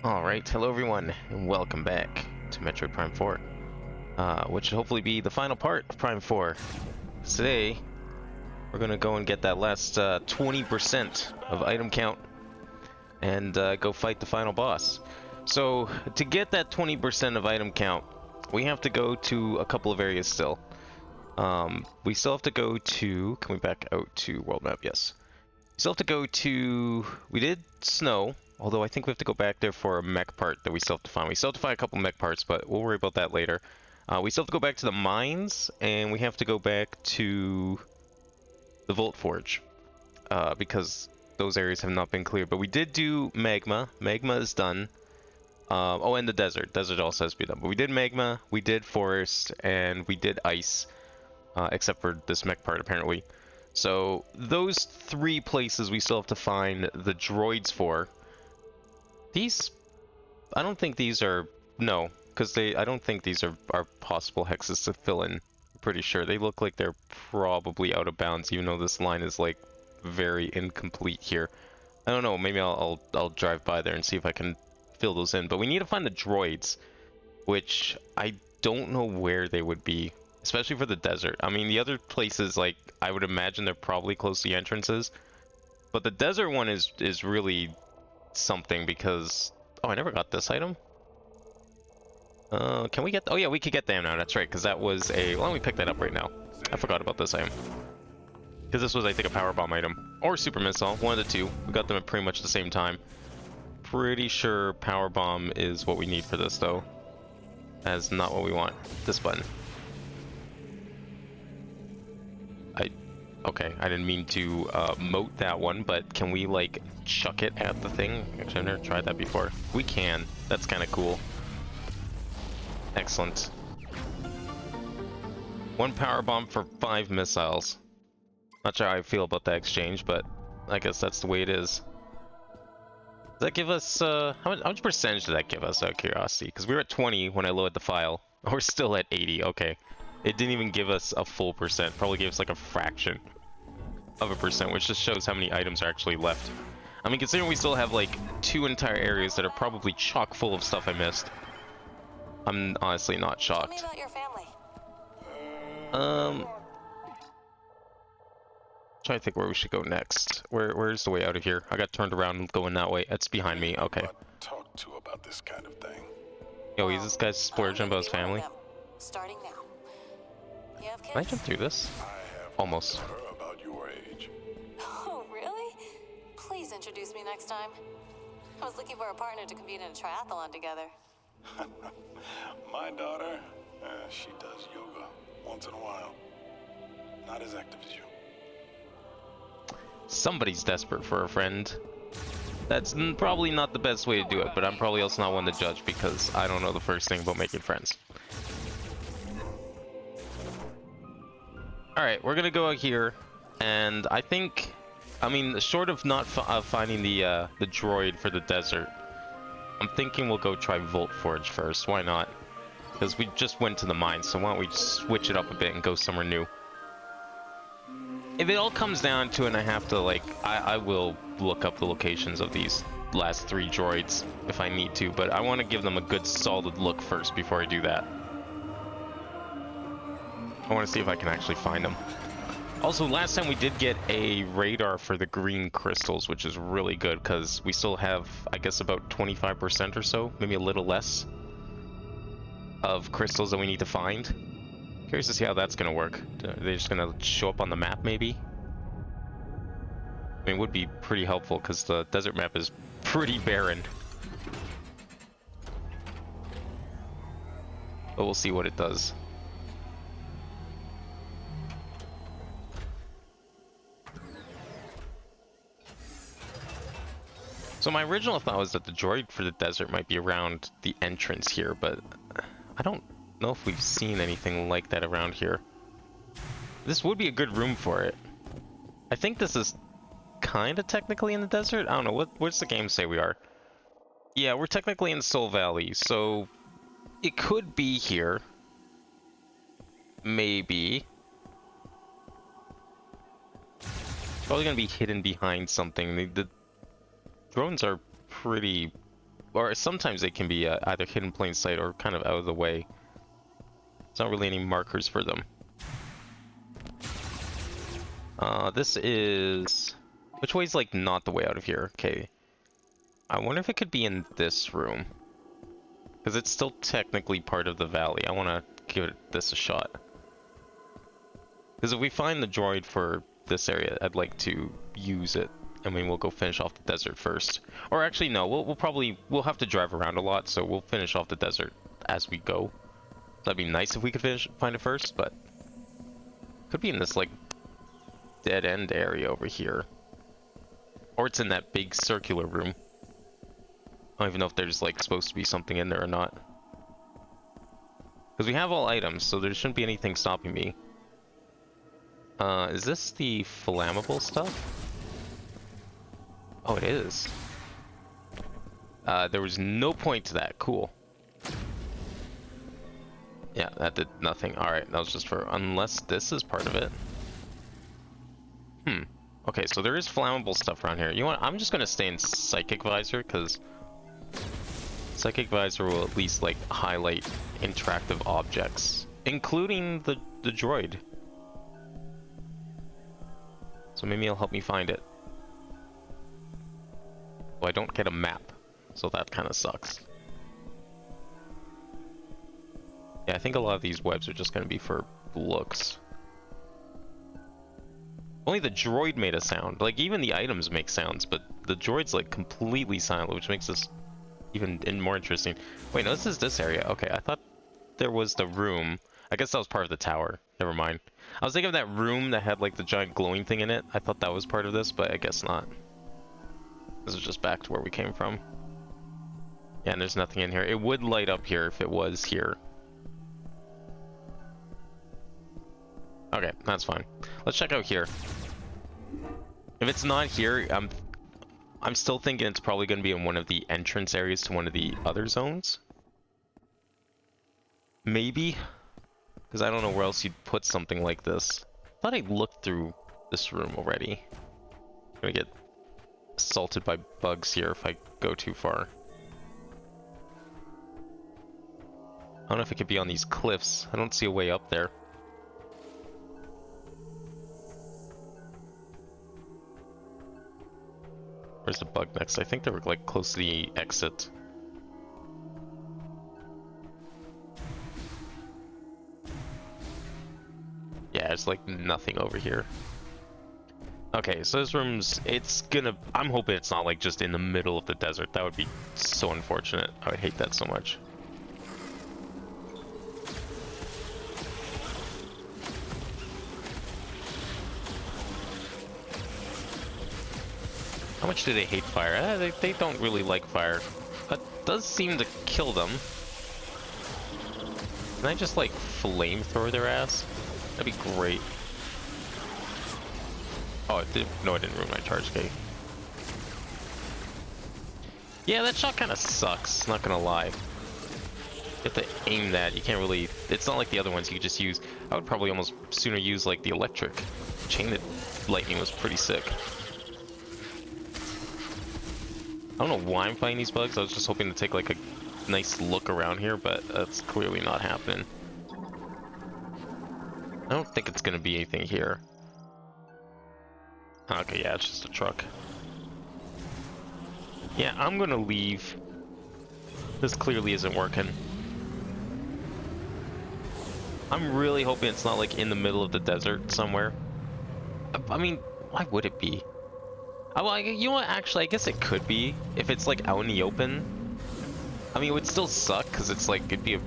Alright, hello everyone, and welcome back to Metroid Prime 4, which should hopefully be the final part of Prime 4. Today, we're gonna go and get that last 20% of item count, and go fight the final boss. So, to get that 20% of item count, we have to go to a couple of areas still. We still have to go to... Can we back out to world map? Yes. We still have to go to... We did snow. Although I think we have to go back there for a mech part that we still have to find. We still have to find a couple mech parts, but we'll worry about that later. We still have to go back to the mines, and we have to go back to the Volt Forge, because those areas have not been cleared. But we did do Magma. Magma is done. Oh, and the Desert. Desert also has to be done. But we did Magma, we did Forest, and we did Ice, except for this mech part, apparently. So, those three places we still have to find the droids for. These, I don't think these are, no, because I don't think these are possible hexes to fill in. I'm pretty sure. They look like they're probably out of bounds, even though this line is, like, very incomplete here. I don't know, maybe I'll drive by there and see if I can fill those in. But we need to find the droids, which I don't know where they would be, especially for the desert. I mean, the other places, like, I would imagine they're probably close to the entrances. But the desert one is really something because... Oh, I never got this item. Can we get... Oh yeah, we could get them now, that's right, because that was a... Why don't we pick that up right now? I forgot about this item. Because this was, I think, a power bomb item. Or super missile, one of the two. We got them at pretty much the same time. Pretty sure power bomb is what we need for this, though. That's not what we want. This button. Okay, I didn't mean to moat that one, but can we, like, chuck it at the thing? Actually, I've never tried that before. We can. That's kind of cool. Excellent. One power bomb for 5 missiles. Not sure how I feel about that exchange, but I guess that's the way it is. Does that give us, how much percentage did that give us, out of curiosity? Because we were at 20 when I loaded the file. We're still at 80, okay. It didn't even give us a full percent. Probably gave us like a fraction of a percent, which just shows how many items are actually left. I mean, considering we still have like 2 entire areas that are probably chock full of stuff I missed, I'm honestly not shocked. Tell me about your family. Trying to think where we should go next. Where's the way out of here? I got turned around going that way. It's behind me. Okay. Talk to about this kind of thing. Yo, he's this guy's splurging about his family. Starting now. You have kids? Can I jump through this? I have Almost. her about your age. Oh, really? Please introduce me next time. I was looking for a partner to compete in a triathlon together. My daughter, she does yoga once in a while. Not as active as you. Somebody's desperate for a friend. That's probably not the best way to do it, but I'm probably also not one to judge because I don't know the first thing about making friends. Alright, we're gonna go out here, and I think, I mean, short of not finding the droid for the desert, I'm thinking we'll go try Volt Forge first. Why not? Because we just went to the mine, so why don't we switch it up a bit and go somewhere new? If it all comes down to it and I have to, like, I will look up the locations of these last 3 droids if I need to, but I want to give them a good solid look first before I do that. I want to see if I can actually find them. Also, last time we did get a radar for the green crystals, which is really good because we still have, I guess, about 25% or so, maybe a little less, of crystals that we need to find. Curious to see how that's gonna work. Are they just gonna show up on the map, maybe? I mean, it would be pretty helpful because the desert map is pretty barren. But we'll see what it does. So my original thought was that the droid for the desert might be around the entrance here, but I don't know if we've seen anything like that around here. This would be a good room for it. I think this is kind of technically in the desert. I don't know, what's the game say we are? Yeah, we're technically in Soul Valley, so it could be here. Maybe. Probably gonna be hidden behind something. The drones are pretty or sometimes they can be either hidden in plain sight or kind of out of the way. There's not really any markers for them. This is... Which way's like not the way out of here? Okay. I wonder if it could be in this room. Because it's still technically part of the valley. I want to give this a shot. Because if we find the droid for this area, I'd like to use it. I mean, we'll go finish off the desert first. Or actually, no, we'll have to drive around a lot, so we'll finish off the desert as we go. That'd be nice if we could find it first, but... Could be in this, like, dead end area over here. Or it's in that big circular room. I don't even know if there's, like, supposed to be something in there or not. Because we have all items, so there shouldn't be anything stopping me. Is this the flammable stuff? Oh, it is. There was no point to that. Cool. Yeah, that did nothing. Alright, that was just for... Unless this is part of it. Okay, so there is flammable stuff around here. You know what? I'm just gonna stay in Psychic Visor, because... Psychic Visor will at least, like, highlight interactive objects. Including the droid. So maybe it'll help me find it. Well, I don't get a map, so that kind of sucks. Yeah, I think a lot of these webs are just going to be for looks. Only the droid made a sound. Like, even the items make sounds, but the droid's, like, completely silent, which makes this even more interesting. Wait, no, this is this area. Okay, I thought there was the room. I guess that was part of the tower. Never mind. I was thinking of that room that had, like, the giant glowing thing in it. I thought that was part of this, but I guess not. This is just back to where we came from. Yeah, and there's nothing in here. It would light up here if it was here. Okay, that's fine. Let's check out here. If it's not here, I'm still thinking it's probably going to be in one of the entrance areas to one of the other zones. Maybe? Because I don't know where else you'd put something like this. I thought I looked through this room already. I'm gonna get assaulted by bugs here if I go too far. I don't know if it could be on these cliffs. I don't see a way up there. Where's the bug next? I think they were like close to the exit. Yeah, there's like nothing over here. Okay, so this room's, I'm hoping it's not like just in the middle of the desert. That would be so unfortunate. I would hate that so much. How much do they hate fire? They don't really like fire. That does seem to kill them. Can I just like flamethrower their ass? That'd be great. Oh, it did. No, I didn't ruin my charge gate. Yeah, that shot kind of sucks, not gonna lie. You have to aim that. You can't really... It's not like the other ones you could just use. I would probably almost sooner use like the electric. Chain lightning was pretty sick. I don't know why I'm fighting these bugs. I was just hoping to take like a nice look around here, but that's clearly not happening. I don't think it's gonna be anything here. Okay, yeah, it's just a truck. Yeah, I'm gonna leave. This clearly isn't working. I'm really hoping it's not like in the middle of the desert somewhere. I mean, why would it be? Well, you know what, actually, I guess it could be. If it's like out in the open. I mean, it would still suck, because it's like, it'd be a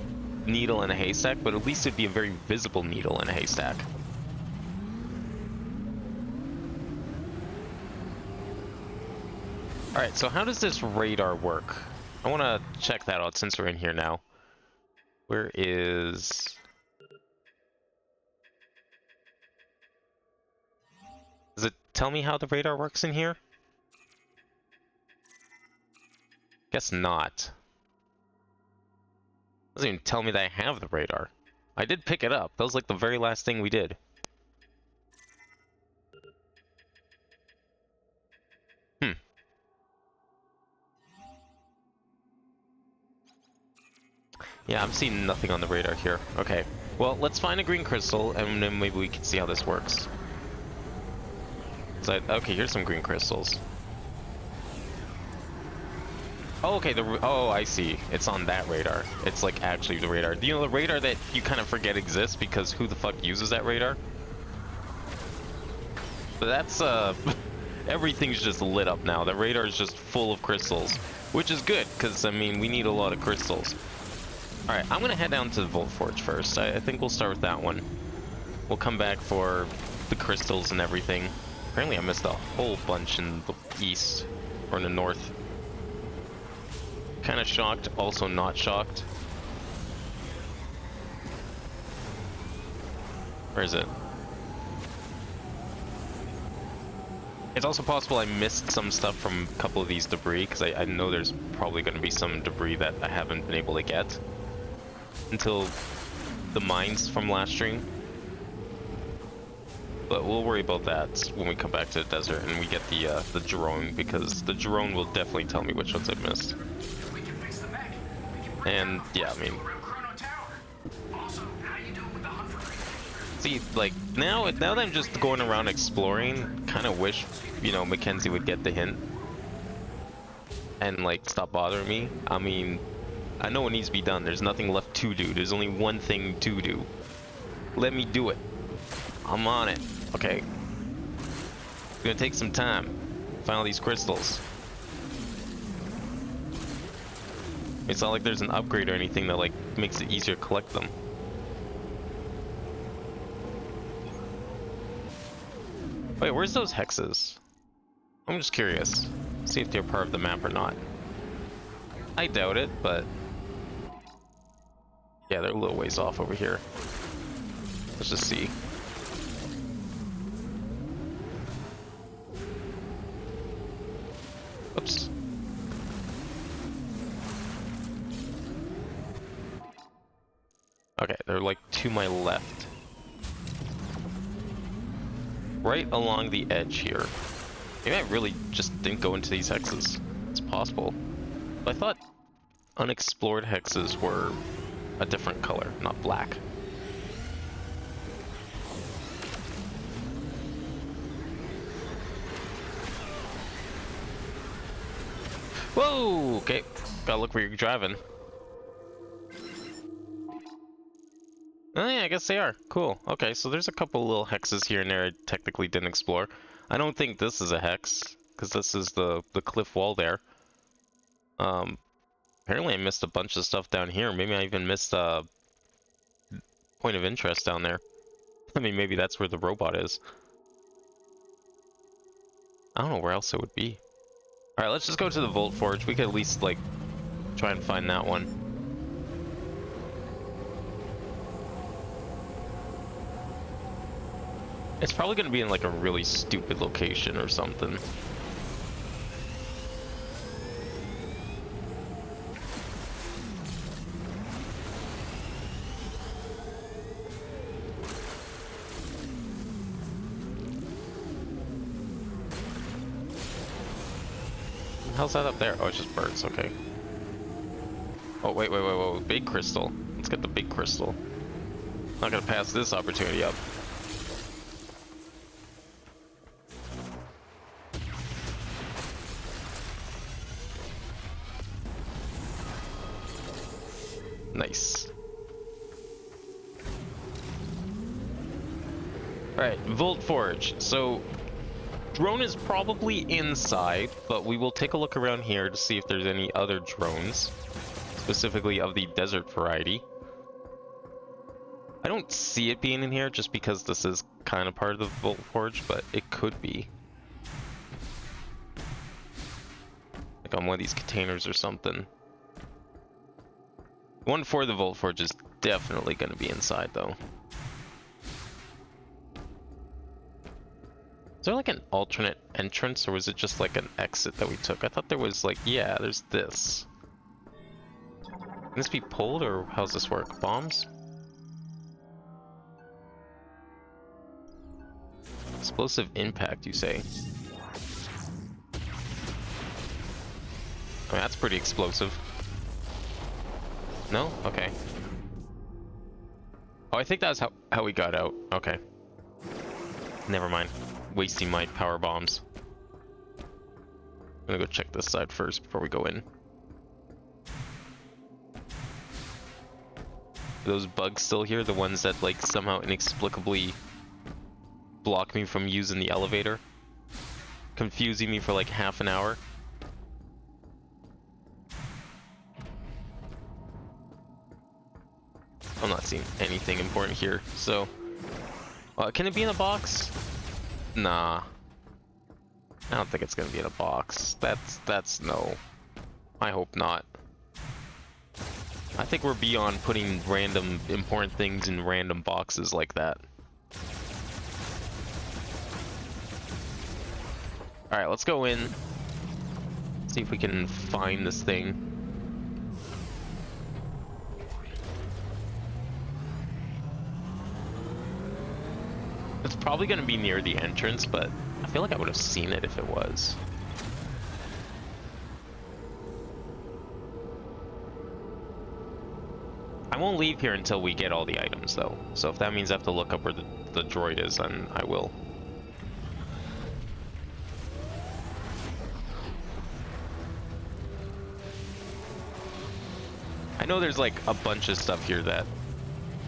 needle in a haystack, but at least it'd be a very visible needle in a haystack. Alright, so how does this radar work? I want to check that out since we're in here now. Where is... Does it tell me how the radar works in here? Guess not. Doesn't even tell me that I have the radar. I did pick it up. That was like the very last thing we did. Yeah, I'm seeing nothing on the radar here. Okay. Well, let's find a green crystal, and then maybe we can see how this works. Okay, here's some green crystals. Oh, okay, oh, I see. It's on that radar. It's like actually the radar. You know, the radar that you kind of forget exists because who the fuck uses that radar? But that's, everything's just lit up now. The radar is just full of crystals, which is good, because, I mean, we need a lot of crystals. Alright, I'm gonna head down to the Volt Forge first. I think we'll start with that one. We'll come back for the crystals and everything. Apparently I missed a whole bunch in the east, or in the north. Kind of shocked, also not shocked. Where is it? It's also possible I missed some stuff from a couple of these debris, because I know there's probably going to be some debris that I haven't been able to get until the mines from last stream. But we'll worry about that when we come back to the desert and we get the drone, because the drone will definitely tell me which ones I missed. And yeah, I mean, see, like now that I'm just going around exploring, kind of wish, you know, Mackenzie would get the hint and like stop bothering me. I mean, I know what needs to be done. There's nothing left to do. There's only one thing to do. Let me do it. I'm on it. Okay. It's gonna take some time. Find all these crystals. It's not like there's an upgrade or anything that like makes it easier to collect them. Wait, where's those hexes? I'm just curious. See if they're part of the map or not. I doubt it, but yeah, they're a little ways off over here. Let's just see. Oops. Okay, they're like to my left. Right along the edge here. Maybe I really just didn't go into these hexes. It's possible. But I thought unexplored hexes were a different color, not black. Whoa! Okay, gotta look where you're driving. Oh yeah, I guess they are. Cool. Okay, so there's a couple little hexes here and there I technically didn't explore. I don't think this is a hex, because this is the cliff wall there. Apparently I missed a bunch of stuff down here. Maybe I even missed a point of interest down there. I mean, maybe that's where the robot is. I don't know where else it would be. Alright, let's just go to the Volt Forge. We could at least, like, try and find that one. It's probably going to be in, like, a really stupid location or something. How's that up there? Oh, it's just birds, okay. Oh, wait, big crystal. Let's get the big crystal. Not gonna pass this opportunity up. Nice. Alright, Volt Forge. So, drone is probably inside, but we will take a look around here to see if there's any other drones, specifically of the desert variety. I don't see it being in here just because this is kind of part of the Volt Forge, but it could be. Like on one of these containers or something. One for the Volt Forge is definitely going to be inside, though. Is there like an alternate entrance, or was it just like an exit that we took? I thought there was like, yeah, there's this. Can this be pulled, or how's this work? Bombs? Explosive impact, you say? I mean, that's pretty explosive. No? Okay. Oh, I think that's how we got out. Okay. Never mind. Wasting my power bombs. I'm gonna go check this side first before we go in. Are those bugs still here? The ones that like somehow inexplicably block me from using the elevator? Confusing me for like half an hour? I'm not seeing anything important here, so... can it be in a box? Nah. I don't think it's gonna be in a box. That's no. I hope not. I think we're beyond putting random important things in random boxes like that. Alright, let's go in. See if we can find this thing. It's probably gonna be near the entrance, but I feel like I would have seen it if it was. I won't leave here until we get all the items, though. So if that means I have to look up where the droid is, then I will. I know there's like a bunch of stuff here that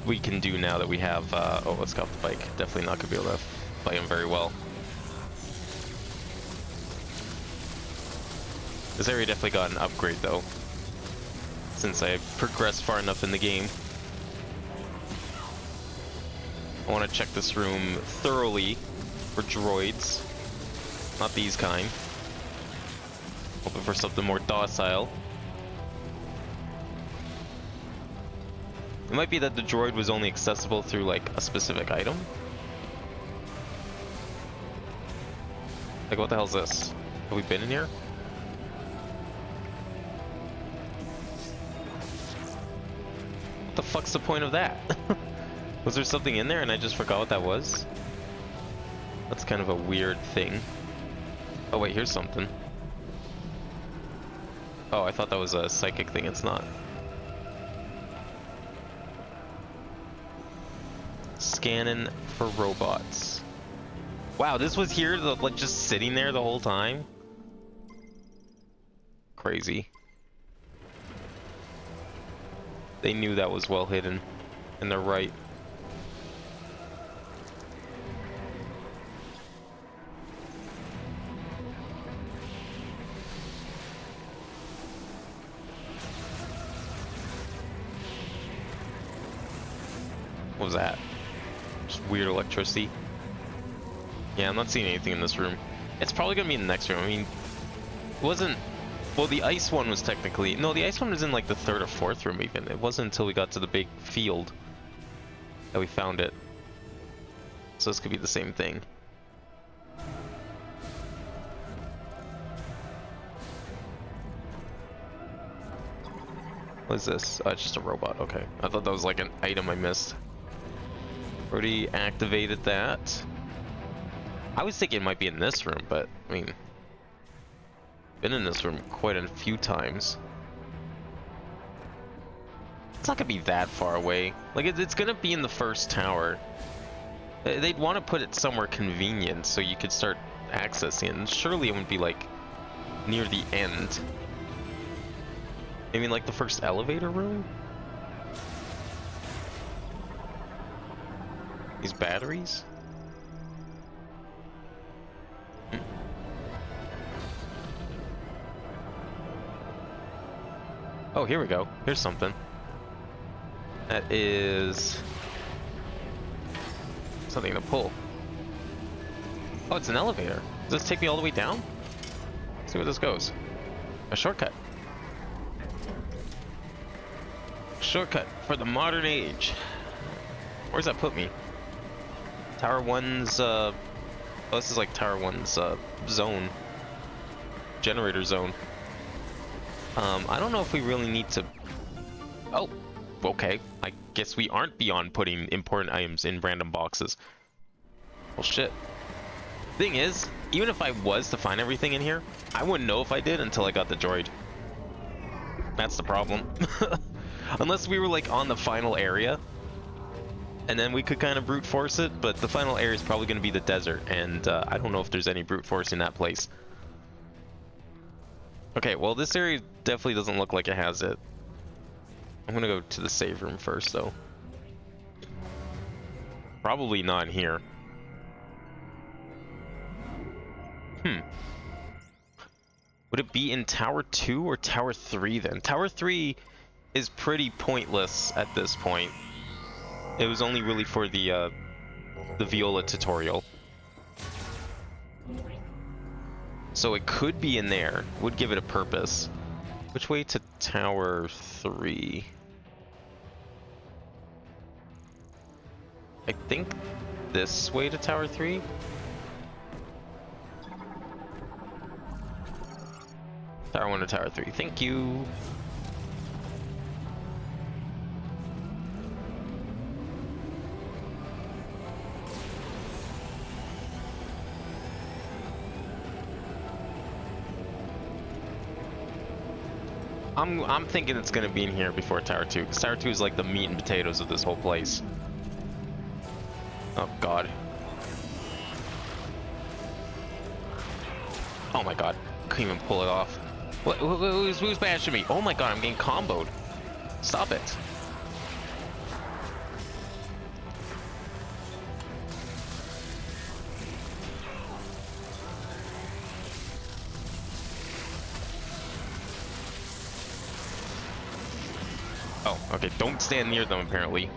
we can do now that we have, oh, let's go off the bike. Definitely not gonna be able to fight him very well. This area definitely got an upgrade though, since I progressed far enough in the game. I want to check this room thoroughly for droids, not these kind. Hoping for something more docile. It might be that the droid was only accessible through like a specific item. Like what the hell's this? Have we been in here? What the fuck's the point of that? Was there something in there and I just forgot what that was? That's kind of a weird thing. Oh wait, here's something. Oh, I thought that was a psychic thing, it's not. Scanning for robots. Wow, this was here, like just sitting there the whole time? Crazy. They knew that was well hidden, and they're right. What was that? Just weird electricity. Yeah, I'm not seeing anything in this room. It's probably gonna be in the next room. I mean, it wasn't... Well, the ice one was technically... No, the ice one was in like the third or fourth room even. It wasn't until we got to the big field that we found it. So this could be the same thing. What is this? Oh, it's just a robot. Okay. I thought that was like an item I missed. Already activated that. I was thinking it might be in this room, but I mean, been in this room quite a few times. It's not gonna be that far away. Like it's gonna be in the first tower. They'd want to put it somewhere convenient so you could start accessing it. Surely it wouldn't be like near the end. Maybe like the first elevator room? These batteries? Oh, here we go. Here's something. That is... something to pull. Oh, it's an elevator. Does this take me all the way down? Let's see where this goes. A shortcut. Shortcut for the modern age. Where's that put me? Tower 1's, oh, this is like Tower 1's, zone. Generator zone. I don't know if we really need to... Oh, okay. I guess we aren't beyond putting important items in random boxes. Well, shit. Thing is, even if I was to find everything in here, I wouldn't know if I did until I got the droid. That's the problem. Unless we were like on the final area, and then we could kind of brute force it, but the final area is probably going to be the desert, and I don't know if there's any brute force in that place. Okay, well this area definitely doesn't look like it has it. I'm gonna go to the save room first, though. Probably not in here. Would it be in Tower 2 or Tower 3 then? Tower 3 is pretty pointless at this point. It was only really for the Viola tutorial. So it could be in there. Would give it a purpose. Which way to Tower 3? I think this way to Tower 3? Tower 1 to Tower 3. Thank you. I'm thinking it's gonna be in here before Tower 2, because Tower 2 is like the meat and potatoes of this whole place. Oh god. Oh my god. Couldn't even pull it off. Who's bashing me? Oh my god, I'm getting comboed. Stop it. Oh, okay, don't stand near them apparently.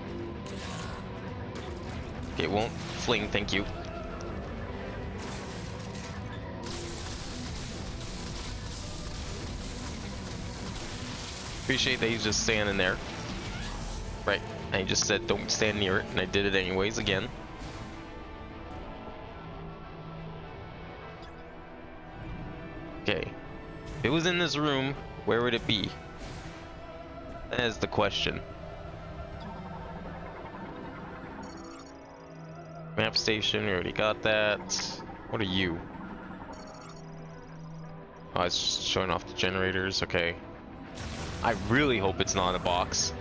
Okay, it won't fling, thank you. Appreciate that he's just standing there. Right, I just said don't stand near it, and I did it anyways again. Okay, if it was in this room, where would it be? That is the question. Map station, we already got that. What are you? Oh, it's just showing off the generators, okay. I really hope it's not a box.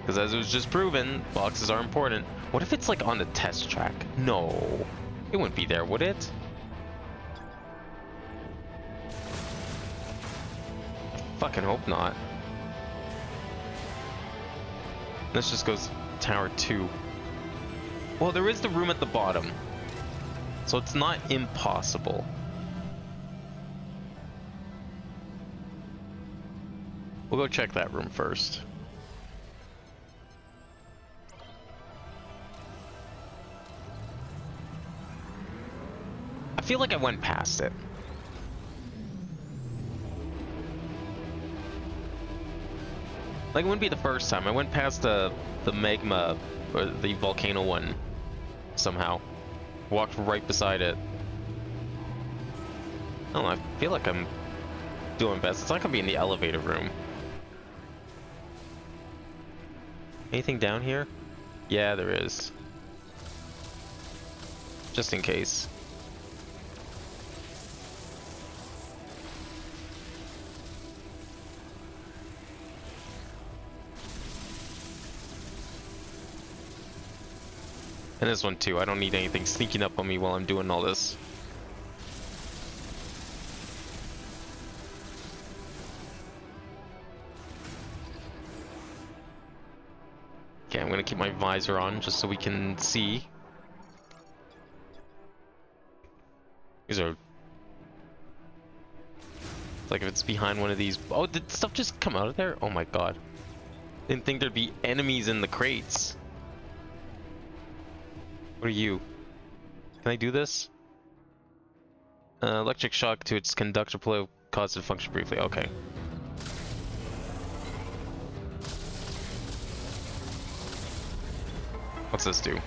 Because as it was just proven, boxes are important. What if it's like on the test track? No. It wouldn't be there, would it? Fucking hope not. This just goes Tower 2. Well, there is the room at the bottom. So it's not impossible. We'll go check that room first. I feel like I went past it. Like, it wouldn't be the first time. I went past the magma, or the volcano one, somehow. Walked right beside it. I don't know, I feel like I'm doing best. It's not gonna be in the elevator room. Anything down here? Yeah, there is. Just in case. And this one too. I don't need anything sneaking up on me while I'm doing all this. Okay, I'm gonna keep my visor on just so we can see. These are... like if it's behind one of these... Oh, did stuff just come out of there? Oh my god. Didn't think there'd be enemies in the crates. What are you? Can I do this? Electric shock to its conductor flow caused it to function briefly. Okay. What's this do?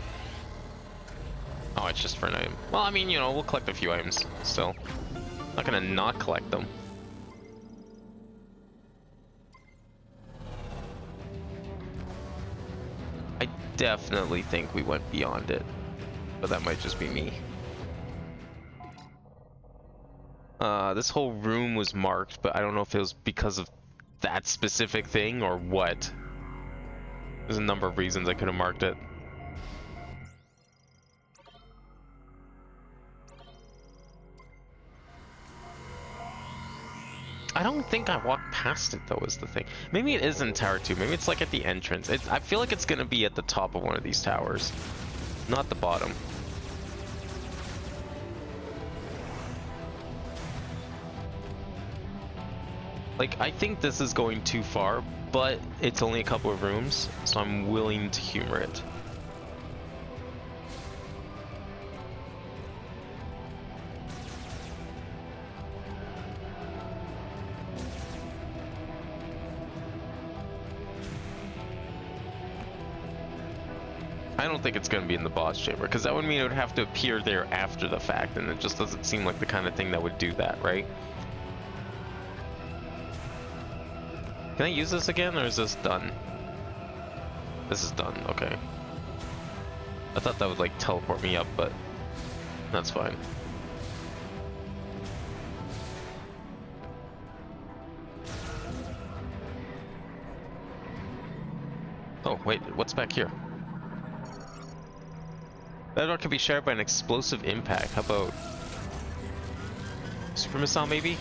Oh, it's just for an item. Well, I mean, you know, we'll collect a few items still. Not gonna not collect them. I definitely think we went beyond it. But that might just be me. This whole room was marked, but I don't know if it was because of that specific thing or what. There's a number of reasons I could have marked it. I don't think I walked past it though, is the thing. Maybe it is in Tower 2. Maybe it's like at the entrance. I feel like it's gonna be at the top of one of these towers, not the bottom. Like, I think this is going too far, but it's only a couple of rooms, so I'm willing to humor it. I don't think it's going to be in the boss chamber, because that would mean it would have to appear there after the fact, and it just doesn't seem like the kind of thing that would do that, right? Can I use this again, or is this done? This is done, okay. I thought that would, like, teleport me up, but that's fine. Oh, wait, what's back here? Bedrock can be shared by an explosive impact. How about super missile, maybe?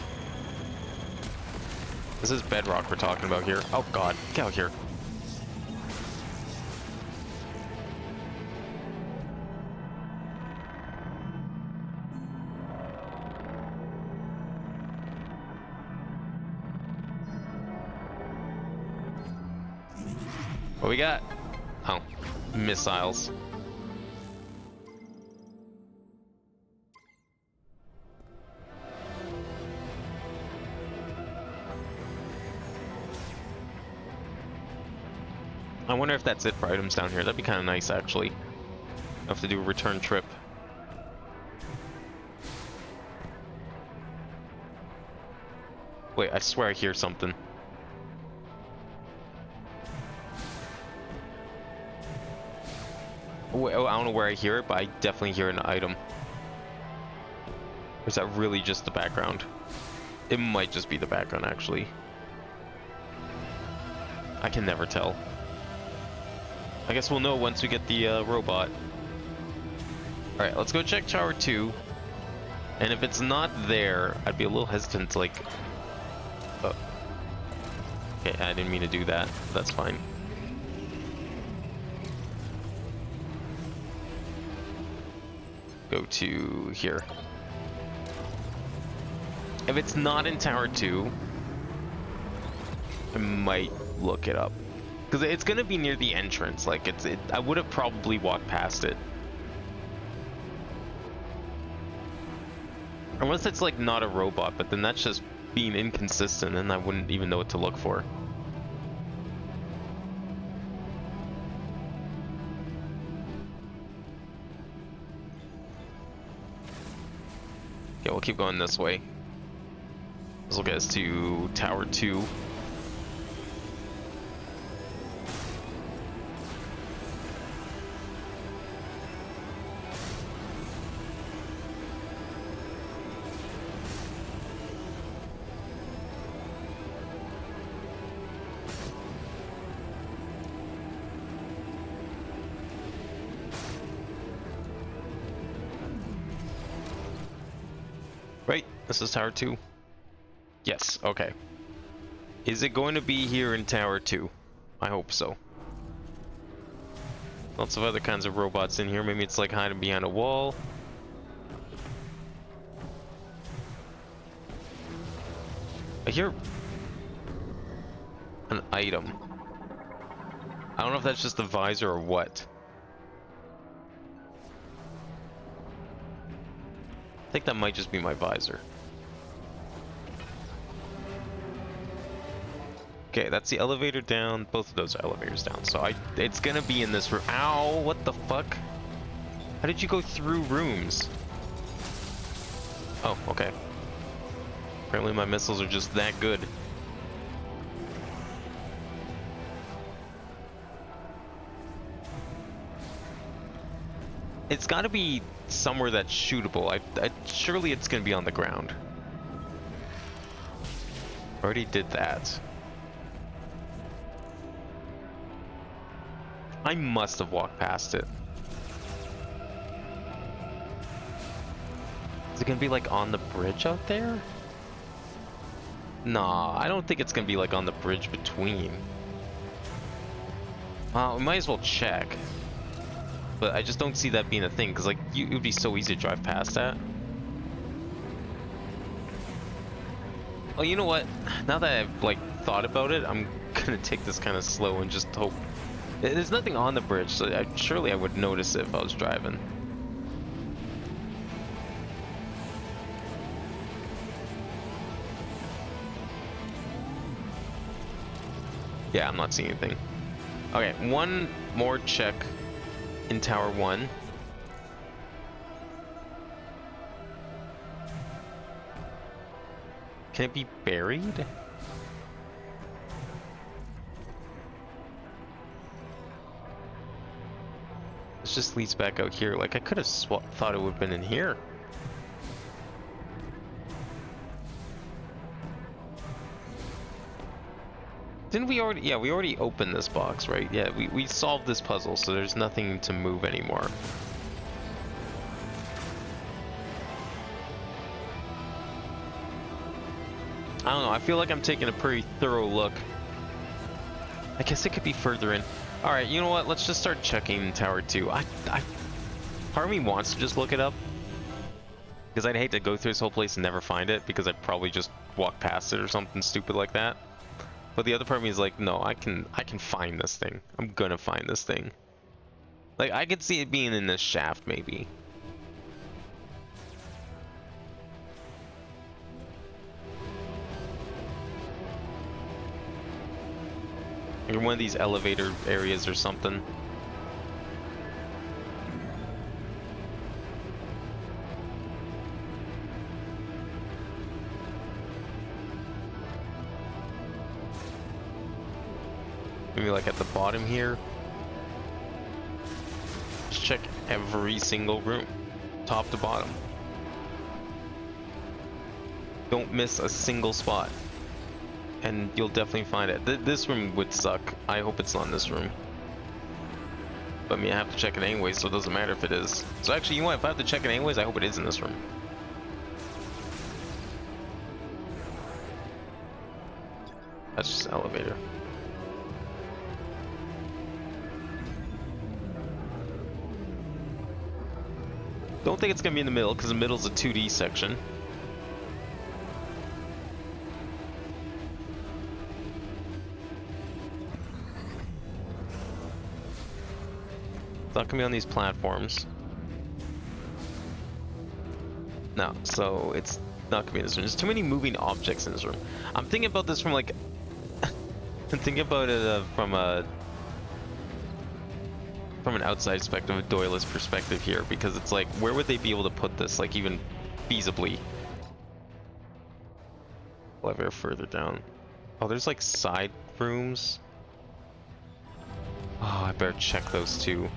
This is bedrock we're talking about here. Oh god, get out here. What we got? Oh, missiles. I wonder if that's it for items down here. That'd be kind of nice, actually. I have to do a return trip. Wait, I swear I hear something. Wait, oh, I don't know where I hear it, but I definitely hear an item. Or is that really just the background? It might just be the background, actually. I can never tell. I guess we'll know once we get the robot. Alright, let's go check Tower 2. And if it's not there, I'd be a little hesitant to, like... Oh. Okay, I didn't mean to do that. That's fine. Go to here. If it's not in Tower 2, I might look it up. Because it's going to be near the entrance. Like, I would have probably walked past it. Unless it's, like, not a robot, but then that's just being inconsistent, and I wouldn't even know what to look for. Okay, we'll keep going this way. This will get us to Tower 2. Right, this is Tower 2. Yes, okay. Is it going to be here in Tower 2? I hope so. Lots of other kinds of robots in here. Maybe it's like hiding behind a wall. I hear an item. I don't know if that's just the visor or what. I think that might just be my visor. Okay, that's the elevator down. Both of those are elevators down. So it's gonna be in this room. Ow, what the fuck? How did you go through rooms? Oh, okay. Apparently my missiles are just that good. It's gotta be somewhere that's shootable. Surely it's gonna be on the ground. Already did that. I must have walked past it. Is it gonna be like on the bridge out there? Nah, I don't think it's gonna be like on the bridge between. We might as well check. But I just don't see that being a thing, because like it would be so easy to drive past that. Oh, you know what? Now that I've like thought about it, I'm gonna take this kind of slow and just hope. There's nothing on the bridge, so surely I would notice it if I was driving. Yeah, I'm not seeing anything. Okay, one more check in Tower 1. Can it be buried? This just leads back out here. Like, I could have thought it would have been in here. Didn't we already? Yeah, we already opened this box, right? Yeah, we solved this puzzle, so there's nothing to move anymore. I don't know, I feel like I'm taking a pretty thorough look. I guess it could be further in. Alright, you know what? Let's just start checking Tower 2. Part of me wants to just look it up. Because I'd hate to go through this whole place and never find it, because I'd probably just walk past it or something stupid like that. But the other part of me is like, no, I can find this thing. I'm gonna find this thing. Like, I could see it being in this shaft, maybe. Or one of these elevator areas or something. Maybe like at the bottom here. Just check every single room, top to bottom. Don't miss a single spot. And you'll definitely find it. This room would suck. I hope it's not in this room. But I mean, I have to check it anyways, so it doesn't matter if it is. So actually, you know what? If I have to check it anyways, I hope it is in this room. That's just an elevator. Don't think it's gonna be in the middle, because the middle's a 2D section. It's not gonna be on these platforms. No, so it's not gonna be in this room. There's too many moving objects in this room. I'm thinking about this from like... I'm thinking about it from an outside perspective, a Doyle's perspective here, because it's like, where would they be able to put this, like, even feasibly? Elevator further down. Oh, there's like side rooms. Oh, I better check those too.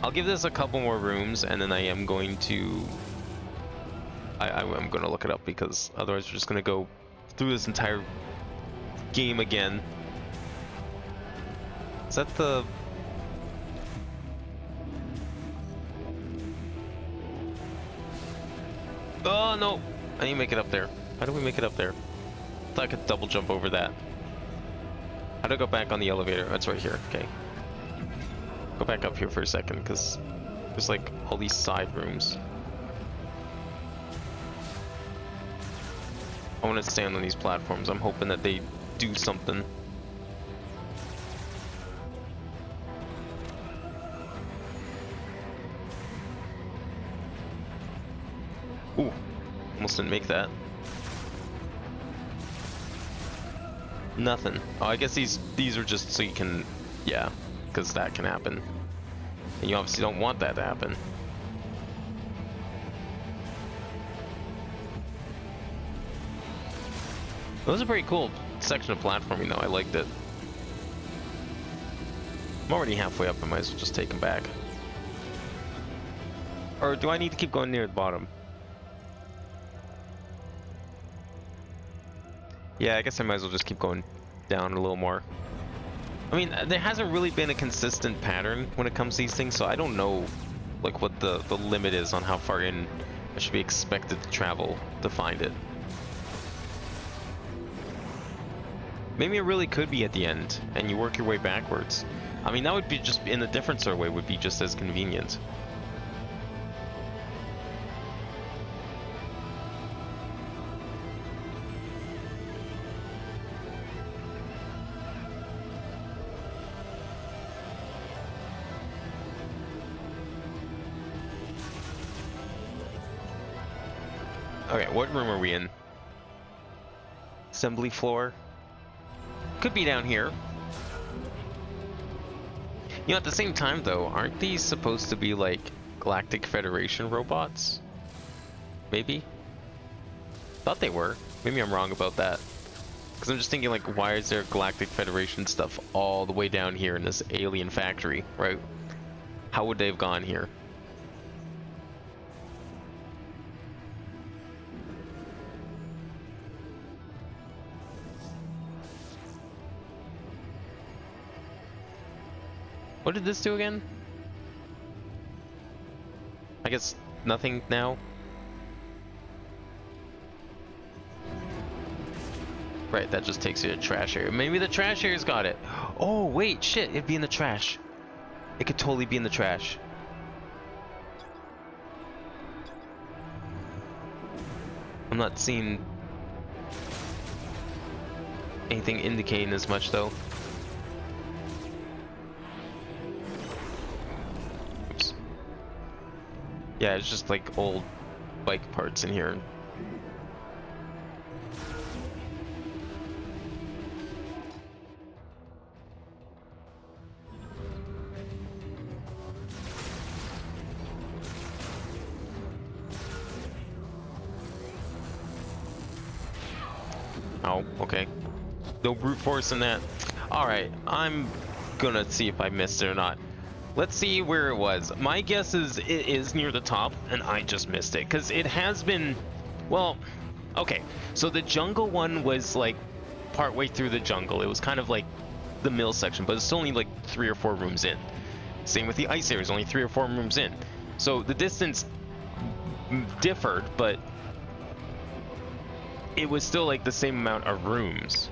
I'll give this a couple more rooms, and then I am going to... I'm going to look it up, because otherwise we're just going to go through this entire game again. Is that the... Oh, no! I need to make it up there. How do we make it up there? I thought I could double jump over that. How do I go back on the elevator? That's right here. Okay. Go back up here for a second, because there's like all these side rooms. I want to stand on these platforms. I'm hoping that they do something. Ooh, almost didn't make that. Nothing. Oh, I guess these are just so you can, yeah, because that can happen. And you obviously don't want that to happen. It was a pretty cool section of platforming though, I liked it. I'm already halfway up, I might as well just take him back. Or do I need to keep going near the bottom? Yeah, I guess I might as well just keep going down a little more. I mean, there hasn't really been a consistent pattern when it comes to these things, so I don't know, like, what the limit is on how far in I should be expected to travel to find it. Maybe it really could be at the end, and you work your way backwards. I mean, that would be just, in a different sort of way, would be just as convenient. Okay, what room are we in? Assembly floor? Could be down here. You know, at the same time, though, aren't these supposed to be, like, Galactic Federation robots? Maybe? Thought they were. Maybe I'm wrong about that. Because I'm just thinking, like, why is there Galactic Federation stuff all the way down here in this alien factory, right? How would they have gone here? What did this do again? I guess nothing now? Right, that just takes you to trash area. Maybe the trash area's got it. Oh, wait, shit, it'd be in the trash. It could totally be in the trash. I'm not seeing anything indicating as much, though. Oops. Yeah, it's just like old bike parts in here. Oh, okay. No brute force in that. Alright, I'm gonna see if I missed it or not. Let's see where it was. My guess is it is near the top, and I just missed it. Because it has been... Well, okay. So the jungle one was, like, partway through the jungle. It was kind of like the mill section, but it's still only, like, 3 or 4 rooms in. Same with the ice area, it's only 3 or 4 rooms in. So the distance differed, but it was still like the same amount of rooms.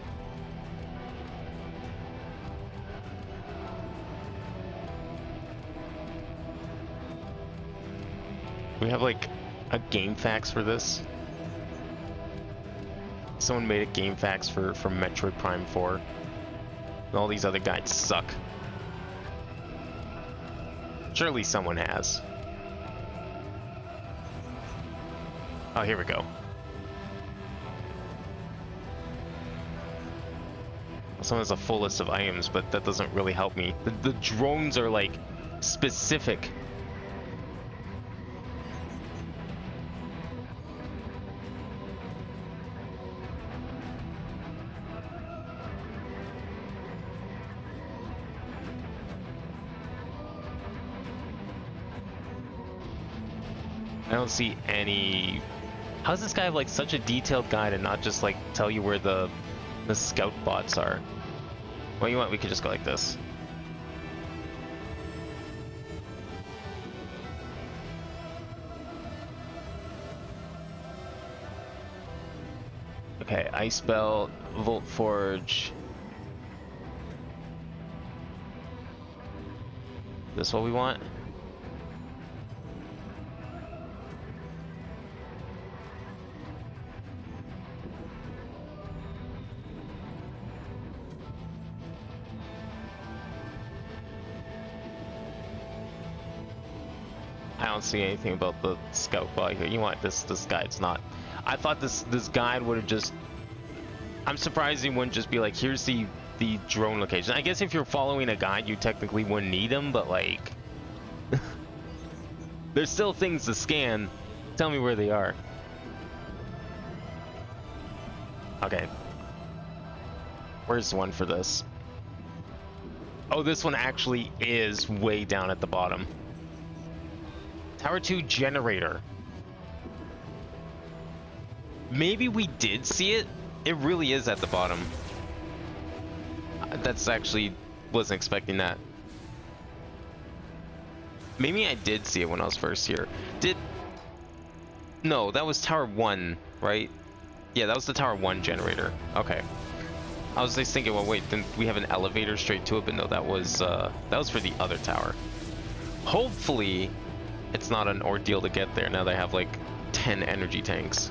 We have like a game fax for this. Someone made a game fax for Metroid Prime 4. And all these other guides suck. Surely someone has. Oh, here we go. Someone has a full list of items, but that doesn't really help me. The drones are like specific. I don't see any... How's this guy have like such a detailed guide and not just like tell you where the scout bots are? Well, you know what? We could just go like this. Okay, Ice Belt, Volt Forge. This what we want? I don't see anything about the scout bot here. You want this guide's not. I thought this guide would have just... I'm surprised he wouldn't just be like, here's the drone location. I guess if you're following a guide, you technically wouldn't need them, but like... There's still things to scan. Tell me where they are. Okay. Where's the one for this? Oh, this one actually is way down at the bottom. Tower 2 generator. Maybe we did see it. It really is at the bottom. That's actually wasn't expecting that. Maybe I did see it when I was first here. No, that was Tower 1, right? Yeah, that was the Tower 1 generator. Okay. I was just thinking, well, wait, then we have an elevator straight to it, but no, that was for the other tower. Hopefully, it's not an ordeal to get there. Now they have like 10 energy tanks.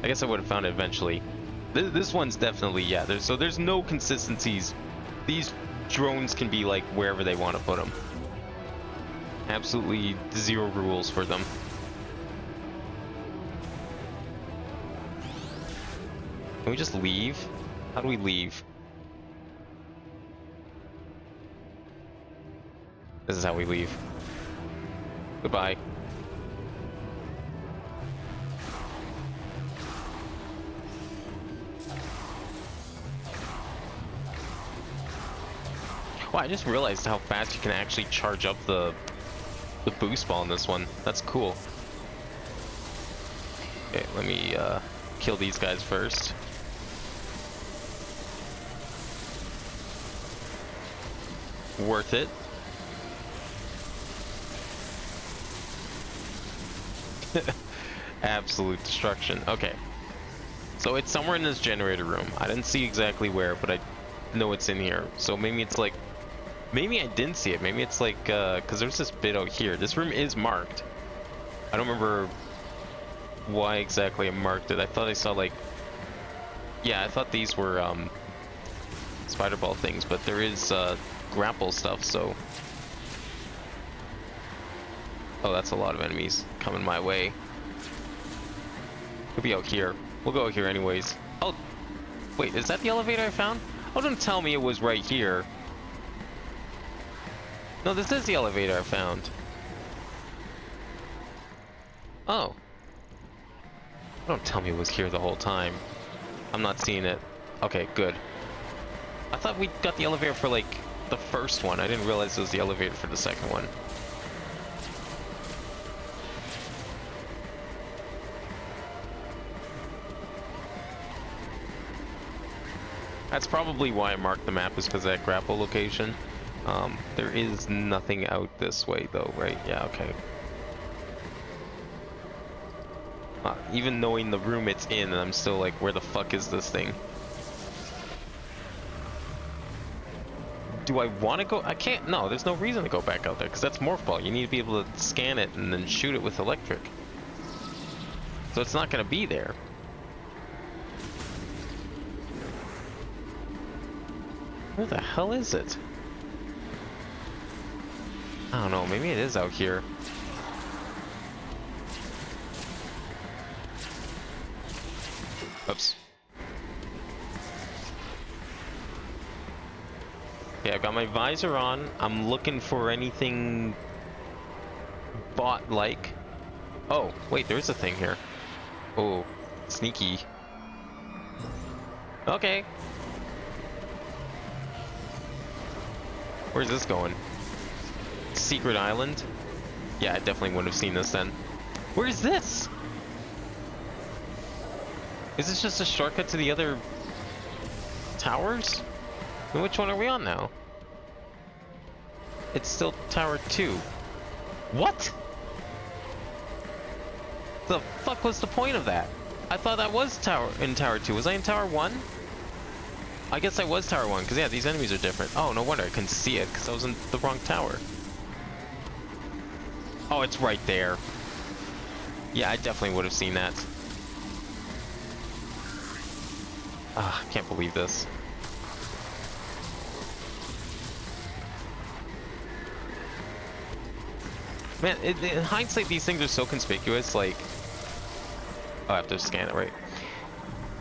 I guess I would have found it eventually. This one's definitely, yeah, there's no consistencies. These drones can be like wherever they want to put them. Absolutely zero rules for them. Can we just leave? How do we leave? This is how we leave. Goodbye. Wow, I just realized how fast you can actually charge up the boost ball in this one. That's cool. Okay, let me kill these guys first. Worth it. Absolute destruction. Okay. So it's somewhere in this generator room. I didn't see exactly where, but I know it's in here. So maybe it's like... Maybe I didn't see it. Maybe it's like... because there's this bit out here. This room is marked. I don't remember why exactly I marked it. I thought I saw like... Yeah, I thought these were spider ball things, but there is grapple stuff, so... Oh, that's a lot of enemies coming my way. Could be out here. We'll go out here anyways. Oh, wait, is that the elevator I found? Oh, don't tell me it was right here. No, this is the elevator I found. Oh. Don't tell me it was here the whole time. I'm not seeing it. Okay, good. I thought we got the elevator for, like, the first one. I didn't realize it was the elevator for the second one. That's probably why I marked the map, is because of that grapple location. There is nothing out this way though, right? Yeah, okay. Even knowing the room it's in, I'm still like, where the fuck is this thing? Do I want to go? I can't. No, there's no reason to go back out there, because that's Morph Ball. You need to be able to scan it and then shoot it with electric. So it's not going to be there. Where the hell is it? I don't know, maybe it is out here. Oops. Okay, I've got my visor on. I'm looking for anything bot-like. Oh, wait, there's a thing here. Oh, sneaky. Okay. Where's this going? Secret Island? Yeah, I definitely wouldn't have seen this then. Where is this? Is this just a shortcut to the other towers? And which one are we on now? It's still Tower 2. What? The fuck was the point of that? I thought that was Tower 2. Was I in Tower 1? I guess I was Tower 1, because yeah, these enemies are different. Oh, no wonder I couldn't see it, because I was in the wrong tower. Oh, it's right there. Yeah, I definitely would have seen that. Ah, I can't believe this. Man, in hindsight, these things are so conspicuous, like... Oh, I have to scan it, right?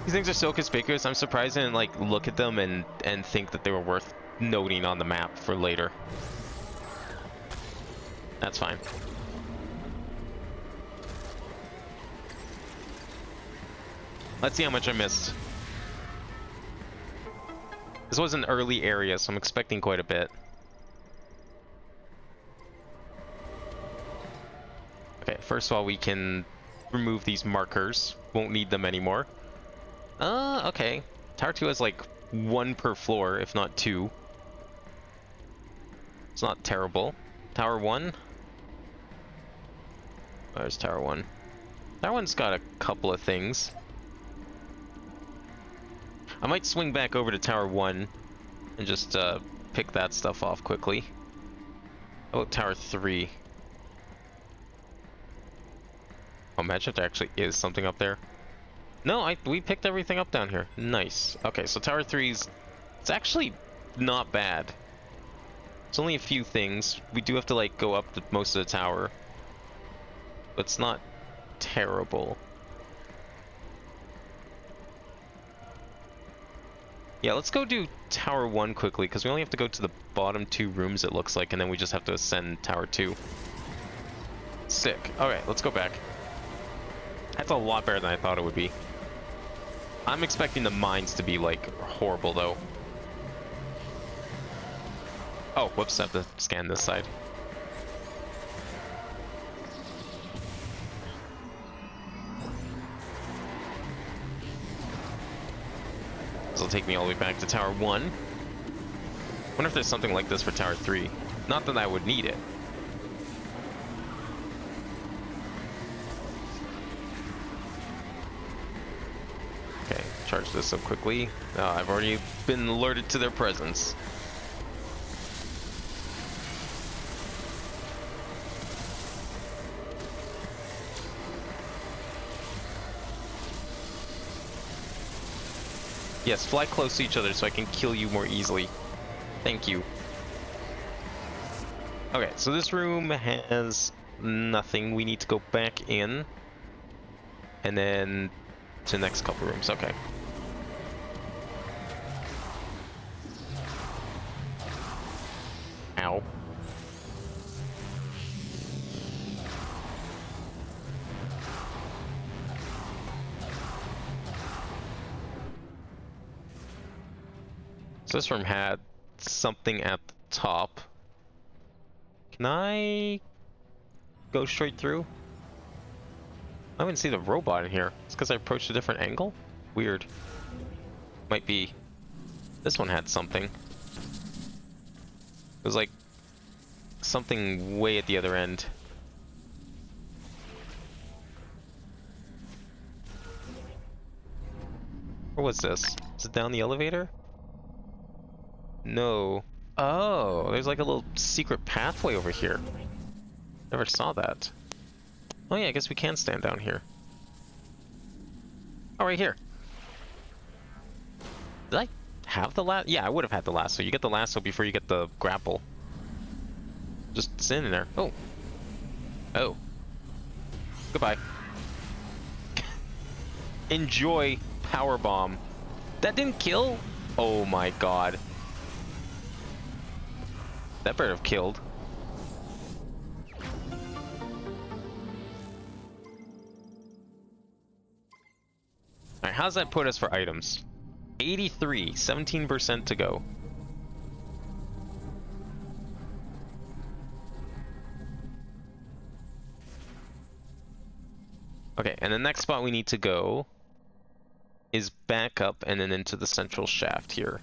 These things are so conspicuous, I'm surprised I didn't, like, look at them and think that they were worth noting on the map for later. That's fine. Let's see how much I missed. This was an early area, so I'm expecting quite a bit. Okay, first of all, we can remove these markers. Won't need them anymore. Okay. Tower 2 has like one per floor, if not two. It's not terrible. Tower 1? There's Tower 1. Tower 1's got a couple of things. I might swing back over to Tower 1 and just pick that stuff off quickly. How about Tower 3? Oh, imagine if there actually is something up there. No, we picked everything up down here. Nice. Okay, so Tower 3's... It's actually not bad. It's only a few things. We do have to, like, go up to most of the tower. But it's not terrible. Yeah, let's go do Tower 1 quickly, because we only have to go to the bottom 2 rooms, it looks like, and then we just have to ascend Tower 2. Sick. Alright, let's go back. That's a lot better than I thought it would be. I'm expecting the mines to be, like, horrible, though. Oh, whoops, I have to scan this side. This will take me all the way back to Tower 1. Wonder if there's something like this for Tower 3. Not that I would need it. Okay, charge this up quickly. I've already been alerted to their presence. Yes, fly close to each other so I can kill you more easily. Thank you. Okay, so this room has nothing. We need to go back in. And then to the next couple rooms. Okay. Ow. So this room had something at the top. Can I go straight through? I didn't see the robot in here. It's because I approached a different angle? Weird. Might be... This one had something. It was like... something way at the other end. Or was this? Is it down the elevator? No. Oh, there's like a little secret pathway over here. Never saw that. Oh yeah, I guess we can stand down here. Oh, right here. Did I have the lasso? Yeah, I would have had the lasso. You get the lasso before you get the grapple. Just sit in there. Oh. Oh. Goodbye. Enjoy power bomb. That didn't kill? Oh my god. That better have killed. Alright, how's that put us for items? 83, 17% to go. Okay, and the next spot we need to go is back up and then into the central shaft here.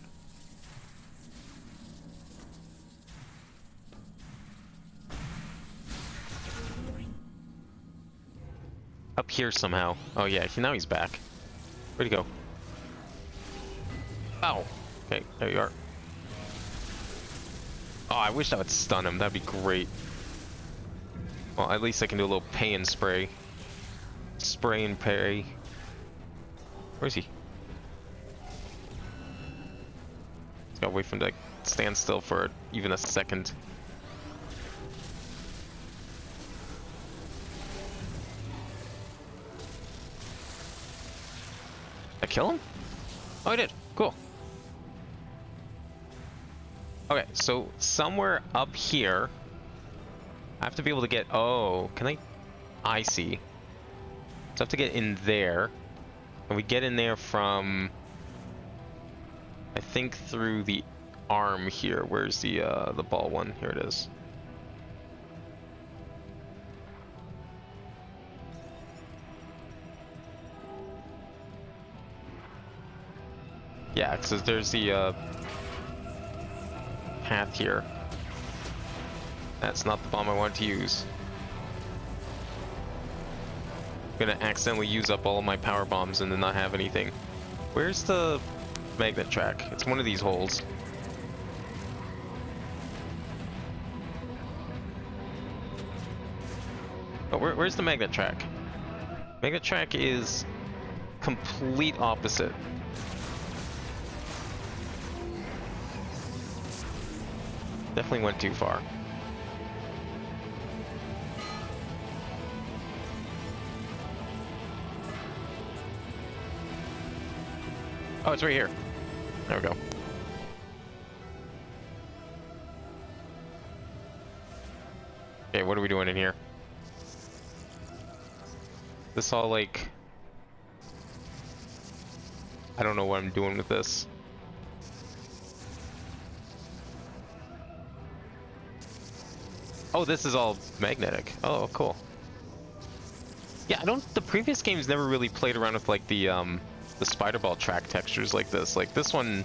Up here somehow. Oh yeah, now he's back. Where'd he go? Ow! Okay, there you are. Oh, I wish I would stun him. That'd be great. Well, at least I can do a little pay and spray. Spray and parry. Where is he? Just gotta wait for him to like, stand still for even a second. Did I kill him? Oh, I did. Cool. Okay, so somewhere up here, I have to be able to get... Oh, can I... I see. So I have to get in there. And we get in there from... I think through the arm here. Where's the ball one? Here it is. Yeah, because there's the path here. That's not the bomb I wanted to use. I'm gonna accidentally use up all of my power bombs and then not have anything. Where's the magnet track? It's one of these holes. Oh, where's the magnet track? Magnet track is complete opposite. Definitely went too far. Oh, it's right here. There we go. Okay, what are we doing in here? This all like... I don't know what I'm doing with this. Oh, this is all magnetic. Oh, cool. Yeah, I don't... The previous games never really played around with like the spider ball track textures like this. Like this one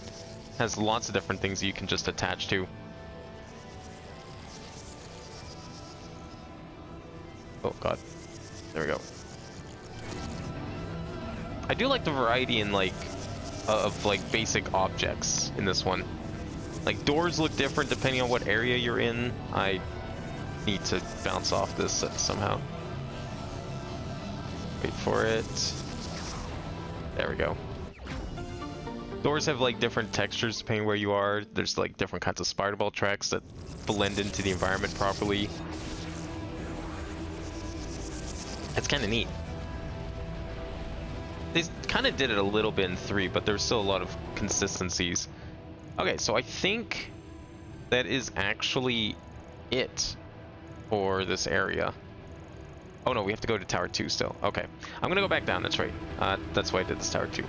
has lots of different things you can just attach to. Oh god. There we go. I do like the variety in like of like basic objects in this one. Like doors look different depending on what area you're in. I need to bounce off this somehow. Wait for it. There we go. Doors have like different textures depending where you are. There's like different kinds of spider ball tracks that blend into the environment properly. It's kind of neat. They kind of did it a little bit in 3, but there's still a lot of consistencies. Okay, so I think that is actually it for this area. Oh no, we have to go to Tower 2 still. Okay, I'm gonna go back down, that's right. That's why I did this Tower 2.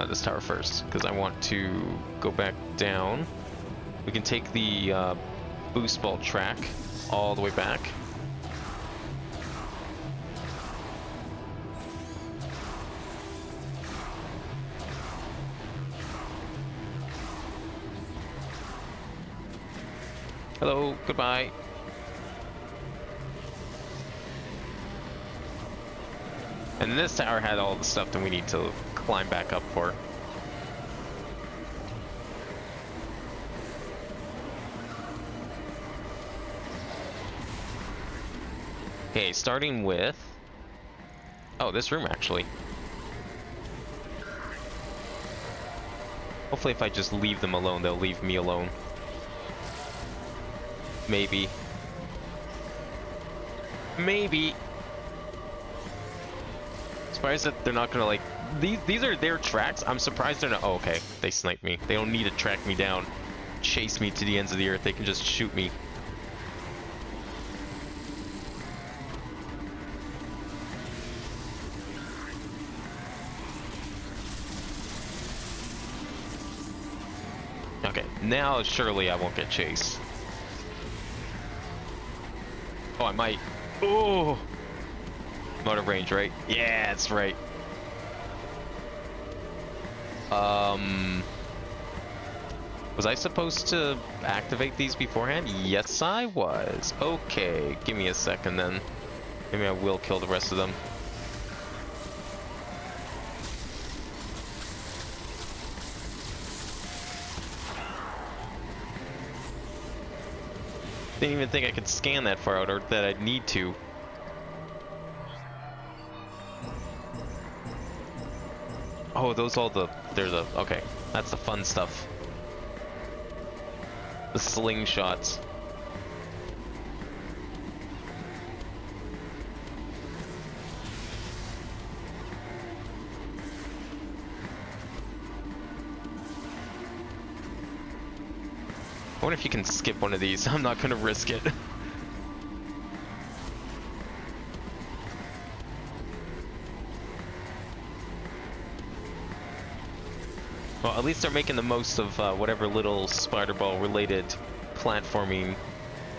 This tower first, because I want to go back down. We can take the boost ball track all the way back. Hello, goodbye. And this tower had all the stuff that we need to climb back up for. Okay, starting with... Oh, this room actually. Hopefully if I just leave them alone, they'll leave me alone. Maybe. Maybe. Surprised that they're not gonna like... These are their tracks. I'm surprised they're not... Oh, okay. They sniped me. They don't need to track me down. Chase me to the ends of the earth. They can just shoot me. Okay, now surely I won't get chased. Oh, I might. Oh! I'm out of range, right? Yeah, that's right. Was I supposed to activate these beforehand? Yes, I was. Okay, give me a second then. Maybe I will kill the rest of them. Didn't even think I could scan that far out, or that I'd need to. Oh, those all the... They're the... Okay, that's the fun stuff. The slingshots. I wonder if you can skip one of these. I'm not gonna risk it. Well, at least they're making the most of whatever little spider ball related platforming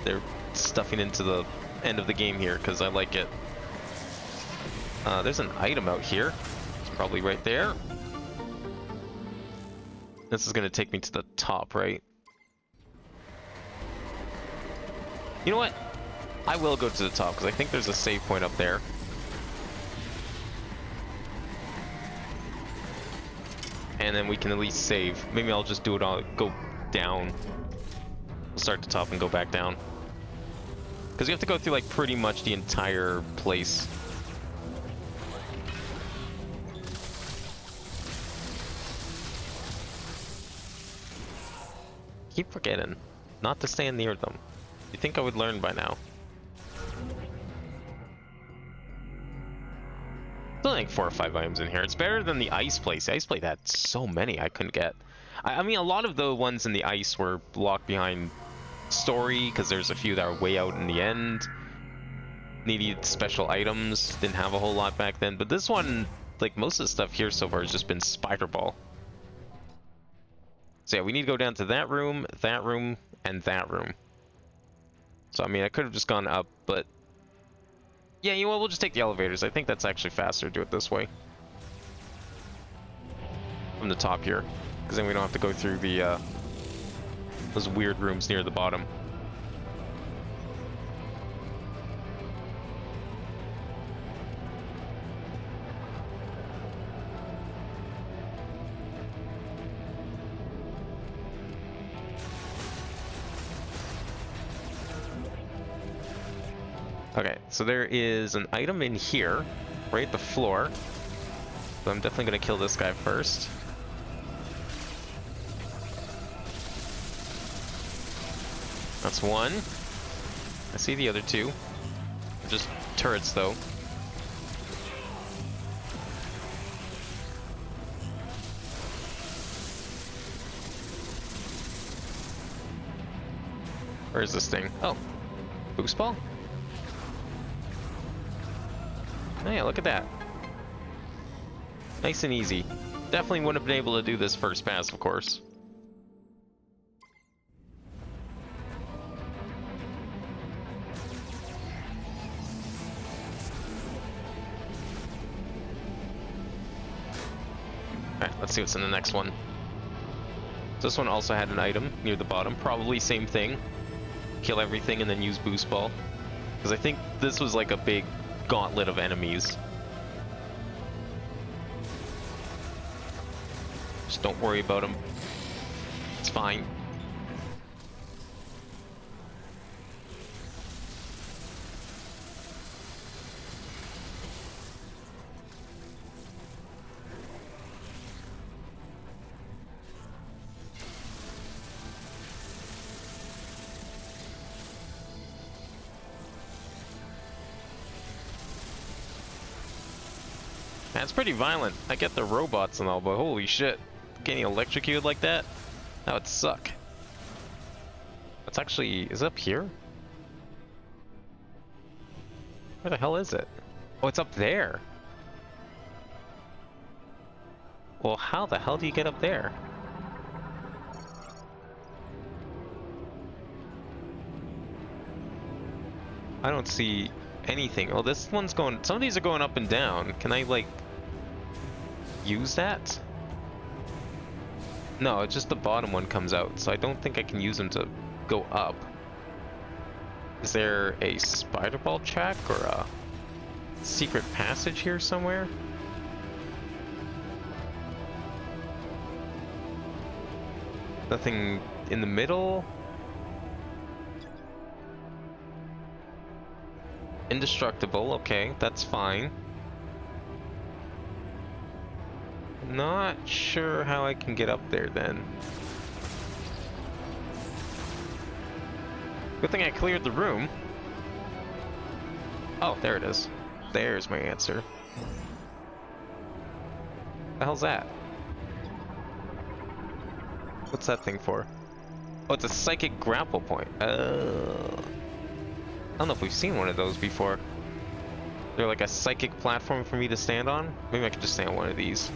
they're stuffing into the end of the game here, because I like it. There's an item out here. It's probably right there. This is gonna take me to the top, right? You know what? I will go to the top, because I think there's a save point up there. And then we can at least save. Maybe I'll just do it all, go down. We'll start at the top and go back down. Because you have to go through, like, pretty much the entire place. Keep forgetting not to stand near them. You think I would learn by now? Still like 4 or 5 items in here. It's better than the ice place. The ice place had so many I couldn't get. I mean, a lot of the ones in the ice were locked behind story, because there's a few that are way out in the end. Needed special items. Didn't have a whole lot back then. But this one, like most of the stuff here so far, has just been Spider Ball. So yeah, we need to go down to that room, and that room. So I mean, I could have just gone up, but yeah, you know what? We'll just take the elevators. I think that's actually faster to do it this way. From the top here. Because then we don't have to go through the, those weird rooms near the bottom. Okay, so there is an item in here, right at the floor. So I'm definitely gonna kill this guy first. That's one. I see the other two. Just turrets, though. Where is this thing? Oh, boost ball? Oh yeah, look at that. Nice and easy. Definitely wouldn't have been able to do this first pass, of course. Alright, let's see what's in the next one. This one also had an item near the bottom. Probably same thing. Kill everything and then use boost ball. Because I think this was like a big gauntlet of enemies. Just don't worry about them. It's fine. That's pretty violent. I get the robots and all, but holy shit. Getting electrocuted like that? That would suck. That's actually... is it up here? Where the hell is it? Oh, it's up there. Well, how the hell do you get up there? I don't see anything. Oh, this one's going... some of these are going up and down. Can I, like... use that? No, it's just the bottom one comes out, so I don't think I can use them to go up. Is there a spider ball track or a secret passage here somewhere? Nothing in the middle? Indestructible, okay, that's fine. Not sure how I can get up there then. Good thing I cleared the room. Oh, there it is. There's my answer. The hell's that? What's that thing for? Oh, it's a psychic grapple point. I don't know if we've seen one of those before. They're like a psychic platform for me to stand on. Maybe I could just stand on one of these.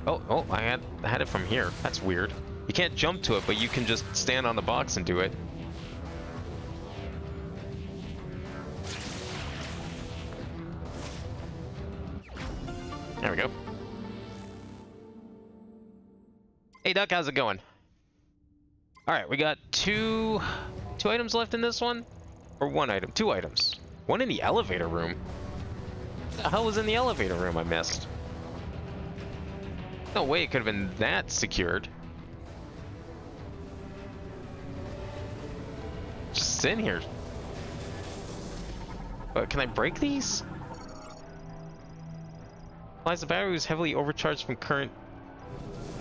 Oh, I had it from here. That's weird. You can't jump to it, but you can just stand on the box and do it. There we go. Hey Duck, how's it going? Alright, we got two items left in this one? Or one item? Two items. One in the elevator room. What the hell was in the elevator room I missed? No way it could have been that secured. Just in here. But can I break these? Applies the battery was heavily overcharged from current.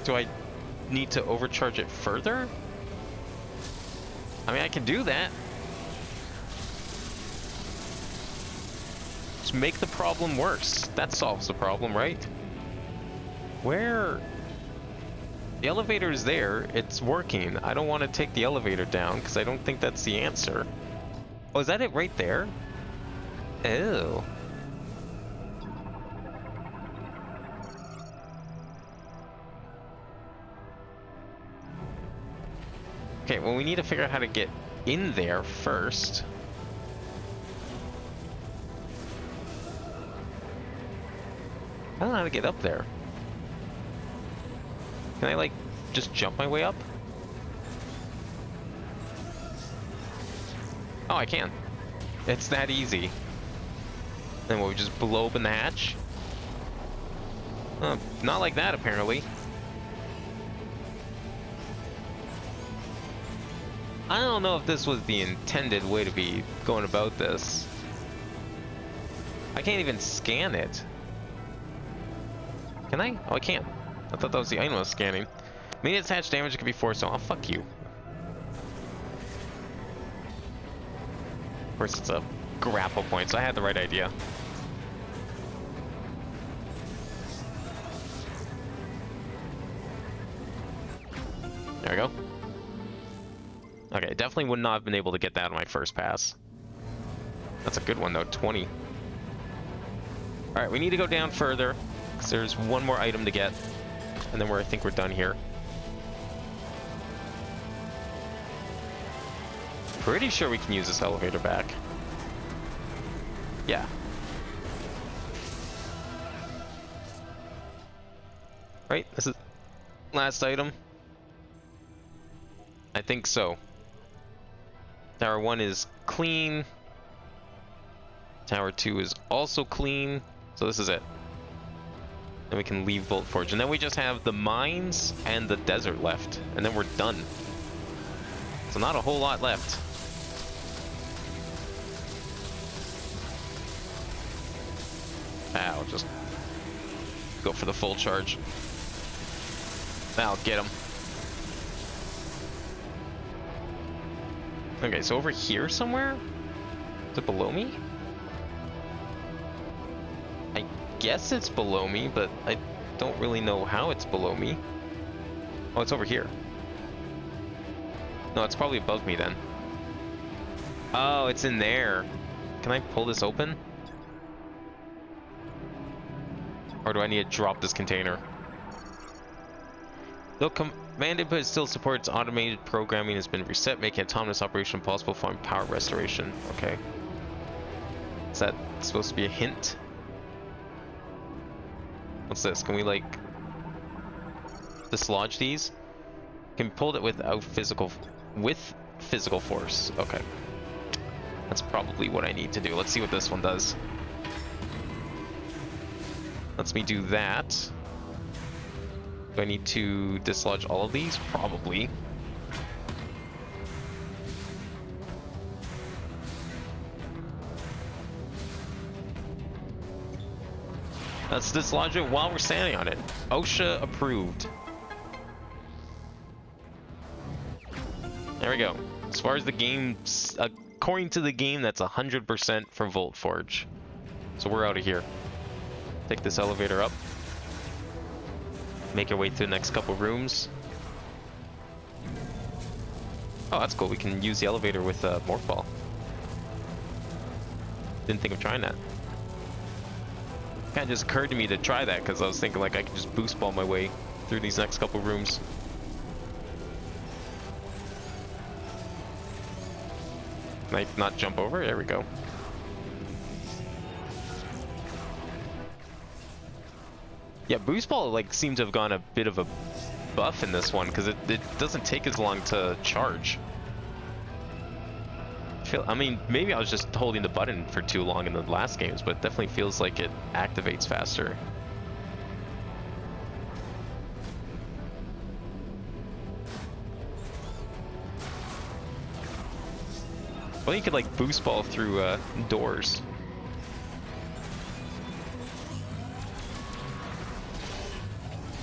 Do I need to overcharge it further? I mean, I can do that. Just make the problem worse. That solves the problem, right? Where? The elevator is there. It's working. I don't want to take the elevator down because I don't think that's the answer. Oh, is that it right there? Ew. Okay, well, we need to figure out how to get in there first. I don't know how to get up there. Can I, like, just jump my way up? Oh, I can. It's that easy. Then what, we just blow open the hatch? Not like that, apparently. I don't know if this was the intended way to be going about this. I can't even scan it. Can I? Oh, I can. I thought that was the item I was scanning. Immediate attach damage can be forced on. Oh, fuck you. Of course, it's a grapple point, so I had the right idea. There we go. Okay, definitely would not have been able to get that on my first pass. That's a good one, though. 20. Alright, we need to go down further, because there's one more item to get, and then I think we're done here. Pretty sure we can use this elevator back. Yeah. Right, this is last item. I think so. Tower 1 is clean. Tower 2 is also clean. So this is it. Then we can leave Bolt Forge. And then we just have the mines and the desert left. And then we're done. So not a whole lot left. I'll just go for the full charge. I'll get him. Okay, so over here somewhere? Is it below me? I guess it's below me, but I don't really know how it's below me. Oh, it's over here. No, it's probably above me then. Oh, it's in there. Can I pull this open? Or do I need to drop this container? Though command input still supports automated programming has been reset, making autonomous operation possible following power restoration. Okay. Is that supposed to be a hint? What's this? Can we, like, dislodge these? Can pull it without physical force. Okay. That's probably what I need to do. Let's see what this one does. Lets me do that. Do I need to dislodge all of these? Probably. Let's dislodge it while we're standing on it. OSHA approved. There we go. As far as the game, according to the game, that's 100% for Volt Forge. So we're out of here. Take this elevator up. Make our way through the next couple rooms. Oh, that's cool. We can use the elevator with Morph Ball. Didn't think of trying that. Kind of just occurred to me to try that because I was thinking like I could just boost ball my way through these next couple rooms. Can I not jump over? There we go. Yeah, boost ball like seemed to have gone a bit of a buff in this one because it doesn't take as long to charge. I mean, maybe I was just holding the button for too long in the last games, but it definitely feels like it activates faster. Well, you could like boost ball through doors.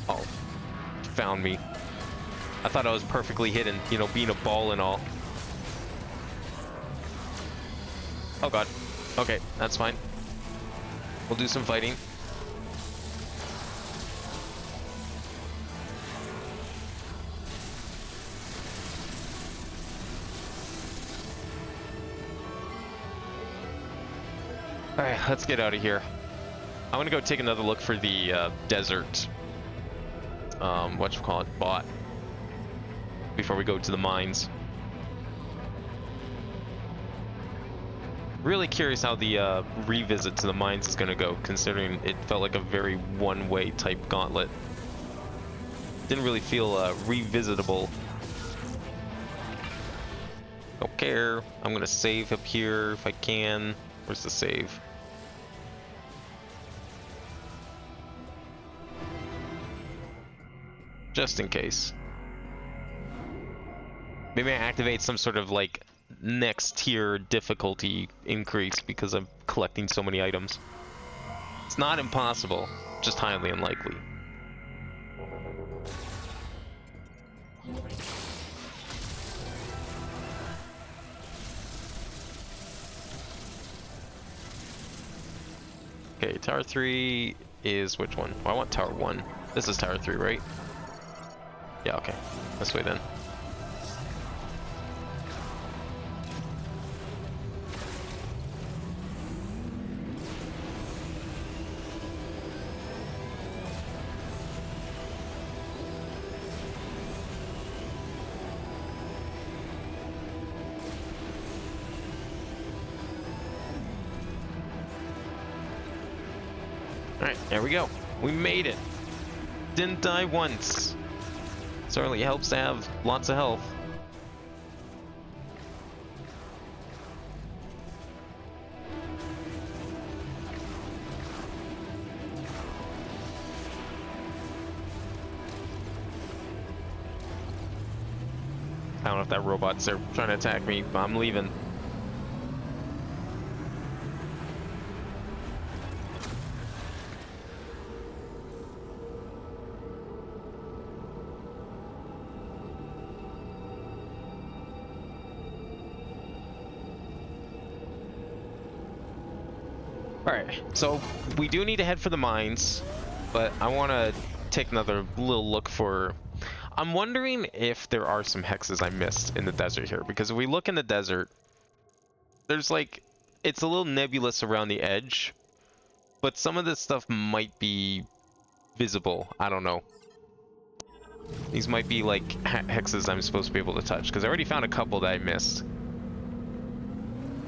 Oh, found me. I thought I was perfectly hidden, you know, being a ball and all. Oh god. Okay, that's fine. We'll do some fighting. Alright, let's get out of here. I want to go take another look for the desert, whatchamacallit, bot, before we go to the mines. Really curious how the revisit to the mines is going to go, considering it felt like a very one-way type gauntlet. Didn't really feel revisitable. Don't care. I'm going to save up here if I can. Where's the save? Just in case. Maybe I activate some sort of like next tier difficulty increase because I'm collecting so many items. It's not impossible, just highly unlikely. Okay, Tower 3 is which one? Well, I want Tower 1. This is Tower 3, right? Yeah, okay. This way then. Alright, there we go. We made it. Didn't die once. Certainly helps to have lots of health. I don't know if that robot's there trying to attack me, but I'm leaving. Alright, so we do need to head for the mines, but I want to take another little look for... I'm wondering if there are some hexes I missed in the desert here, because if we look in the desert, there's like... It's a little nebulous around the edge, but some of this stuff might be visible. I don't know. These might be like hexes I'm supposed to be able to touch, because I already found a couple that I missed.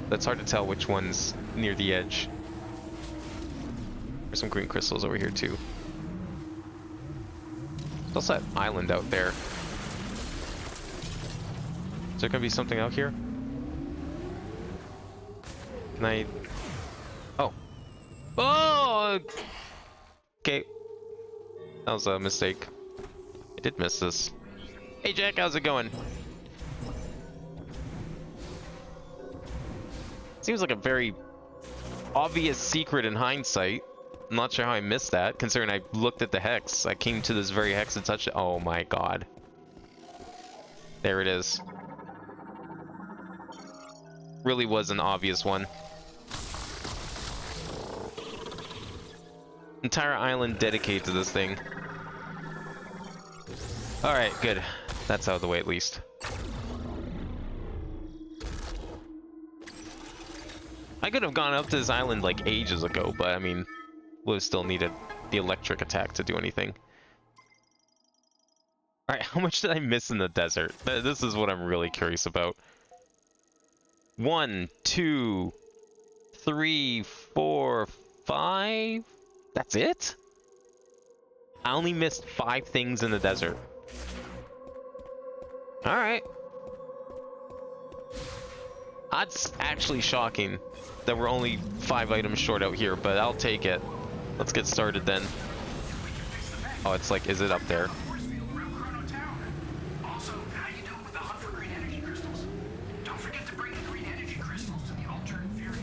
That's hard to tell which one's near the edge. There's some green crystals over here too. There's also that island out there. Is there gonna be something out here? Can I... Oh. Oh! Okay. That was a mistake. I did miss this. Hey Jack, how's it going? Seems like a very obvious secret in hindsight. I'm not sure how I missed that, considering I looked at the hex. I came to this very hex and touched it. Oh my god. There it is. Really was an obvious one. Entire island dedicated to this thing. Alright, good. That's out of the way at least. I could have gone up to this island like ages ago, but I mean... would have still needed the electric attack to do anything. Alright, how much did I miss in the desert? This is what I'm really curious about. 1, 2, 3, 4, 5? That's it? I only missed 5 things in the desert. All right. That's actually shocking that we're only 5 items short out here, but I'll take it. Let's get started then. Oh, it's like, is it up there?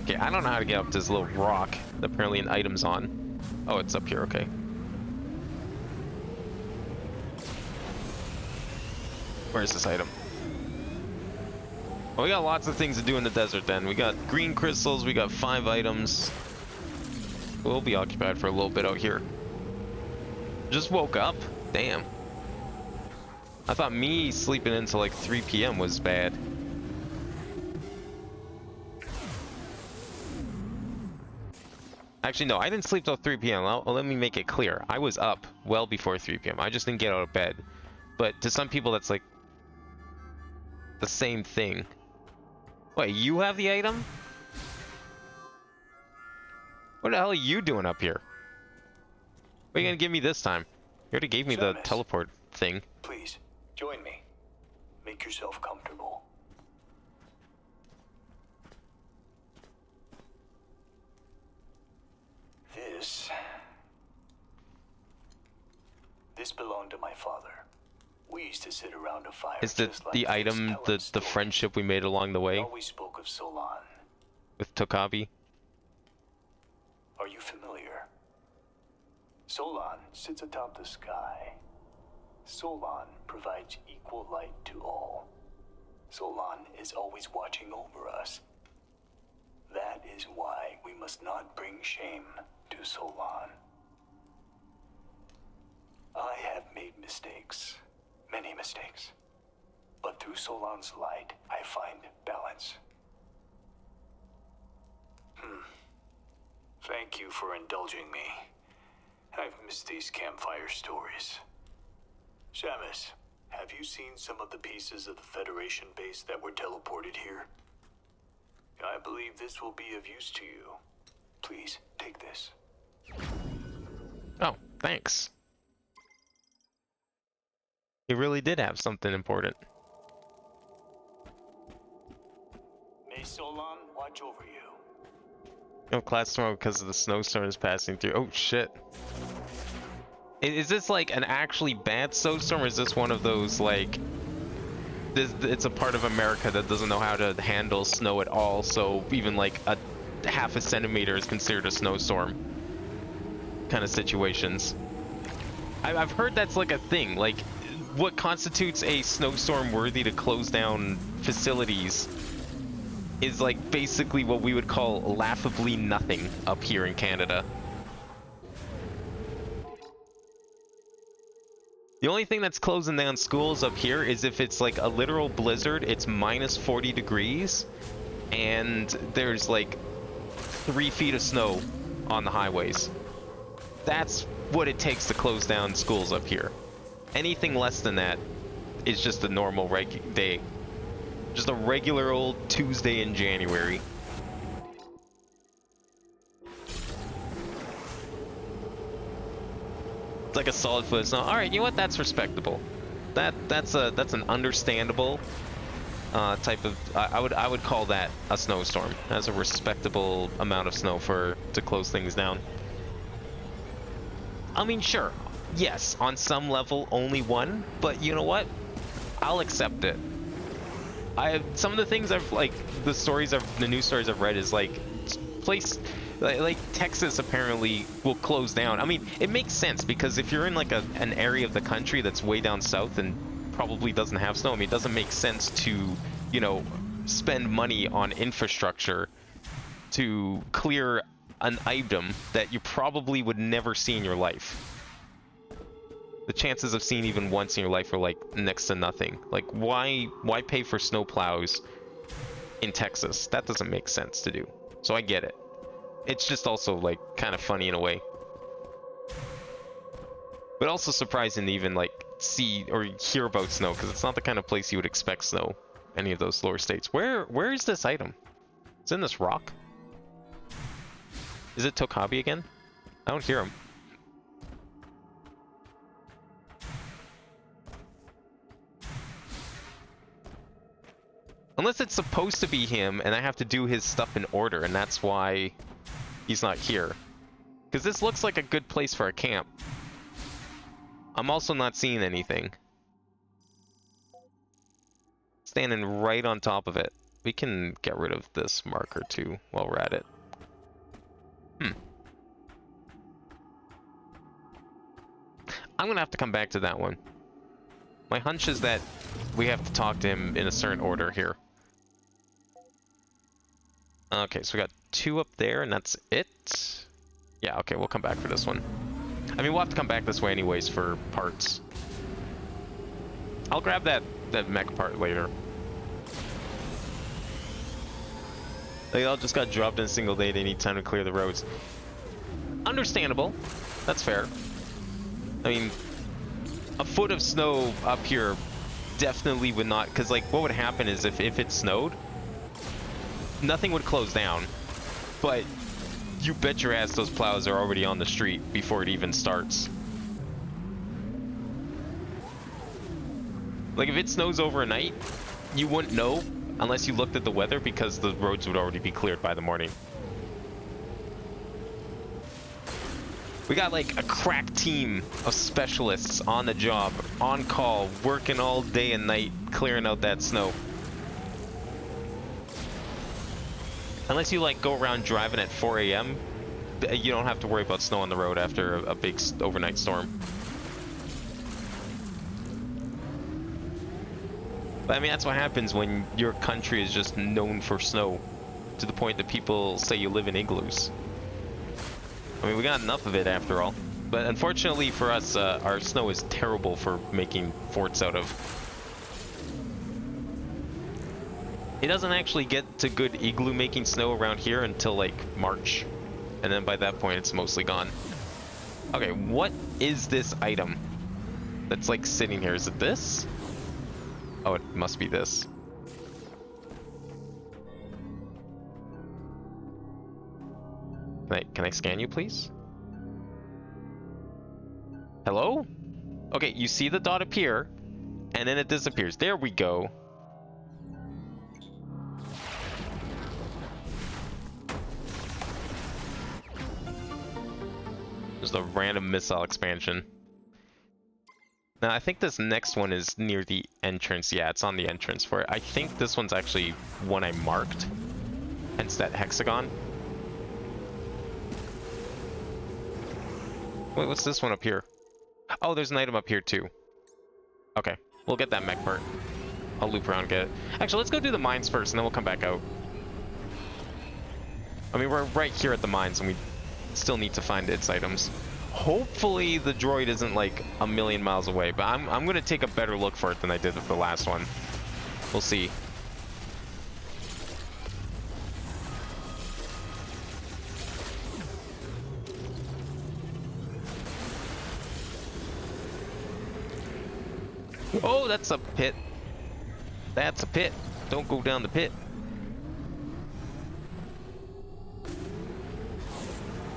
Okay, I don't know how to get up this little rock that apparently an item's on. Oh, it's up here, okay. Where is this item? Well, we got lots of things to do in the desert then. We got green crystals, we got 5 items. We'll be occupied for a little bit out here. Just woke up? Damn. I thought me sleeping until like 3 p.m. was bad. Actually, no, I didn't sleep till 3 p.m. Let me make it clear. I was up well before 3 p.m. I just didn't get out of bed. But to some people, that's like the same thing. Wait, you have the item? What the hell are you doing up here? What are you gonna give me this time? You already gave me the teleport thing. Please, join me. Make yourself comfortable. This belonged to my father. We used to sit around a fire. Is the item the friendship we made along the way? We always spoke of Solon. With Tokabi? Are you familiar? Solon sits atop the sky. Solon provides equal light to all. Solon is always watching over us. That is why we must not bring shame to Solon. I have made mistakes, many mistakes. But through Solon's light, I find balance. Thank you for indulging me. I've missed these campfire stories. Shamus, have you seen some of the pieces of the Federation base that were teleported here? I believe this will be of use to you. Please, take this. Oh, thanks. He really did have something important. May Solon watch over you. No class tomorrow because of the snowstorm is passing through. Oh shit. Is this like an actually bad snowstorm, or is this one of those like it's a part of America that doesn't know how to handle snow at all, so even like a half a centimeter is considered a snowstorm kind of situations? I've heard that's like a thing. Like, what constitutes a snowstorm worthy to close down facilities is like basically what we would call laughably nothing up here in Canada. The only thing that's closing down schools up here is if it's like a literal blizzard, it's minus 40 degrees, and there's like 3 feet of snow on the highways. That's what it takes to close down schools up here. Anything less than that is just a normal day. Just a regular old Tuesday in January. It's like a solid foot of snow. Alright, you know what? That's respectable. That's an understandable type of... I would call that a snowstorm. That's a respectable amount of snow to close things down. I mean, sure. Yes, on some level, only one. But you know what? I'll accept it. Some of the things I've like the news stories I've read is like like Texas apparently will close down. I mean, it makes sense because if you're in like an area of the country that's way down south and probably doesn't have snow, I mean, it doesn't make sense to, you know, spend money on infrastructure to clear an item that you probably would never see in your life. The chances of seeing even once in your life are like next to nothing. Like, why pay for snow plows in Texas? That doesn't make sense to do. So I get it. It's just also like kind of funny in a way, but also surprising to even like see or hear about snow, because it's not the kind of place you would expect snow. Any of those lower states. Where is this item? It's in this rock. Is it Tokabi again? I don't hear him. Unless it's supposed to be him, and I have to do his stuff in order, and that's why he's not here. Because this looks like a good place for a camp. I'm also not seeing anything. Standing right on top of it. We can get rid of this marker too while we're at it. I'm gonna have to come back to that one. My hunch is that we have to talk to him in a certain order here. Okay, so we got 2 up there, and that's it. Yeah, okay, we'll come back for this one. I mean, we'll have to come back this way anyways for parts. I'll grab that mech part later. They all just got dropped in a single day. They need time to clear the roads. Understandable. That's fair. I mean, a foot of snow up here definitely would not... Because, like, what would happen is if it snowed, nothing would close down. But you bet your ass those plows are already on the street before it even starts. Like, if it snows overnight, you wouldn't know unless you looked at the weather because the roads would already be cleared by the morning. We got like a crack team of specialists on the job, on call, working all day and night, clearing out that snow. Unless you like go around driving at 4 a.m., you don't have to worry about snow on the road after a big overnight storm. But I mean, that's what happens when your country is just known for snow, to the point that people say you live in igloos. I mean, we got enough of it after all. But unfortunately for us, our snow is terrible for making forts out of. It doesn't actually get to good igloo making snow around here until like March. And then by that point, it's mostly gone. Okay, what is this item that's like sitting here? Is it this? Oh, it must be this. Can I scan you, please? Hello? Okay, you see the dot appear, and then it disappears. There we go. Just a random missile expansion. Now, I think this next one is near the entrance. Yeah, it's on the entrance for it. I think this one's actually one I marked. Hence that hexagon. Wait, what's this one up here? Oh, there's an item up here too. Okay, we'll get that mech part. I'll loop around and get it. Actually, let's go do the mines first and then we'll come back out. I mean, we're right here at the mines and we still need to find its items. Hopefully the droid isn't like a million miles away, but I'm gonna take a better look for it than I did with the last one. We'll see. Oh, that's a pit. That's a pit. Don't go down the pit.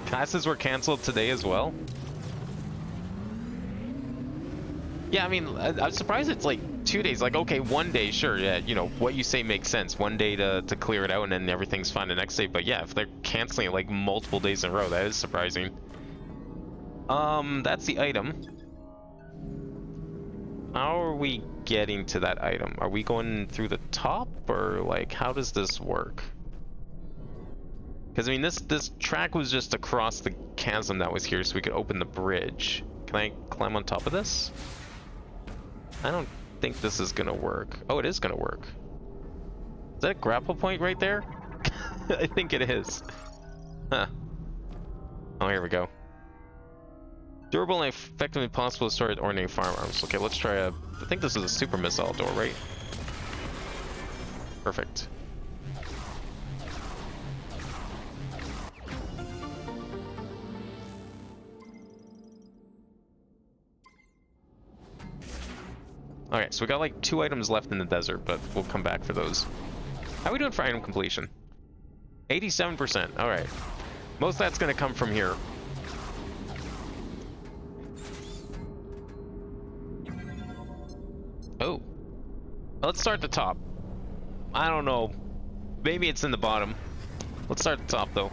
Classes were canceled today as well. Yeah, I mean, I'm surprised it's like 2 days. Like, okay, 1 day, sure, yeah, you know, what you say makes sense. 1 day to clear it out and then everything's fine the next day. But yeah, if they're canceling it like multiple days in a row, that is surprising. That's the item. How are we getting to that item? Are we going through the top, or like, how does this work? Because I mean, this track was just across the chasm that was here, so we could open the bridge. Can I climb on top of this? I don't think this is gonna work. Oh, it is gonna work. Is that a grapple point right there? I think it is. Huh. Oh, here we go. Durable and effectively possible to store ornate firearms. Okay, let's try a... I think this is a super missile door, right? Perfect. Okay, so we got like 2 items left in the desert, but we'll come back for those. How are we doing for item completion? 87%. Alright. Most of that's going to come from here. Oh. Let's start at the top. I don't know. Maybe it's in the bottom. Let's start at the top though.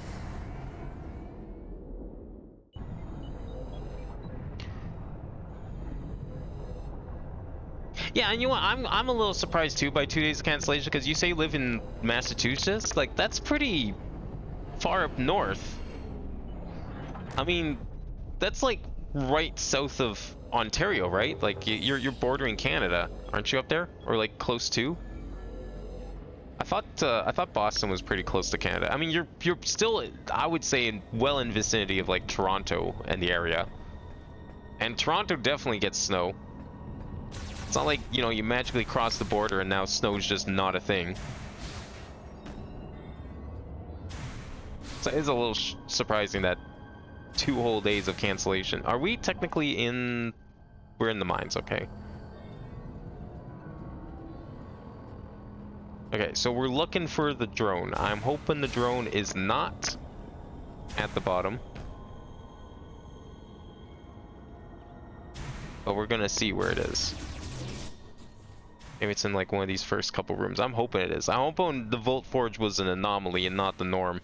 Yeah, and you know what? I'm a little surprised too by 2 days of cancellation because you say you live in Massachusetts. Like that's pretty far up north. I mean, that's like right south of Ontario, right? Like you're bordering Canada, aren't you up there, or like close to? I thought Boston was pretty close to Canada. I mean, you're still, I would say, well in vicinity of like Toronto and the area. And Toronto definitely gets snow. It's not like, you know, you magically cross the border and now snow's just not a thing. So it is a little surprising that 2 whole days of cancellation. Are we technically in? We're in the mines, okay. Okay, so we're looking for the drone. I'm hoping the drone is not at the bottom. But we're gonna see where it is. Maybe it's in like one of these first couple rooms. I'm hoping it is. I'm hoping the Volt Forge was an anomaly and not the norm.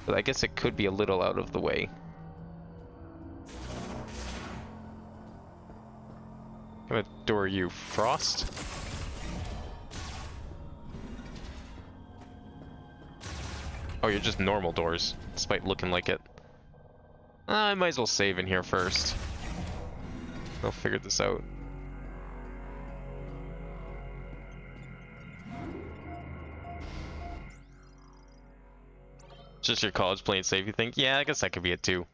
But I guess it could be a little out of the way. What kind of door are you? Frost? Oh, you're just normal doors, despite looking like it. I might as well save in here first. I'll figure this out. Just your college playing safe, you think? Yeah, I guess that could be it too.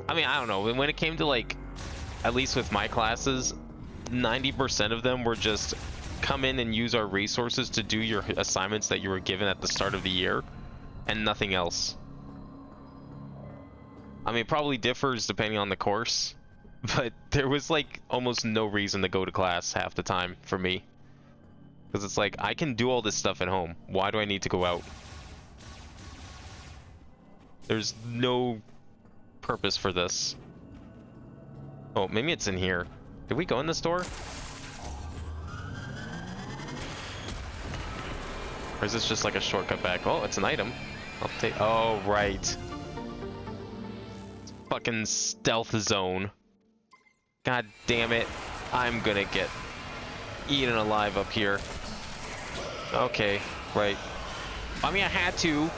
I mean, I don't know. When it came to like, at least with my classes, 90% of them were just come in and use our resources to do your assignments that you were given at the start of the year, and nothing else. I mean, it probably differs depending on the course, but there was like almost no reason to go to class half the time for me. Because it's like, I can do all this stuff at home. Why do I need to go out? There's no purpose for this. Oh, maybe it's in here. Did we go in this door? Or is this just like a shortcut back? Oh, it's an item. I'll take. Oh, right. Fucking stealth zone. God damn it. I'm gonna get eaten alive up here. Okay, right. I mean, I had to.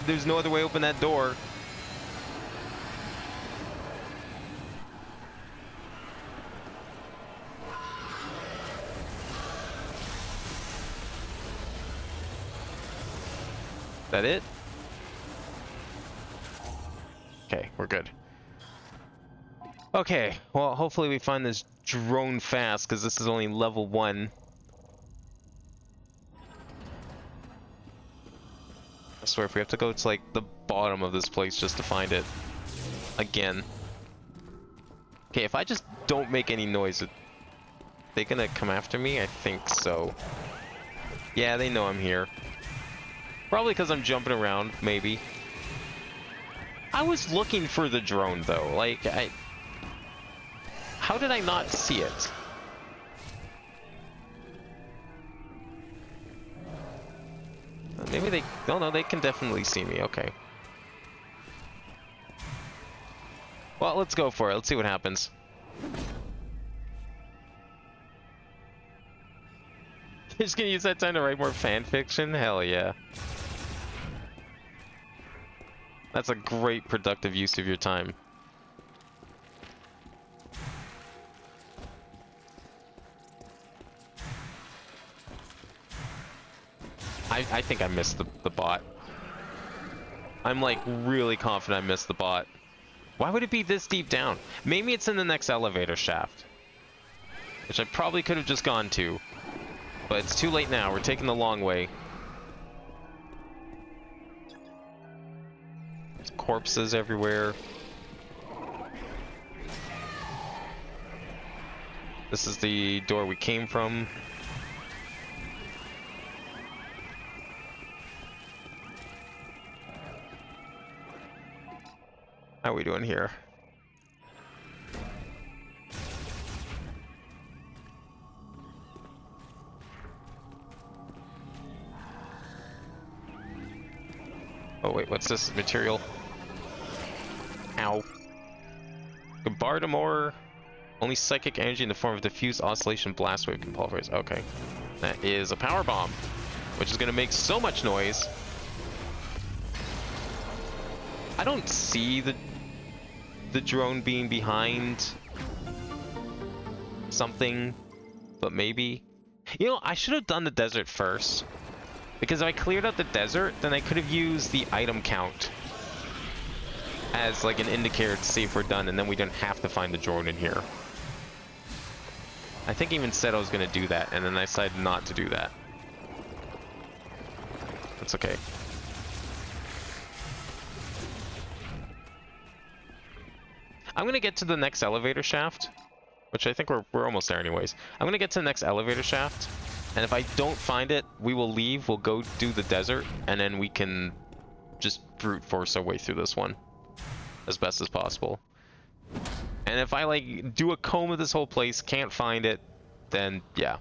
There's no other way to open that door. That it? Okay, we're good. Okay, well, hopefully we find this drone fast, because this is only level 1. I swear, if we have to go to like the bottom of this place just to find it again. Okay, if I just don't make any noise, are they gonna come after me? I think so. Yeah, they know I'm here. Probably because I'm jumping around, maybe. I was looking for the drone though, like how did I not see it? Maybe they, oh no, they can definitely see me, okay. Well, let's go for it, let's see what happens. You're just gonna use that time to write more fan fiction? Hell yeah. That's a great productive use of your time. I think I missed the bot. I'm like really confident I missed the bot. Why would it be this deep down? Maybe it's in the next elevator shaft, which I probably could have just gone to. But it's too late now, we're taking the long way. There's corpses everywhere. This is the door we came from. How are we doing here? Oh wait, what's this material? Ow. Gabardamore. Only psychic energy in the form of diffused oscillation blast wave can pulverize. Okay. That is a power bomb, which is going to make so much noise. I don't see the drone being behind something, but maybe. You know, I should have done the desert first, because if I cleared out the desert, then I could have used the item count as like an indicator to see if we're done, and then we didn't have to find the drone in here. I think I even said I was going to do that, and then I decided not to do that. That's okay. I'm going to get to the next elevator shaft, which I think we're almost there anyways. I'm going to get to the next elevator shaft, and if I don't find it, we will leave, we'll go do the desert, and then we can just brute force our way through this one as best as possible. And if I like do a comb of this whole place, can't find it, then yeah.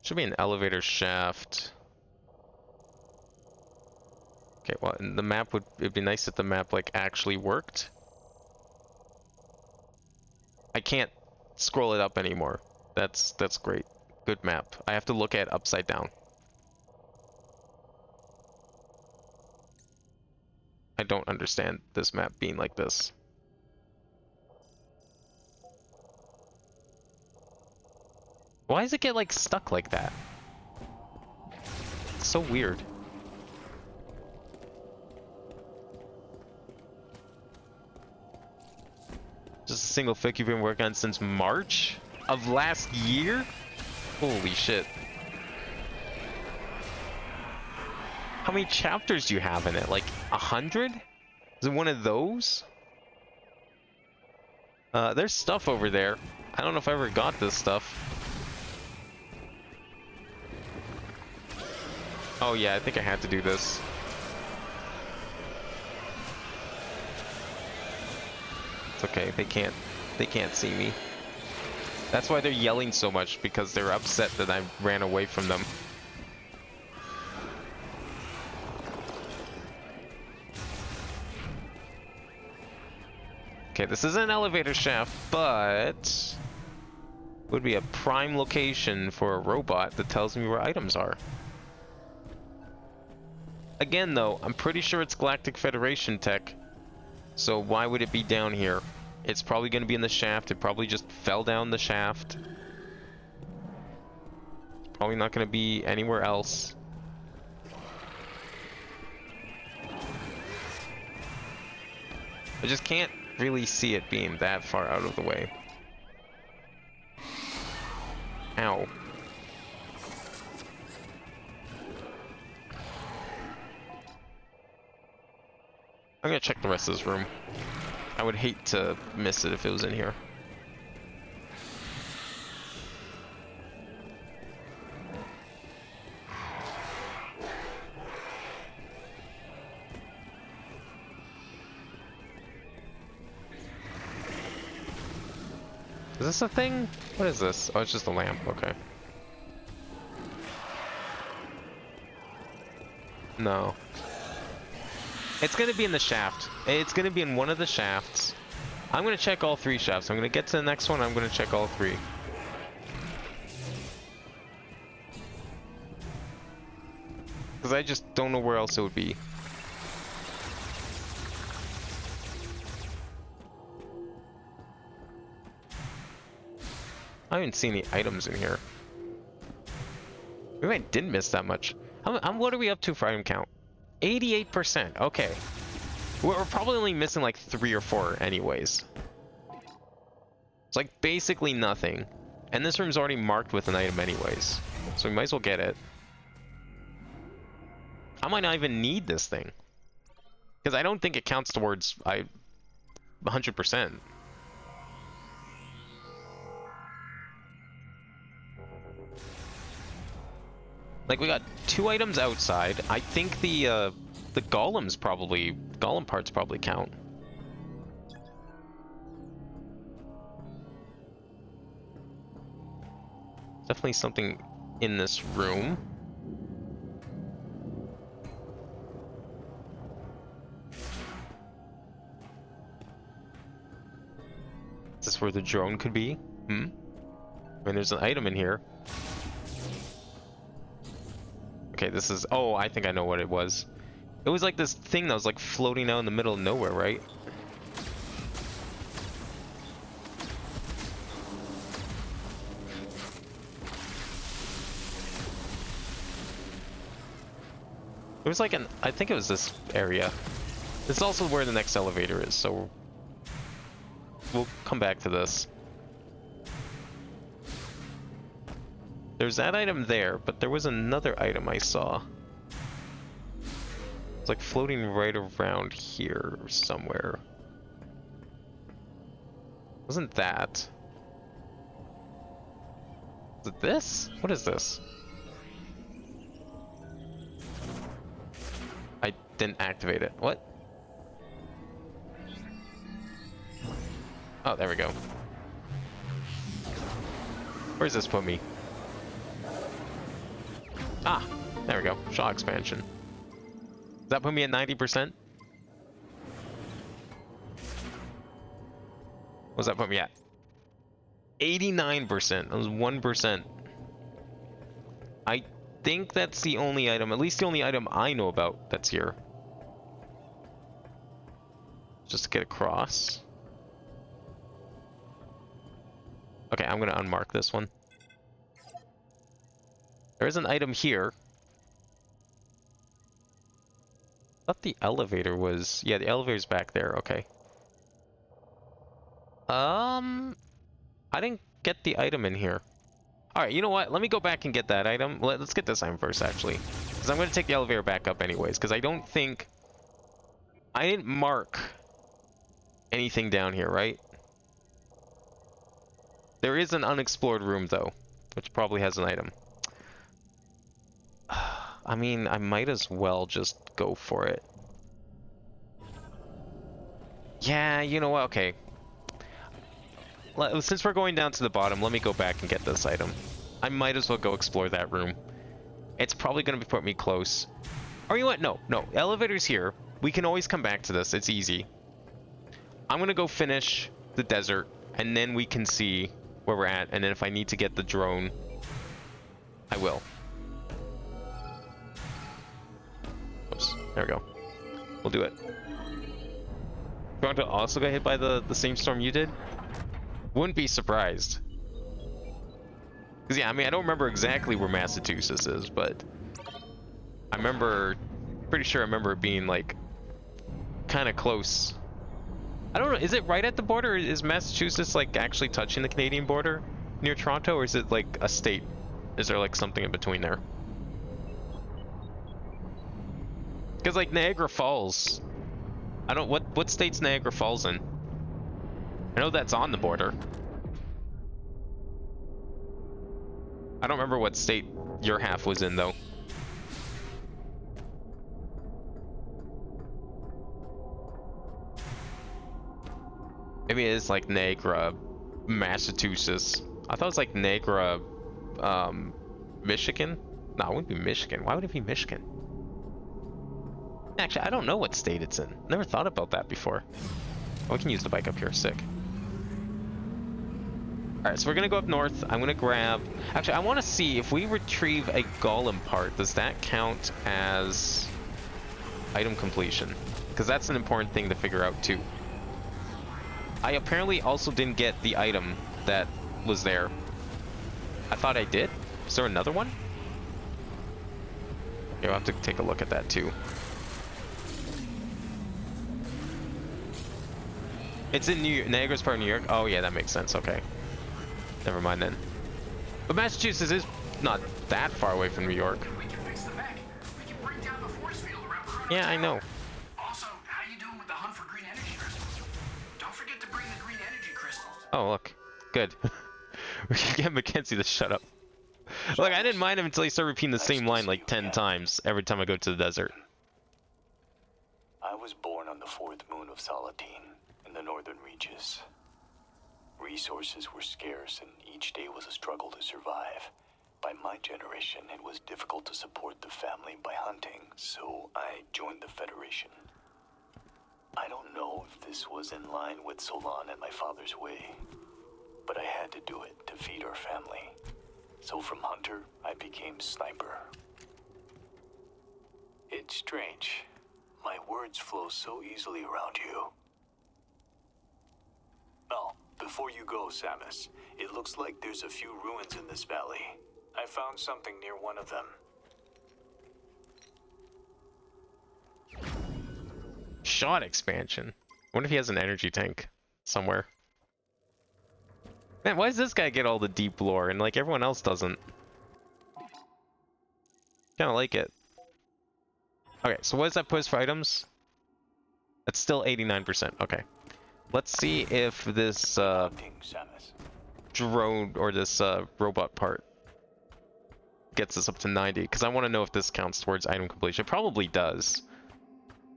Should be an elevator shaft. Okay, well, and the map it'd be nice if the map like actually worked. I can't scroll it up anymore. That's great. Good map. I have to look at upside down. I don't understand this map being like this. Why does it get like stuck like that? It's so weird. Just a single fic you've been working on since March of last year? Holy shit. How many chapters do you have in it? Like 100? Is it one of those? There's stuff over there. I don't know if I ever got this stuff. Oh yeah, I think I had to do this. It's okay, they can't see me. That's why they're yelling so much, because they're upset that I ran away from them. Okay, this is an elevator shaft, but would be a prime location for a robot that tells me where items are. Again, though, I'm pretty sure it's Galactic Federation tech, so why would it be down here? It's probably going to be in the shaft. It probably just fell down the shaft. It's probably not going to be anywhere else. I just can't really see it being that far out of the way. Ow. I'm gonna check the rest of this room. I would hate to miss it if it was in here. Is this a thing? What is this? Oh, it's just a lamp. Okay. No. It's gonna be in the shaft. It's gonna be in one of the shafts. I'm gonna check all 3 shafts. I'm gonna get to the next one. I'm gonna check all 3. Because I just don't know where else it would be. I haven't seen any items in here. Maybe I didn't miss that much. What are we up to for item count? 88%. Okay. We're probably only missing like 3 or 4 anyways. It's like basically nothing. And this room's already marked with an item anyways. So we might as well get it. I might not even need this thing. Because I don't think it counts towards 100%. Like, we got 2 items outside. I think the the golems probably, golem parts probably count. Definitely something in this room. Is this where the drone could be? I mean, there's an item in here. Okay, this is... Oh, I think I know what it was. It was like this thing that was like floating out in the middle of nowhere, right? It was like an... I think it was this area. This is also where the next elevator is, so... We'll come back to this. There's that item there, but there was another item I saw. It's like floating right around here somewhere. Wasn't that? Is it this? What is this? I didn't activate it. What? Oh, there we go. Where's this put me? Ah, there we go. Shaw expansion. Does that put me at 90%? What does that put me at? 89%. That was 1%. I think that's the only item, at least the only item I know about that's here. Just to get across. Okay, I'm gonna unmark this one. There is an item here. I thought the elevator was... Yeah, the elevator's back there, okay. I didn't get the item in here. Alright, you know what? Let me go back and get that item. Let's get this item first, actually. Because I'm going to take the elevator back up anyways, because I don't think... I didn't mark anything down here, right? There is an unexplored room, though, which probably has an item. I mean, I might as well just go for it. Yeah, you know what? Okay. Since we're going down to the bottom, let me go back and get this item. I might as well go explore that room. It's probably going to put me close. Or you know what? No, no. Elevator's here. We can always come back to this. It's easy. I'm going to go finish the desert, and then we can see where we're at. And then if I need to get the drone, I will. Oops. There we go. We'll do it. Going to also get hit by the same storm you did? Wouldn't be surprised. Because, yeah, I mean, I don't remember exactly where Massachusetts is, but I remember, pretty sure I remember it being, like, kind of close. I don't know, is it right at the border? Is Massachusetts, like, actually touching the Canadian border near Toronto, or is it, like, a state? Is there, like, something in between there? Because, like, Niagara Falls, I don't, what state's Niagara Falls in? I know that's on the border. I don't remember what state your half was in, though. Maybe it is like Niagara, Massachusetts. I thought it was like Niagara, Michigan? No, it wouldn't be Michigan. Why would it be Michigan? Actually, I don't know what state it's in. Never thought about that before. Oh, we can use the bike up here. Sick. Alright, so we're gonna go up north. I'm gonna grab... Actually, I want to see if we retrieve a golem part, does that count as item completion? Because that's an important thing to figure out, too. I apparently also didn't get the item that was there. I thought I did. Is there another one? Yeah, we'll have to take a look at that, too. It's in Niagara's part of New York? Oh, yeah, that makes sense. Okay. Never mind then. But Massachusetts is not that far away from New York. We can fix the mech. We can break down the force field around Chrono Yeah, I Tower. know. Also, how you doing with the hunt for green energy crystals? Don't forget to bring the green energy crystals. Oh, look. Good. We can get Mackenzie to shut up. Look, I didn't mind him until he started repeating the same line like 10 times every time I go to the desert. the fourth moon of Salatine in the northern reaches. Resources were scarce and each day was a struggle to survive. By my generation, it was difficult to support the family by hunting, so I joined the Federation. I don't know if this was in line with Solon and my father's way, but I had to do it to feed our family. So from hunter, I became sniper. It's strange. My words flow so easily around you. Oh, before you go, Samus, it looks like there's a few ruins in this valley. I found something near one of them. Shot expansion. What if he has an energy tank somewhere? Man, why does this guy get all the deep lore and like everyone else doesn't? Kind of like it. Okay, so what does that put us for items? That's still 89%. Okay. Let's see if this Samus. drone or this robot part gets us up to 90, because I want to know if this counts towards item completion. It probably does.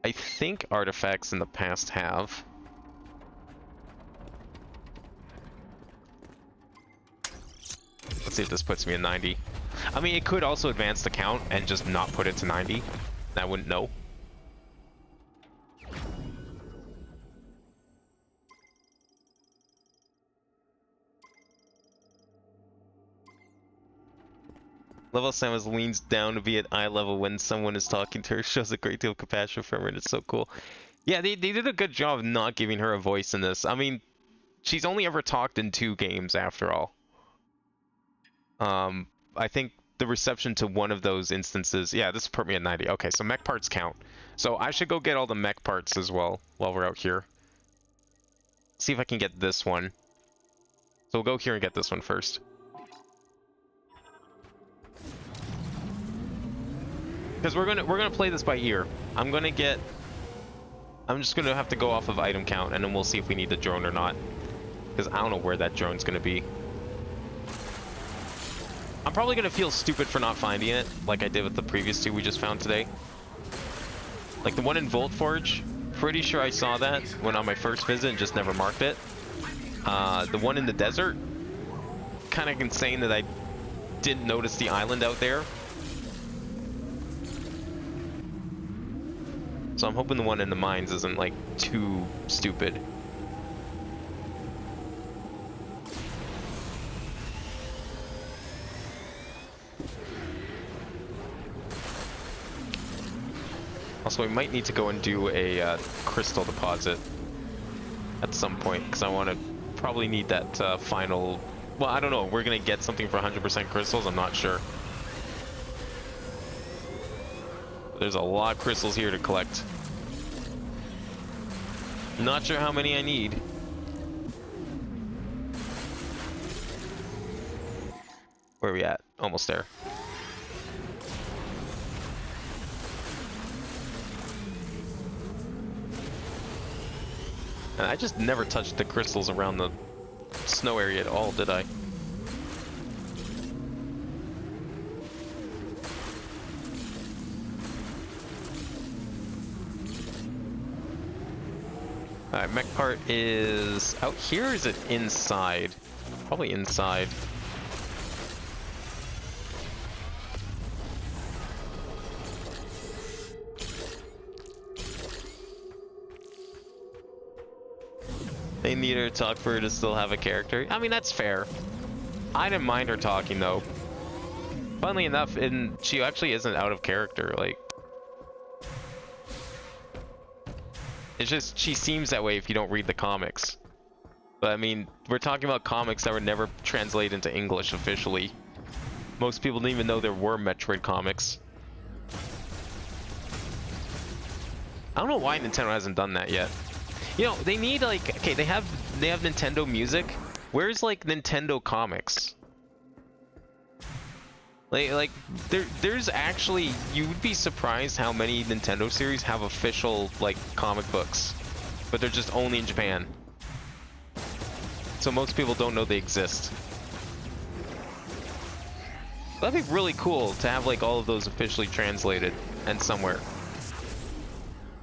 I think artifacts in the past have. Let's see if this puts me at 90. I mean, it could also advance the count and just not put it to 90. I wouldn't know. Level Samus leans down to be at eye level when someone is talking to her. Shows a great deal of compassion for her, and it's so cool. Yeah, they did a good job of not giving her a voice in this. I mean, she's only ever talked in 2 games after all. I think the reception to one of those instances... Yeah, this put me at 90. Okay, so mech parts count. So I should go get all the mech parts as well while we're out here. See if I can get this one. So we'll go here and get this one first. Because we're gonna play this by ear. I'm just gonna have to go off of item count, and then we'll see if we need the drone or not. Because I don't know where that drone's gonna be. I'm probably gonna feel stupid for not finding it, like I did with the previous 2 we just found today. Like the one in Volt Forge, pretty sure I saw that when on my first visit and just never marked it. The one in the desert, kind of insane that I didn't notice the island out there. So I'm hoping the one in the mines isn't like too stupid. Also, we might need to go and do a crystal deposit at some point, because I want to probably need that final... Well, I don't know. We're going to get something for 100% crystals. I'm not sure. There's a lot of crystals here to collect. Not sure how many I need. Where are we at? Almost there. And I just never touched the crystals around the snow area at all, did I? Alright, mech part is out here, or is it inside? Probably inside. They need her to talk for her to still have a character. I mean, that's fair. I didn't mind her talking, though. Funnily enough, she actually isn't out of character, like... It's just, she seems that way if you don't read the comics. But I mean, we're talking about comics that were never translated into English officially. Most people didn't even know there were Metroid comics. I don't know why Nintendo hasn't done that yet. You know, they need like, okay, they have Nintendo music. Where's like Nintendo comics? Like there's actually, you would be surprised how many Nintendo series have official like comic books, but they're just only in Japan. So most people don't know they exist. That'd be really cool to have like all of those officially translated and somewhere.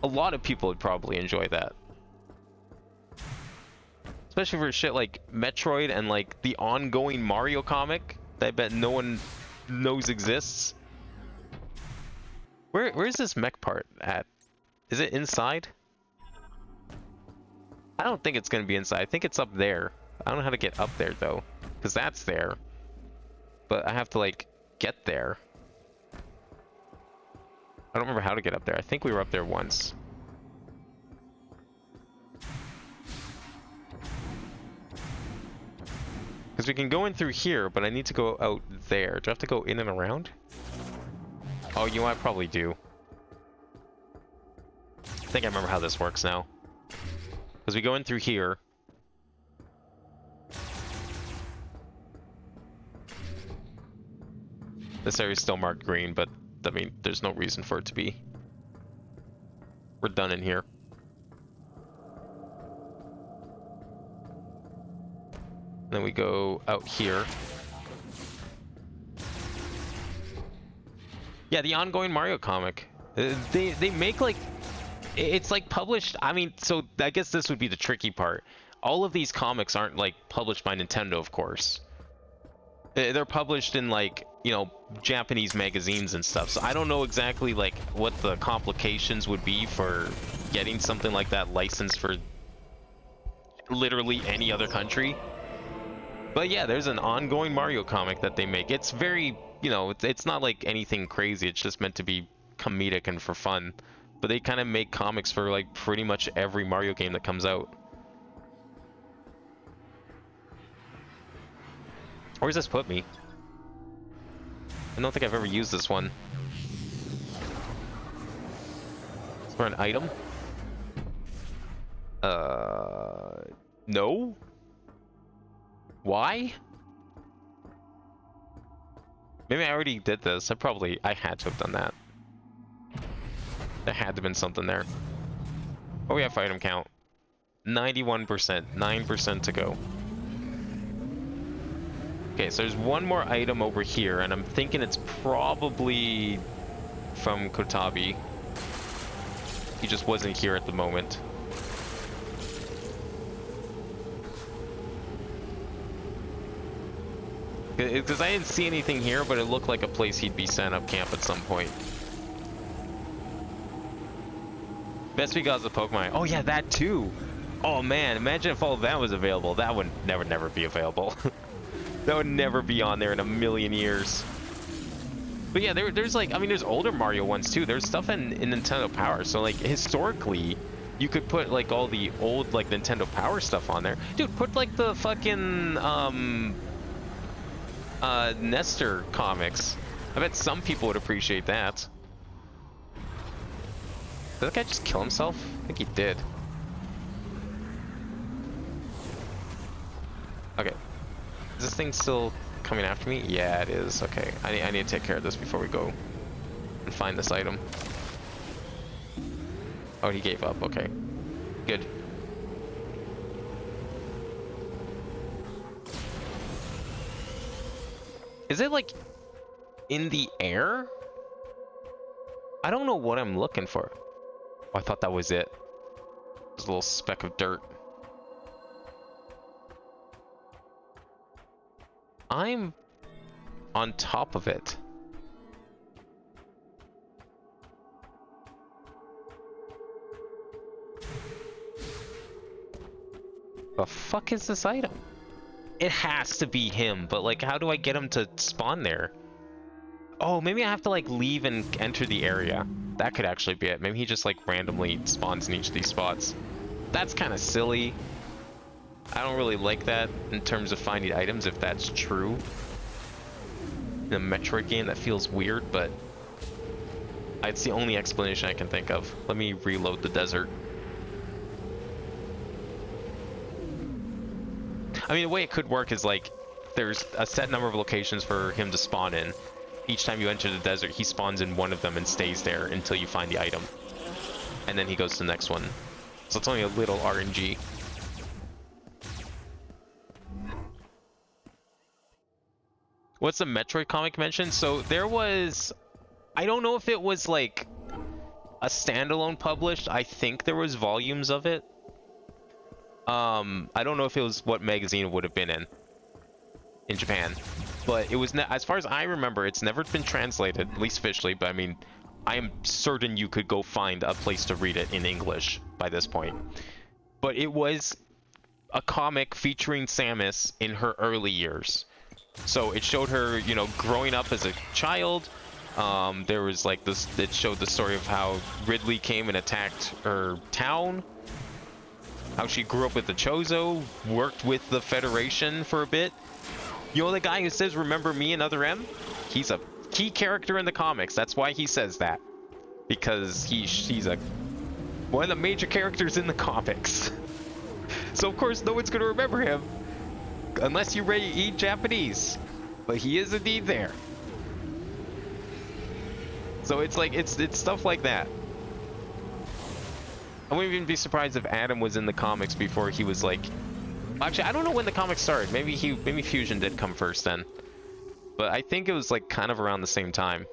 A lot of people would probably enjoy that. Especially for shit like Metroid and like the ongoing Mario comic that I bet no one knows exists. Where's this mech part at? Is it inside? I don't think it's gonna be inside. I think it's up there. I don't know how to get up there though, because that's there. But I have to like get there. I don't remember how to get up there. I think we were up there once. Because we can go in through here, but I need to go out there. Do I have to go in and around? Oh, you know what? I probably do. I think I remember how this works now. Because we go in through here. This area is still marked green, but I mean, there's no reason for it to be. We're done in here. Then we go out here. Yeah, the ongoing Mario comic. They make like, it's like published. I mean, so I guess this would be the tricky part. All of these comics aren't like published by Nintendo, of course. They're published in like, you know, Japanese magazines and stuff. So I don't know exactly like what the complications would be for getting something like that licensed for literally any other country. But yeah, there's an ongoing Mario comic that they make. It's very, you know, it's not like anything crazy. It's just meant to be comedic and for fun. But they kind of make comics for like pretty much every Mario game that comes out. Where does this put me? I don't think I've ever used this one. Is there an item? No? Why? Maybe I already did this. I had to have done that. There had to have been something there. Oh, we have item count. 91%. 9% to go. Okay, so there's one more item over here, and I'm thinking it's probably from Kotabi. He just wasn't here at the moment. Because I didn't see anything here, but it looked like a place he'd be setting up camp at some point. Best because of Pokemon. Oh yeah, that too. Oh man, imagine if all of that was available. That would never be available. That would never be on there in a million years. But yeah, there's like, I mean, there's older Mario ones too. There's stuff in Nintendo Power. So like historically, you could put like all the old like Nintendo Power stuff on there. Dude, put like the fucking Nestor comics. I bet some people would appreciate that. Did that guy just kill himself? I think he did. Okay. Is this thing still coming after me? Yeah, it is. Okay. I need to take care of this before we go and find this item. Oh, he gave up. Okay. Good. Is it like in the air? I don't know what I'm looking for. Oh, I thought that was it. There's a little speck of dirt. I'm on top of it. The fuck is this item? It has to be him, but like, how do I get him to spawn there? Oh, maybe I have to like leave and enter the area. That could actually be it. Maybe he just like randomly spawns in each of these spots. That's kind of silly. I don't really like that in terms of finding items, if that's true. In a Metroid game, that feels weird, but it's the only explanation I can think of. Let me reload the desert. I mean, the way it could work is like, there's a set number of locations for him to spawn in. Each time you enter the desert, he spawns in one of them and stays there until you find the item. And then he goes to the next one. So it's only a little RNG. What's the Metroid comic mentioned? So there was, I don't know if it was like a standalone published. I think there was volumes of it. I don't know if it was what magazine it would have been in Japan, but it was as far as I remember, it's never been translated, at least officially. But I mean, I am certain you could go find a place to read it in English by this point. But it was a comic featuring Samus in her early years. So it showed her, you know, growing up as a child. There was like this, it showed the story of how Ridley came and attacked her town. How she grew up with the Chozo, worked with the Federation for a bit. You know the guy who says, "Remember me and Other M"? He's a key character in the comics. That's why he says that. Because he's one of the major characters in the comics. So of course no one's going to remember him. Unless you eat Japanese. But he is indeed there. So it's like, it's stuff like that. I wouldn't even be surprised if Adam was in the comics before he was like... Actually, I don't know when the comics started. Maybe Fusion did come first then. But I think it was like kind of around the same time.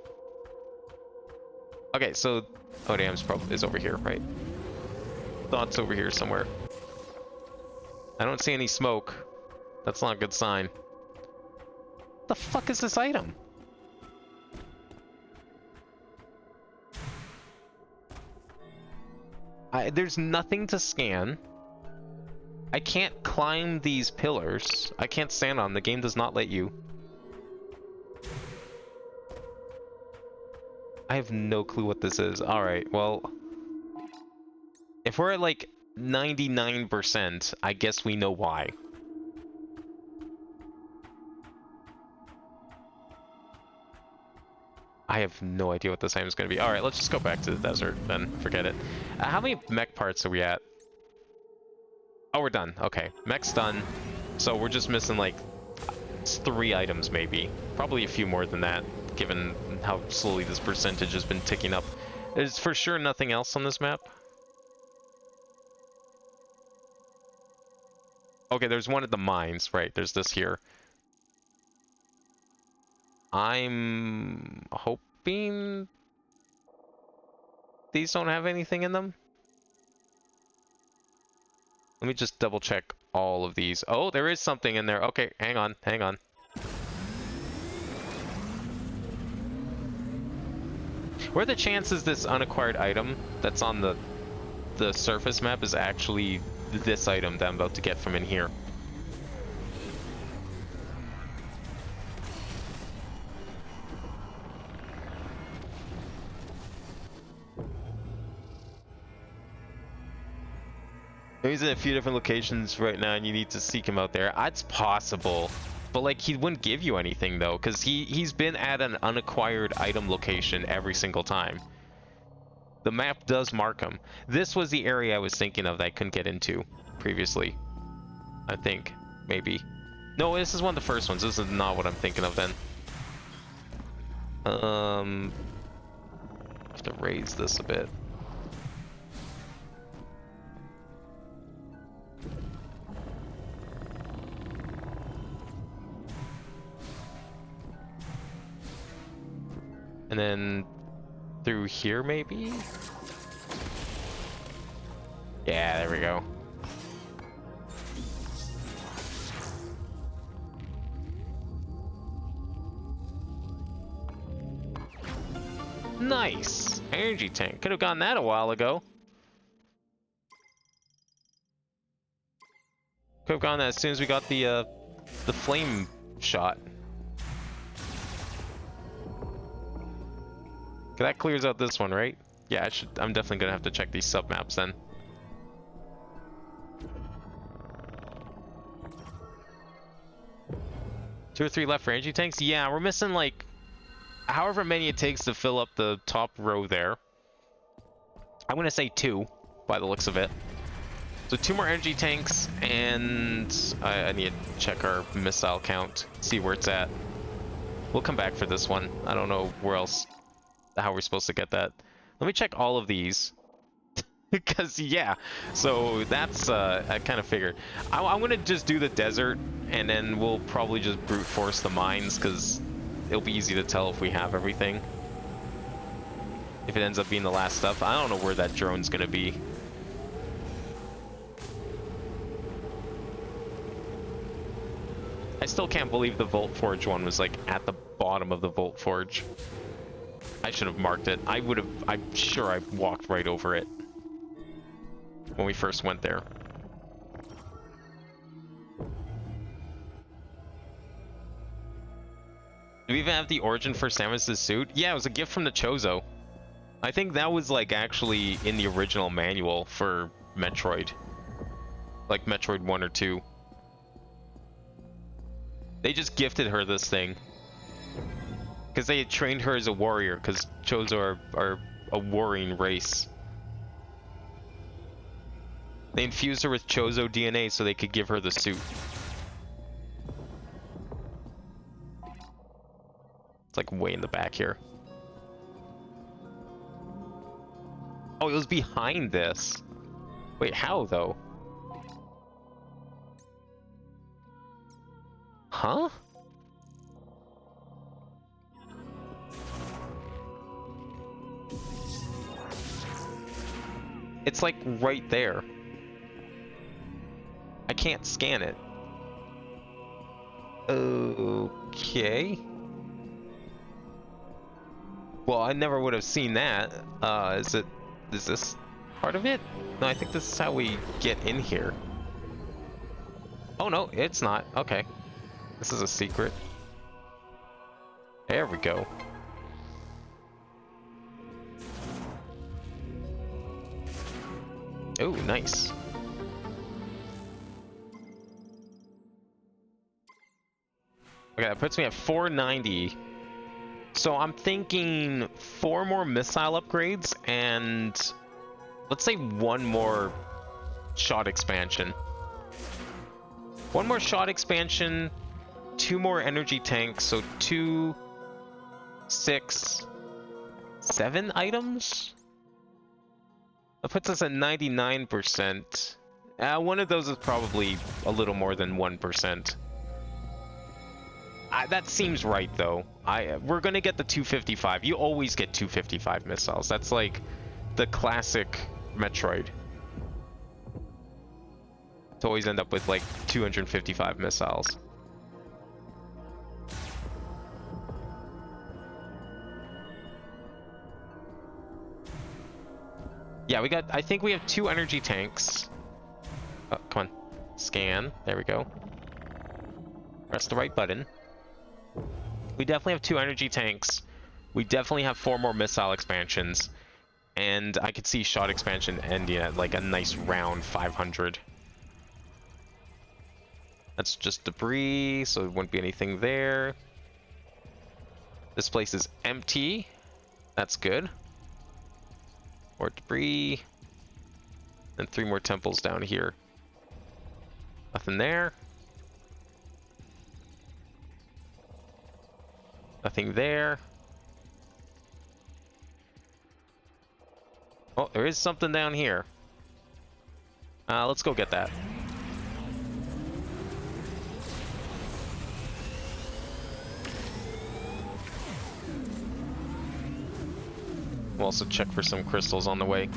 Okay, so ODM is over here, right? Thought's over here somewhere. I don't see any smoke. That's not a good sign. What the fuck is this item? There's nothing to scan. I can't climb these pillars. I can't stand on them. The game does not let you. I have no clue what this is. Alright, well... If we're at like 99%, I guess we know why. I have no idea what this item is going to be. Alright, let's just go back to the desert then. Forget it. How many mech parts are we at? Oh, we're done. Okay, mech's done. So we're just missing like 3 items maybe. Probably a few more than that, given how slowly this percentage has been ticking up. There's for sure nothing else on this map. Okay, there's one at the mines. Right, there's this here. I'm hoping these don't have anything in them. Let me just double check all of these. Oh, there is something in there. Okay, hang on, hang on. What are the chances this unacquired item that's on the surface map is actually this item that I'm about to get from in here? He's in a few different locations right now and you need to seek him out there. It's possible. But like, he wouldn't give you anything though, because he's been at an unacquired item location every single time. The map does mark him. This was the area I was thinking of that I couldn't get into previously. I think. Maybe. No, this is one of the first ones. This is not what I'm thinking of then. I have to raise this a bit. And then through here, maybe? Yeah, there we go. Nice! Energy tank. Could have gotten that a while ago. Could have gotten that as soon as we got the flame shot. That clears out this one, right? Yeah, I'm definitely gonna have to check these sub-maps then. Two or 3 left for energy tanks? Yeah, we're missing like however many it takes to fill up the top row there. I'm gonna say 2 by the looks of it. So 2 more energy tanks, and I need to check our missile count, see where it's at. We'll come back for this one. I don't know where else, how we're supposed to get that. Let me check all of these. Because, yeah, so that's, I kind of figured. I'm going to just do the desert, and then we'll probably just brute force the mines, because it'll be easy to tell if we have everything. If it ends up being the last stuff. I don't know where that drone's gonna be. I still can't believe the Volt Forge one was like at the bottom of the Volt Forge. I should have marked it. I'm sure I walked right over it when we first went there. Do we even have the origin for Samus's suit? Yeah, it was a gift from the Chozo. I think that was like actually in the original manual for Metroid. Like Metroid 1 or 2. They just gifted her this thing. Because they had trained her as a warrior, because Chozo are a warring race. They infused her with Chozo DNA so they could give her the suit. It's like way in the back here. Oh, it was behind this. Wait, how though? Huh? It's like right there. I can't scan it. Okay. Well, I never would have seen that. Is this part of it? No, I think this is how we get in here. Oh no, it's not. Okay. This is a secret. There we go. Oh, nice. Okay, that puts me at 490. So I'm thinking 4 more missile upgrades and let's say 1 more shot expansion. 1 more shot expansion, 2 more energy tanks, so 2, 6, 7 items? That puts us at 99%. One of those is probably a little more than 1%. That seems right, though. We're gonna get the 255. You always get 255 missiles. That's like the classic Metroid. To always end up with like 255 missiles. Yeah, I think we have 2 energy tanks. Oh, come on. Scan. There we go. Press the right button. We definitely have 2 energy tanks. We definitely have 4 more missile expansions. And I could see shot expansion ending at like a nice round 500. That's just debris, so there wouldn't be anything there. This place is empty. That's good. More debris. And 3 more temples down here. Nothing there. Nothing there. Oh, there is something down here. Let's go get that. We'll also check for some crystals on the way.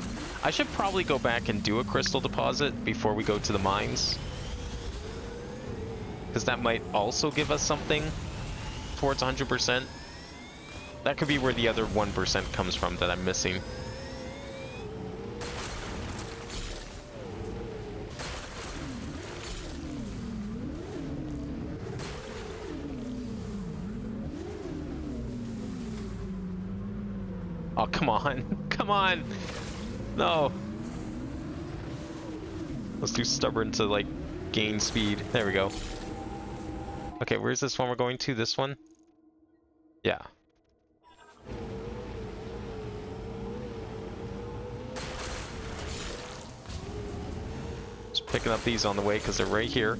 I should probably go back and do a crystal deposit before we go to the mines. Because that might also give us something towards 100%. That could be where the other 1% comes from that I'm missing. Oh, come on. Come on. No. Let's do stubborn to, like, gain speed. There we go. Okay, where's this one we're going to? This one? Yeah. Just picking up these on the way because they're right here.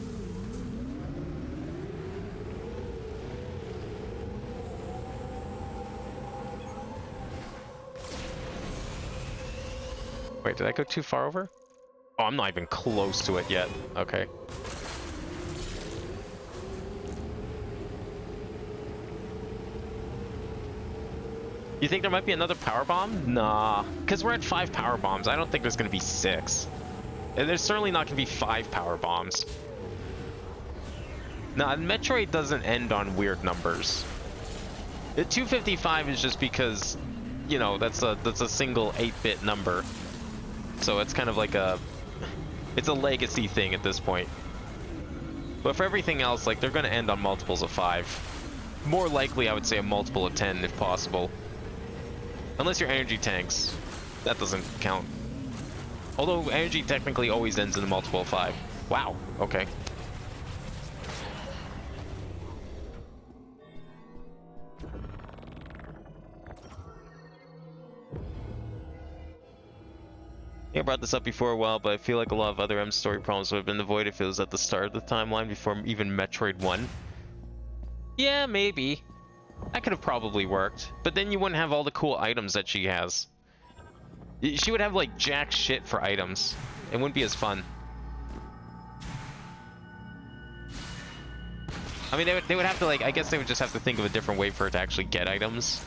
Wait, did I go too far over? Oh, I'm not even close to it yet. Okay. You think there might be another power bomb? Nah, because we're at 5 power bombs. I don't think there's going to be 6. And there's certainly not going to be 5 power bombs. Nah, Metroid doesn't end on weird numbers. The 255 is just because, you know, that's a single 8-bit number. So it's kind of like it's a legacy thing at this point. But for everything else, like, they're going to end on multiples of 5. More likely, I would say a multiple of 10 if possible. Unless your energy tanks. That doesn't count. Although energy technically always ends in a multiple of 5. Wow, okay. I brought this up before a while, but I feel like a lot of other M story problems would have been avoided if it was at the start of the timeline before even Metroid 1. Yeah, maybe. That could have probably worked. But then you wouldn't have all the cool items that she has. She would have, like, jack shit for items. It wouldn't be as fun. I mean, they would have to, like, I guess they would just have to think of a different way for her to actually get items.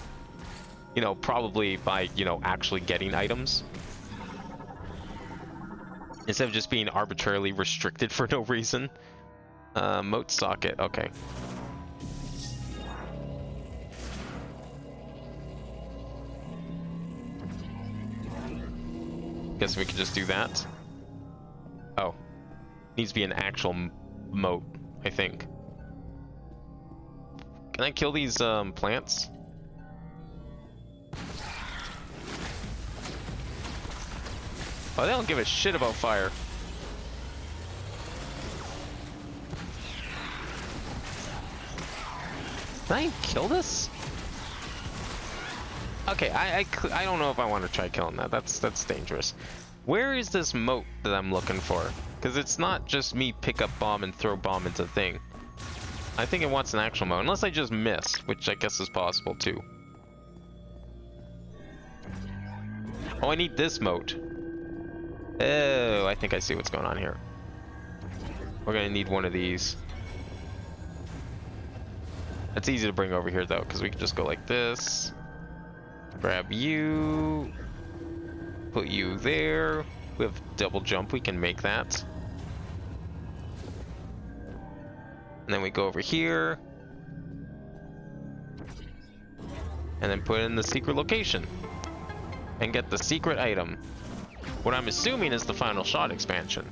You know, probably by, you know, actually getting items. Instead of just being arbitrarily restricted for no reason. Moat socket, okay. Guess we could just do that. Oh. Needs to be an actual moat, I think. Can I kill these plants? Oh, they don't give a shit about fire. Can I kill this? Okay, I don't know if I want to try killing that. That's dangerous. Where is this moat that I'm looking for? Because it's not just me pick up bomb and throw bomb into thing. I think it wants an actual moat, unless I just missed, which I guess is possible too. Oh, I need this moat. Oh, I think I see what's going on here. We're gonna need one of these. It's easy to bring over here though, because we can just go like this. Grab you. Put you there. We have double jump, we can make that. And then we go over here. And then put in the secret location. And get the secret item. What I'm assuming is the Final Shot expansion.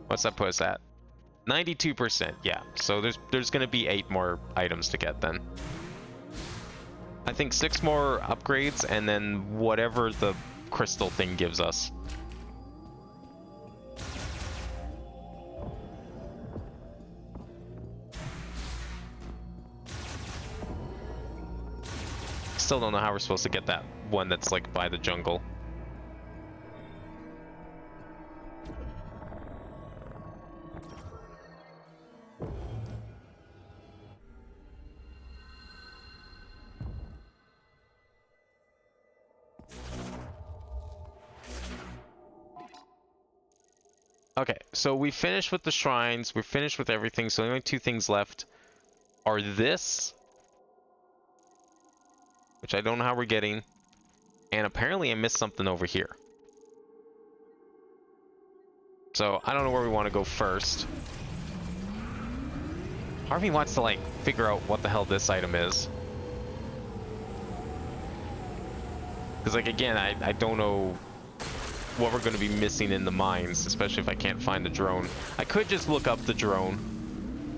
What's that put us at? 92%, yeah. So there's gonna be 8 more items to get then. I think 6 more upgrades and then whatever the crystal thing gives us. Still don't know how we're supposed to get that one that's like by the jungle. Okay, so we finished with the shrines, we're finished with everything, so the only 2 things left are this, which I don't know how we're getting, and apparently I missed something over here. So I don't know where we want to go first. Harvey wants to, like, figure out what the hell this item is. Because, like, again, I don't know what we're going to be missing in the mines, especially if I can't find the drone. I could just look up the drone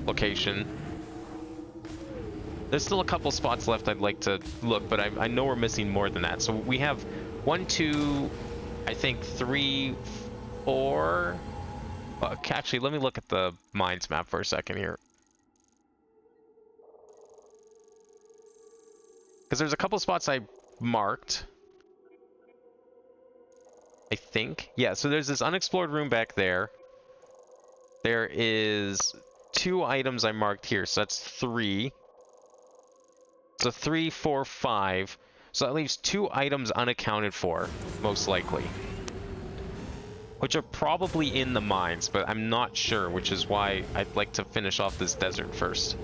location. There's still a couple spots left I'd like to look, but I know we're missing more than that. So we have 1, 2, I think 3, 4. Actually, let me look at the mines map for a second here. Because there's a couple spots I marked. I think. Yeah, so there's this unexplored room back there. There is 2 items I marked here, so that's 3. So 3, 4, 5. So that leaves 2 items unaccounted for, most likely. which are probably in the mines, but I'm not sure, which is why I'd like to finish off this desert first.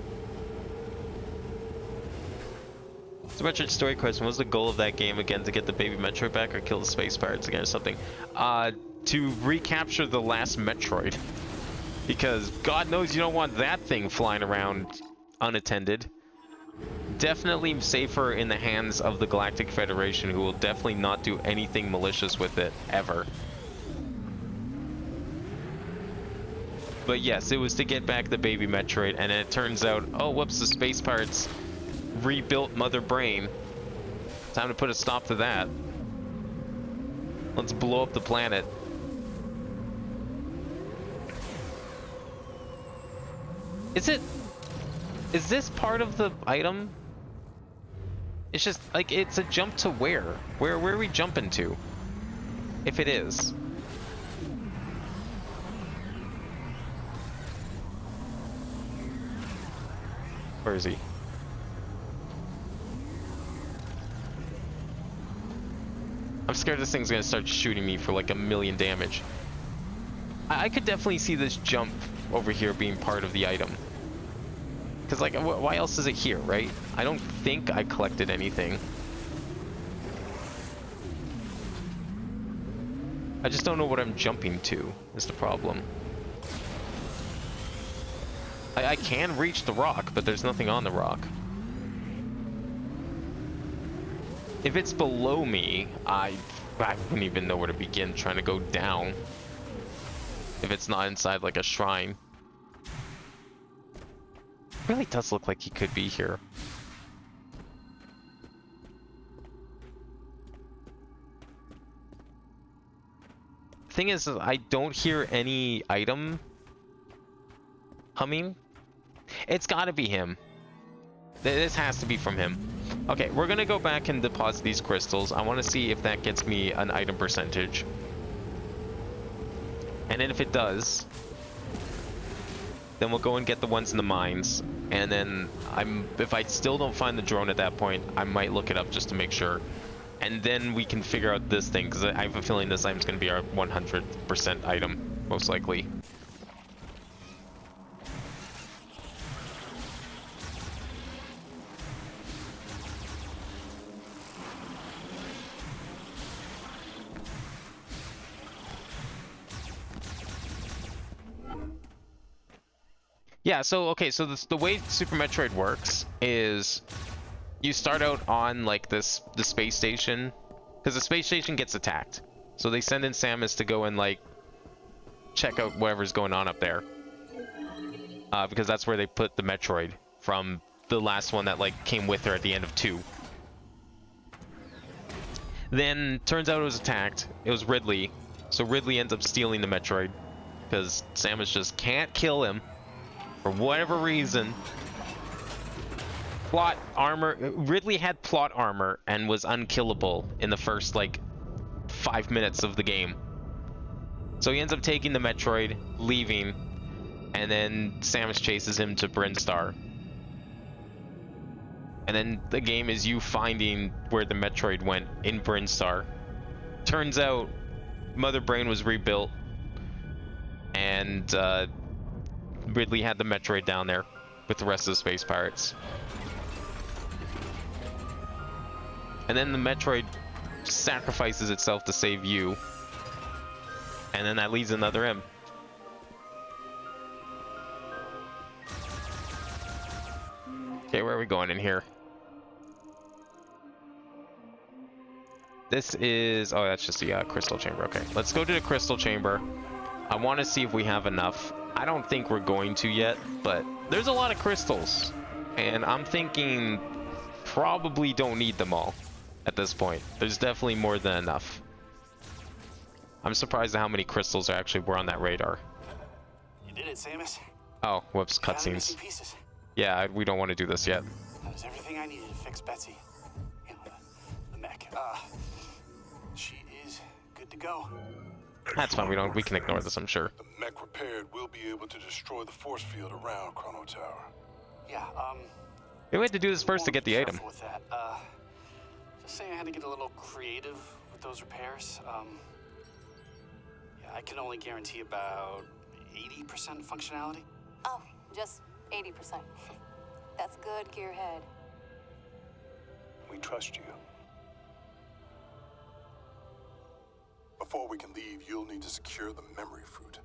So Metroid story question, what was the goal of that game again? To get the baby Metroid back or kill the space pirates again or something? To recapture the last Metroid. Because God knows you don't want that thing flying around unattended. Definitely safer in the hands of the Galactic Federation, who will definitely not do anything malicious with it, ever. But yes, it was to get back the baby Metroid, and it turns out, oh whoops, the space pirates rebuilt Mother Brain. Time to put a stop to that. Let's blow up the planet. Is this part of the item? It's just, like, it's a jump to where? Where are we jumping to? If it is. Where is he? I'm scared this thing's gonna start shooting me for like 1,000,000 damage. I could definitely see this jump over here being part of the item. Because, like, why else is it here, right? I don't think I collected anything. I just don't know what I'm jumping to, is the problem. I can reach the rock, but there's nothing on the rock. If it's below me, I wouldn't even know where to begin trying to go down. If it's not inside, like, a shrine. It really does look like he could be here. Thing is, I don't hear any item humming. It's gotta be him. This has to be from him. Okay, we're gonna go back and deposit these crystals. I want to see if that gets me an item percentage. And then if it does, then we'll go and get the ones in the mines. And then if I still don't find the drone at that point, I might look it up just to make sure. And then we can figure out this thing, because I have a feeling this item's going to be our 100% item, most likely. Yeah, so, okay, so the way Super Metroid works is you start out on, like, the space station, because the space station gets attacked. So they send in Samus to go and, like, check out whatever's going on up there. Because that's where they put the Metroid from the last one that, like, came with her at the end of 2. Then, turns out it was attacked. It was Ridley. So Ridley ends up stealing the Metroid, because Samus just can't kill him. For whatever reason. Plot armor. Ridley had plot armor and was unkillable in the first, like, 5 minutes of the game. So he ends up taking the Metroid, leaving, and then Samus chases him to Brinstar. And then the game is you finding where the Metroid went in Brinstar. Turns out Mother Brain was rebuilt, and Ridley had the Metroid down there with the rest of the space pirates. And then the Metroid sacrifices itself to save you. And then that leads another M. Okay, where are we going in here? This is... oh, that's just the crystal chamber. Okay, let's go to the crystal chamber. I want to see if we have enough. I don't think we're going to yet, but there's a lot of crystals. And I'm thinking probably don't need them all at this point. There's definitely more than enough. I'm surprised at how many crystals actually were on that radar. You did it, Samus. Oh, whoops, cutscenes. Yeah, we don't want to do this yet. That was everything I needed to fix Betsy. You know, the mech. She is good to go. That's fine. We can ignore this, I'm sure. The mech repaired, we'll be able to destroy the force field around Chrono Tower. Yeah, We had to do this first to get the item. With that. Just saying I had to get a little creative with those repairs. Yeah, I can only guarantee about 80% functionality. Oh, just 80%. That's good, Gearhead. We trust you. Before we can leave, you'll need to secure the memory fruit.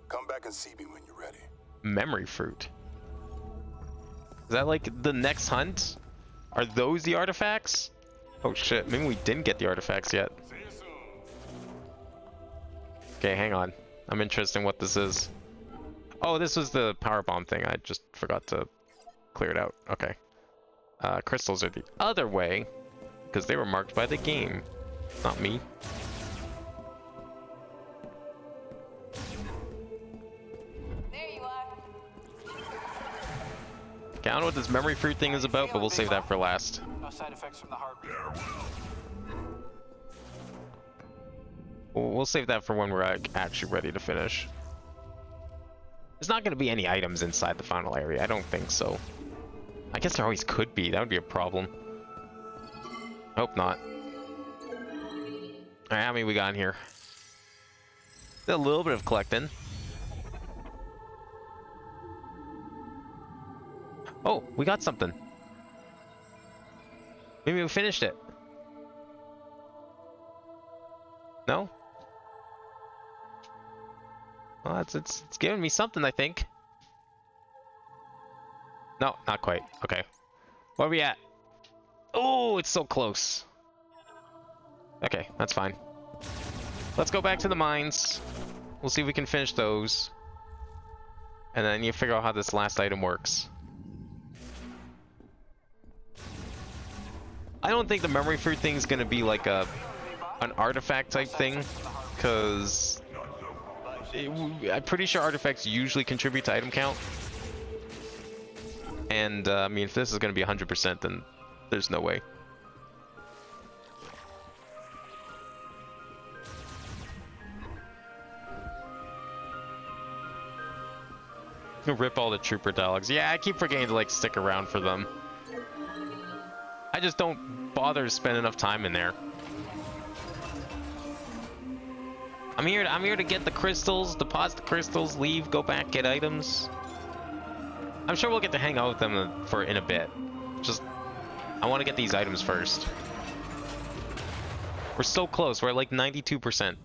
Come back and see me when you're ready. Memory fruit. Is that like the next hunt? Are those the artifacts? Oh shit, maybe we didn't get the artifacts yet. See you soon. Okay, hang on. I'm interested in what this is. Oh, this was the power bomb thing. I just forgot to clear it out. Okay. Crystals are the other way, because they were marked by the game, not me. There you are. Okay, I don't know what this memory fruit thing is about, but we'll save that for last. No side effects from the hardware. We'll save that for when we're actually ready to finish. There's not going to be any items inside the final area. I don't think so. I guess there always could be. That would be a problem. Hope not. Alright, how many we got in here? A little bit of collecting. Oh, we got something. Maybe we finished it. No? Well, it's giving me something, I think. No, not quite. Okay. Where are we at? Oh, it's so close. Okay, that's fine. Let's go back to the mines. We'll see if we can finish those. And then you figure out how this last item works. I don't think the memory fruit thing is going to be like an artifact type thing. Because I'm pretty sure artifacts usually contribute to item count. And, I mean, if this is going to be 100%, then there's no way. Rip all the trooper dialogues. Yeah, I keep forgetting to, like, stick around for them. I just don't bother to spend enough time in there. I'm here to get the crystals, deposit the crystals, leave, go back, get items. I'm sure we'll get to hang out with them in a bit. Just, I want to get these items first. We're so close. We're at like 92%.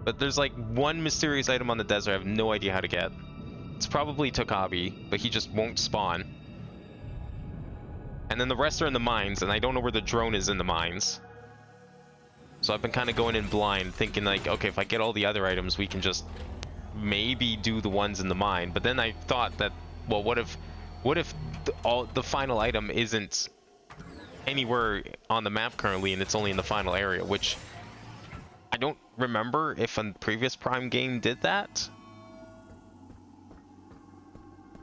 But there's like one mysterious item on the desert I have no idea how to get. It's probably Tokabi, but he just won't spawn. And then the rest are in the mines, and I don't know where the drone is in the mines. So I've been kind of going in blind, thinking like, okay, if I get all the other items, we can just maybe do the ones in the mine. But then I thought that, well, what if the final item isn't anywhere on the map currently, and it's only in the final area, which I don't remember if a previous Prime game did that.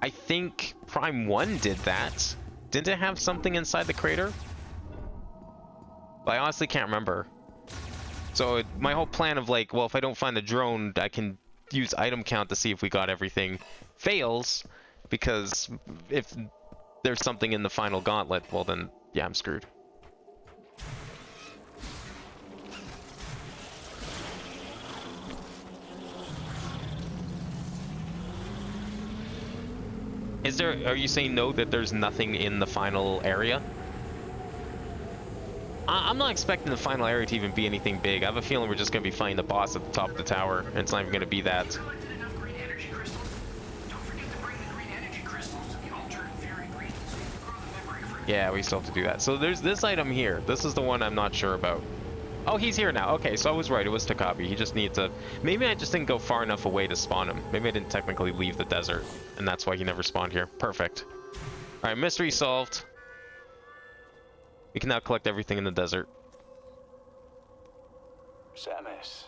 I think Prime 1 did that. Didn't it have something inside the crater? But I honestly can't remember. So my whole plan of like, well, if I don't find the drone, I can use item count to see if we got everything, fails, because if there's something in the final gauntlet, well then, yeah, I'm screwed. Are you saying no, that there's nothing in the final area? I'm not expecting the final area to even be anything big. I have a feeling we're just going to be fighting the boss at the top of the tower, and it's not even going to be that. Collected enough green energy crystals? Don't forget to bring the green energy crystals to the altered fairy green so you can grow the memory fruit. Yeah, we still have to do that. So there's this item here. This is the one I'm not sure about. Oh, he's here now. Okay, so I was right. It was Tokabi. He just needs to... Maybe I just didn't go far enough away to spawn him. Maybe I didn't technically leave the desert, and that's why he never spawned here. Perfect. All right, mystery solved. We can now collect everything in the desert. Samus,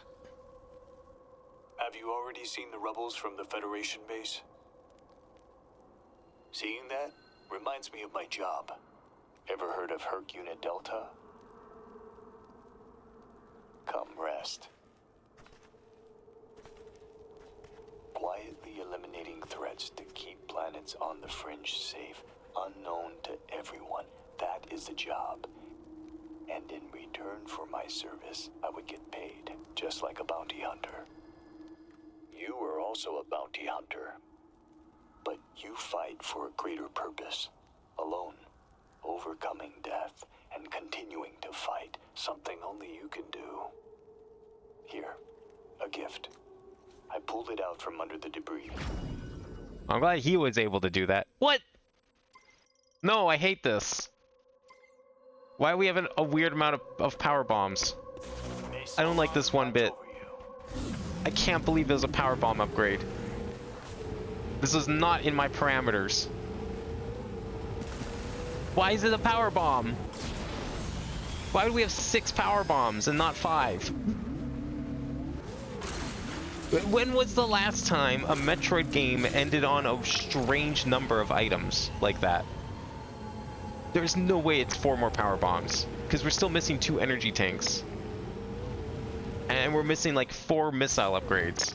have you already seen the rebels from the Federation base? Seeing that reminds me of my job. Ever heard of Herc Unit Delta? Come rest. Quietly eliminating threats to keep planets on the fringe safe, unknown to everyone. That is the job. And in return for my service, I would get paid, just like a bounty hunter. You are also a bounty hunter. But you fight for a greater purpose. Alone. Overcoming death and continuing to fight. Something only you can do. Here. A gift. I pulled it out from under the debris. I'm glad he was able to do that. What? No, I hate this. Why are we having a weird amount of power bombs? I don't like this one bit. I can't believe there's a power bomb upgrade. This is not in my parameters. Why is it a power bomb? Why do we have 6 power bombs and not 5? When was the last time a Metroid game ended on a strange number of items like that? There's no way it's 4 more power bombs, because we're still missing 2 energy tanks. And we're missing like 4 missile upgrades.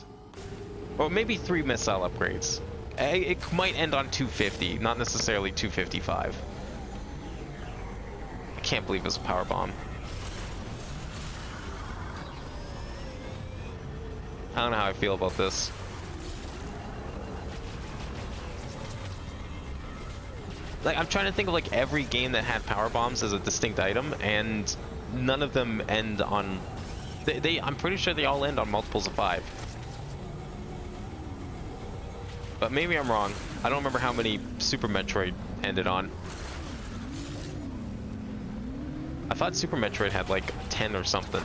Or maybe 3 missile upgrades. It might end on 250, not necessarily 255. I can't believe it's a power bomb. I don't know how I feel about this. Like, I'm trying to think of like every game that had power bombs as a distinct item, and none of them end on... I'm pretty sure they all end on multiples of 5. But maybe I'm wrong. I don't remember how many Super Metroid ended on. I thought Super Metroid had like 10 or something.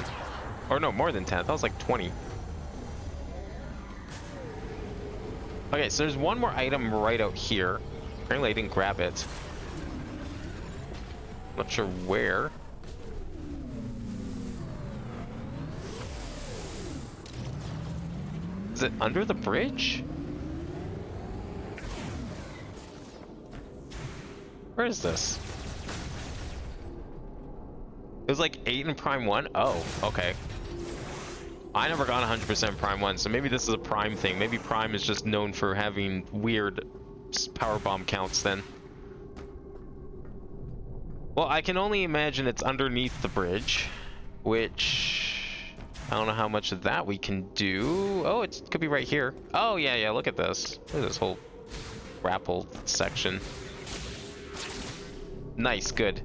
Or no, more than 10. I thought it was like 20. Okay, so there's one more item right out here. Apparently I didn't grab it. Not sure where. Is it under the bridge? Where is this? It was like 8 in Prime 1? Oh, okay. I never got 100% Prime 1, so maybe this is a Prime thing. Maybe Prime is just known for having weird power bomb counts then. Well, I can only imagine it's underneath the bridge, which I don't know how much of that we can do. Oh, it could be right here. Oh, yeah, look at this. Look at this whole grapple section. Nice, good.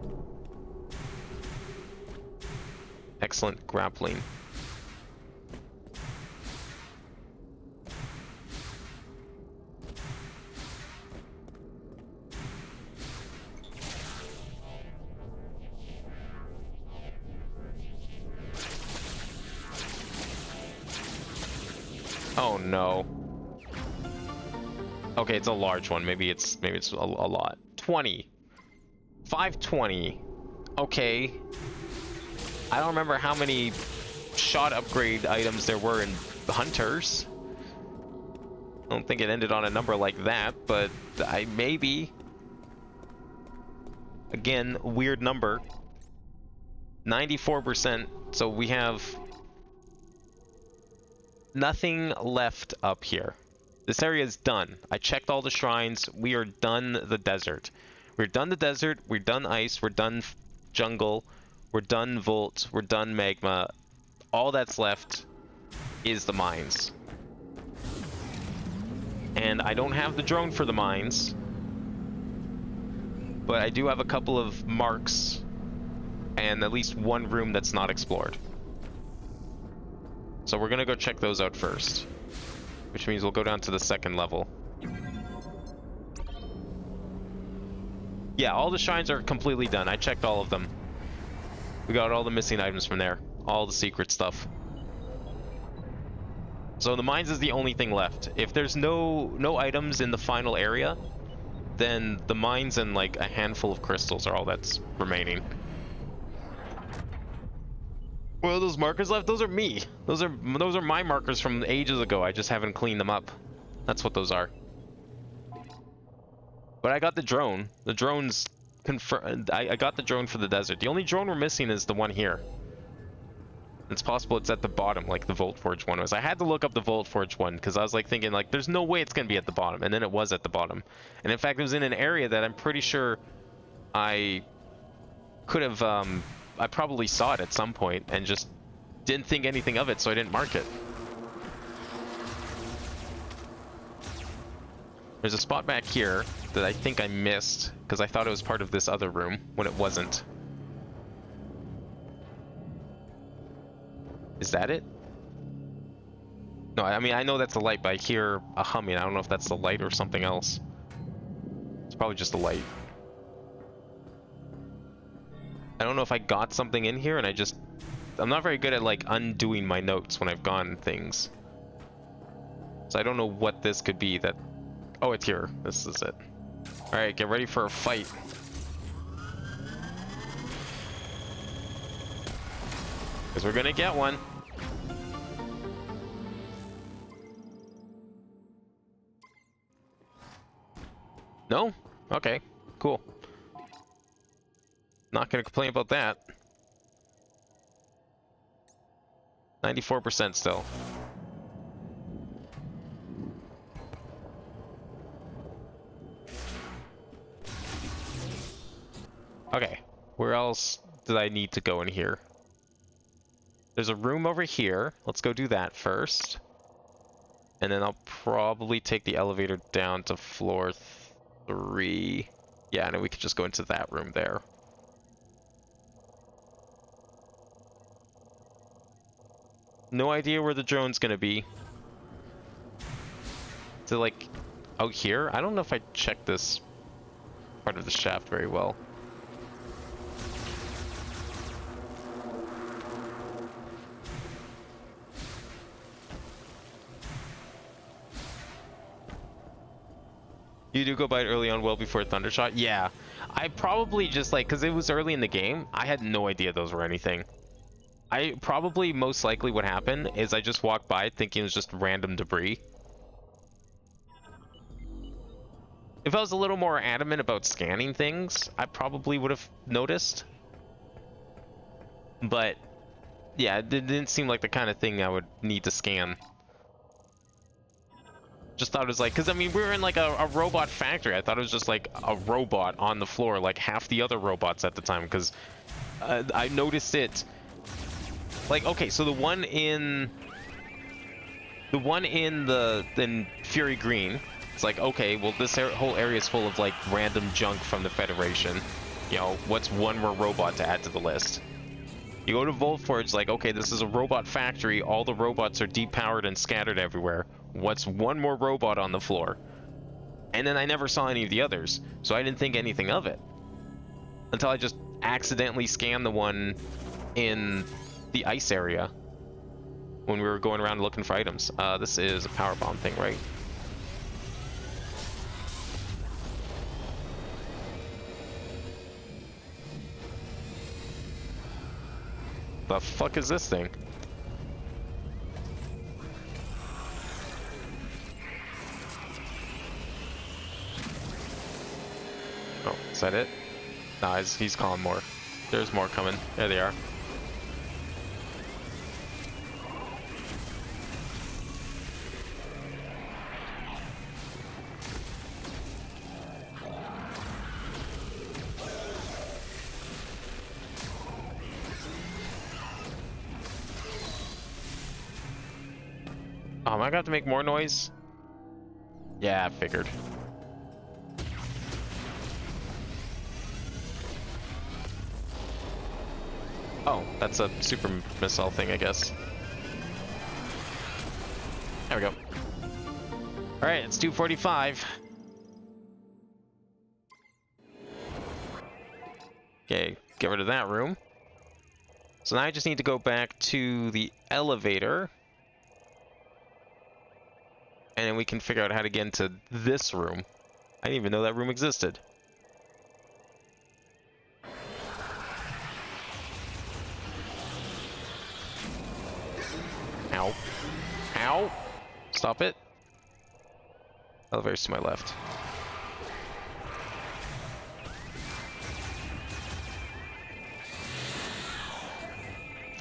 Excellent grappling. Oh no. Okay, it's a large one. Maybe it's a lot. 20. 520. Okay. I don't remember how many shot upgrade items there were in Hunters. I don't think it ended on a number like that, but maybe. Again, weird number. 94%. So we have nothing left up here. This area is done. I checked all the shrines. We are done the desert. We're done the desert. We're done ice. We're done jungle. We're done Volt, we're done Magma. All that's left is the mines. And I don't have the drone for the mines, but I do have a couple of marks and at least one room that's not explored. So we're gonna go check those out first, which means we'll go down to the 2nd level. Yeah, all the shrines are completely done. I checked all of them. We got all the missing items from there. All the secret stuff. So the mines is the only thing left. If there's no items in the final area, then the mines and like a handful of crystals are all that's remaining. What are those markers left? Those are me. Those are my markers from ages ago. I just haven't cleaned them up. That's what those are. But I got the drone. The drone's confirmed. I got the drone for the desert. The only drone we're missing is the one here. It's possible it's at the bottom, like the Volt Forge one was. I had to look up the Volt Forge one because I was like thinking like there's no way it's gonna be at the bottom, and then it was at the bottom. And in fact, it was in an area that I'm pretty sure I could have I probably saw it at some point and just didn't think anything of it, so I didn't mark it. There's a spot back here that I think I missed because I thought it was part of this other room when it wasn't. Is that it? No, I mean, I know that's the light, but I hear a humming. I don't know if that's the light or something else. It's probably just the light. I don't know if I got something in here and I'm not very good at like undoing my notes when I've gone things. So I don't know what this could be that... Oh, it's here. This is it. Alright, get ready for a fight. Because we're gonna get one. No? Okay, cool. Not gonna complain about that. 94% still. Okay, where else did I need to go in here? There's a room over here. Let's go do that first. And then I'll probably take the elevator down to floor 3. Yeah, and then we could just go into that room there. No idea where the drone's gonna be. Is it like out here? I don't know if I checked this part of the shaft very well. You do go by it early on, well before Thundershot? Yeah. I probably just like, because it was early in the game, I had no idea those were anything. I probably, most likely what happened is I just walked by thinking it was just random debris. If I was a little more adamant about scanning things, I probably would have noticed. But, yeah, it didn't seem like the kind of thing I would need to scan. Just thought it was like, because I mean, we were in like a robot factory. I thought it was just like a robot on the floor, like half the other robots at the time, because I noticed it. Like, okay, so the one in Fury Green, it's like, okay, well, this whole area is full of like random junk from the Federation. You know, what's one more robot to add to the list? You go to Voltforge, like, okay, this is a robot factory. All the robots are depowered and scattered everywhere. What's one more robot on the floor? And then I never saw any of the others, so I didn't think anything of it. Until I just accidentally scanned the one in the ice area when we were going around looking for items. This is a power bomb thing, right? The fuck is this thing? Oh, is that it? Nah, he's calling more. There's more coming. There they are. Am I gonna have to make more noise? Yeah, I figured. Oh, that's a super missile thing, I guess. There we go. Alright, it's 2:45. Okay, get rid of that room. So now I just need to go back to the elevator. And then we can figure out how to get into this room. I didn't even know that room existed. Ow. Ow! Stop it. Elevator's to my left.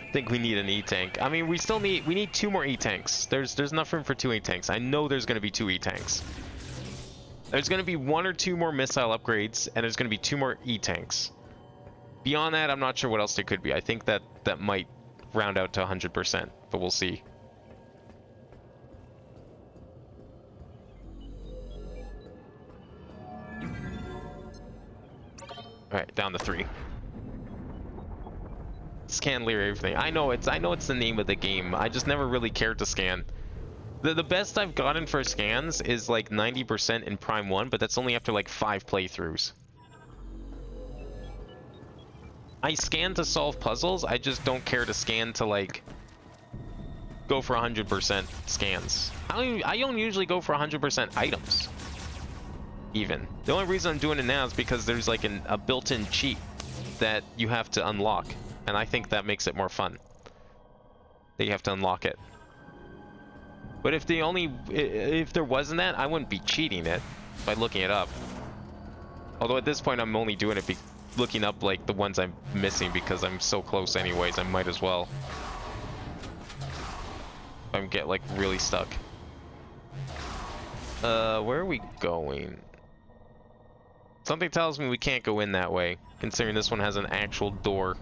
I think we need an E-tank. I mean, we need 2 more E-tanks. There's enough room for 2 E-tanks. I know there's going to be 2 E-tanks. There's going to be 1 or 2 more missile upgrades, and there's going to be 2 more E-tanks. Beyond that, I'm not sure what else there could be. I think that might round out to 100%, but we'll see. Alright, down to 3. Scan clear everything. I know it's the name of the game. I just never really cared to scan. The best I've gotten for scans is like 90% in Prime 1, but that's only after like 5 playthroughs. I scan to solve puzzles, I just don't care to scan to like go for 100% scans. I don't usually go for 100% items. Even. The only reason I'm doing it now is because there's like a built-in cheat that you have to unlock. And I think that makes it more fun. That you have to unlock it. But if there wasn't that, I wouldn't be cheating it by looking it up. Although at this point I'm only doing it looking up like the ones I'm missing because I'm so close anyways, I might as well. If I get like really stuck. Where are we going? Something tells me we can't go in that way, considering this one has an actual door.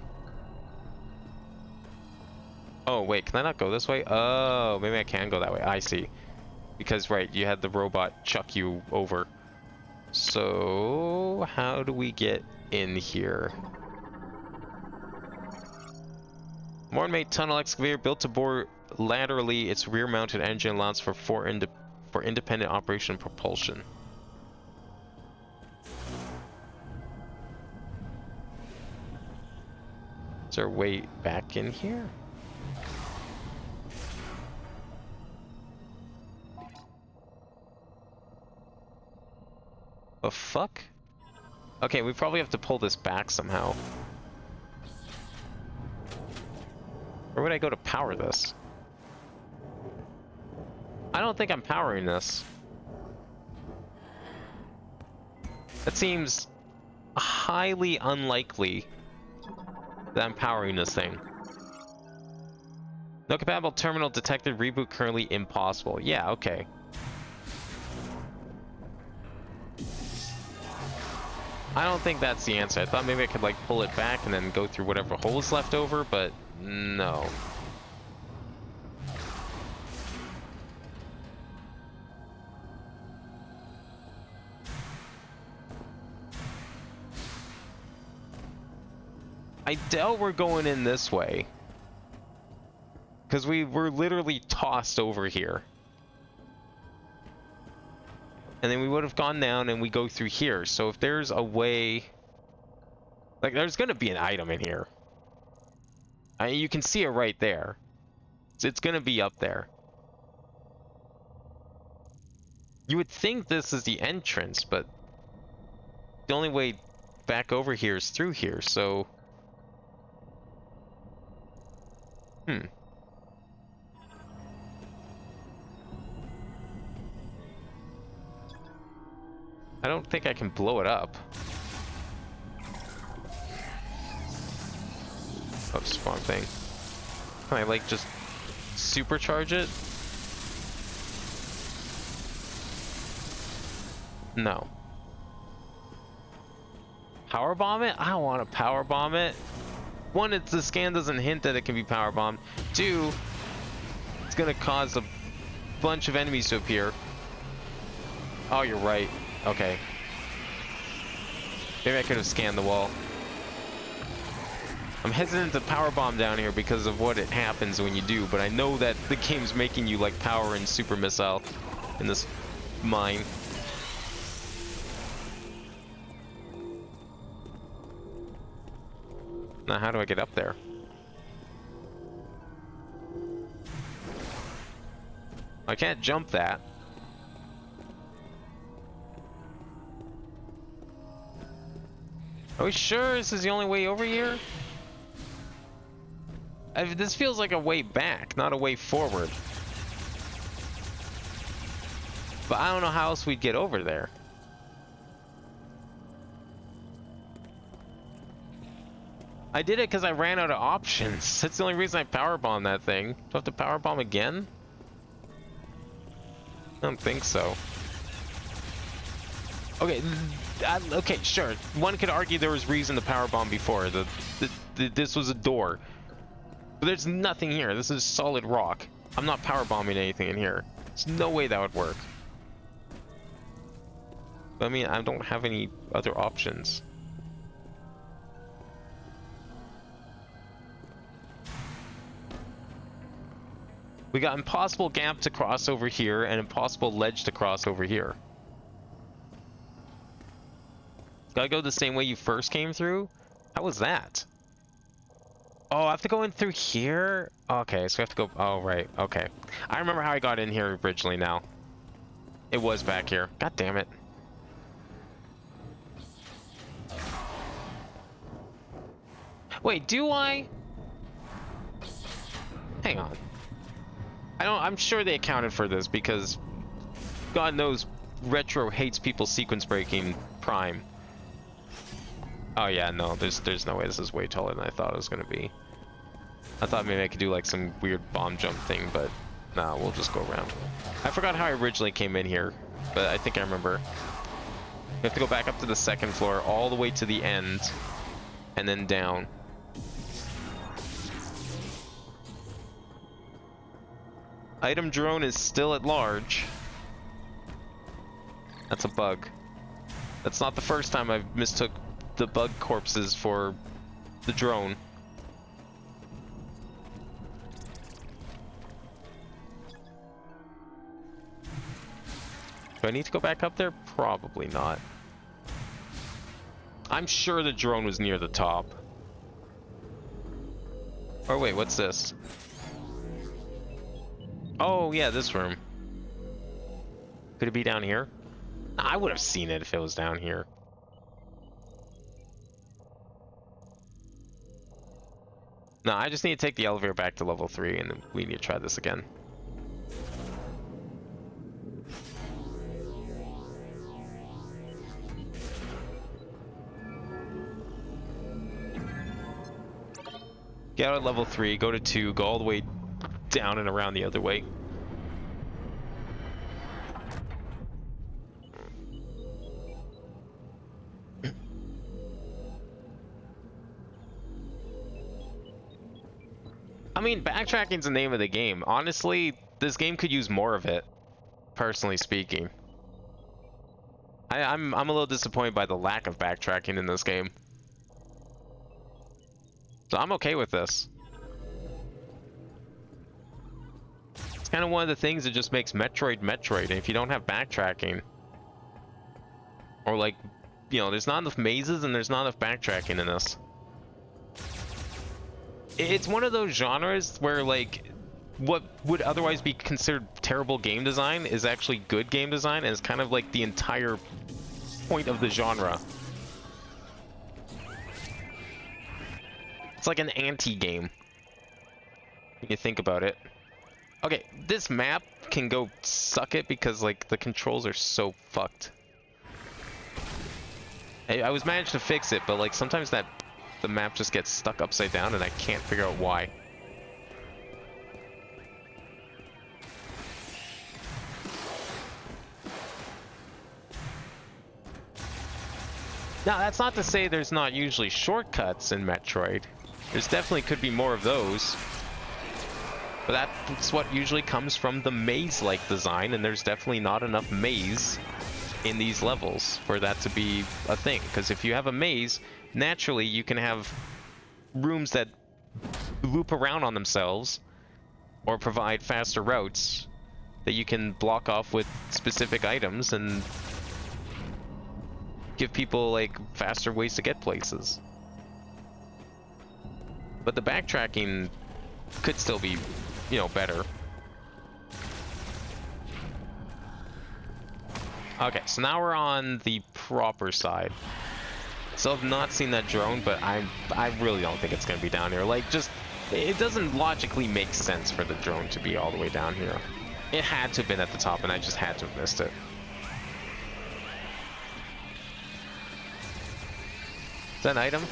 Oh, wait, can I not go this way? Oh, maybe I can go that way. I see. Because, right, you had the robot chuck you over. So, how do we get in here? Morn-made tunnel excavator built to bore laterally. Its rear-mounted engine allows for independent operation and propulsion. Is there a way back in here? The fuck? Okay, we probably have to pull this back somehow. Where would I go to power this? I don't think I'm powering this. That seems highly unlikely that I'm powering this thing. No compatible terminal detected. Reboot currently impossible. Yeah, okay. I don't think that's the answer. I thought maybe I could like pull it back and then go through whatever hole is left over, but no. I doubt we're going in this way. Because we were literally tossed over here. And then we would have gone down and we go through here. So if there's a way... Like, there's going to be an item in here. You can see it right there. It's going to be up there. You would think this is the entrance, but... the only way back over here is through here, so... I don't think I can blow it up. Oops, wrong thing. Can I, like, just supercharge it? No. Power bomb it? I don't want to power bomb it. One, the scan doesn't hint that it can be power bombed. Two, it's gonna cause a bunch of enemies to appear. Oh, you're right. Okay. Maybe I could have scanned the wall. I'm hesitant to power bomb down here because of what it happens when you do, but I know that the game's making you like power and super missile in this mine. Now, how do I get up there? I can't jump that. Are we sure this is the only way over here? This feels like a way back, not a way forward. But I don't know how else we'd get over there. I did it because I ran out of options. That's the only reason I powerbombed that thing. Do I have to powerbomb again? I don't think so. Okay, Okay, sure. One could argue there was reason to power bomb before. This was a door. But there's nothing here. This is solid rock. I'm not power bombing anything in here. There's no way that would work. I mean, I don't have any other options. We got impossible gap to cross over here and impossible ledge to cross over here. Gotta go the same way you first came through? How was that? Oh, I have to go in through here? Okay, so I have to go... Oh, right. Okay. I remember how I got in here originally now. It was back here. God damn it. Wait, do I? Hang on. I'm sure they accounted for this because God knows Retro hates people sequence breaking Prime. Oh yeah, no, there's no way. This is way taller than I thought it was gonna be. I thought maybe I could do like some weird bomb jump thing, but nah, we'll just go around. I forgot how I originally came in here, but I think I remember. We have to go back up to the second floor, all the way to the end, and then down. Item drone is still at large. That's a bug. That's not the first time I've mistook the bug corpses for the drone. Do I need to go back up there? Probably not. I'm sure the drone was near the top. Or wait, what's this? Oh yeah, this room. Could it be down here? I would have seen it if it was down here. No, I just need to take the elevator back to level 3 and then we need to try this again. Get out at level 3, go to 2, go all the way down and around the other way. I mean, backtracking's the name of the game. Honestly, this game could use more of it, personally speaking. I'm a little disappointed by the lack of backtracking in this game. So I'm okay with this. It's kind of one of the things that just makes Metroid Metroid. And if you don't have backtracking, or like, you know, there's not enough mazes and there's not enough backtracking in this. It's one of those genres where, like, what would otherwise be considered terrible game design is actually good game design, and it's kind of like the entire point of the genre. It's like an anti-game, when you think about it. Okay, this map can go suck it because, like, the controls are so fucked. I was managed to fix it, but, like, sometimes the map just gets stuck upside down and I can't figure out why. Now, that's not to say there's not usually shortcuts in Metroid. There's definitely could be more of those. But that's what usually comes from the maze-like design, and there's definitely not enough maze in these levels for that to be a thing. Because if you have a maze, naturally you can have rooms that loop around on themselves or provide faster routes that you can block off with specific items and give people like faster ways to get places. But the backtracking could still be, you know, better. Okay, so now we're on the proper side. So I've not seen that drone, but I really don't think it's gonna be down here. Like, just, it doesn't logically make sense for the drone to be all the way down here. It had to have been at the top, and I just had to have missed it. Is that an item?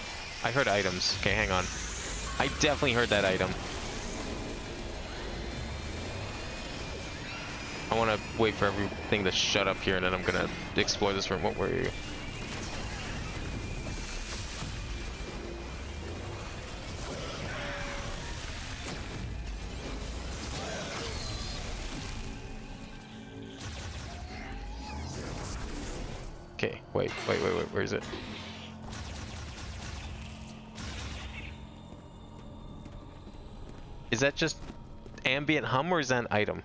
I heard items. Okay, hang on. I definitely heard that item. I want to wait for everything to shut up here, and then I'm gonna explore this room. What were you? Wait, where is it? Is that just ambient hum or is that an item?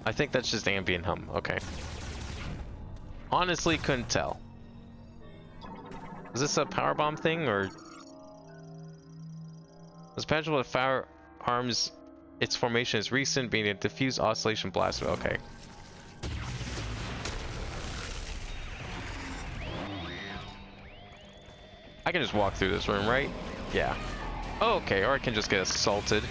I think that's just ambient hum. Okay. Honestly, couldn't tell. Is this a power bomb thing or? This potential with firearms, its formation is recent, being a diffuse oscillation blast. Okay. I can just walk through this room, right? Yeah. Oh, okay, or I can just get assaulted.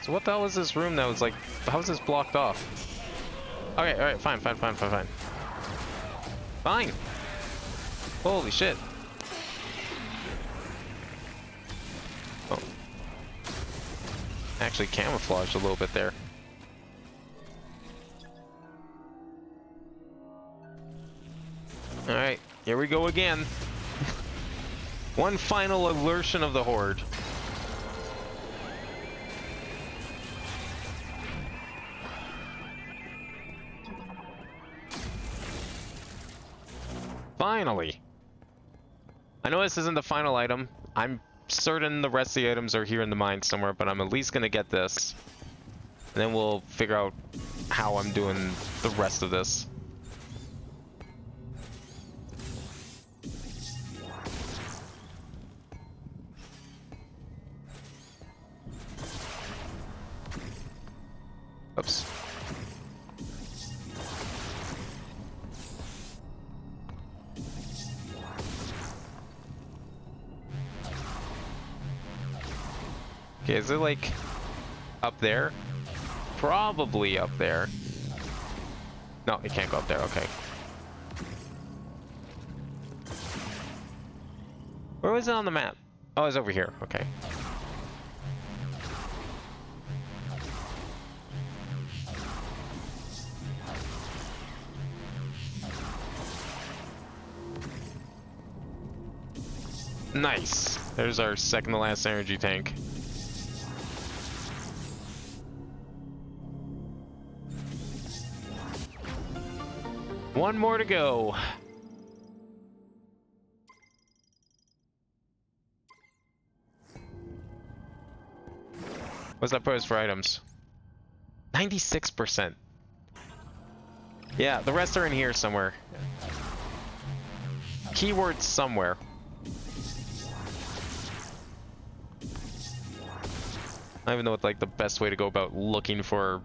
So what the hell is this room that was like, how is this blocked off? Okay, alright, fine. Fine! Holy shit. Oh. Actually camouflaged a little bit there. Alright, here we go again. One final alertion of the Horde. Finally! I know this isn't the final item. I'm certain the rest of the items are here in the mine somewhere, but I'm at least gonna get this. And then we'll figure out how I'm doing the rest of this. Oops. Okay, is it like up there? Probably up there. No, it can't go up there, okay. Where was it on the map? Oh, it's over here, okay. Nice. There's our second to last energy tank. One more to go. What's that post for items? 96%. Yeah, the rest are in here somewhere. Keywords somewhere. I don't even know what like the best way to go about looking for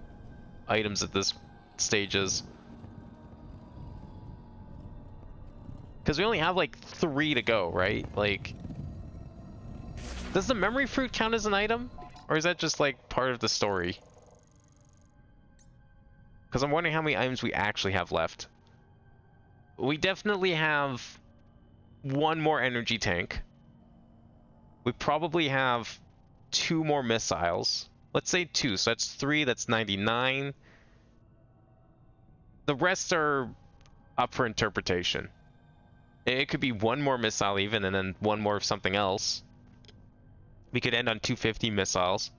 items at this stage is. Because we only have like 3 to go, right? Like, does the memory fruit count as an item? Or is that just like part of the story? Because I'm wondering how many items we actually have left. We definitely have 1 more energy tank. We probably have 2 more missiles. Let's say 2, so that's 3, that's 99. The rest are up for interpretation. It could be 1 more missile even, and then 1 more of something else. We could end on 250 missiles.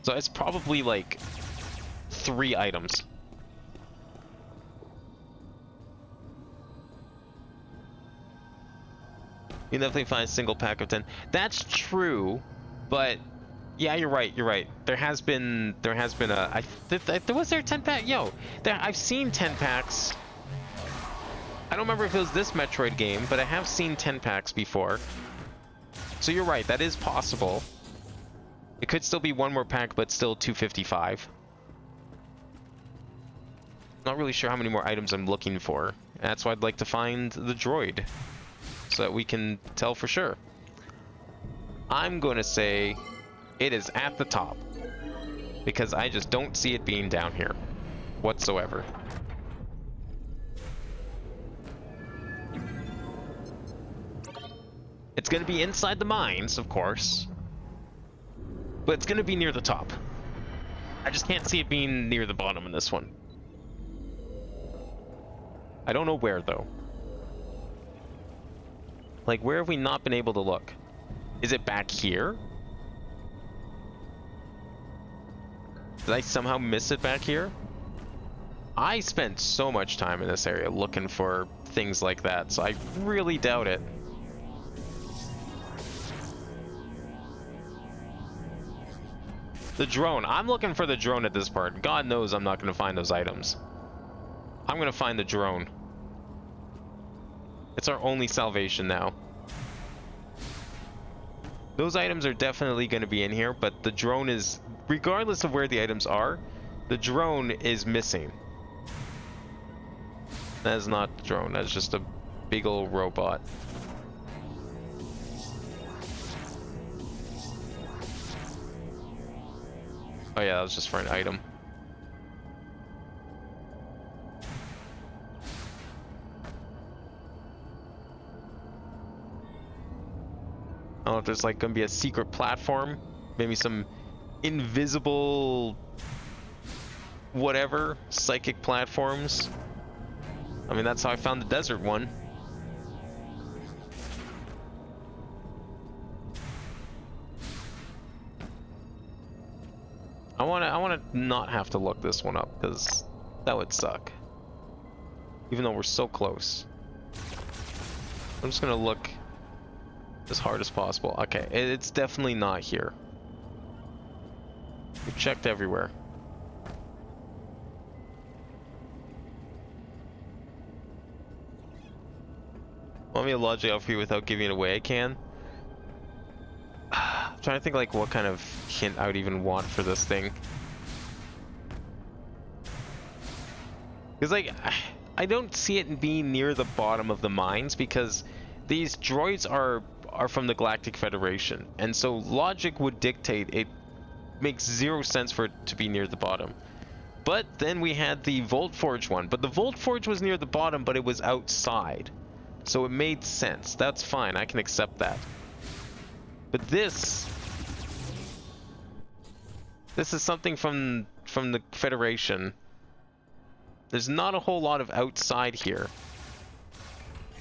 So it's probably like 3 items. You can definitely find a single pack of 10. That's true, but yeah, you're right. There has been a was there a 10 pack? Yo, I've seen 10 packs. I don't remember if it was this Metroid game, but I have seen 10 packs before. So you're right, that is possible. It could still be 1 more pack, but still 255. Not really sure how many more items I'm looking for. That's why I'd like to find the droid, so that we can tell for sure. I'm going to say it is at the top, because I just don't see it being down here whatsoever. It's going to be inside the mines, of course, but it's going to be near the top. I just can't see it being near the bottom in this one. I don't know where, though. Like, where have we not been able to look? Is it back here? Did I somehow miss it back here? I spent so much time in this area looking for things like that, so I really doubt it. The drone. I'm looking for the drone at this part. God knows I'm not going to find those items. I'm going to find the drone. It's our only salvation now. Those items are definitely going to be in here, but the drone is, regardless of where the items are, the drone is missing. That is not the drone. That's just a big old robot. Oh yeah, that was just for an item. I don't know if there's like gonna be a secret platform, maybe some invisible whatever, psychic platforms. I mean, that's how I found the desert one. I wanna not have to look this one up, because that would suck. Even though we're so close. I'm just gonna look as hard as possible. Okay, it's definitely not here. We've checked everywhere. Want me to lodge out for you without giving it away? I can. I'm trying to think like what kind of hint I would even want for this thing. Because like, I don't see it being near the bottom of the mines because these droids are from the Galactic Federation, and so logic would dictate it makes zero sense for it to be near the bottom. But then we had the Volt Forge one, but the Volt Forge was near the bottom, but it was outside, so it made sense. That's fine, I can accept that. But this is something from the Federation. There's not a whole lot of outside here,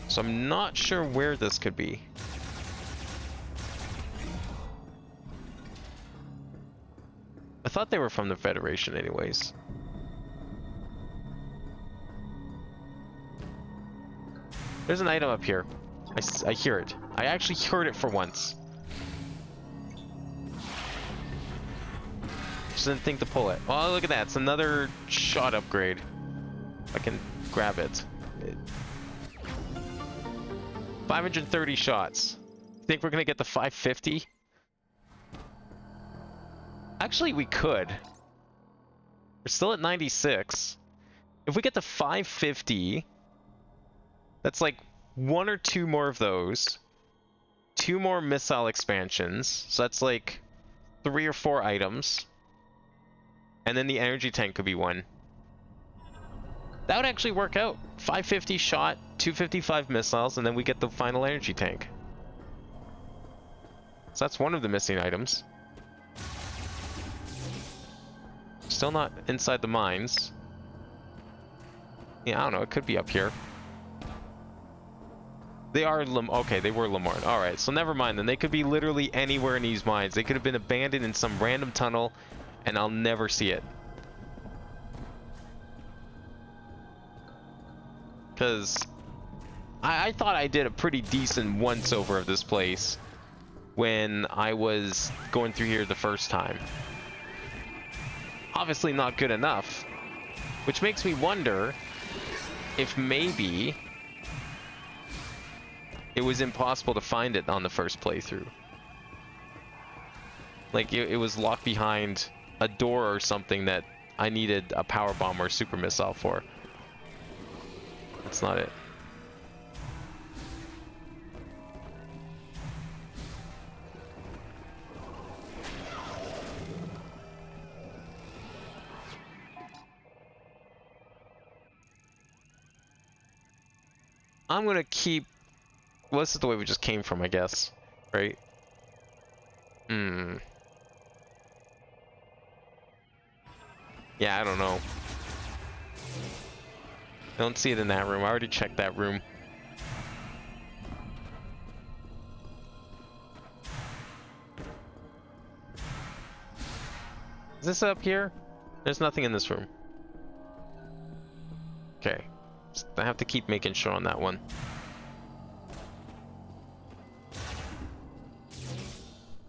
so I'm not sure where this could be. I thought they were from the Federation anyways. There's an item up here. I hear it. I actually heard it for once. Just didn't think to pull it. Oh, look at that. It's another shot upgrade. I can grab it. 530 shots. Think we're gonna get the 550? Actually, we could. We're still at 96. If we get the 550, that's like 1 or 2 more of those. 2 more missile expansions. So that's like 3 or 4 items. And then the energy tank could be 1. That would actually work out. 550 shot, 255 missiles, and then we get the final energy tank. So that's one of the missing items. Still not inside the mines. Yeah, I don't know. It could be up here. They are okay, they were Lamorne. Alright, so never mind then. They could be literally anywhere in these mines. They could have been abandoned in some random tunnel, and I'll never see it. Because I thought I did a pretty decent once-over of this place when I was going through here the first time. Obviously not good enough, which makes me wonder if maybe it was impossible to find it on the first playthrough. Like it was locked behind a door or something that I needed a power bomb or a super missile for. That's not it. I'm gonna keep... Well, this is the way we just came from, I guess. Right? Yeah, I don't know. I don't see it in that room. I already checked that room. Is this up here? There's nothing in this room. Okay. I have to keep making sure on that one.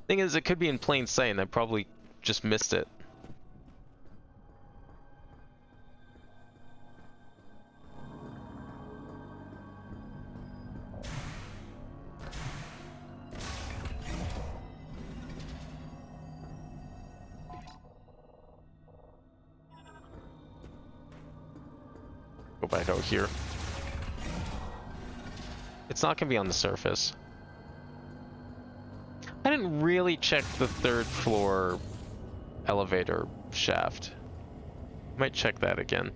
Thing is, it could be in plain sight and I probably just missed it. Go back out here. It's not gonna be on the surface. I didn't really check the 3rd floor elevator shaft. Might check that again.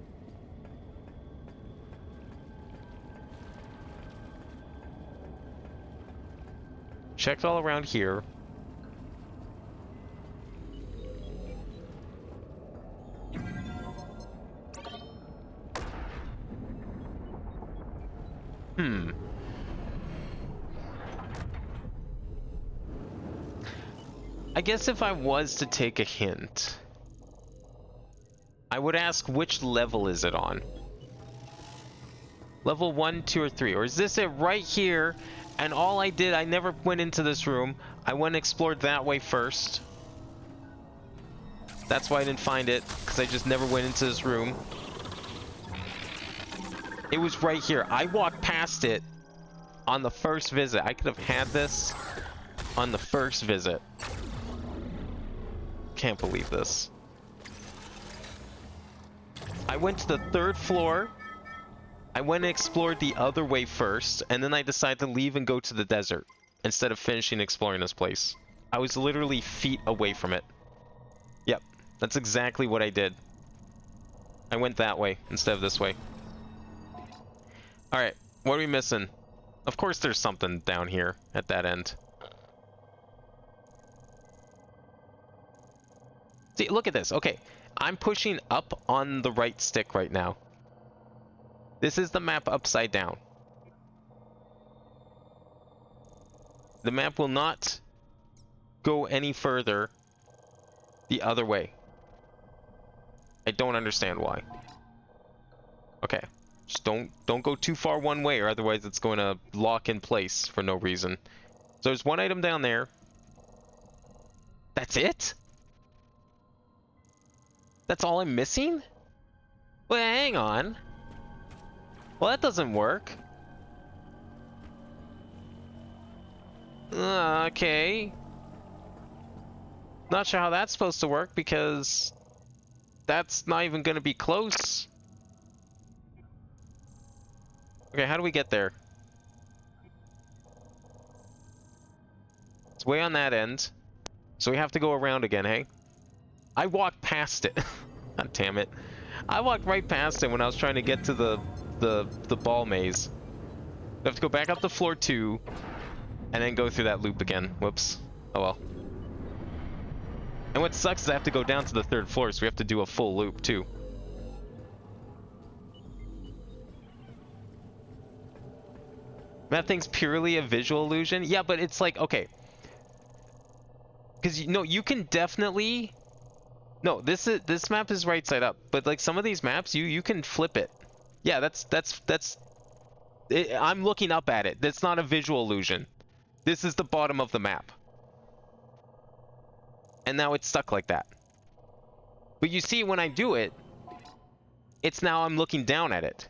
Checked all around here. I guess if I was to take a hint, I would ask which level is it on? Level 1, 2, or 3? Or is this it right here? And all I did, I never went into this room. I went and explored that way first. That's why I didn't find it, because I just never went into this room. It was right here. I walked past it on the first visit. I could have had this on the first visit. Can't believe this. I went to the 3rd floor. I went and explored the other way first, and then I decided to leave and go to the desert instead of finishing exploring this place. I was literally feet away from it. Yep, that's exactly what I did. I went that way instead of this way. Alright, what are we missing? Of course there's something down here at that end. See, look at this. Okay, I'm pushing up on the right stick right now. This is the map upside down. The map will not go any further the other way. I don't understand why. Okay, just don't go too far one way, or otherwise it's going to lock in place for no reason. So there's one item down there. That's it? That's all I'm missing? Wait, hang on. Well, that doesn't work. Okay. Not sure how that's supposed to work, because that's not even going to be close. Okay, how do we get there? It's way on that end. So we have to go around again, hey? I walked past it. God damn it. I walked right past it when I was trying to get to the ball maze. We have to go back up to floor 2 and then go through that loop again. Whoops. Oh well. And what sucks is I have to go down to the 3rd floor, so we have to do a full loop too. That thing's purely a visual illusion? Yeah, but it's like, okay. Because, no, you can definitely... No, this map is right side up, but like some of these maps, you can flip it. Yeah, I'm looking up at it. That's not a visual illusion. This is the bottom of the map. And now it's stuck like that. But you see, when I do it, it's now I'm looking down at it.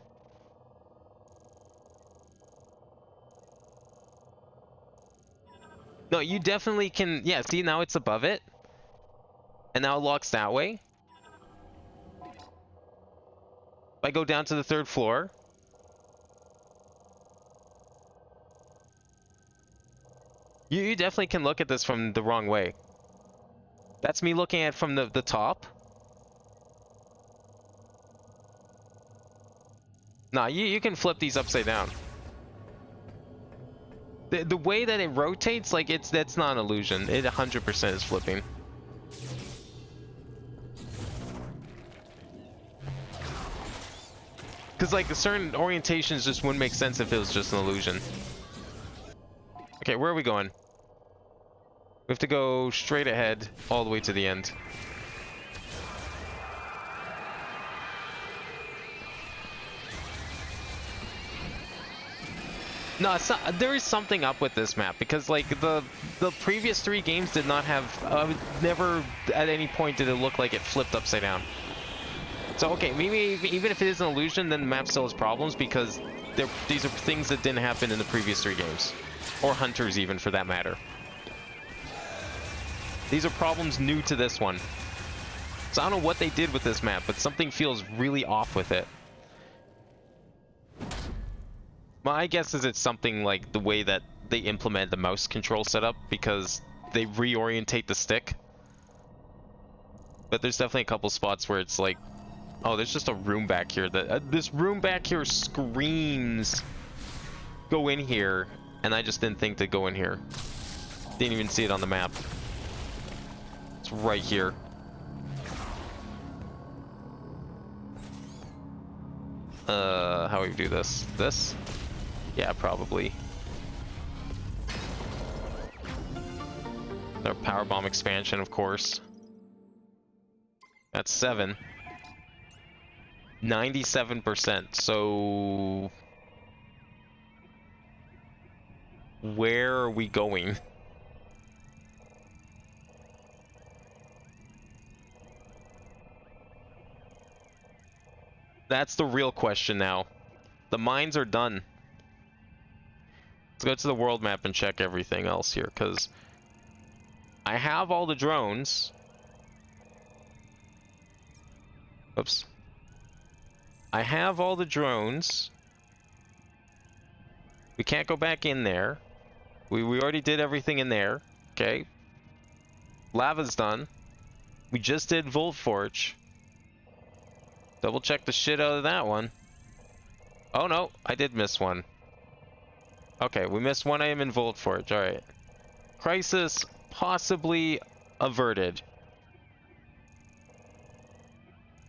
No, you definitely can. Yeah, see, now it's above it. And now it locks that way. If I go down to the 3rd floor. You definitely can look at this from the wrong way. That's me looking at it from the top. Nah, you can flip these upside down. The way that it rotates, like that's not an illusion. It 100% is flipping. Because like certain orientations just wouldn't make sense if it was just an illusion. Okay, where are we going? We have to go straight ahead all the way to the end. No, it's not, there is something up with this map because like the previous 3 games did not have never at any point did it look like it flipped upside down. So okay, maybe even if it is an illusion, then the map still has problems because these are things that didn't happen in the previous 3 games, or Hunters even for that matter. These are problems new to this one. So I don't know what they did with this map, but something feels really off with it. My guess is it's something like the way that they implement the mouse control setup because they reorientate the stick. But there's definitely a couple spots where it's like, oh, there's just a room back here. This room back here screams, go in here, and I just didn't think to go in here. Didn't even see it on the map. It's right here. How do we do this? This? Yeah, probably. Our power bomb expansion, of course. That's 7. 97%. So where are we going? That's the real question now. The mines are done. Let's go to the world map and check everything else here, because I have all the drones. Oops. I have all the drones. We can't go back in there. We already did everything in there. Okay. Lava's done. We just did Volt Forge. Double check the shit out of that one. Oh no, I did miss one. Okay, we missed one item in Volt Forge. Alright. Crisis possibly averted.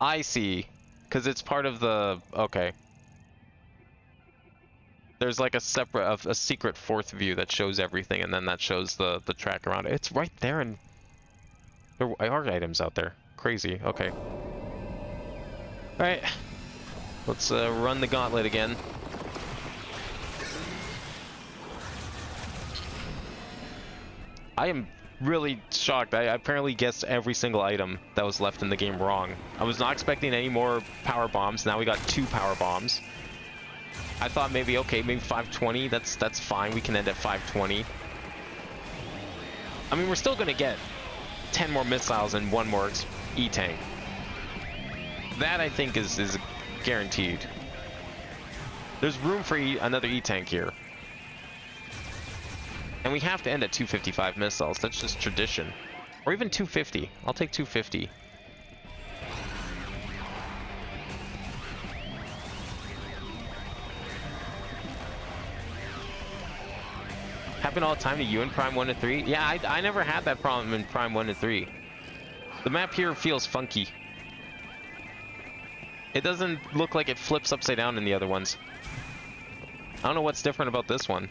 I see. Because it's part of the... Okay. There's like a separate, a secret 4th view that shows everything, and then that shows the track around it. It's right there, and there are items out there. Crazy. Okay. Alright. Let's run the gauntlet again. I am really shocked. I apparently guessed every single item that was left in the game wrong. I was not expecting any more power bombs. Now we got 2 power bombs. I thought maybe, okay, maybe 520. That's fine. We can end at 520. I mean, we're still going to get 10 more missiles and 1 more E-tank. That, I think, is guaranteed. There's room for another E-tank here. And we have to end at 255 missiles. That's just tradition. Or even 250. I'll take 250. Happen all the time to you in Prime 1 and 3? Yeah, I never had that problem in Prime 1 and 3. The map here feels funky. It doesn't look like it flips upside down in the other ones. I don't know what's different about this one.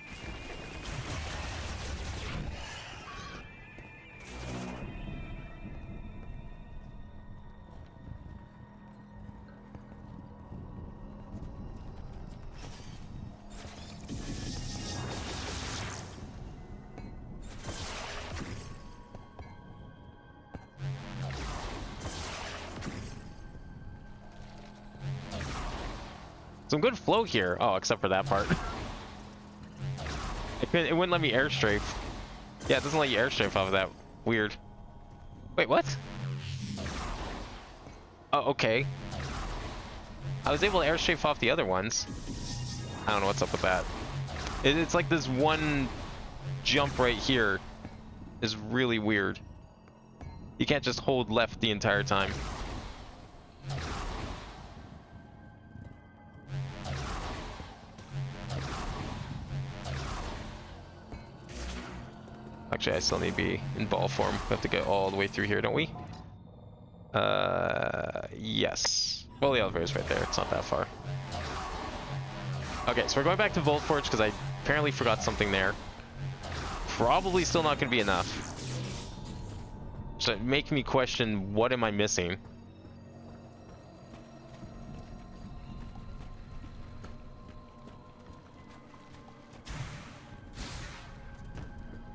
Some good flow here. Oh, except for that part. It wouldn't let me airstrafe. Yeah, it doesn't let you airstrafe off of that. Weird. Wait, what? Oh, okay. I was able to airstrafe off the other ones. I don't know what's up with that. It's like this one jump right here is really weird. You can't just hold left the entire time. Actually, I still need to be in ball form. We have to get all the way through here, don't we? Yes. Well, the elevator's right there. It's not that far. Okay, so we're going back to Volt Forge because I apparently forgot something there. Probably still not going to be enough. So it makes me question, what am I missing?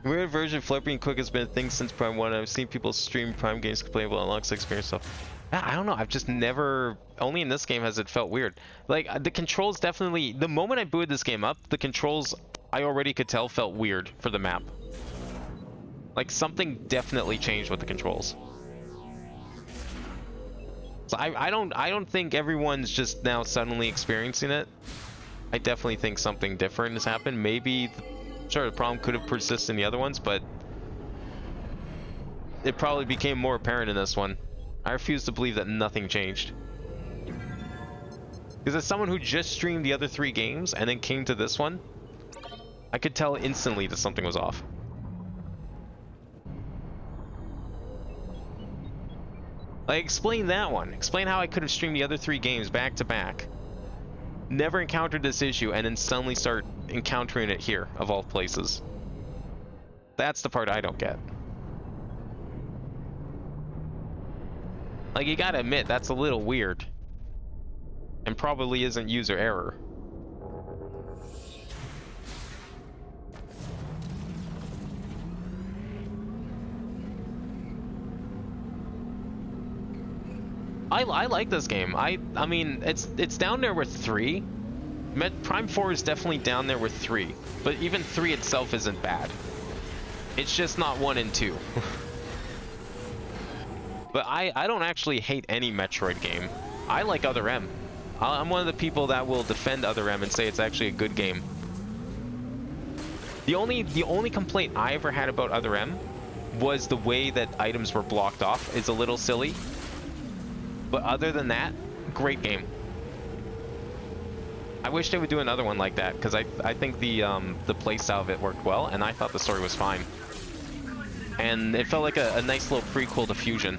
Weird version float being quick has been a thing since Prime 1. I've seen people stream Prime games complain about unlocks experience stuff. I don't know, I've just never, only in this game has it felt weird. Like, the controls definitely, the moment I booted this game up, the controls, I already could tell, felt weird for the map. Like, something definitely changed with the controls. So I don't think everyone's just now suddenly experiencing it. I definitely think something different has happened. Maybe, sure, the problem could have persisted in the other ones, but it probably became more apparent in this one. I refuse to believe that nothing changed. Because as someone who just streamed the other 3 games and then came to this one, I could tell instantly that something was off. Like, explain that one. Explain how I could have streamed the other 3 games back to back, never encountered this issue, and then suddenly start encountering it here, of all places. That's the part I don't get. Like, you gotta admit, that's a little weird. And probably isn't user error. I like this game. I mean, it's down there with 3. Prime 4 is definitely down there with 3, but even 3 itself isn't bad. It's just not 1 and 2. But I don't actually hate any Metroid game. I like Other M. I'm one of the people that will defend Other M and say it's actually a good game. The only complaint I ever had about Other M was the way that items were blocked off is a little silly. But other than that, great game. I wish they would do another one like that, because I think the playstyle of it worked well, and I thought the story was fine. And it felt like a nice little prequel to Fusion.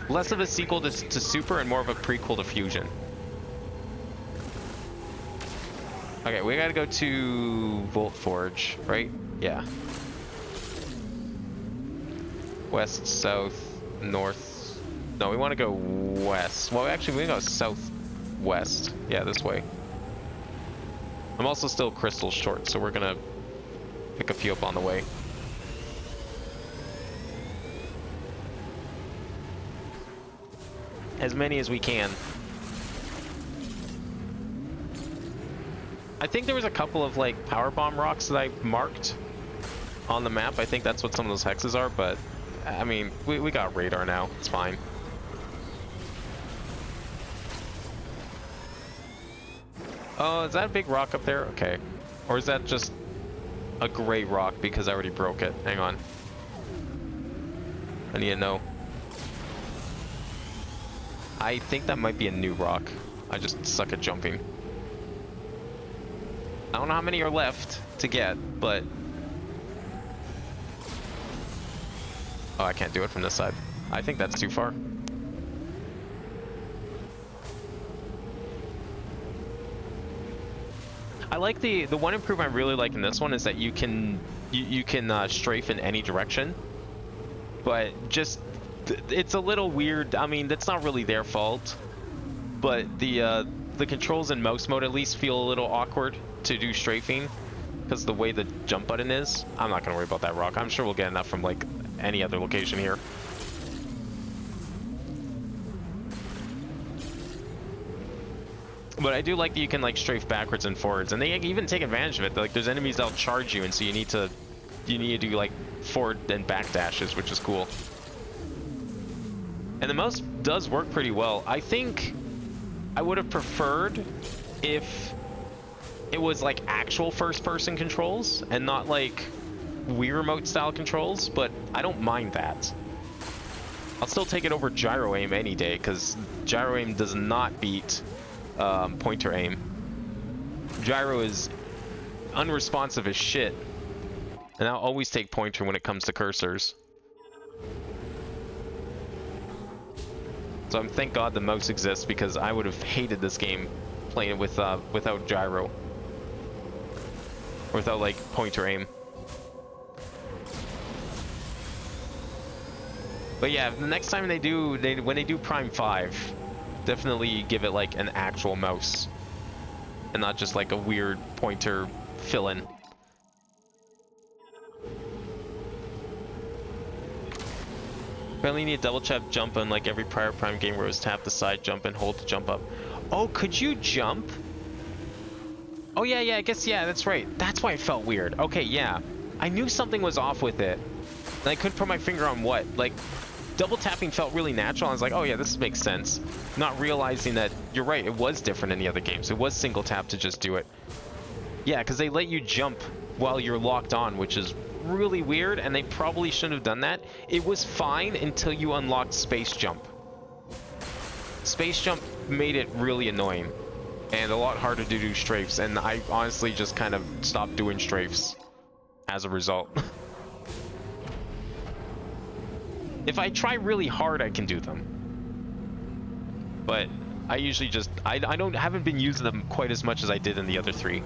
Less of a sequel to Super and more of a prequel to Fusion. Okay, we gotta go to Volt Forge, right? Yeah. West, south, north. No, we want to go west. Well, actually, we can go southwest. Yeah, this way. I'm also still crystals short, so we're gonna pick a few up on the way. As many as we can. I think there was a couple of like power bomb rocks that I marked on the map. I think that's what some of those hexes are, but I mean, we got radar now. It's fine. Oh, is that a big rock up there? Okay. Or is that just a gray rock because I already broke it? Hang on. I need to know. I think that might be a new rock. I just suck at jumping. I don't know how many are left to get, but... Oh, I can't do it from this side. I think that's too far. I like the one improvement I really like in this one is that you can strafe in any direction, but just it's a little weird. I mean, that's not really their fault, but the controls in mouse mode at least feel a little awkward to do strafing because the way the jump button is. I'm not gonna worry about that rock. I'm sure we'll get enough from like any other location here. But I do like that you can like strafe backwards and forwards, and they even take advantage of it. Like there's enemies that'll charge you, and so you need to do like forward and back dashes, which is cool. And the mouse does work pretty well. I think I would have preferred if it was like actual first-person controls and not like Wii Remote style controls, but I don't mind that. I'll still take it over gyro aim any day, because gyro aim does not beat pointer aim. Gyro is unresponsive as shit, and I'll always take pointer when it comes to cursors. So thank God the mouse exists, because I would have hated this game playing it with without gyro, without like pointer aim. But yeah, the next time when they do Prime 5, definitely give it like an actual mouse and not just like a weird pointer fill-in. Apparently you need a double tap jump on like every prior Prime game where it was tap the side jump and hold to jump up. Oh, could you jump? Oh yeah, I guess, yeah, that's right. That's why it felt weird. Okay, yeah. I knew something was off with it. And I couldn't put my finger on what. Like, double tapping felt really natural. I was like, oh yeah, this makes sense. Not realizing that, you're right, it was different in the other games. It was single tap to just do it. Yeah, because they let you jump while you're locked on, which is really weird, and they probably shouldn't have done that. It was fine until you unlocked space jump. Space jump made it really annoying and a lot harder to do strafes, and I honestly just kind of stopped doing strafes as a result. If I try really hard, I can do them, but I usually just haven't been using them quite as much as I did in the other three.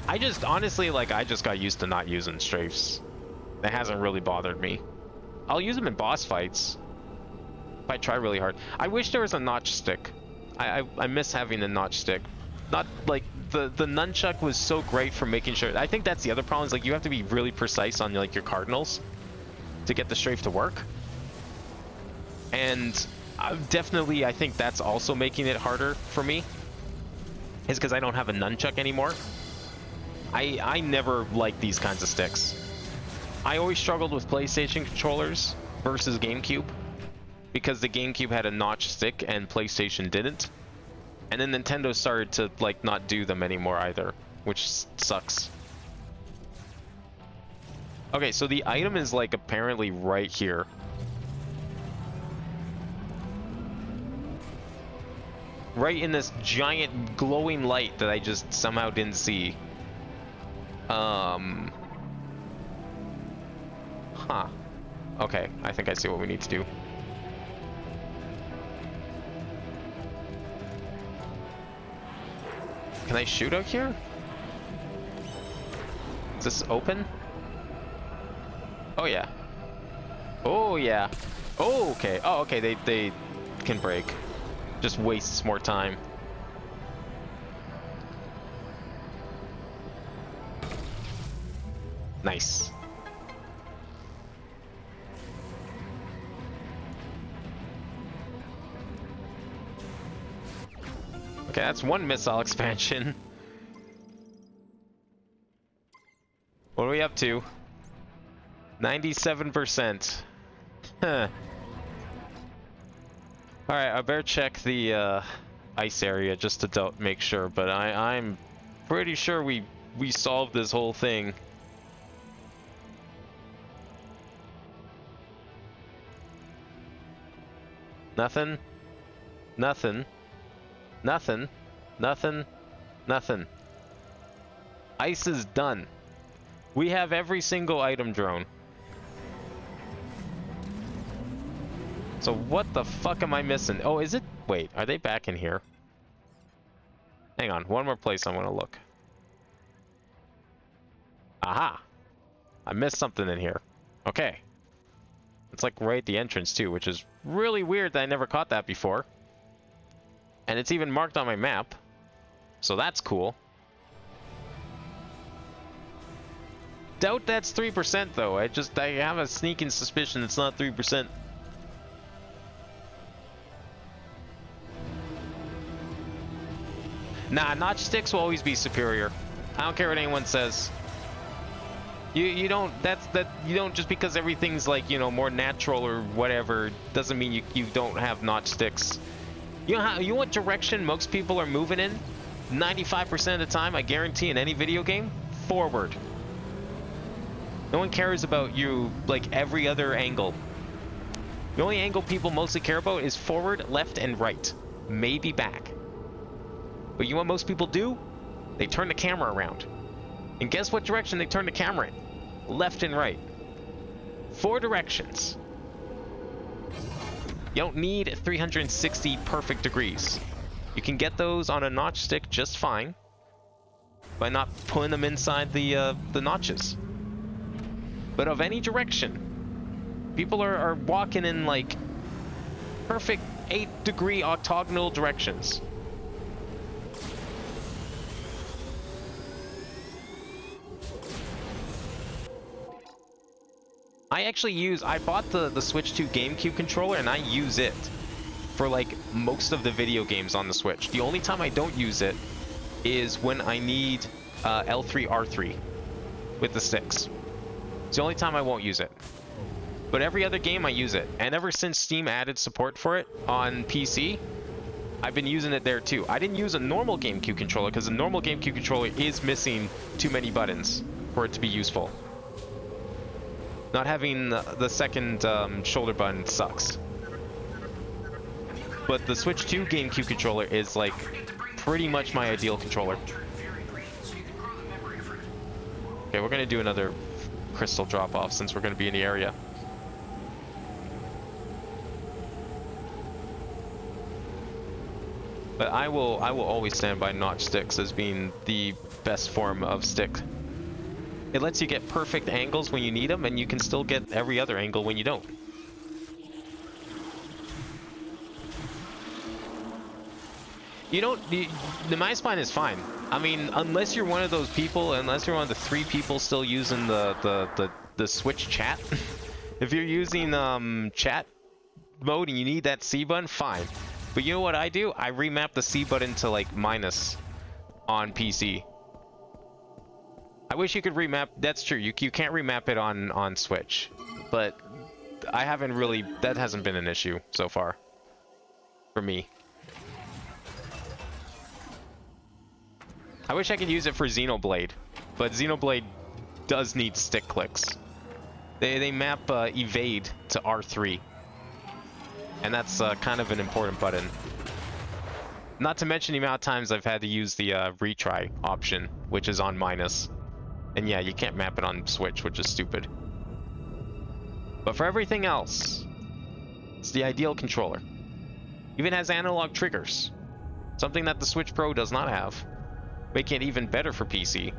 I just honestly, like, I just got used to not using strafes. It hasn't really bothered me. I'll use them in boss fights if I try really hard. I wish there was a notch stick. I miss having the notch stick. Not like the nunchuck was so great for making sure. I think that's the other problem, is like you have to be really precise on like your cardinals to get the strafe to work. And definitely, I think that's also making it harder for me, is because I don't have a nunchuck anymore. I never liked these kinds of sticks. I always struggled with PlayStation controllers versus GameCube, because the GameCube had a notch stick and PlayStation didn't. And then Nintendo started to like not do them anymore either, which sucks. Okay, so the item is like apparently right here. Right in this giant glowing light that I just somehow didn't see. Huh. Okay, I think I see what we need to do. Can I shoot out here? Is this open? Oh yeah. Oh yeah. Oh, okay. Oh, okay, they can break. Just wastes more time. Nice. Okay, that's one missile expansion. What are we up to? 97%. Huh. Alright, I better check the ice area just to make sure, but I'm pretty sure we solved this whole thing. Nothing. Nothing. Nothing. Nothing. Nothing. Ice is done. We have every single item drone. So what the fuck am I missing? Oh, is it? Wait, are they back in here? Hang on, one more place I want to look. Aha! I missed something in here. Okay. It's like right at the entrance too, which is really weird that I never caught that before. And it's even marked on my map. So that's cool. Doubt that's 3% though. I have a sneaking suspicion it's not 3%. Nah, notch sticks will always be superior. I don't care what anyone says. You don't you don't, just because everything's like, you know, more natural or whatever, doesn't mean you don't have notch sticks. You know what direction most people are moving in? 95% of the time, I guarantee, in any video game? Forward. No one cares about you like every other angle. The only angle people mostly care about is forward, left, and right. Maybe back. But you know what most people do? They turn the camera around. And guess what direction they turn the camera in? Left and right. 4 directions. You don't need 360 perfect degrees. You can get those on a notch stick just fine by not putting them inside the notches. But of any direction, people are walking in like perfect 8-degree octagonal directions. I bought the Switch 2 GameCube controller and I use it for like most of the video games on the Switch. The only time I don't use it is when I need L3, R3 with the sticks. It's the only time I won't use it. But every other game I use it. And ever since Steam added support for it on PC, I've been using it there too. I didn't use a normal GameCube controller because the normal GameCube controller is missing too many buttons for it to be useful. Not having the second shoulder button sucks. But the Switch 2 GameCube controller is like pretty much my ideal controller. Okay, we're gonna do another crystal drop-off since we're gonna be in the area. But I will always stand by notch sticks as being the best form of stick. It lets you get perfect angles when you need them, and you can still get every other angle when you don't. You don't... The My Spine is fine. I mean, unless you're one of those people, unless you're one of the 3 people still using the Switch chat. If you're using chat mode and you need that C button, fine. But you know what I do? I remap the C button to like minus on PC. I wish you could remap. That's true. You can't remap it on Switch, but I haven't really. That hasn't been an issue so far for me. I wish I could use it for Xenoblade, but Xenoblade does need stick clicks. They map evade to R3, and that's kind of an important button. Not to mention the amount of times I've had to use the retry option, which is on minus. And yeah, you can't map it on Switch, which is stupid. But for everything else, it's the ideal controller. Even has analog triggers, something that the Switch Pro does not have, making it even better for PC.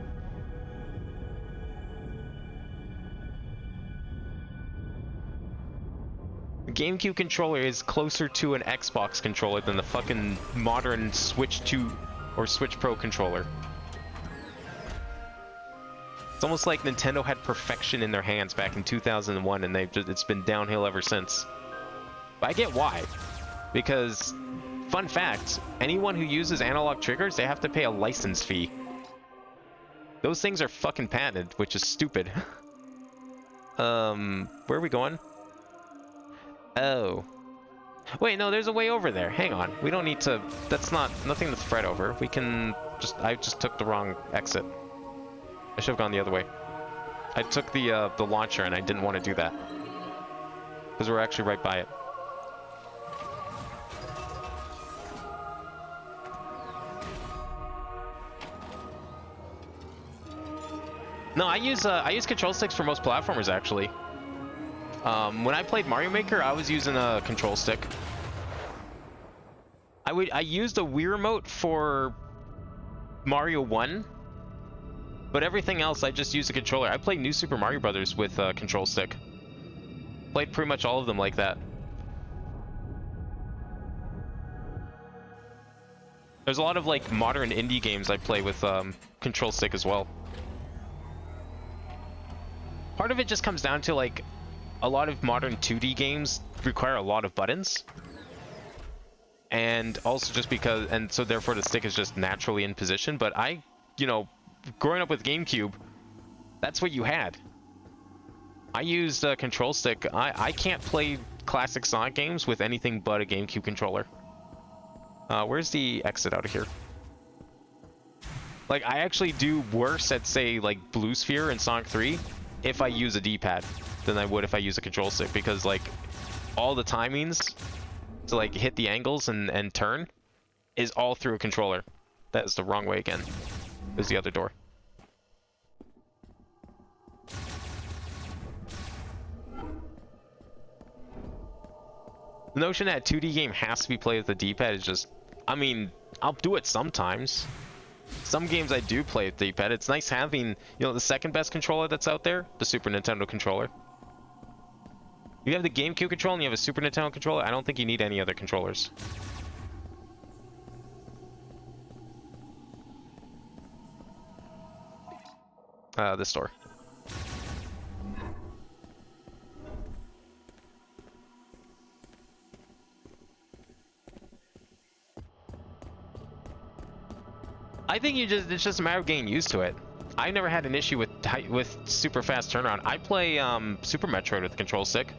The GameCube controller is closer to an Xbox controller than the fucking modern Switch 2 or Switch Pro controller. It's almost like Nintendo had perfection in their hands back in 2001 and it's been downhill ever since. But I get why. Because, fun fact, anyone who uses analog triggers, they have to pay a license fee. Those things are fucking patented, which is stupid. Where are we going? Oh. Wait, no, there's a way over there. Hang on. We don't need to... That's nothing to fret over. We can just... I just took the wrong exit. I should have gone the other way. I took the launcher and I didn't want to do that. Because we're actually right by it. No, I use control sticks for most platformers actually. When I played Mario Maker, I was using a control stick. I used a Wii remote for Mario 1. But everything else, I just use a controller. I played New Super Mario Brothers with a control stick. Played pretty much all of them like that. There's a lot of like modern indie games I play with control stick as well. Part of it just comes down to like a lot of modern 2D games require a lot of buttons. And also just because, and so therefore the stick is just naturally in position. But you know, growing up with GameCube, that's what you had. I used a control stick. I can't play classic Sonic games with anything but a GameCube controller. Where's the exit out of here? Like, I actually do worse at, say, like, Blue Sphere in Sonic 3 if I use a D-pad than I would if I use a control stick, because, like, all the timings to, like, hit the angles and turn is all through a controller. That is the wrong way again. There's the other door. The notion that a 2D game has to be played with the D-pad is just, I mean, I'll do it sometimes. Some games I do play with the D-pad. It's nice having, the second best controller that's out there, the Super Nintendo controller. You have the GameCube controller and you have a Super Nintendo controller, I don't think you need any other controllers. This door. I think it's just a matter of getting used to it. I never had an issue with super fast turnaround. I play Super Metroid with the control stick.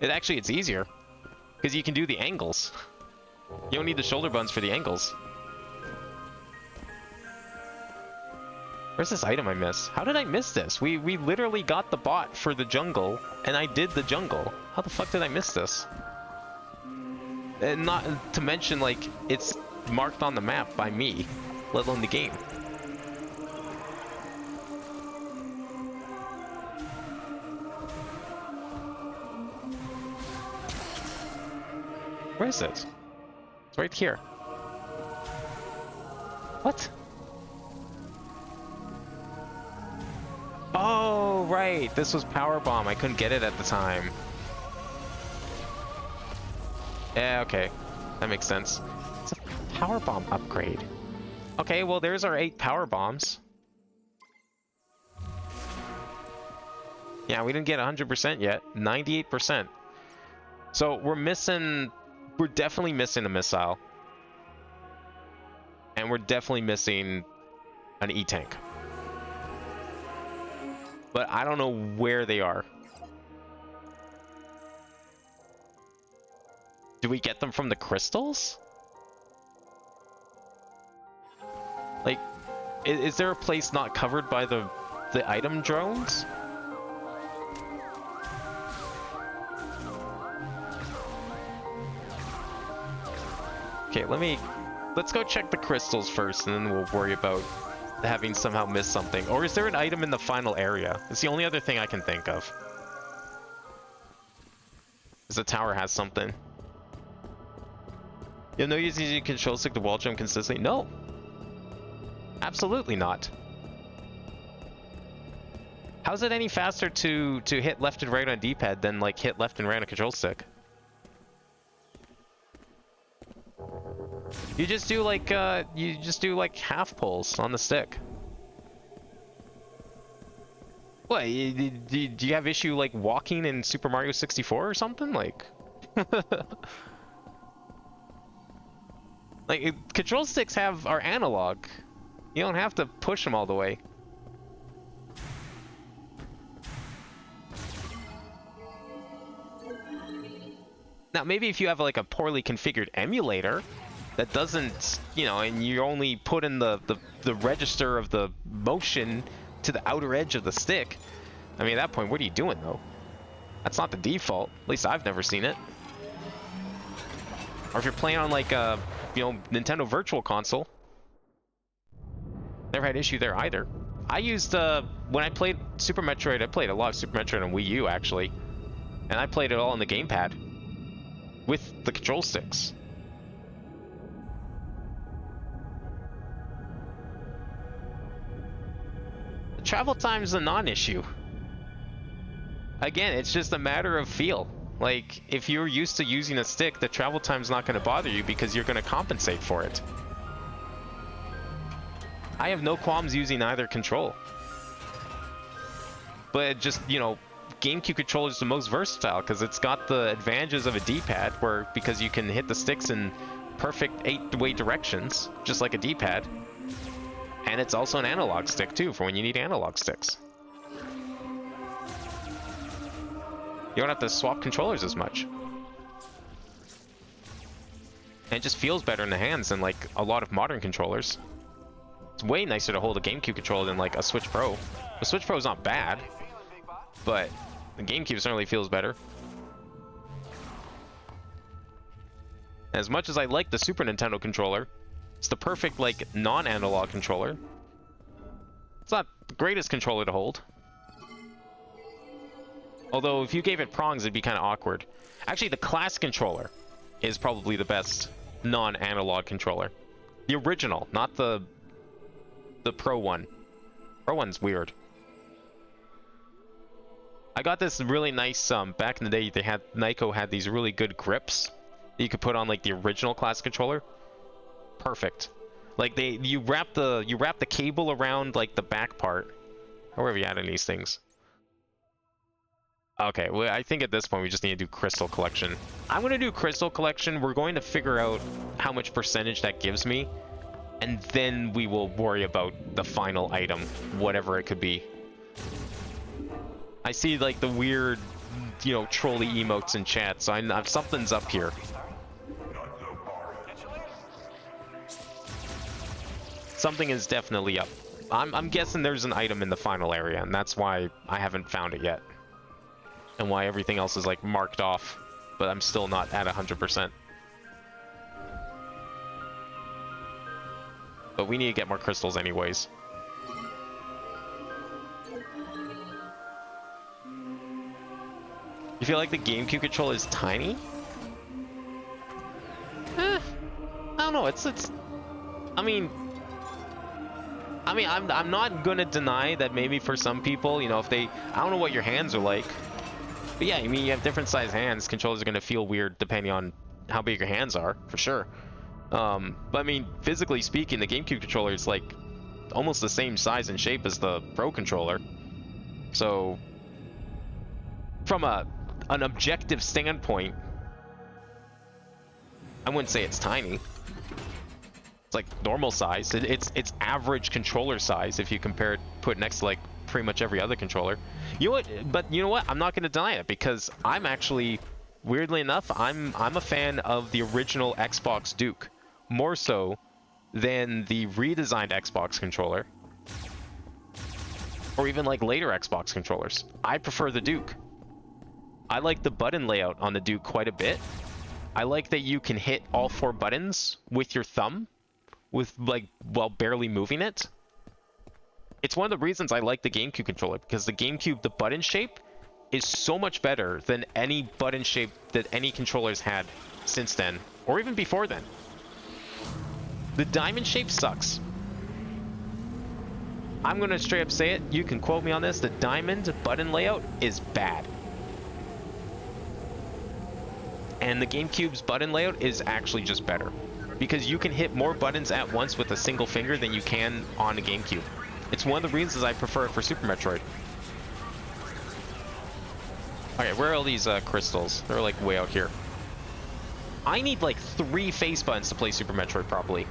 It's easier because you can do the angles. You don't need the shoulder buttons for the angles. Where's this item I missed? How did I miss this? We literally got the bot for the jungle, and I did the jungle. How the fuck did I miss this? And not to mention, like, it's marked on the map by me, let alone the game. Where is it? It's right here. What? Oh, right. This was Power Bomb. I couldn't get it at the time. Yeah, okay. That makes sense. It's a Power Bomb upgrade. Okay, well, there's our 8 Power Bombs. Yeah, we didn't get 100% yet. 98%. So we're definitely missing a missile. And we're definitely missing an E-Tank. But I don't know where they are. Do we get them from the crystals? Like, is there a place not covered by the item drones? Okay, let's go check the crystals first, and then we'll worry about having somehow missed something. Or is there an item in the final area? It's the only other thing I can think of. Is the tower has something. You have no use using control stick to wall jump consistently? No. Absolutely not. How's it any faster to hit left and right on D-pad than like hit left and right on a control stick? You just do like half pulls on the stick. What? Do you have issue like walking in Super Mario 64 or something? Like, control sticks are analog. You don't have to push them all the way. Now, maybe if you have like a poorly configured emulator that doesn't, and you only put in the register of the motion to the outer edge of the stick, I mean, at that point, what are you doing, though? That's not the default. At least I've never seen it. Or if you're playing on like a, Nintendo Virtual Console, never had issue there either. I used, when I played Super Metroid, I played a lot of Super Metroid on Wii U, actually. And I played it all on the gamepad with the control sticks. The travel time is a non-issue. Again, it's just a matter of feel. Like, if you're used to using a stick, the travel time's not going to bother you because you're going to compensate for it. I have no qualms using either control. But just, GameCube controller is the most versatile because it's got the advantages of a D-pad because you can hit the sticks in perfect 8-way directions, just like a D-pad. And it's also an analog stick too, for when you need analog sticks. You don't have to swap controllers as much. And it just feels better in the hands than like a lot of modern controllers. It's way nicer to hold a GameCube controller than like a Switch Pro. The Switch Pro is not bad, but the GameCube certainly feels better. As much as I like the Super Nintendo controller, it's the perfect like non-analog controller. It's not the greatest controller to hold. Although if you gave it prongs, it'd be kind of awkward. Actually, the class controller. is probably the best non-analog controller. The original, not the Pro one. Pro one's weird. I got this really nice, back in the day, Nyko had these really good grips that you could put on like the original classic controller. Perfect. Like you wrap the cable around like the back part, or wherever you had in these things. Okay, well, I think at this point we just need to do crystal collection. I'm gonna do crystal collection. We're going to figure out how much percentage that gives me, and then we will worry about the final item, whatever it could be. I see like the weird, you know, trolley emotes in chat, so something's up here. Something is definitely up. I'm guessing there's an item in the final area, and that's why I haven't found it yet. And why everything else is like marked off, but I'm still not at 100%. But we need to get more crystals anyways. You feel like the GameCube controller is tiny? I don't know. It's. I mean, I'm not gonna deny that maybe for some people, you know, if they, I don't know what your hands are like, but yeah, I mean, you have different size hands. Controllers are gonna feel weird depending on how big your hands are, for sure. But I mean, physically speaking, the GameCube controller is like almost the same size and shape as the Pro controller. So, from an objective standpoint, I wouldn't say it's tiny. It's like normal size. It's average controller size if you compare it, put it next to like pretty much every other controller. You know what? But you know what? I'm not going to deny it, because I'm actually, weirdly enough, I'm a fan of the original Xbox Duke, more so than the redesigned Xbox controller, or even like later Xbox controllers. I prefer the Duke. I like the button layout on the Duke quite a bit. I like that you can hit all 4 buttons with your thumb, with like, while barely moving it. It's one of the reasons I like the GameCube controller, because the GameCube, the button shape is so much better than any button shape that any controller's had since then, or even before then. The diamond shape sucks. I'm gonna straight up say it, you can quote me on this, the diamond button layout is bad. And the GameCube's button layout is actually just better, because you can hit more buttons at once with a single finger than you can on the GameCube. It's one of the reasons I prefer it for Super Metroid. Okay, where are all these crystals? They're like way out here. I need like 3 face buttons to play Super Metroid properly.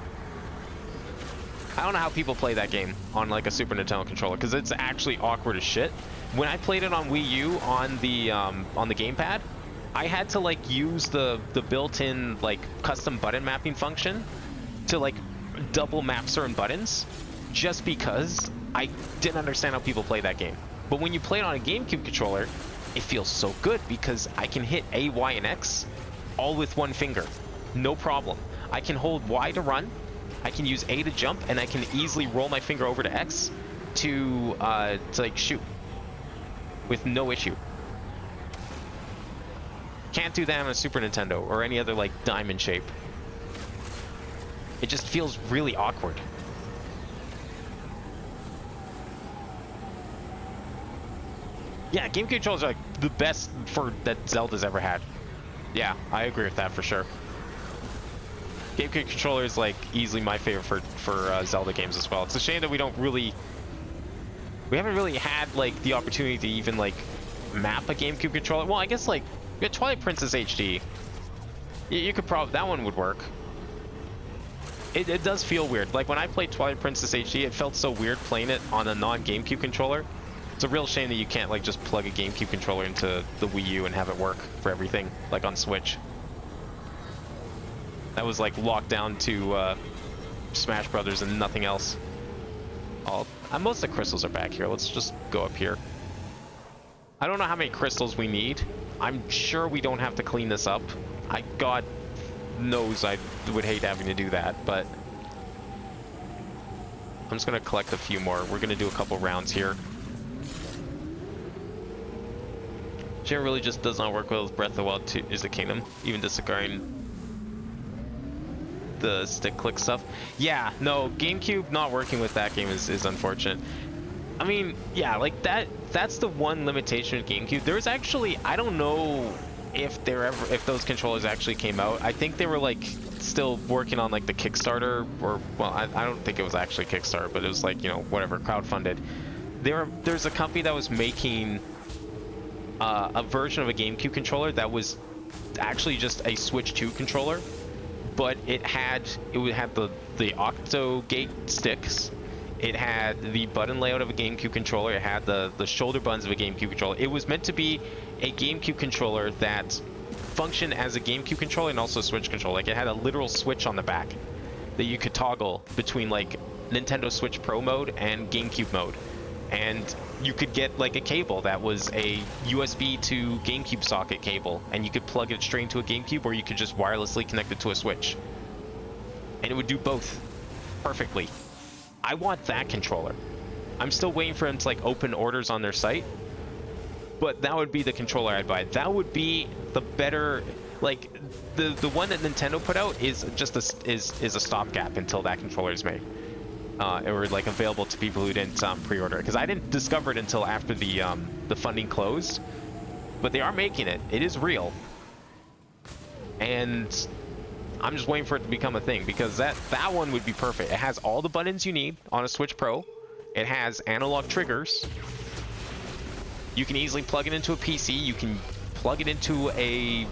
I don't know how people play that game on like a Super Nintendo controller, because it's actually awkward as shit. When I played it on Wii U on the gamepad, I had to like use the built-in like custom button mapping function to like double map certain buttons, just because I didn't understand how people play that game. But when you play it on a GameCube controller, it feels so good, because I can hit A, Y, and X all with one finger, no problem. I can hold Y to run, I can use A to jump, and I can easily roll my finger over to X to like shoot with no issue. Can't do that on a Super Nintendo or any other like diamond shape. It just feels really awkward. Yeah, GameCube controllers are like the best that Zelda's ever had. Yeah, I agree with that for sure. GameCube controller is like easily my favorite for Zelda games as well. It's a shame that we haven't really had like the opportunity to even like map a GameCube controller. Well, I guess like we got Twilight Princess HD. You could probably, that one would work. It does feel weird. Like when I played Twilight Princess HD, it felt so weird playing it on a non-GameCube controller. It's a real shame that you can't like just plug a GameCube controller into the Wii U and have it work for everything, like on Switch. That was like locked down to Smash Brothers and nothing else. Most of the crystals are back here. Let's just go up here. I don't know how many crystals we need. I'm sure we don't have to clean this up. God knows I would hate having to do that, but I'm just gonna collect a few more. We're gonna do a couple rounds here. Jim really just does not work well with Breath of the Wild 2 is the Kingdom, even disregarding the stick click stuff. Yeah, no, GameCube not working with that game is unfortunate. I mean, yeah, like that's the one limitation with GameCube. There's actually, I don't know if if those controllers actually came out. I think they were like still working on like the Kickstarter, or well, I don't think it was actually Kickstarter, but it was like, you know, whatever, crowdfunded. There's a company that was making a version of a GameCube controller that was actually just a Switch 2 controller, but it would have the octo gate sticks. It had the button layout of a GameCube controller. It had the shoulder buttons of a GameCube controller. It was meant to be a GameCube controller that functioned as a GameCube controller and also a Switch controller. Like, it had a literal switch on the back that you could toggle between like Nintendo Switch Pro mode and GameCube mode. And you could get like a cable that was a USB to GameCube socket cable, and you could plug it straight into a GameCube, or you could just wirelessly connect it to a Switch. And it would do both perfectly. I want that controller. I'm still waiting for them to like open orders on their site, but that would be the controller I'd buy. That would be the better, like the one that Nintendo put out is just is a stopgap until that controller is made. Or like available to people who didn't pre-order it, because I didn't discover it until after the funding closed. But they are making it. It is real, and I'm just waiting for it to become a thing, because that one would be perfect. It has all the buttons you need on a Switch Pro. It has analog triggers. You can easily plug it into a PC. You can plug it into a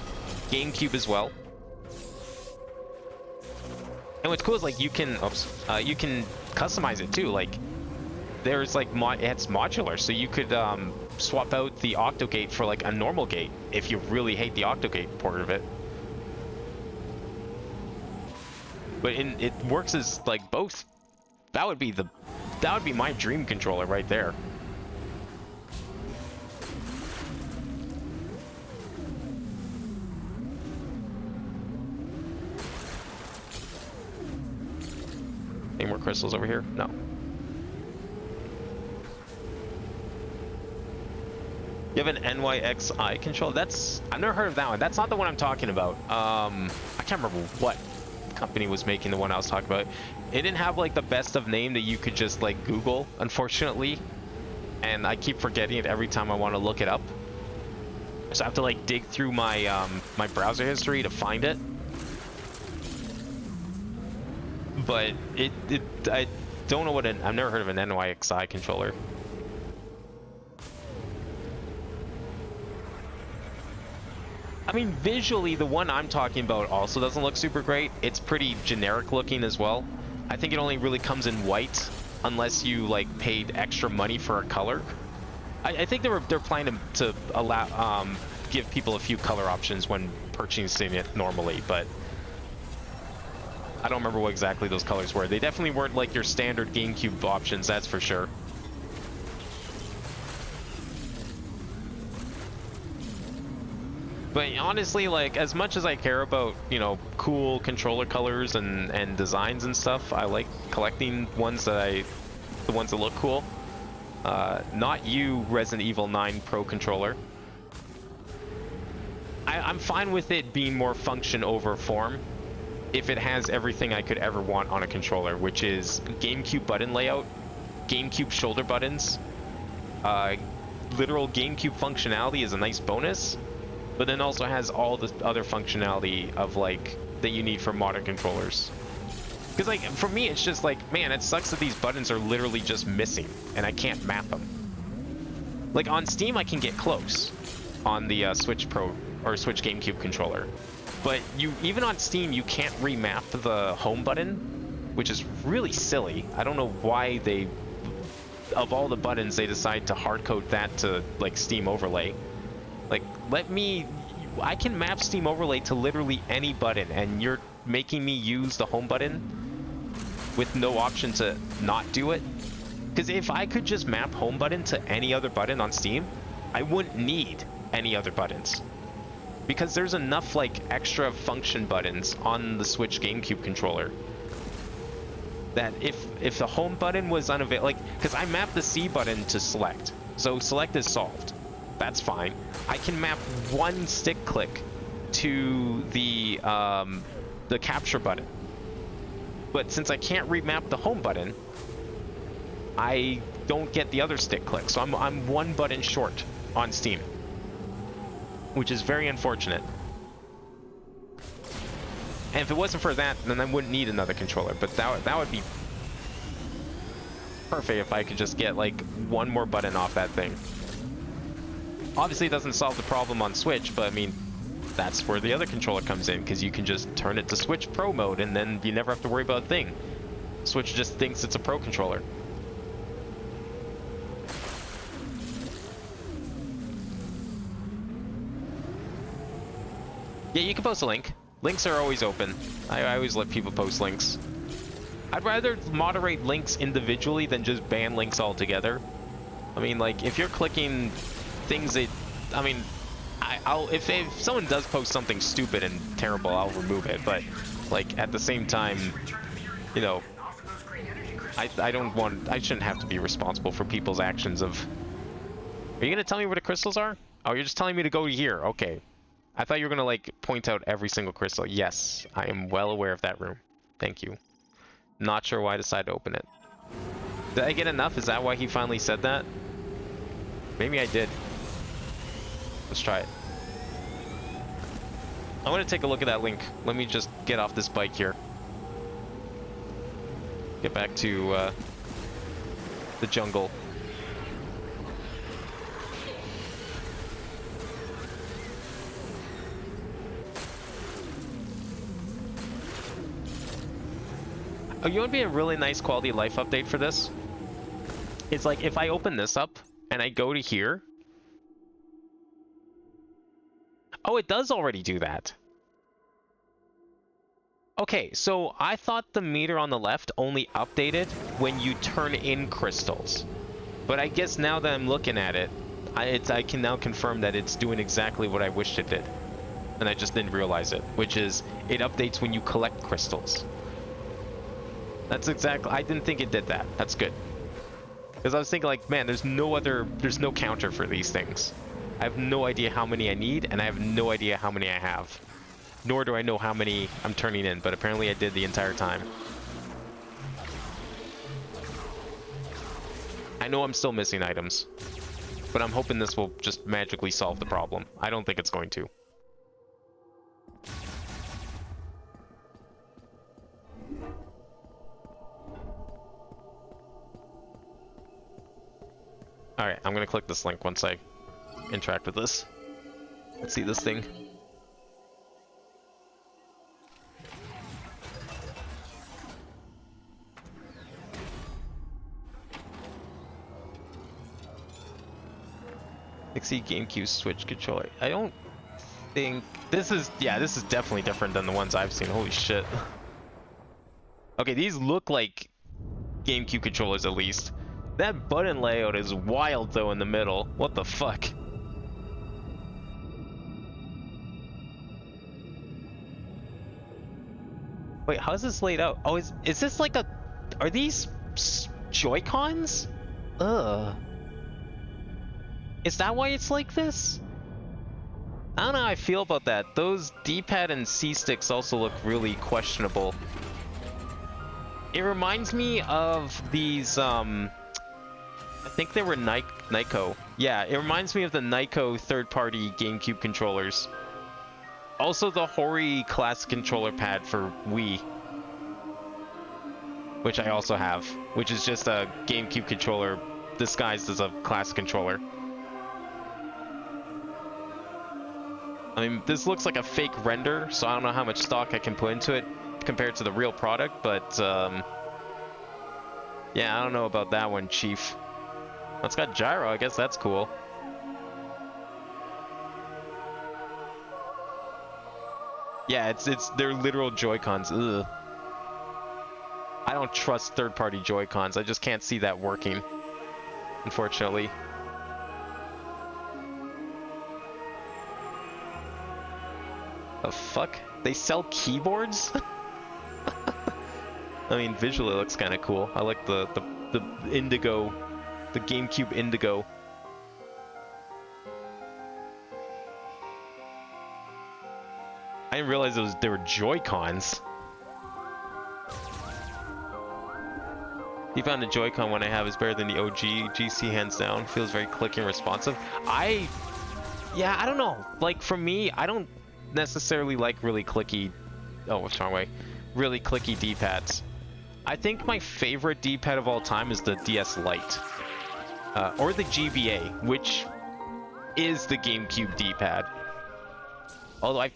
GameCube as well. And what's cool is like you can customize it too. Like there's like it's modular, so you could swap out the octo gate for like a normal gate if you really hate the octo gate part of it. But it works as like both. That would be my dream controller right there. Any more crystals over here? No. You have an NYXI controller? I've never heard of that one. That's not the one I'm talking about. I can't remember what company was making the one I was talking about. It didn't have like the best of name that you could just like Google, unfortunately. And I keep forgetting it every time I want to look it up. So I have to like dig through my my browser history to find it. But I don't know I've never heard of an NYXI controller. I mean, visually, the one I'm talking about also doesn't look super great. It's pretty generic looking as well. I think it only really comes in white, unless you like paid extra money for a color. I think they're planning to allow give people a few color options when purchasing it normally, but I don't remember what exactly those colors were. They definitely weren't like your standard GameCube options, that's for sure. But honestly, like, as much as I care about, you know, cool controller colors and designs and stuff, I like collecting the ones that look cool. Not you, Resident Evil 9 Pro controller. I'm fine with it being more function over form if it has everything I could ever want on a controller, which is GameCube button layout, GameCube shoulder buttons, literal GameCube functionality is a nice bonus, but then also has all the other functionality of like that you need for modern controllers. Because like for me, it's just like, man, it sucks that these buttons are literally just missing and I can't map them. Like on Steam, I can get close on the Switch Pro or Switch GameCube controller, but even on Steam you can't remap the home button, which is really silly. I don't know why of all the buttons they decide to hard code that to like Steam Overlay. Like, I can map Steam Overlay to literally any button, and you're making me use the home button with no option to not do it? Because if I could just map home button to any other button on Steam, I wouldn't need any other buttons. Because there's enough, like, extra function buttons on the Switch GameCube controller that if the home button was unavailable, like, because I mapped the C button to select, so select is solved. That's fine. I can map one stick click to the capture button, But since I can't remap the home button, I don't get the other stick click. So I'm one button short on Steam, which is very unfortunate. And if it wasn't for that, then I wouldn't need another controller. But that would be perfect if I could just get like one more button off that thing. Obviously, it doesn't solve the problem on Switch, but I mean, that's where the other controller comes in, because you can just turn it to Switch Pro mode, and then you never have to worry about a thing. Switch just thinks it's a Pro controller. Yeah, you can post a link. Links are always open. I always let people post links. I'd rather moderate links individually than just ban links altogether. I mean, like, if you're clicking things that... I mean, I'll if someone does post something stupid and terrible, I'll remove it. But, like, at the same time, you know, I don't want... I shouldn't have to be responsible for people's actions of... Are you going to tell me where the crystals are? Oh, you're just telling me to go here. Okay. I thought you were going to, like, point out every single crystal. Yes, I am well aware of that room. Thank you. Not sure why I decided to open it. Did I get enough? Is that why he finally said that? Maybe I did. Let's try it. I want to take a look at that link. Let me just get off this bike here. Get back to the jungle. Oh, you want to be a really nice quality of life update for this? It's like if I open this up and I go to here. Oh, it does already do that. Okay, so I thought the meter on the left only updated when you turn in crystals. But I guess now that I'm looking at it, I can now confirm that it's doing exactly what I wished it did. And I just didn't realize it, which is it updates when you collect crystals. That's exactly... I didn't think it did that. That's good. Because I was thinking, like, man, there's no counter for these things. I have no idea how many I need, and I have no idea how many I have. Nor do I know how many I'm turning in, but apparently I did the entire time. I know I'm still missing items, but I'm hoping this will just magically solve the problem. I don't think it's going to. Alright, I'm gonna click this link once I interact with this. Let's see this thing. Pixie GameCube Switch controller. I don't think this is... Yeah, this is definitely different than the ones I've seen. Holy shit. Okay, these look like GameCube controllers at least. That button layout is wild though in the middle. What the fuck? Wait, how's this laid out? Oh, is this like a... Are these Joy-Cons? Ugh. Is that why it's like this? I don't know how I feel about that. Those D-pad and C-sticks also look really questionable. It reminds me of these, I think they were Nyko. Yeah, it reminds me of the Nyko third-party GameCube controllers. Also the Hori classic controller pad for Wii. Which I also have. Which is just a GameCube controller disguised as a classic controller. I mean, this looks like a fake render, so I don't know how much stock I can put into it compared to the real product, but, yeah, I don't know about that one, Chief. It's got gyro, I guess that's cool. Yeah, it's they're literal Joy-Cons. Ugh. I don't trust third-party Joy-Cons. I just can't see that working, unfortunately. The fuck? They sell keyboards? I mean, visually it looks kind of cool. I like the Indigo, the GameCube Indigo. I didn't realize they were Joy-Cons. D-pad on the Joy-Con when I have is better than the OG GC, hands down. Feels very clicky and responsive. Yeah, I don't know. Like, for me, I don't necessarily like really clicky... Oh, what's wrong way? Really clicky D-pads. I think my favorite D-pad of all time is the DS Lite. Or the GBA, which is the GameCube D-pad. Although I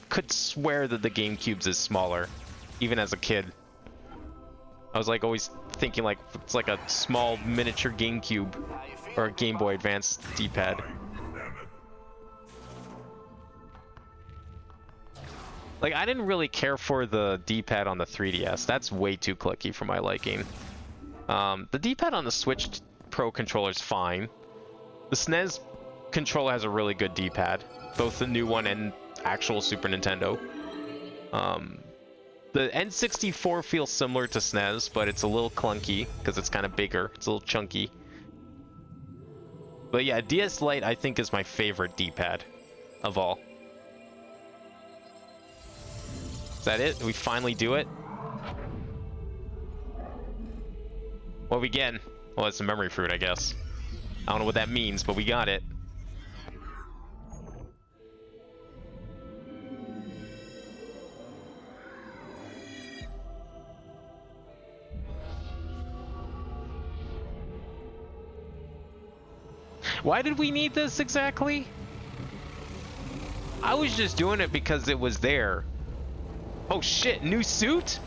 could swear that the GameCube's is smaller, even as a kid. I was like always thinking like it's like a small miniature GameCube or a Game Boy Advance D-pad. Like, I didn't really care for the D-pad on the 3DS. That's way too clicky for my liking. The D-pad on the Switch Pro controller is fine. The SNES controller has a really good D-pad, both the new one and actual Super Nintendo. The N64 feels similar to SNES, but it's a little clunky because it's kind of bigger. It's a little chunky. But yeah, DS Lite I think is my favorite D-pad of all. Is that it? We finally do it? What we getting? Well, it's a memory fruit, I guess. I don't know what that means, but we got it. Why did we need this exactly? I was just doing it because it was there. Oh shit, new suit?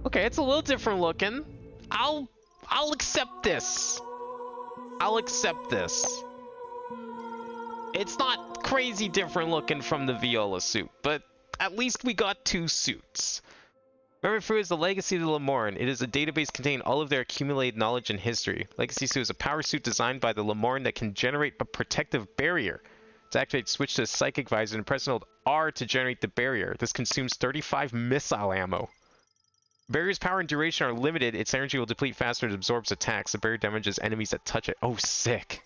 Okay, it's a little different looking. I'll accept this. I'll accept this. It's not crazy different looking from the Viola suit, but at least we got two suits. Memory Fruit is the legacy of the Lemorn. It is a database containing all of their accumulated knowledge and history. Legacy Suit is a power suit designed by the Lemorn that can generate a protective barrier. To activate, switch to Psychic Visor and press and hold R to generate the barrier. This consumes 35 missile ammo. Barrier's power and duration are limited. Its energy will deplete faster and absorbs attacks. The barrier damages enemies that touch it. Oh, sick.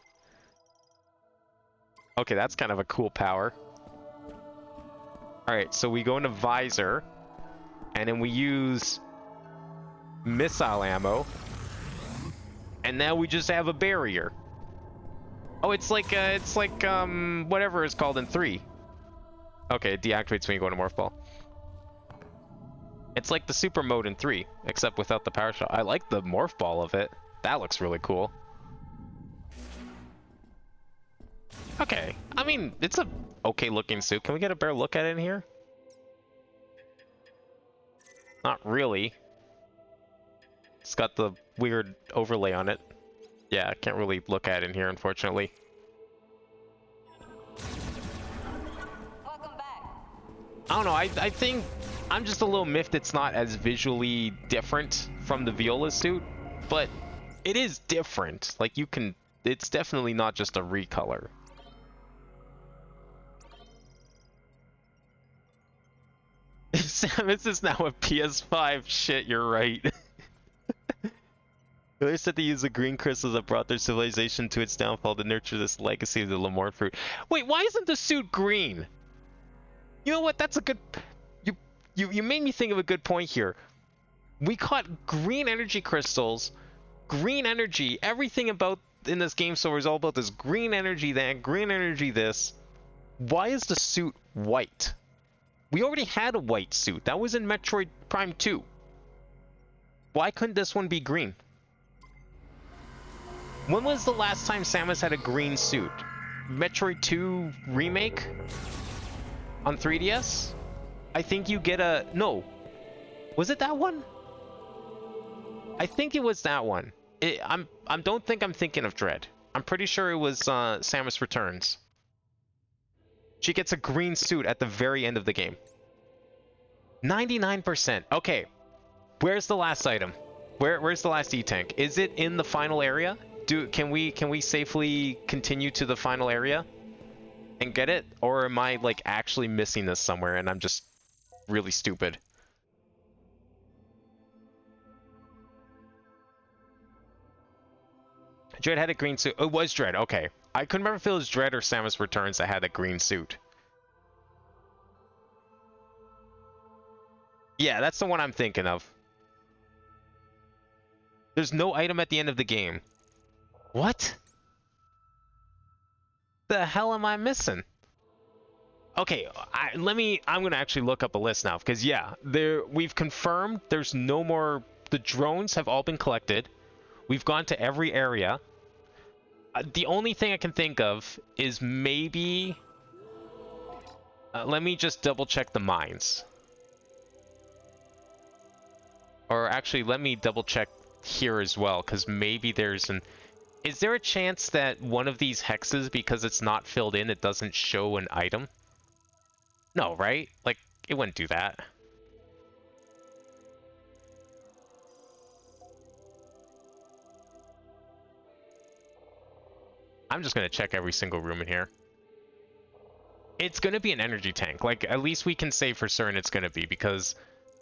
Okay, that's kind of a cool power. Alright, so we go into Visor. And then we use missile ammo. And now we just have a barrier. Oh, it's like whatever it's called in 3. Okay, it deactivates when you go into Morph Ball. It's like the super mode in 3, except without the power shot. I like the Morph Ball of it. That looks really cool. Okay, I mean, it's a okay looking suit. Can we get a better look at it in here? Not really. It's got the weird overlay on it. Yeah, I can't really look at it in here, unfortunately. Welcome back. I don't know, I think I'm just a little miffed it's not as visually different from the Viola suit, but it is different. Like, you can... It's definitely not just a recolor. Samus is now a PS5. Shit, you're right. They said to use the green crystals that brought their civilization to its downfall to nurture this legacy of the Lemorn fruit. Wait, why isn't the suit green? You know what? That's a good... You made me think of a good point here. We caught green energy crystals, green energy, everything about in this game so is all about this green energy that, green energy this. Why is the suit white? We already had a white suit. That was in Metroid Prime 2. Why couldn't this one be green? When was the last time Samus had a green suit? Metroid 2 Remake? On 3DS? I think you get a... No. Was it that one? I think it was that one. I don't think I'm thinking of Dread. I'm pretty sure it was Samus Returns. She gets a green suit at the very end of the game. 99%. Okay. Where's the last item? Where's the last E-Tank? Is it in the final area? Can we safely continue to the final area and get it? Or am I like actually missing this somewhere and I'm just really stupid? Dread had a green suit. Oh, it was Dread. Okay. I couldn't remember if it was Dread or Samus Returns that had a green suit. Yeah, that's the one I'm thinking of. There's no item at the end of the game. What? The hell am I missing? Okay, I'm gonna actually look up a list now, because yeah, we've confirmed there's no more. The drones have all been collected. We've gone to every area. The only thing I can think of is maybe. Let me just double check the mines. Or actually, let me double check here as well, because maybe there's an. Is there a chance that one of these hexes, because it's not filled in, it doesn't show an item? No, right? Like, it wouldn't do that. I'm just gonna check every single room in here. It's gonna be an energy tank. Like, at least we can say for certain it's gonna be, because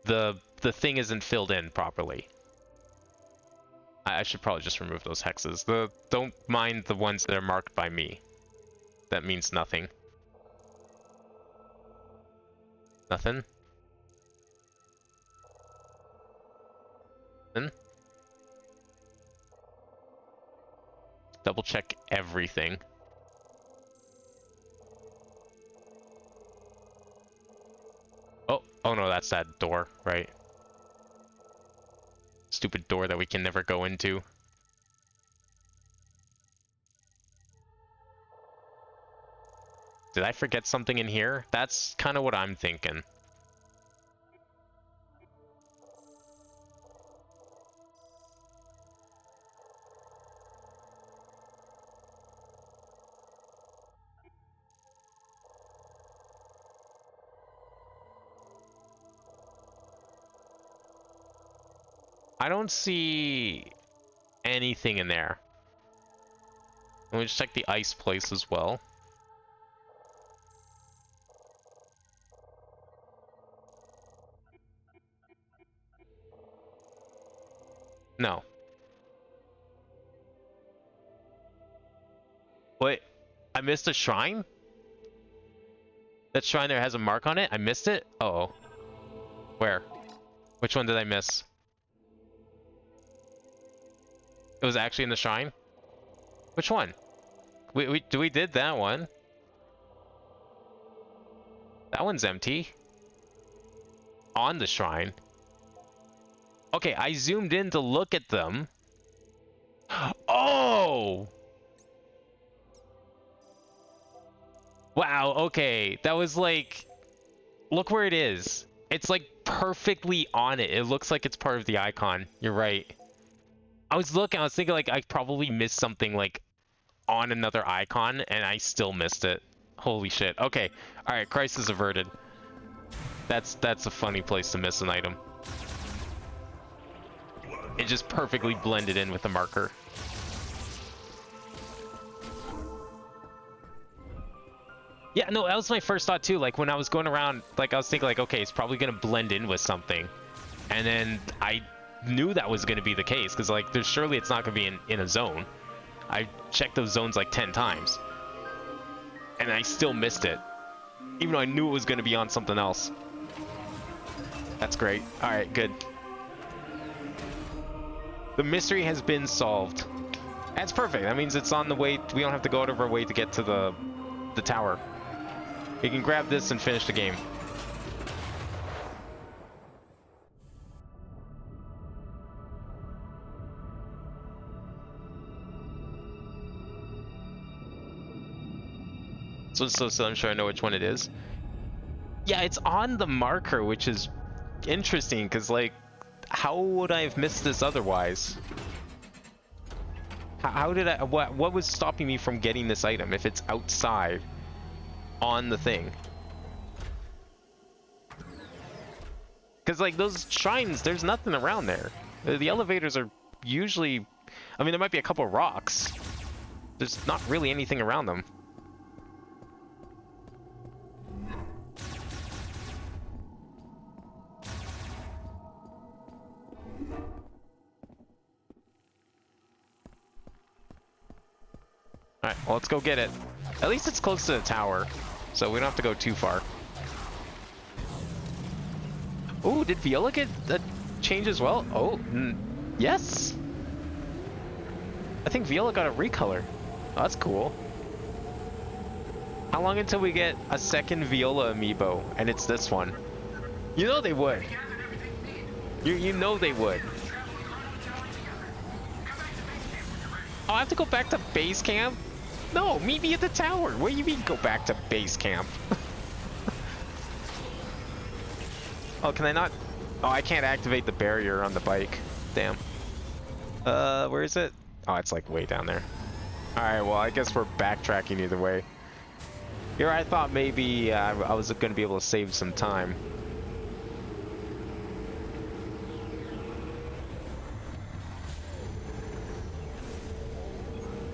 the thing isn't filled in properly. I should probably just remove those hexes. Don't mind the ones that are marked by me. That means nothing. Nothing? Nothing? Double check everything. Oh no, that's that door, right? Stupid door that we can never go into. Did I forget something in here? That's kind of what I'm thinking. I don't see anything in there. Let me just check the ice place as well. No. Wait, I missed a shrine? That shrine there has a mark on it? I missed it? Uh-oh. Where? Which one did I miss? It was actually in the shrine? Which one? We did that one. That one's empty. On the shrine. Okay, I zoomed in to look at them. Oh! Wow, okay. That was like... Look where it is. It's like perfectly on it. It looks like it's part of the icon. You're right. I was thinking like I probably missed something like on another icon, and I still missed it. Holy shit. Okay. Alright, crisis averted. That's a funny place to miss an item. It just perfectly blended in with the marker. Yeah, no, that was my first thought too. Like when I was going around, like I was thinking like, okay, it's probably gonna blend in with something. And then I knew that was gonna be the case, because like surely it's not gonna be in a zone. I checked those zones like 10 times. And I still missed it. Even though I knew it was gonna be on something else. That's great. Alright, good. The mystery has been solved. That's perfect. That means it's on the way. We don't have to go out of our way to get to the tower. We can grab this and finish the game. So I'm sure I know which one it is. Yeah, it's on the marker, which is interesting, because like, how would I have missed this otherwise? How did I? What was stopping me from getting this item if it's outside on the thing? Because like those shrines, there's nothing around there. The elevators are usually, I mean, there might be a couple of rocks. There's not really anything around them. Alright, well, let's go get it. At least it's close to the tower, so we don't have to go too far. Oh, did Viola get a change as well? Oh, yes! I think Viola got a recolor. Oh, that's cool. How long until we get a second Viola amiibo, and it's this one? You know they would. You know they would. Oh, I have to go back to base camp? No, meet me at the tower. What do you mean go back to base camp? Oh, can I not? Oh, I can't activate the barrier on the bike. Damn. Where is it? Oh, it's like way down there. Alright, well, I guess we're backtracking either way. Here, I thought maybe I was going to be able to save some time.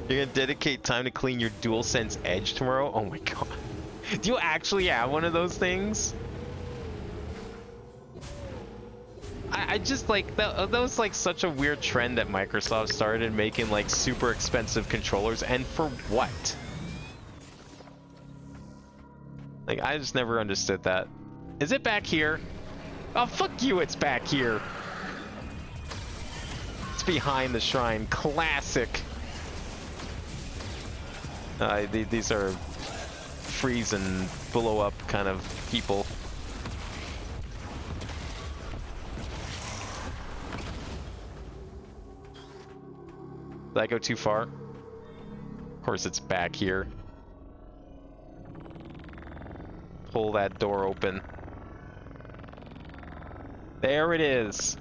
You're gonna dedicate time to clean your DualSense Edge tomorrow? Oh my god. Do you actually have one of those things? I just like, that was like such a weird trend that Microsoft started making like super expensive controllers, and for what? Like, I just never understood that. Is it back here? Oh, fuck you, it's back here. It's behind the shrine. Classic. These are freeze and blow up kind of people. Did I go too far? Of course it's back here. Pull that door open. There it is.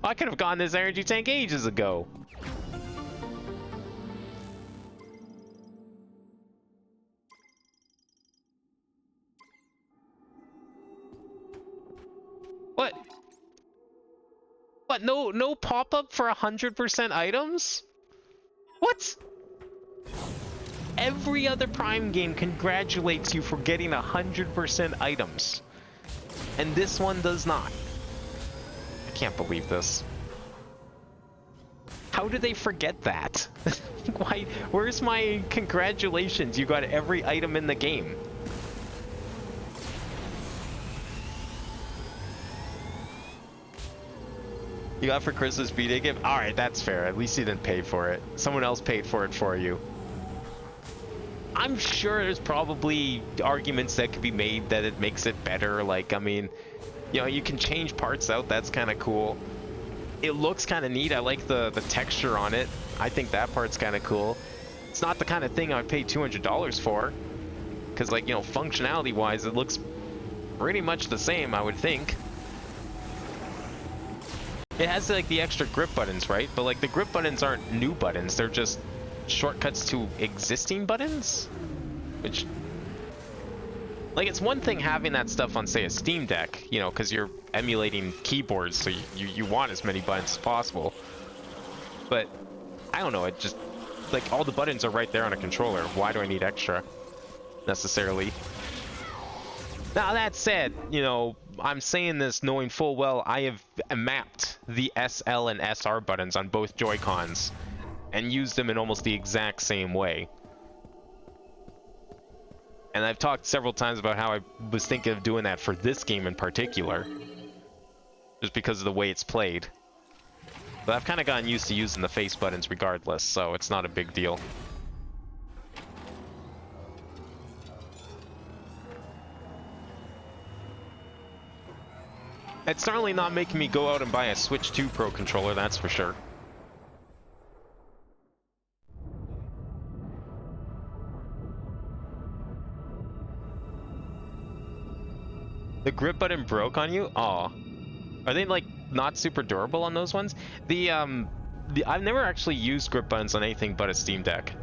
I could have gotten this energy tank ages ago. What? What? No pop-up for 100% items? What? Every other Prime game congratulates you for getting 100% items. And this one does not. I can't believe this. How did they forget that? Why? Where's my congratulations? You got every item in the game. You got for Christmas B-Day gift? Alright, that's fair. At least you didn't pay for it. Someone else paid for it for you. I'm sure there's probably arguments that could be made that it makes it better. Like, I mean, you know, you can change parts out. That's kind of cool. It looks kind of neat. I like the texture on it. I think that part's kind of cool. It's not the kind of thing I would pay $200 for. Because, like, you know, functionality-wise, it looks pretty much the same, I would think. It has like the extra grip buttons, right? But like the grip buttons aren't new buttons, they're just shortcuts to existing buttons? Which, like, it's one thing having that stuff on, say, a Steam Deck, you know, because you're emulating keyboards, so you want as many buttons as possible. But I don't know, it just, like, all the buttons are right there on a controller. Why do I need extra, necessarily? Now, that said, you know, I'm saying this knowing full well I have mapped the SL and SR buttons on both Joy-Cons and used them in almost the exact same way. And I've talked several times about how I was thinking of doing that for this game in particular, just because of the way it's played. But I've kind of gotten used to using the face buttons regardless, so it's not a big deal. It's certainly not making me go out and buy a Switch 2 Pro controller, that's for sure. The grip button broke on you? Aw. Are they, like, not super durable on those ones? I've never actually used grip buttons on anything but a Steam Deck.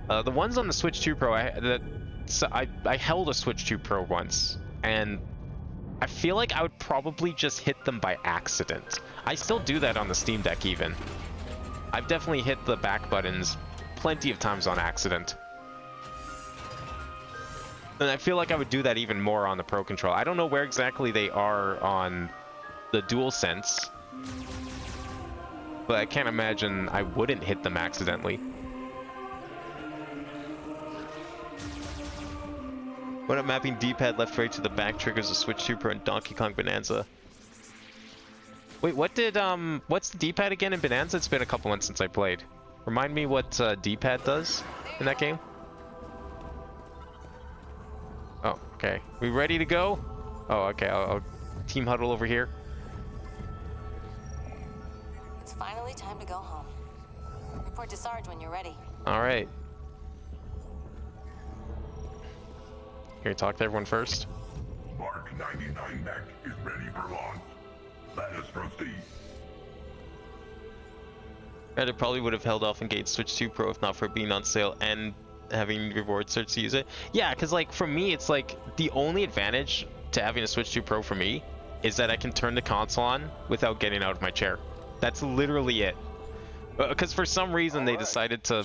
The ones on the Switch 2 Pro, I held a Switch 2 Pro once, and I feel like I would probably just hit them by accident. I still do that on the Steam Deck even. I've definitely hit the back buttons plenty of times on accident. And I feel like I would do that even more on the Pro Controller. I don't know where exactly they are on the DualSense, but I can't imagine I wouldn't hit them accidentally. When I'm mapping D-pad left-right to the back triggers of Switch 2 Pro and Donkey Kong Bonanza. Wait, what's the D-pad again in Bonanza? It's been a couple months since I played. Remind me what D-pad does in that game? Oh, okay. We ready to go? Oh, okay. I'll team huddle over here. It's finally time to go home. Report to Sarge when you're ready. All right. Can we talk to everyone first? Mark 99 mech is ready for launch. Let us proceed. Reddit probably would have held off on Gate Switch 2 Pro if not for being on sale and having reward search to use it. Yeah, because like for me, it's like the only advantage to having a Switch 2 Pro for me is that I can turn the console on without getting out of my chair. That's literally it. Because for some reason they decided to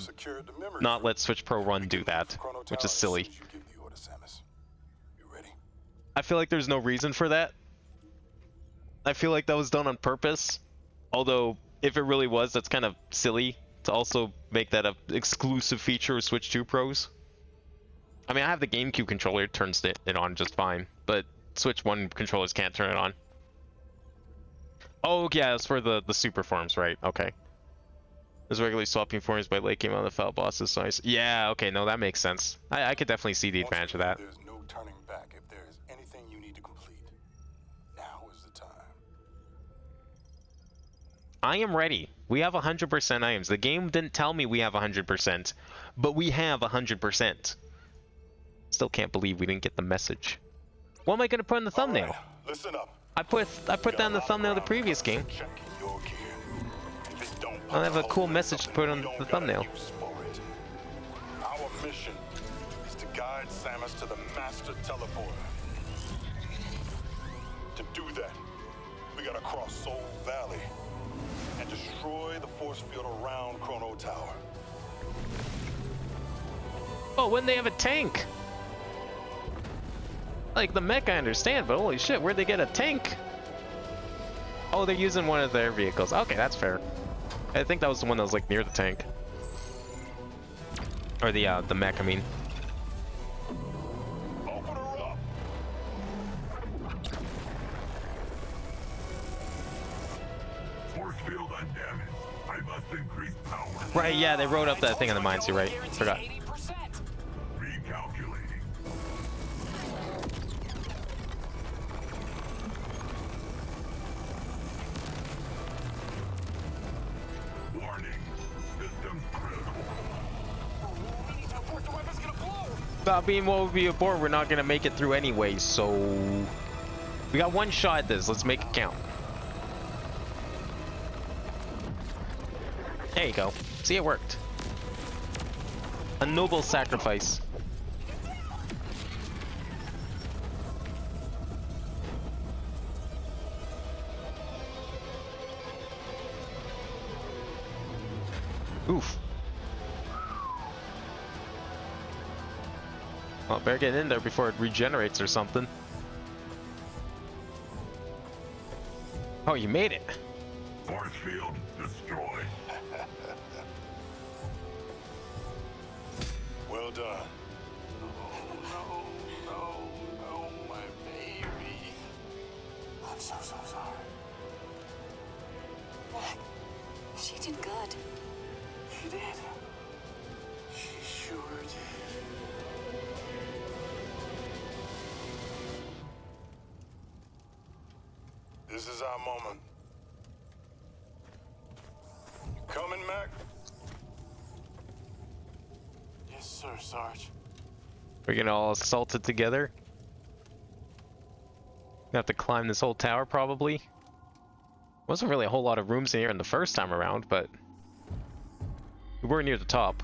not let Switch Pro Run do that, which is silly. I feel like there's no reason for that. I feel like that was done on purpose. Although, if it really was, that's kind of silly to also make that an exclusive feature of Switch 2 Pros. I mean, I have the GameCube controller, it turns it on just fine, but Switch 1 controllers can't turn it on. Oh, yeah, it's for the super forms, right? Okay. There's regularly swapping forms by late game on the file bosses, so yeah, okay, no, that makes sense. I could definitely see the advantage of that. There's no turning back if there is anything you need to complete. Now is the time. I am ready. We have 100% items. The game didn't tell me we have 100%, but we have 100%. Still can't believe we didn't get the message. What am I gonna put in the thumbnail? All right, listen up. I put down the thumbnail of the previous game. I'll have a cool message to put on the thumbnail. Our mission is to guide Samus to the master teleporter. To do that, we gotta cross Soul Valley and destroy the force field around Chrono Tower. Oh, when they have a tank? Like the mech I understand, but holy shit, where'd they get a tank? Oh, they're using one of their vehicles. Okay, that's fair. I think that was the one that was like near the tank. Or the mech, I mean. Open her up. Force field undamaged. I must increase power. Right, yeah, they wrote up that thing on the mines, you're right. Forgot. Recalculating. Warning. Systems critical. I mean, what would be a bore? We're not gonna make it through anyway, so we got one shot at this. Let's make it count. There you go. See, it worked. A noble sacrifice. Oof. Well, better get in there before it regenerates or something. Oh, you made it. Force field destroyed. Well done. No, my baby. I'm so sorry. She did good. She did. She sure did. This is our moment. You coming, Mac? Yes, sir, Sarge. We're gonna all assault it together. We have to climb this whole tower, probably. Wasn't really a whole lot of rooms in here in the first time around, but we were near the top.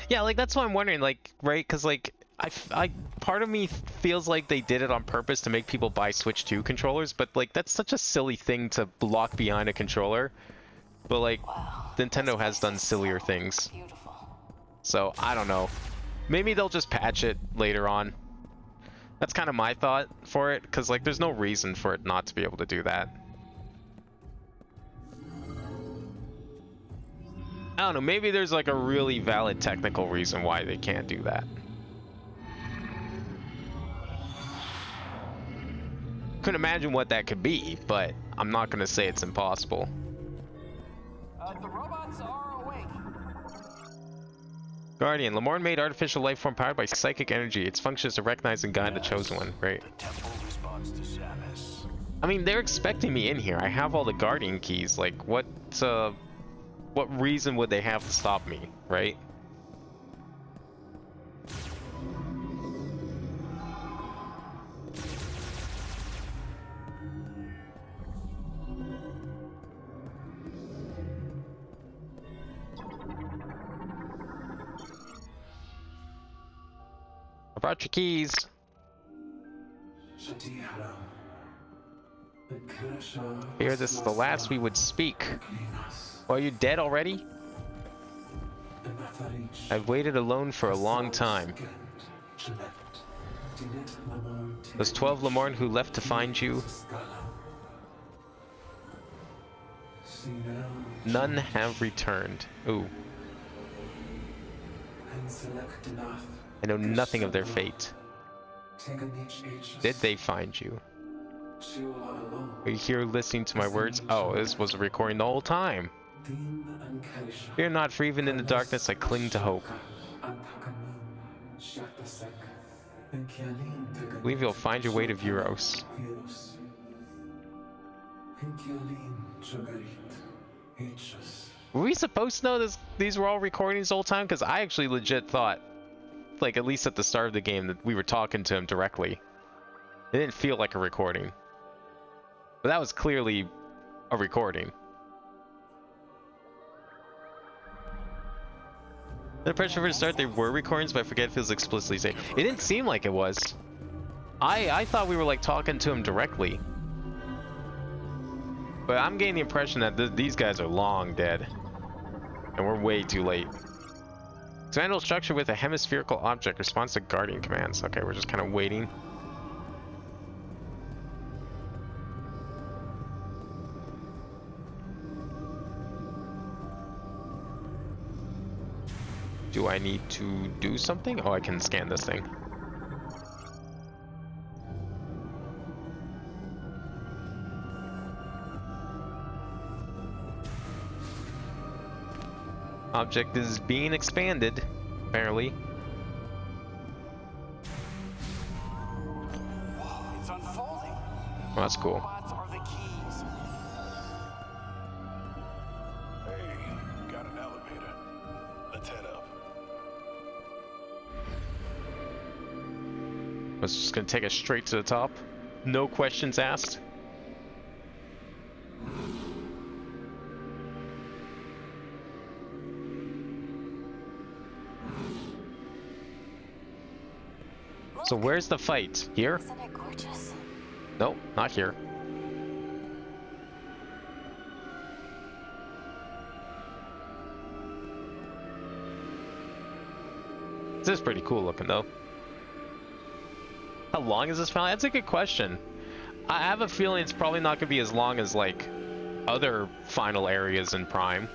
Yeah, like that's why I'm wondering, like, right? Because like, part of me feels like they did it on purpose to make people buy Switch 2 controllers, but like that's such a silly thing to block behind a controller. But like, Wow, Nintendo this has place done is sillier so things, Beautiful. so I don't know. Maybe they'll just patch it later on. That's kind of my thought for it, because like, there's no reason for it not to be able to do that. I don't know, maybe there's like a really valid technical reason why they can't do that. Couldn't imagine what that could be, but I'm not gonna say it's impossible. The robots are awake. Guardian, Lamorne made artificial life form powered by psychic energy. Its function is to recognize and guide the chosen one. Great. The temple responds to Samus. I mean, they're expecting me in here. I have all the Guardian keys. Like, what reason would they have to stop me, right? I brought your keys. Here, this is the last we would speak. Oh, are you dead already? I've waited alone for a long time. Those 12 Lamorne who left to find you, none have returned. Ooh. I know nothing of their fate. Did they find you? Are you here listening to my words? Oh, this was a recording the whole time. Fear not, for even in the darkness I cling to hope. Believe you'll find your way to Vuros. Were we supposed to know these were all recordings the whole time? Because I actually legit thought, like at least at the start of the game, that we were talking to him directly. It didn't feel like a recording. But that was clearly a recording. The pressure for the start, they were recordings, but I forget if it was explicitly saying. It didn't seem like it was. I thought we were like talking to him directly. But I'm getting the impression that these guys are long dead. And we're way too late. Expandable structure with a hemispherical object responds to Guardian commands. Okay, we're just kind of waiting. Do I need to do something? Oh, I can scan this thing. Object is being expanded, apparently. It's unfolding. Oh, that's cool. Robots are the keys. Hey, got an elevator. Let's head up. It's just gonna take us straight to the top. No questions asked. So where's the fight? Here? Isn't it gorgeous? Nope, not here. This is pretty cool looking though. How long is this finale? That's a good question. I have a feeling it's probably not gonna be as long as like other final areas in Prime.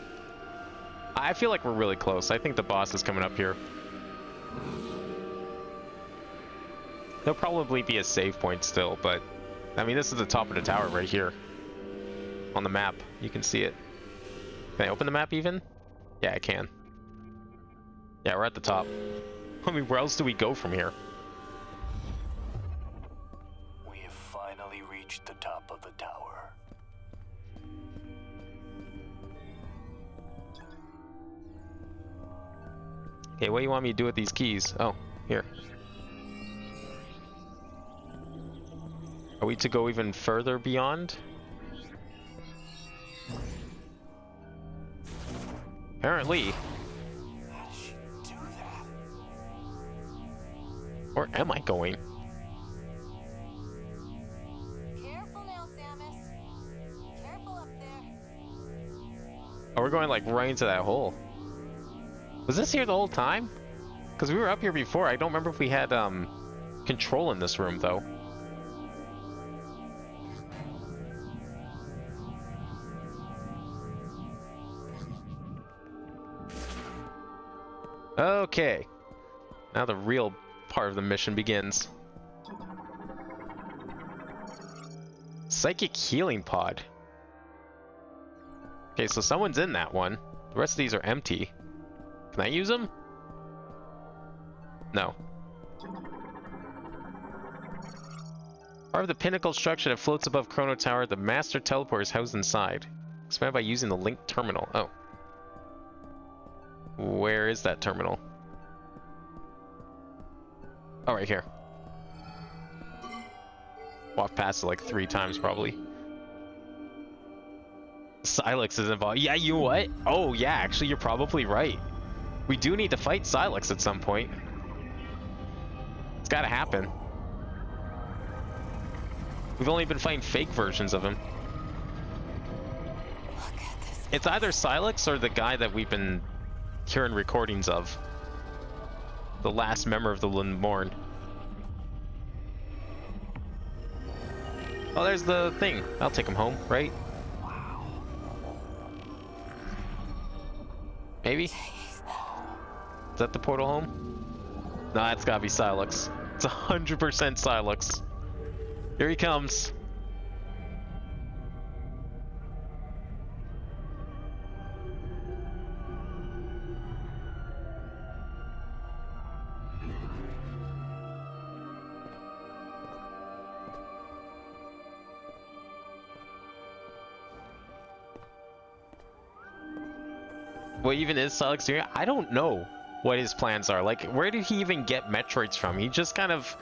I feel like we're really close. I think the boss is coming up here. There'll probably be a save point still, but I mean, this is the top of the tower right here on the map. You can see it. Can I open the map even? Yeah, I can. Yeah, we're at the top. I mean, where else do we go from here? We have finally reached the top of the tower. Okay, what do you want me to do with these keys? Oh, here. Are we to go even further beyond? Apparently. How did she do that? Where am I going? Careful now, Samus. Careful up there. Oh, we're going like right into that hole. Was this here the whole time? Because we were up here before. I don't remember if we had control in this room though. Okay. Now the real part of the mission begins. Psychic healing pod. Okay, so someone's in that one. The rest of these are empty. Can I use them? No. Part of the pinnacle structure that floats above Chrono Tower, the master teleport is housed inside. Expand by using the link terminal. Oh. Where is that terminal? Oh, right here. Walked past it like 3 times probably. Silex is involved. Yeah, you what? Oh yeah, actually you're probably right. We do need to fight Silex at some point. It's gotta happen. We've only been fighting fake versions of him. Look at this. It's either Silex or the guy that we've been hearing recordings of. The last member of the Morn. Oh, there's the thing. I'll take him home, right? Maybe? Is that the portal home? Nah, it's gotta be Silex. It's 100% Silex. Here he comes. What even is Silex doing? I don't know what his plans are. Like, where did he even get Metroids from? He just kind of...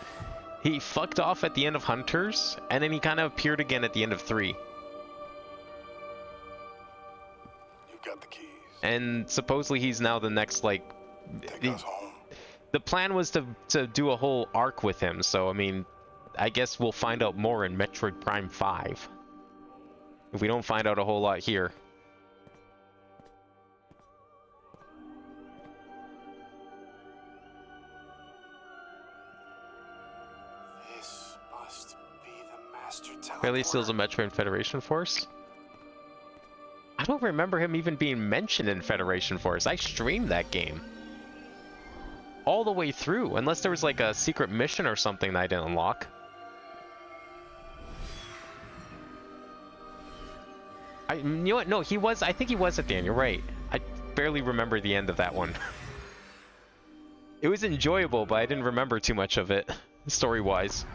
He fucked off at the end of Hunters, and then he kind of appeared again at the end of 3. You've got the keys. And supposedly he's now the next, like... Take us home. The plan was to do a whole arc with him, so, I mean, I guess we'll find out more in Metroid Prime 5. If we don't find out a whole lot here. This must be the master teleporter. Barely steals a Metroid Federation Force? I don't remember him even being mentioned in Federation Force. I streamed that game. All the way through, unless there was like a secret mission or something that I didn't unlock. You know what? No, he was. I think he was at the end. You're right. I barely remember the end of that one. It was enjoyable, but I didn't remember too much of it, story-wise.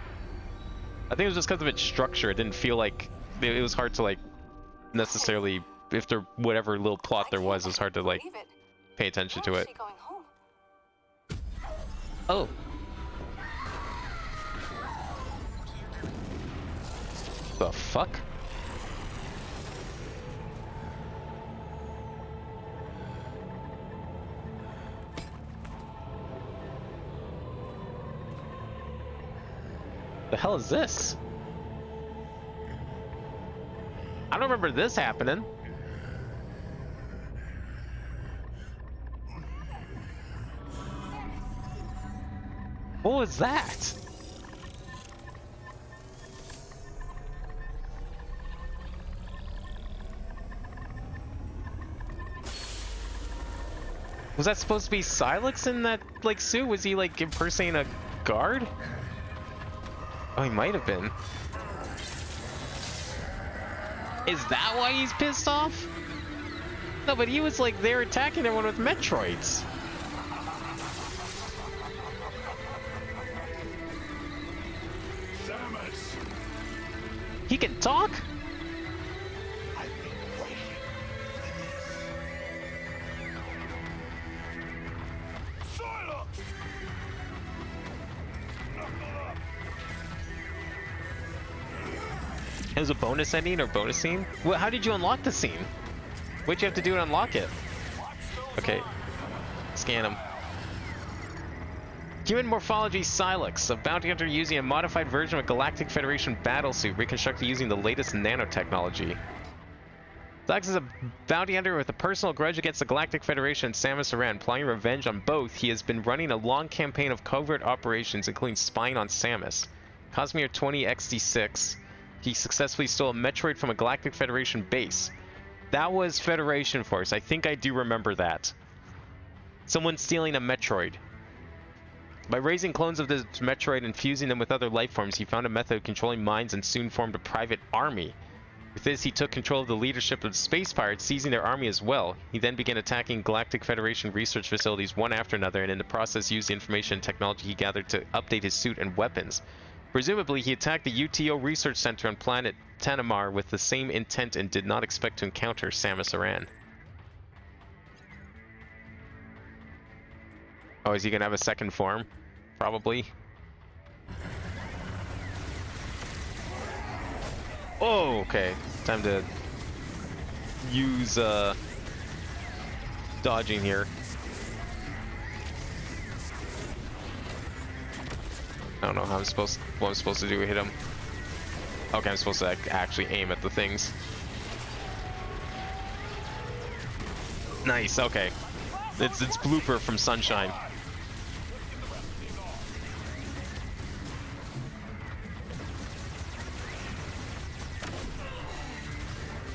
I think it was just because of its structure. It didn't feel like it was hard to like necessarily, if there whatever little plot there was, it was hard to like Believe it. pay attention to Where is it. she going home? Oh. The fuck? The hell is this? I don't remember this happening. What was that? Was that supposed to be Silex in that like suit? Was he like impersonating a guard? Oh, he might have been. Is that why he's pissed off? No, but he was like there attacking everyone with Metroids. Samus! He can talk? I've been waiting for this. Silence! Knuckle up! It was a bonus ending or bonus scene? Well, how did you unlock the scene? What'd you have to do to unlock it? Okay. Scan him. Human morphology Silex, a bounty hunter using a modified version of a Galactic Federation battlesuit reconstructed using the latest nanotechnology. Silex is a bounty hunter with a personal grudge against the Galactic Federation and Samus Aran. Plotting revenge on both, he has been running a long campaign of covert operations, including spying on Samus. Cosmere 20 XD6. He successfully stole a Metroid from a Galactic Federation base. That was Federation Force. I think I do remember that. Someone's stealing a Metroid. By raising clones of this Metroid and fusing them with other life forms, he found a method of controlling minds and soon formed a private army. With this, he took control of the leadership of the space pirates, seizing their army as well. He then began attacking Galactic Federation research facilities one after another, and in the process used the information and technology he gathered to update his suit and weapons. Presumably, he attacked the UTO research center on planet Tanamar with the same intent and did not expect to encounter Samus Aran. Oh, is he gonna have a second form? Probably. Oh, okay. Time to use dodging here. I don't know how what I'm supposed to do. Hit him. Okay, I'm supposed to actually aim at the things. Nice. Okay. It's Blooper from Sunshine.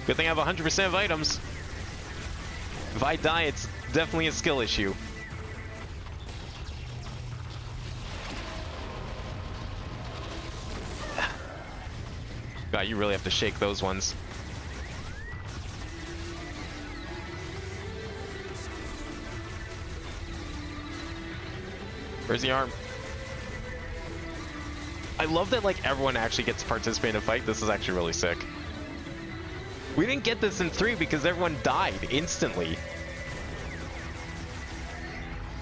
Good thing I have 100% of items. If I die, it's definitely a skill issue. God, you really have to shake those ones. Where's the arm? I love that like everyone actually gets to participate in a fight. This is actually really sick. We didn't get this in 3 because everyone died instantly.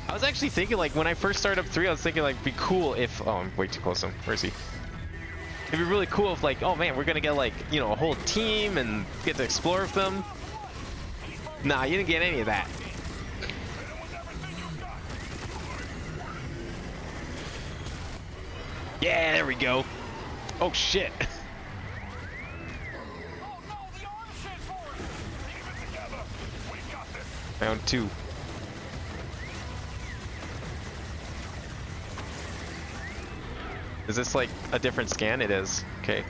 I was actually thinking, like, when I first started up 3, I was thinking, like, be cool if... Oh, I'm way too close to him. Where is he? It'd be really cool if, like, oh man, we're gonna get, like, you know, a whole team and get to explore with them. Nah, you didn't get any of that. Yeah, there we go. Oh, shit. Round 2. Is this like a different scan? It is. Okay.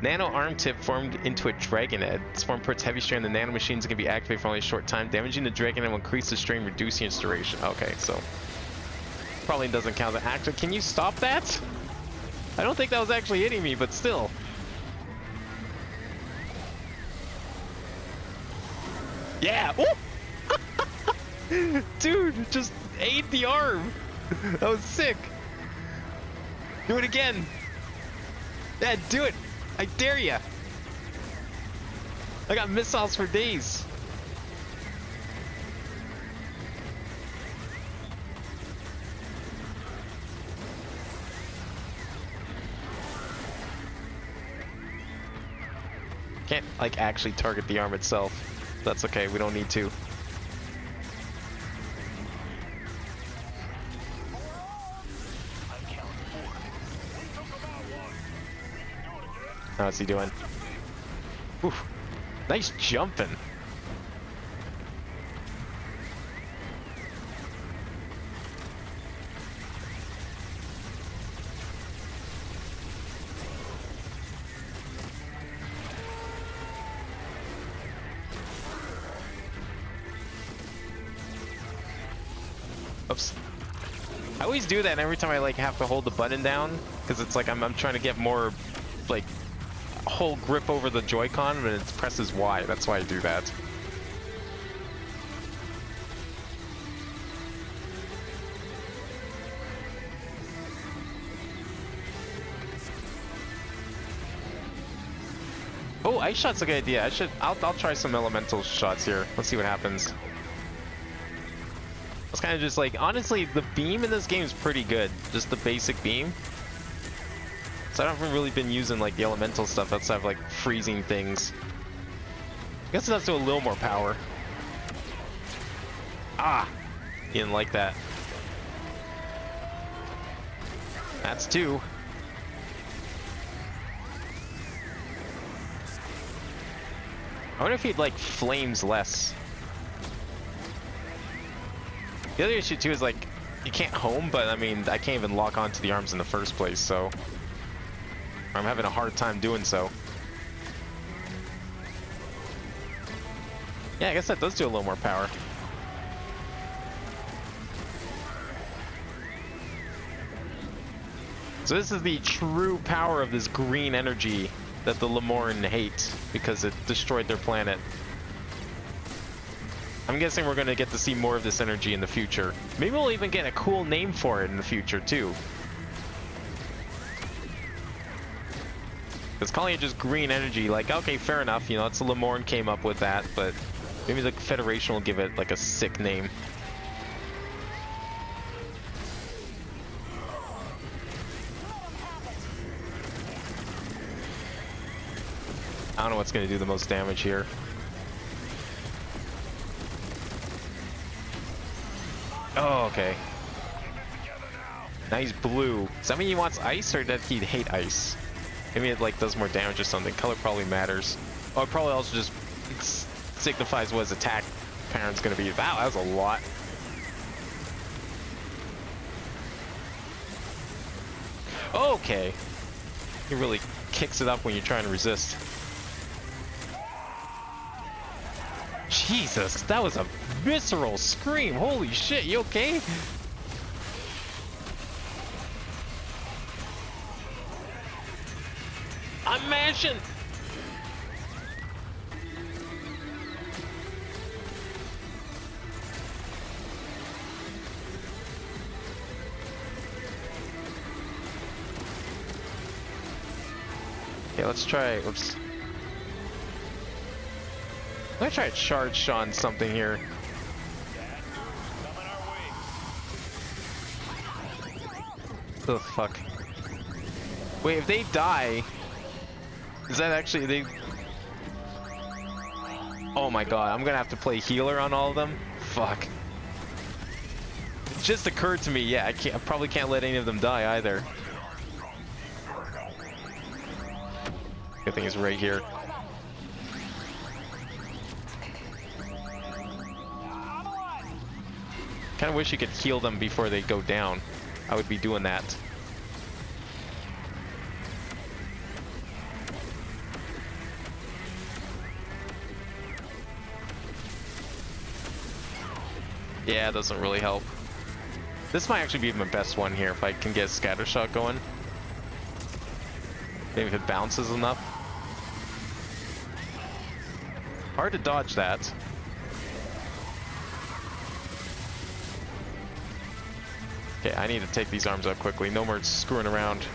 Nano arm tip formed into a dragon head. This form puts heavy strain on the nano machines and can be activated for only a short time. Damaging the dragon head will increase the strain, reducing its duration. Okay, so probably doesn't count the active. Can you stop that? I don't think that was actually hitting me, but still. Yeah! Dude, just ate the arm! That was sick! Do it again! Yeah, do it! I dare ya! I got missiles for days! Can't, like, actually target the arm itself. That's okay, we don't need to. How's he doing? Oof. Nice jumping. Oops. I always do that every time I like have to hold the button down because it's like I'm trying to get more like whole grip over the Joy-Con, but it presses Y. That's why I do that. Oh, ice shot's a good idea. I'll try some elemental shots here. Let's see what happens. It's kind of just like, honestly, the beam in this game is pretty good. Just the basic beam. So I haven't really been using like the elemental stuff outside of like freezing things. I guess it does do a little more power. Ah! You didn't like that. That's 2. I wonder if he'd like flames less. The other issue too is like, you can't home, but I mean, I can't even lock onto the arms in the first place, so I'm having a hard time doing so. Yeah, I guess that does do a little more power. So this is the true power of this green energy that the Lamorn hate because it destroyed their planet. I'm guessing we're going to get to see more of this energy in the future. Maybe we'll even get a cool name for it in the future too. Because calling it just green energy, like, okay, fair enough, you know, it's Lamorn came up with that, but maybe the Federation will give it like a sick name. I don't know what's going to do the most damage here. Oh, okay. Now he's blue. Does that mean he wants ice, or does he hate ice? Maybe it like does more damage or something. Color probably matters. Oh, it probably also just signifies what his attack pattern's going to be. Wow, that was a lot. Okay. He really kicks it up when you're trying to resist. Jesus, that was a visceral scream. Holy shit, you okay? I'm mashing. Okay, let's try. Oops. I'm gonna try to charge on something here. Oh fuck. Wait, if they die, is that actually they? Oh my god, I'm gonna have to play healer on all of them? Fuck. It just occurred to me, yeah, I probably can't let any of them die either. Good thing is right here. Kind of wish you could heal them before they go down. I would be doing that. Yeah, it doesn't really help. This might actually be my best one here if I can get a scatter shot going. Maybe if it bounces enough. Hard to dodge that. Okay, I need to take these arms out quickly. No more screwing around.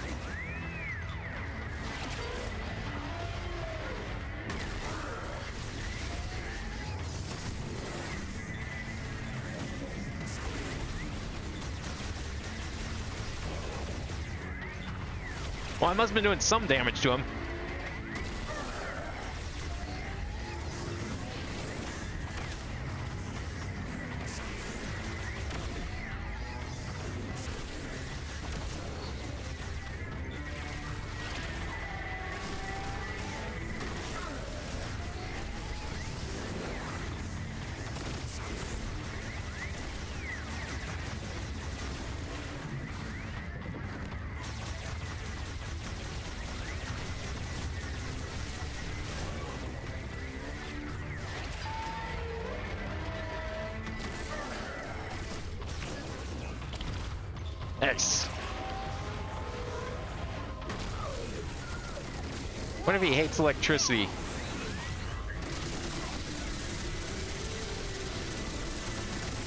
Well, I must have been doing some damage to him. X. What if he hates electricity?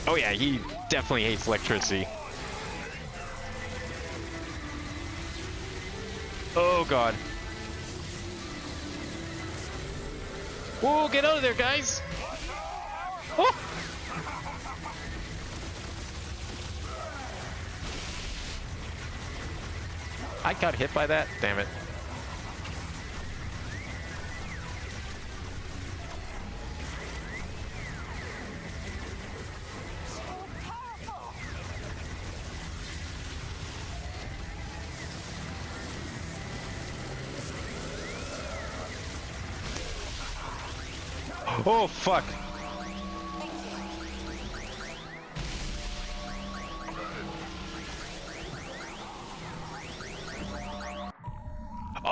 Oh yeah, he definitely hates electricity. Oh god. Whoa, get out of there, guys! Oh! I got hit by that? Damn it. Oh, fuck.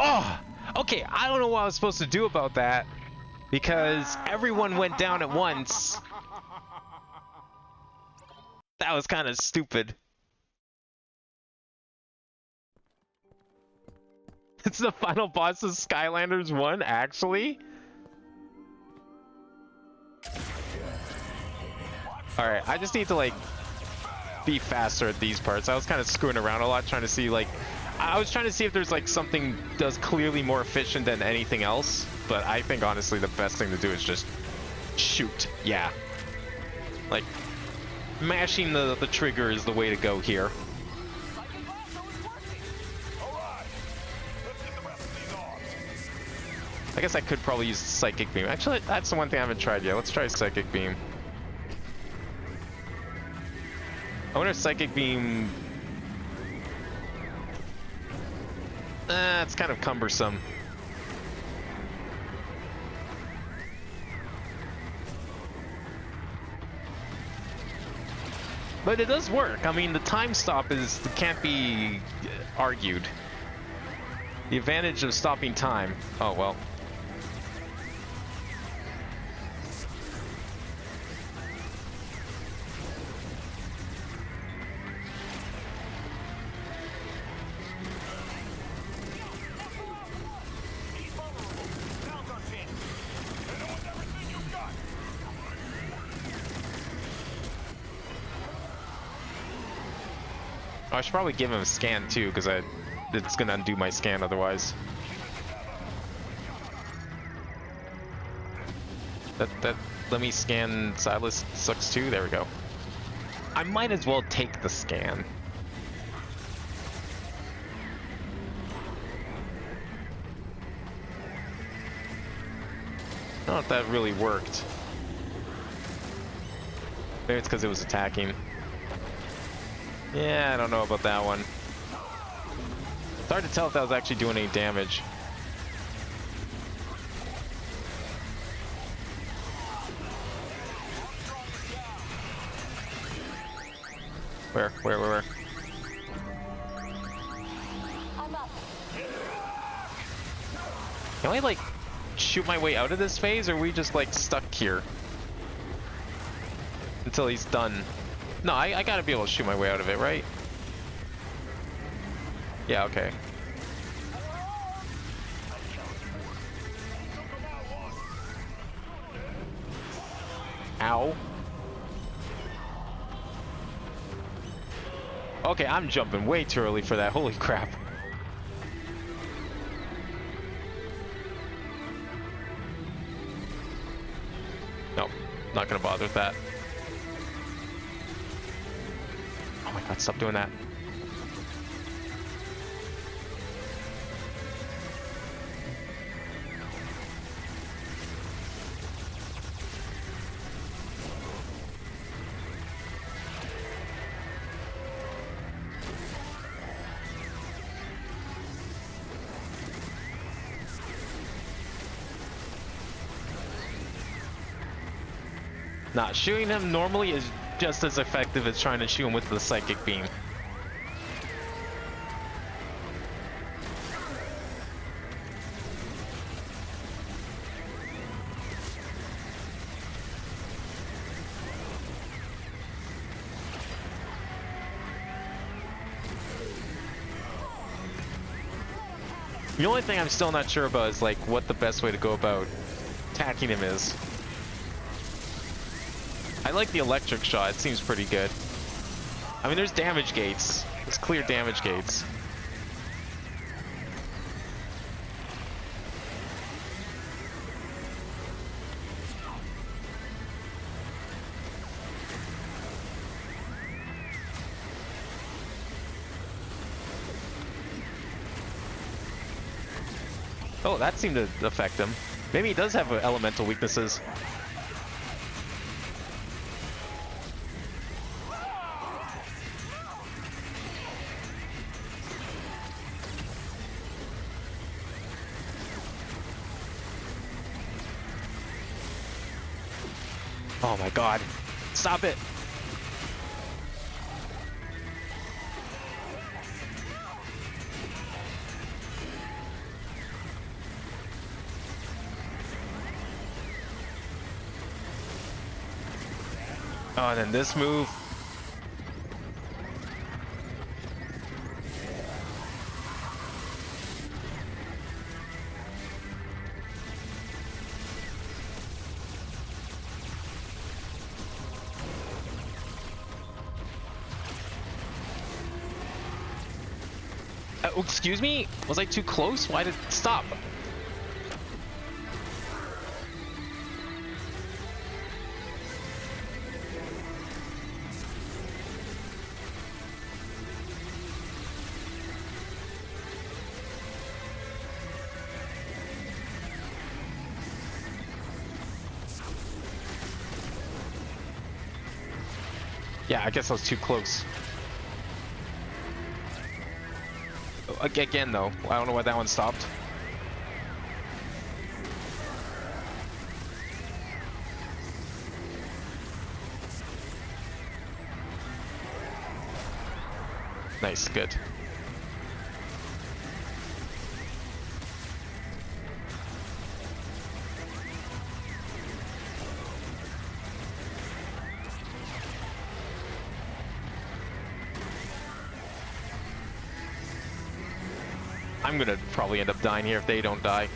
Oh, okay, I don't know what I was supposed to do about that because everyone went down at once. That was kind of stupid. It's the final boss of Skylanders 1, actually? Alright, I just need to, like, be faster at these parts. I was kind of screwing around a lot, trying to see, like... I was trying to see if there's, like, something that's clearly more efficient than anything else. But I think, honestly, the best thing to do is just shoot. Yeah. Like, mashing the trigger is the way to go here. I guess I could probably use Psychic Beam. Actually, that's the one thing I haven't tried yet. Let's try Psychic Beam. I wonder if Psychic Beam... it's kind of cumbersome. But it does work. I mean, the time stop can't be argued. The advantage of stopping time. Oh, well. I should probably give him a scan too, because it's gonna undo my scan otherwise. Let me scan Silas sucks too. There we go. I might as well take the scan. I don't know if that really worked. Maybe it's because it was attacking. Yeah, I don't know about that one. It's hard to tell if that was actually doing any damage. Where? I'm up. Can I, like, shoot my way out of this phase, or are we just, like, stuck here? Until he's done. No, I gotta be able to shoot my way out of it, right? Yeah, okay. Ow. Okay, I'm jumping way too early for that. Holy crap. Nope, not gonna bother with that. Oh my god, stop doing that. Nah, shooting him normally is just as effective as trying to shoot him with the Psychic Beam. The only thing I'm still not sure about is, like, what the best way to go about attacking him is. I like the electric shot, it seems pretty good. I mean, there's damage gates. There's clear damage gates. Oh, that seemed to affect him. Maybe he does have elemental weaknesses. Oh my god. Stop it! Oh, and then this move. Oh, excuse me? Was I too close? Why did it stop? Yeah, I guess I was too close. Again, though, I don't know why that one stopped. Nice, good. I'm gonna probably end up dying here if they don't die.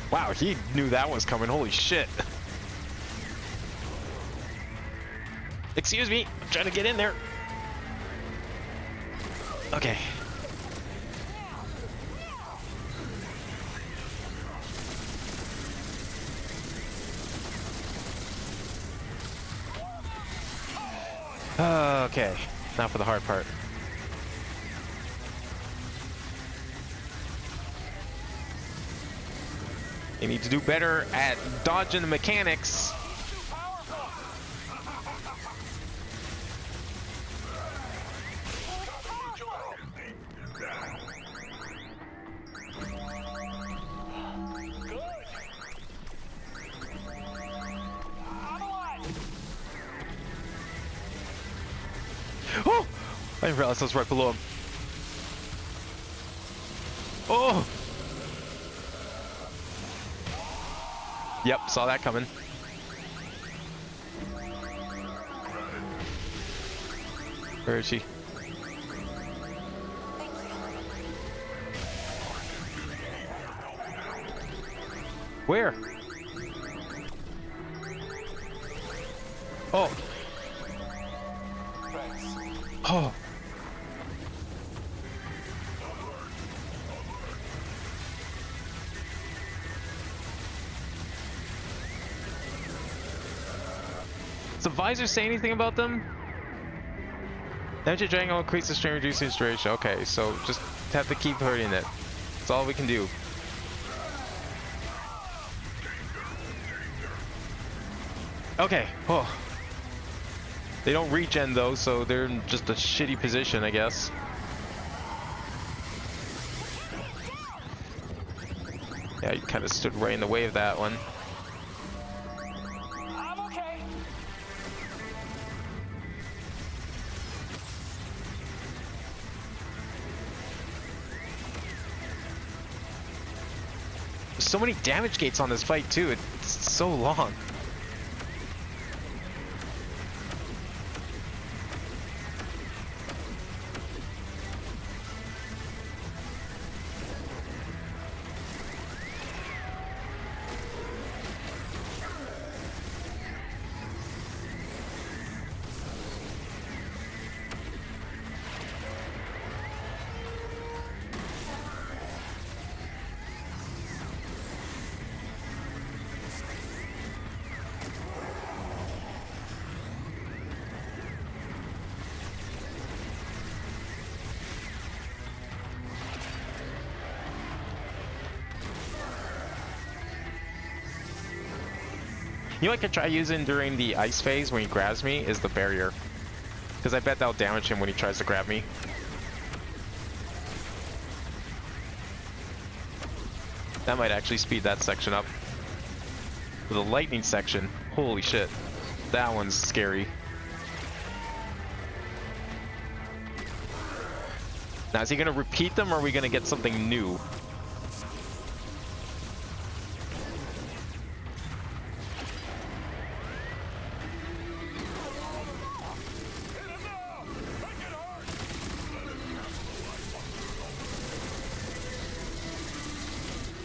Wow, he knew that was coming. Holy shit. Excuse me, I'm trying to get in there. Okay. Okay, now for the hard part. You need to do better at dodging the mechanics. Oh! I didn't realize I was right below him. Oh! Yep, saw that coming. Where is she? Where? Oh. Oh. Does the visor say anything about them? Energy drain will increase the strain, reducing its duration. Okay, so just have to keep hurting it. That's all we can do. Okay. Oh. They don't regen though, so they're in just a shitty position, I guess. Yeah, you kind of stood right in the way of that one. I'm okay. There's so many damage gates on this fight too. It's so long. You know what I could try using during the ice phase when he grabs me is the barrier. Because I bet that'll damage him when he tries to grab me. That might actually speed that section up. The lightning section, holy shit. That one's scary. Now is he gonna repeat them or are we gonna get something new?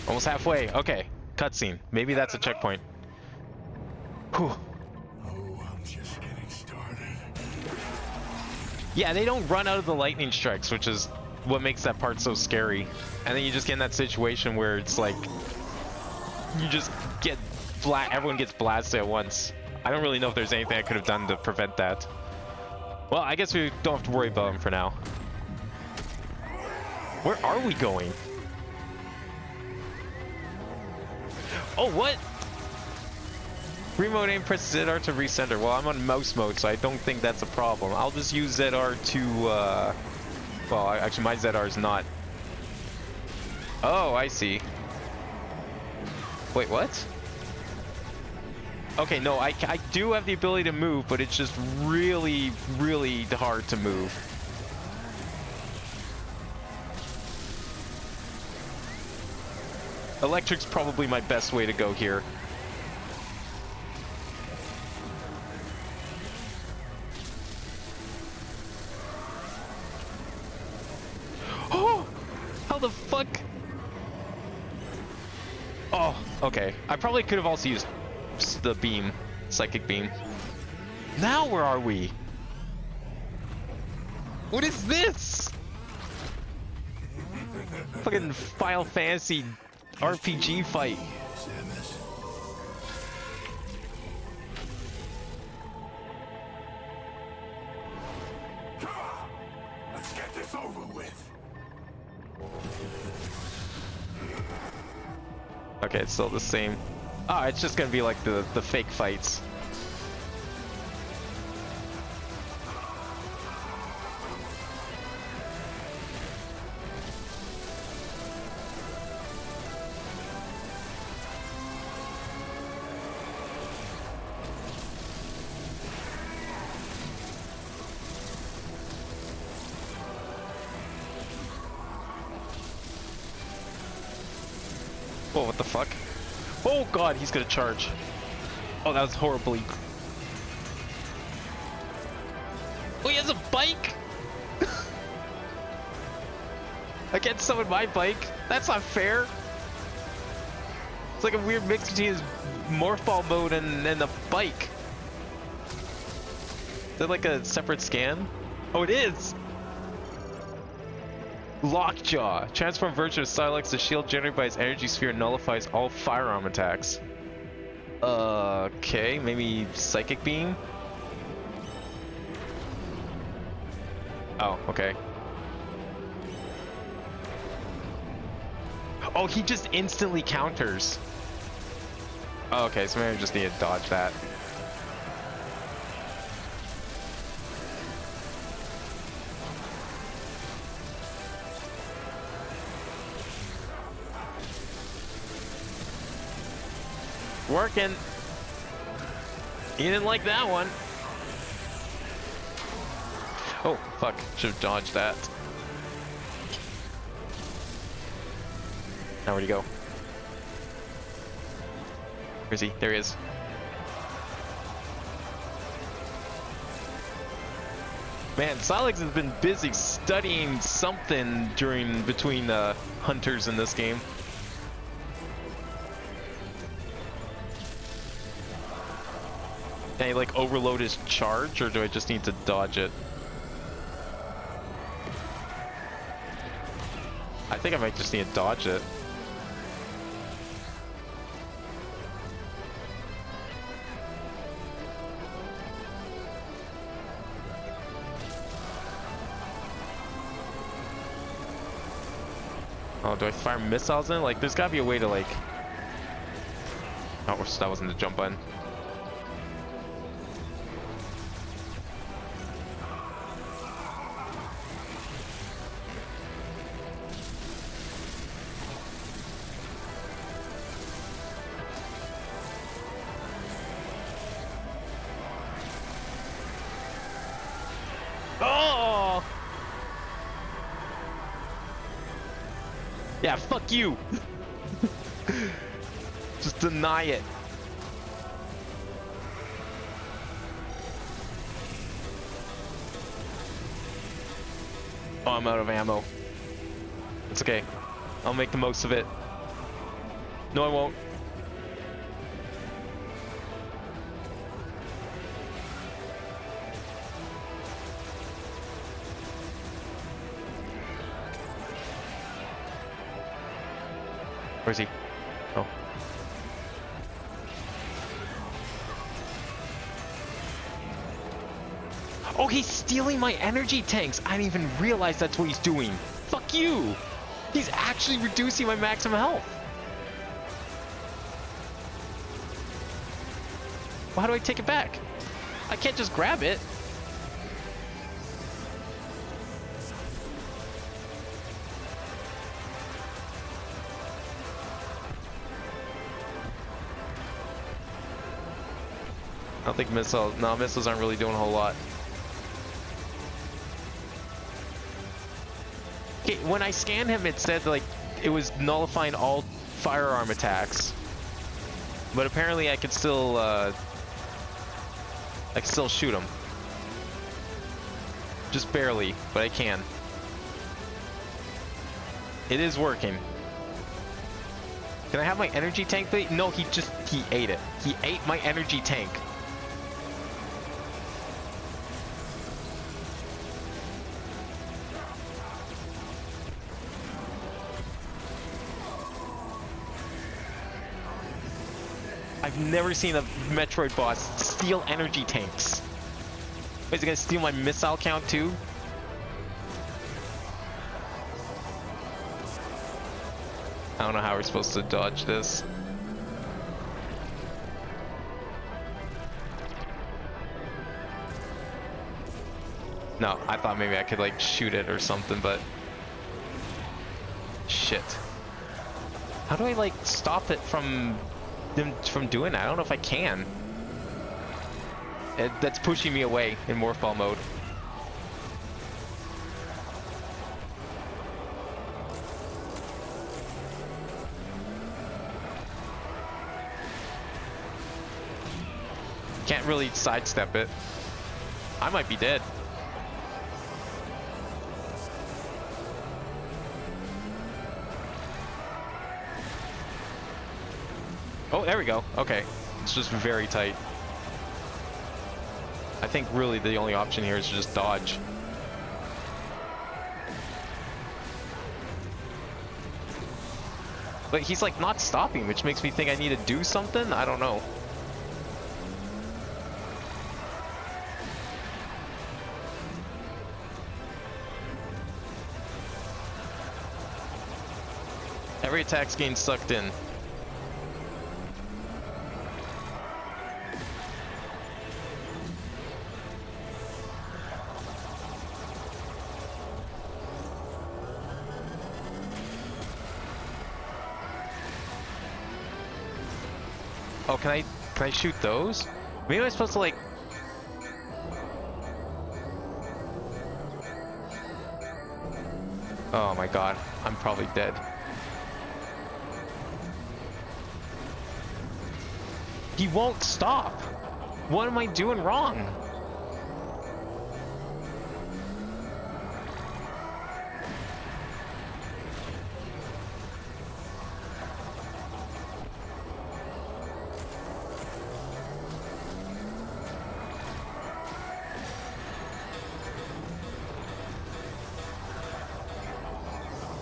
Almost halfway. Okay. Cutscene. Maybe that's a checkpoint. Whew. Oh, I'm just getting started. Yeah, they don't run out of the lightning strikes, which is what makes that part so scary. And then you just get in that situation where it's like you just get everyone gets blasted at once. I don't really know if there's anything I could have done to prevent that. Well, I guess we don't have to worry about him for now. Where are we going? Oh, what? Remote aim, press ZR to recenter. Well, I'm on mouse mode, so I don't think that's a problem. I'll just use ZR to, well, actually, my ZR is not. Oh, I see. Wait, what? Okay, no, I do have the ability to move, but it's just really, really hard to move. Electric's probably my best way to go here. Oh! How the fuck? Oh, okay. I probably could have also used the beam, psychic beam. Now where are we? What is this? Fucking Final Fantasy RPG fight. Let's get this over with. Okay, it's still the same. Ah, it's just gonna be like the fake fights. Oh, what the fuck? Oh god, he's gonna charge. Oh, that was horribly. Oh, he has a bike? I can't summon my bike. That's not fair. It's like a weird mix between his morph ball mode and the bike. Is that like a separate scan? Oh, it is! Lockjaw. Transform version of Silex. The shield generated by his energy sphere nullifies all firearm attacks. Okay, maybe Psychic Beam? Oh, okay. Oh, he just instantly counters. Oh, okay, so maybe I just need to dodge that. Working. He didn't like that one. Oh, fuck. Should have dodged that. Now where'd he go? Where is he? There he is. Man, Silex has been busy studying something between hunters in this game. Can I like overload his charge, or do I just need to dodge it? I think I might just need to dodge it. Oh, do I fire missiles in? Like, there's gotta be a way to like... Oh, that wasn't the jump button. Oh! Yeah, fuck you! Just deny it. Oh, I'm out of ammo. It's okay. I'll make the most of it. No, I won't. Where's he? Oh. Oh, he's stealing my energy tanks. I didn't even realize that's what he's doing. Fuck you. He's actually reducing my maximum health. Well, how do I take it back? I can't just grab it. I don't think missiles. No, missiles aren't really doing a whole lot. Okay, when I scanned him, it said like it was nullifying all firearm attacks, but apparently I could still shoot him. Just barely, but I can. It is working. Can I have my energy tank, please? No, he ate it. He ate my energy tank. I've never seen a Metroid boss steal energy tanks. Wait, is he gonna steal my missile count too? I don't know how we're supposed to dodge this. No, I thought maybe I could like shoot it or something, but shit. How do I like stop it from doing that? I don't know if I can. That's pushing me away in morphball mode. Can't really sidestep it. I might be dead. Oh, there we go. Okay. It's just very tight. I think really the only option here is to just dodge. But he's like not stopping, which makes me think I need to do something? I don't know. Every attack's getting sucked in. Oh, can I shoot those? Maybe I'm supposed to like... Oh my god, I'm probably dead. He won't stop. What am I doing wrong?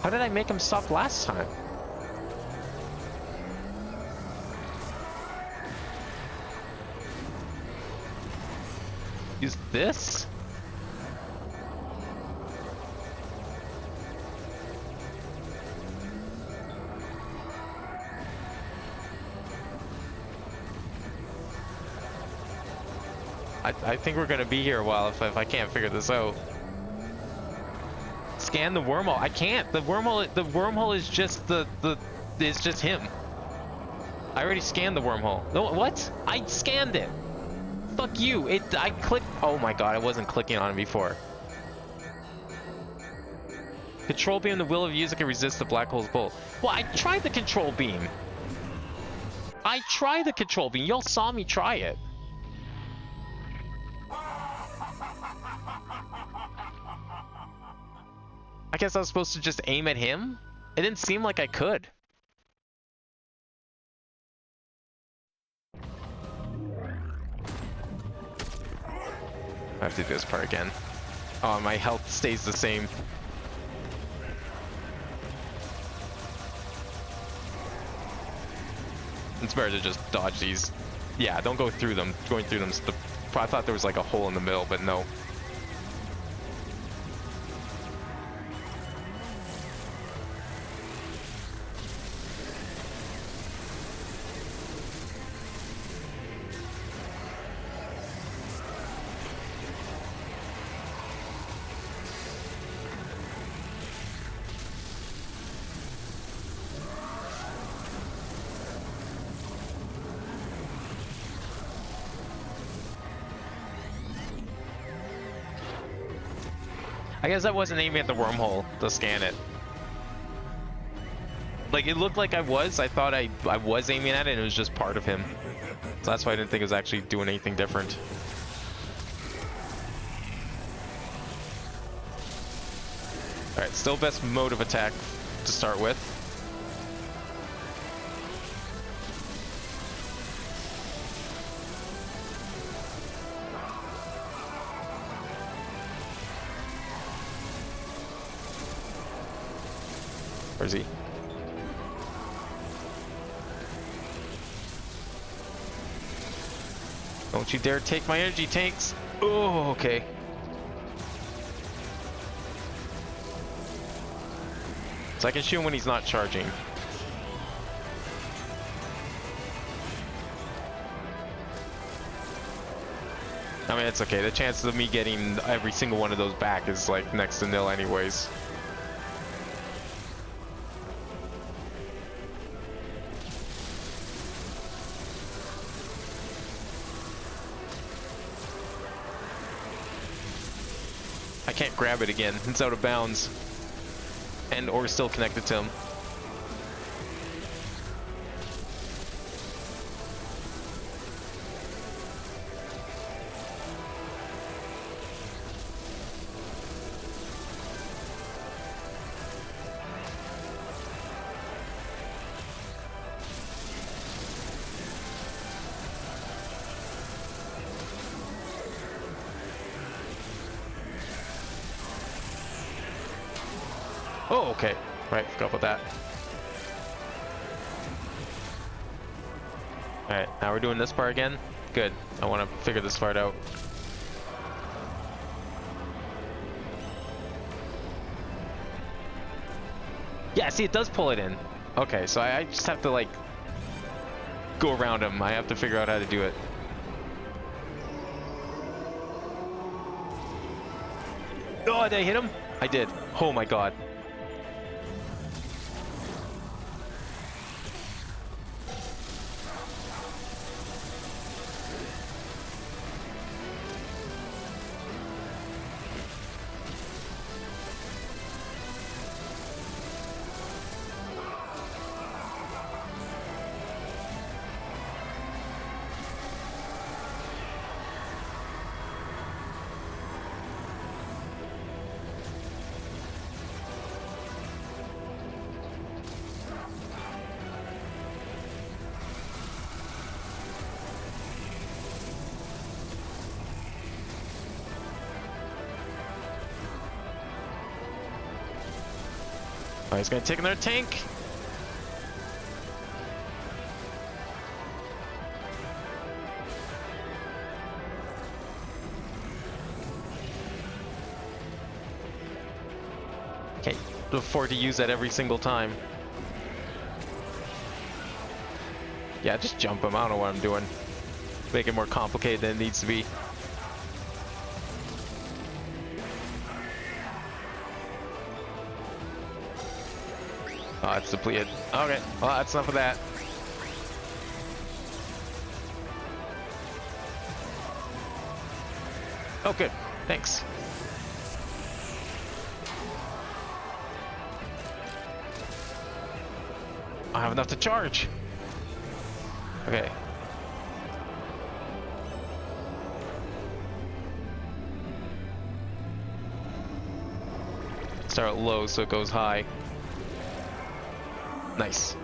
How did I make him stop last time? Use this? I think we're gonna be here a while if I can't figure this out. Scan the wormhole. I can't. The wormhole is just it's just him. I already scanned the wormhole. No, what? I scanned it. Fuck you. I clicked. Oh my god, I wasn't clicking on it before. Control beam, the will of user can resist the black hole's pull. Well, I tried the control beam. I tried the control beam. Y'all saw me try it. I guess I was supposed to just aim at him? It didn't seem like I could. I have to do this part again. Oh, my health stays the same. It's better to just dodge these. Yeah, don't go through them. Going through them. I thought there was like a hole in the middle, but no. I guess I wasn't aiming at the wormhole to scan it. Like, it looked like I was. I thought I was aiming at it, and it was just part of him. So that's why I didn't think it was actually doing anything different. Alright, still best mode of attack to start with. Where is he? Don't you dare take my energy tanks! Oh, okay. So I can shoot him when he's not charging. I mean, it's okay. The chances of me getting every single one of those back is like next to nil anyways. I can't grab it again. It's out of bounds. And or still connected to him. Oh, okay. Right, forgot about that. Alright, now we're doing this part again. Good. I want to figure this part out. Yeah, see, it does pull it in. Okay, so I just have to, like, go around him. I have to figure out how to do it. Oh, did I hit him? I did. Oh my god. Oh, he's gonna take another tank. Can't afford to use that every single time. Yeah, just jump him. I don't know what I'm doing. Make it more complicated than it needs to be. Oh, it's depleted. Okay, well, that's enough of that. Oh, good. Thanks. I have enough to charge. Okay. Start low so it goes high. Nice.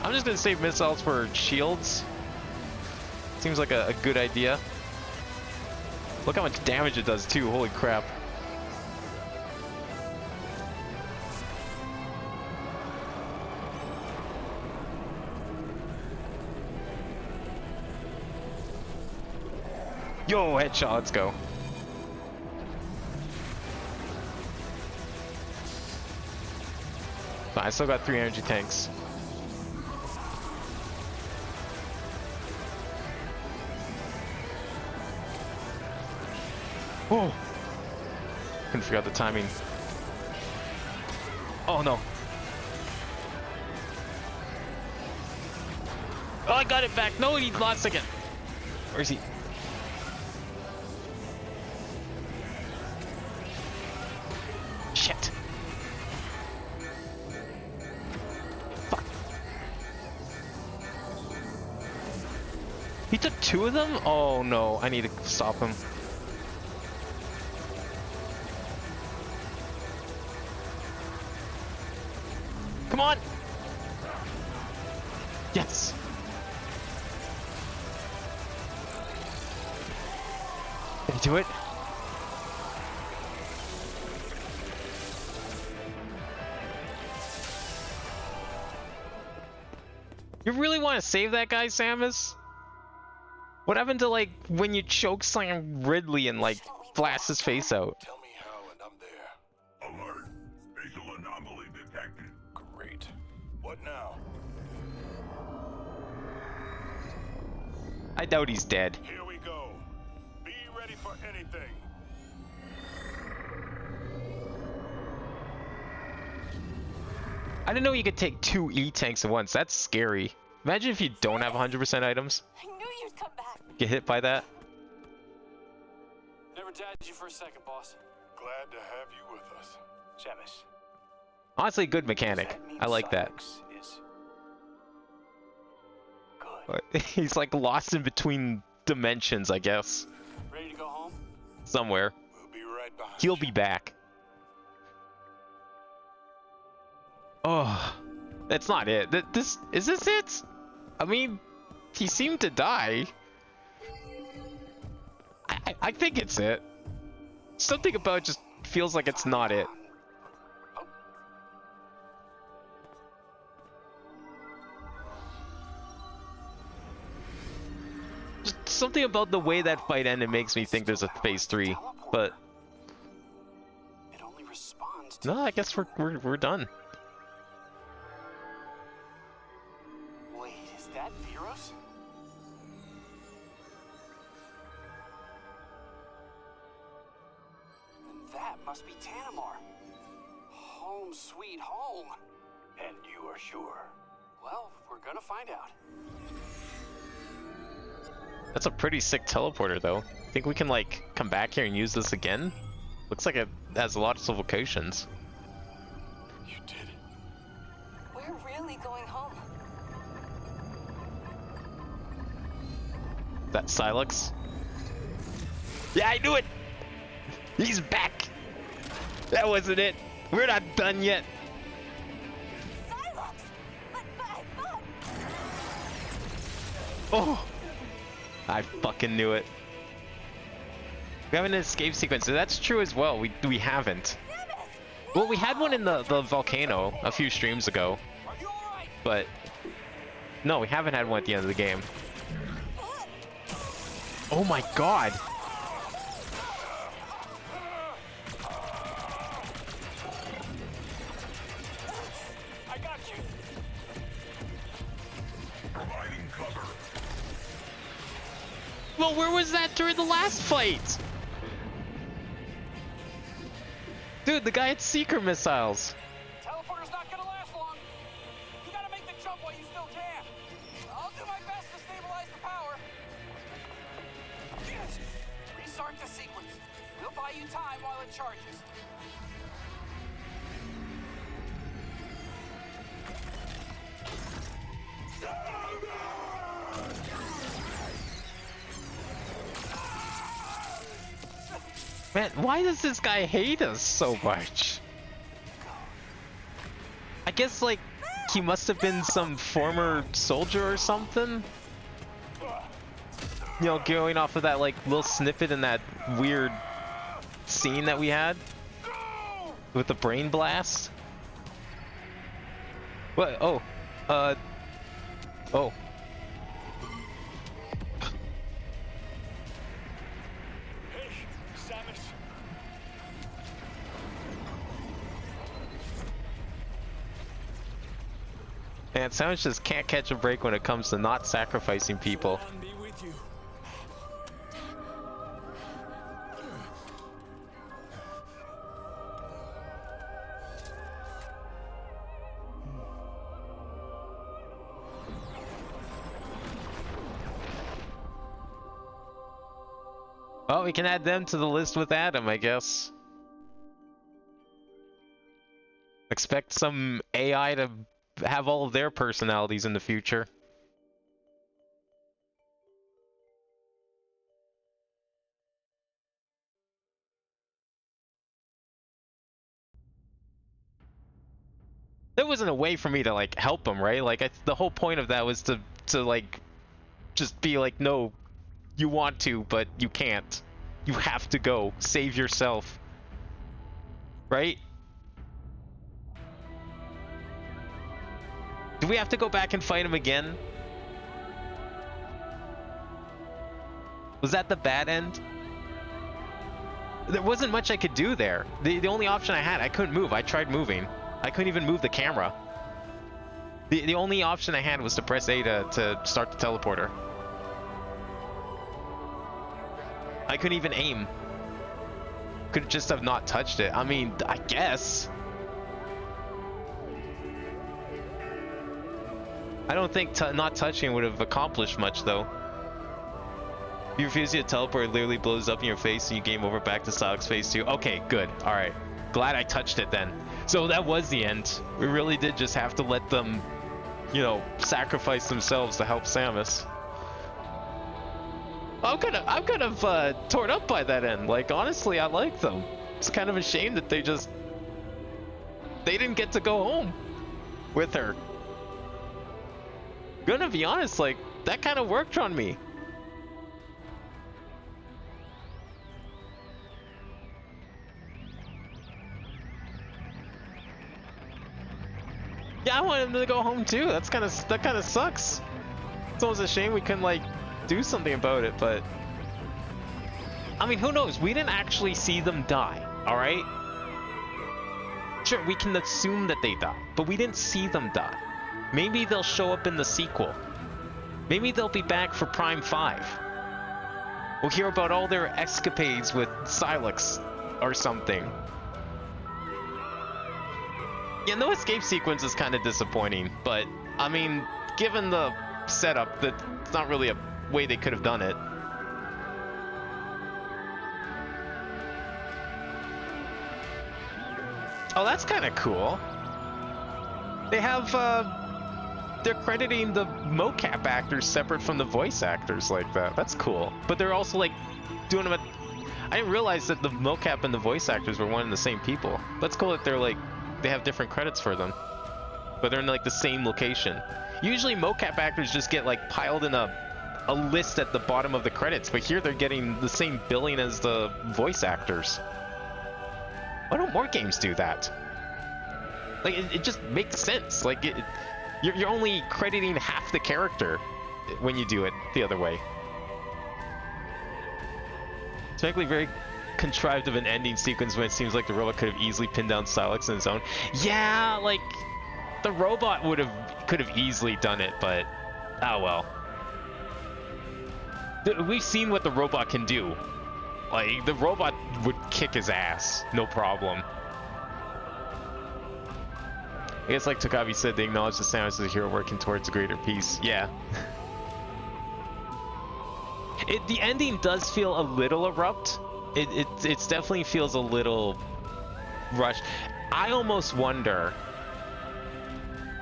I'm just gonna save missiles for shields. Seems like a good idea. Look how much damage it does too, holy crap. Yo, headshot, let's go. I still got 3 energy tanks. Oh! Couldn't figure out the timing. Oh no. Oh, I got it back. No, he lost again. Where is he? Shit. Fuck. He took 2 of them? Oh no, I need to stop him. Come on! Yes! Did he do it? You really want to save that guy, Samus? What happened to, like, when you chokeslam Ridley and, like, blast his face out? Tell me how, and I'm there. Alert. Spatial anomaly detected. Great. What now? I doubt he's dead. Here we go. Be ready for anything. I didn't know you could take 2 E-tanks at once. That's scary. Imagine if you don't have 100% items. I knew you'd come back. Get hit by that. Never doubted you for a second, boss. Glad to have you with us. Samus. Honestly, good mechanic. Does that mean I like that. Silence is good. But he's like lost in between dimensions, I guess. Ready to go home? Somewhere. We'll be right behind He'll you. be back. Oh, that's not it. Is this it? I mean, he seemed to die. I think it's it. Something about it just feels like it's not it. Just something about the way that fight ended makes me think there's a phase 3, but It only responds to... no, I guess we're done. Wait, is that Veros? Then that must be Tanamar. Home sweet home. And you are sure? Well, we're gonna find out. That's a pretty sick teleporter, though. Think we can, like, come back here and use this again? Looks like it has lots of locations. You did it. We're really going home. That Silex? Yeah, I knew it! He's back! That wasn't it! We're not done yet! Silence! But. Oh! I fucking knew it. We have an escape sequence, so that's true as well. We haven't. Well, we had one in the volcano a few streams ago. Are you alright? But no, we haven't had one at the end of the game. Oh my god! I got you. Providing cover. Well, where was that during the last fight? Dude, the guy had seeker missiles. Teleporter's not gonna last long. You gotta make the jump while you still can. I'll do my best to stabilize the power. Restart the sequence. We'll buy you time while it charges. Man, why does this guy hate us so much? I guess, like, he must have been some former soldier or something. You know, going off of that like little snippet in that weird scene that we had with the brain blast. What? Oh, oh. Hey, Samus. Man, Samus just can't catch a break when it comes to not sacrificing people. Solon be with you. Oh, we can add them to the list with Adam, I guess. Expect some AI to have all of their personalities in the future. There wasn't a way for me to like help him, right? Like the whole point of that was to like just be like, no, you want to, but you can't. You have to go. Save yourself. Right? Do we have to go back and fight him again? Was that the bad end? There wasn't much I could do there. The only option I had, I couldn't move. I tried moving. I couldn't even move the camera. The only option I had was to press A to start the teleporter. I couldn't even aim. Could just have not touched it. I mean, I guess. I don't think not touching would have accomplished much, though. If you refuse to teleport, it literally blows up in your face and you game over back to Sonic's face too. Okay, good. Alright. Glad I touched it then. So that was the end. We really did just have to let them, you know, sacrifice themselves to help Samus. I'm kind of torn up by that end. Like, honestly, I like them. It's kind of a shame that they didn't get to go home with her. Gonna be honest, like, that kind of worked on me. Yeah, I wanted them to go home too. That kind of sucks. It's almost a shame we couldn't like do something about it, but I mean, who knows? We didn't actually see them die. All right. Sure, we can assume that they died, but we didn't see them die. Maybe they'll show up in the sequel. Maybe they'll be back for Prime 5. We'll hear about all their escapades with Silex or something. Yeah, no escape sequence is kind of disappointing, but I mean, given the setup, that's not really a way they could have done it. Oh, that's kind of cool. They have, they're crediting the mocap actors separate from the voice actors like that. That's cool. But they're also like doing them at... I didn't realize that the mocap and the voice actors were one and the same people. That's cool that they're like, they have different credits for them. But they're in like the same location. Usually mocap actors just get like piled in a list at the bottom of the credits, but here they're getting the same billing as the voice actors. Why don't more games do that? Like, it just makes sense. Like, you're only crediting half the character when you do it the other way. It's frankly very contrived of an ending sequence when it seems like the robot could have easily pinned down Silex on its own. Yeah, like, the robot could have easily done it, but oh well. We've seen what the robot can do. Like, the robot would kick his ass, no problem. I guess like Tokabi said, they acknowledge that Samus is a hero working towards a greater peace. Yeah. The ending does feel a little abrupt. It definitely feels a little rushed. I almost wonder...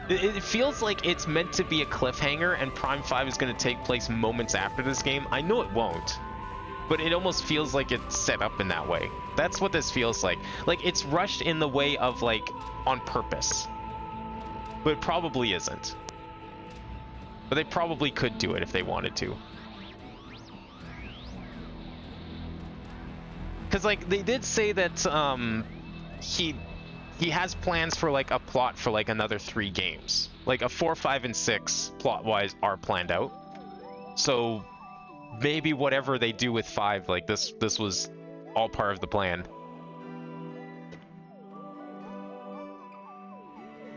It feels like it's meant to be a cliffhanger and Prime 5 is going to take place moments after this game. I know it won't. But it almost feels like it's set up in that way. That's what this feels like. Like, it's rushed in the way of, like, on purpose. but it probably isn't. But they probably could do it if they wanted to. Because, like, they did say that he has plans for, like, a plot for, like, another 3 games. Like, a 4, 5, and 6, plot-wise, are planned out. So, maybe whatever they do with 5, like, this was all part of the plan.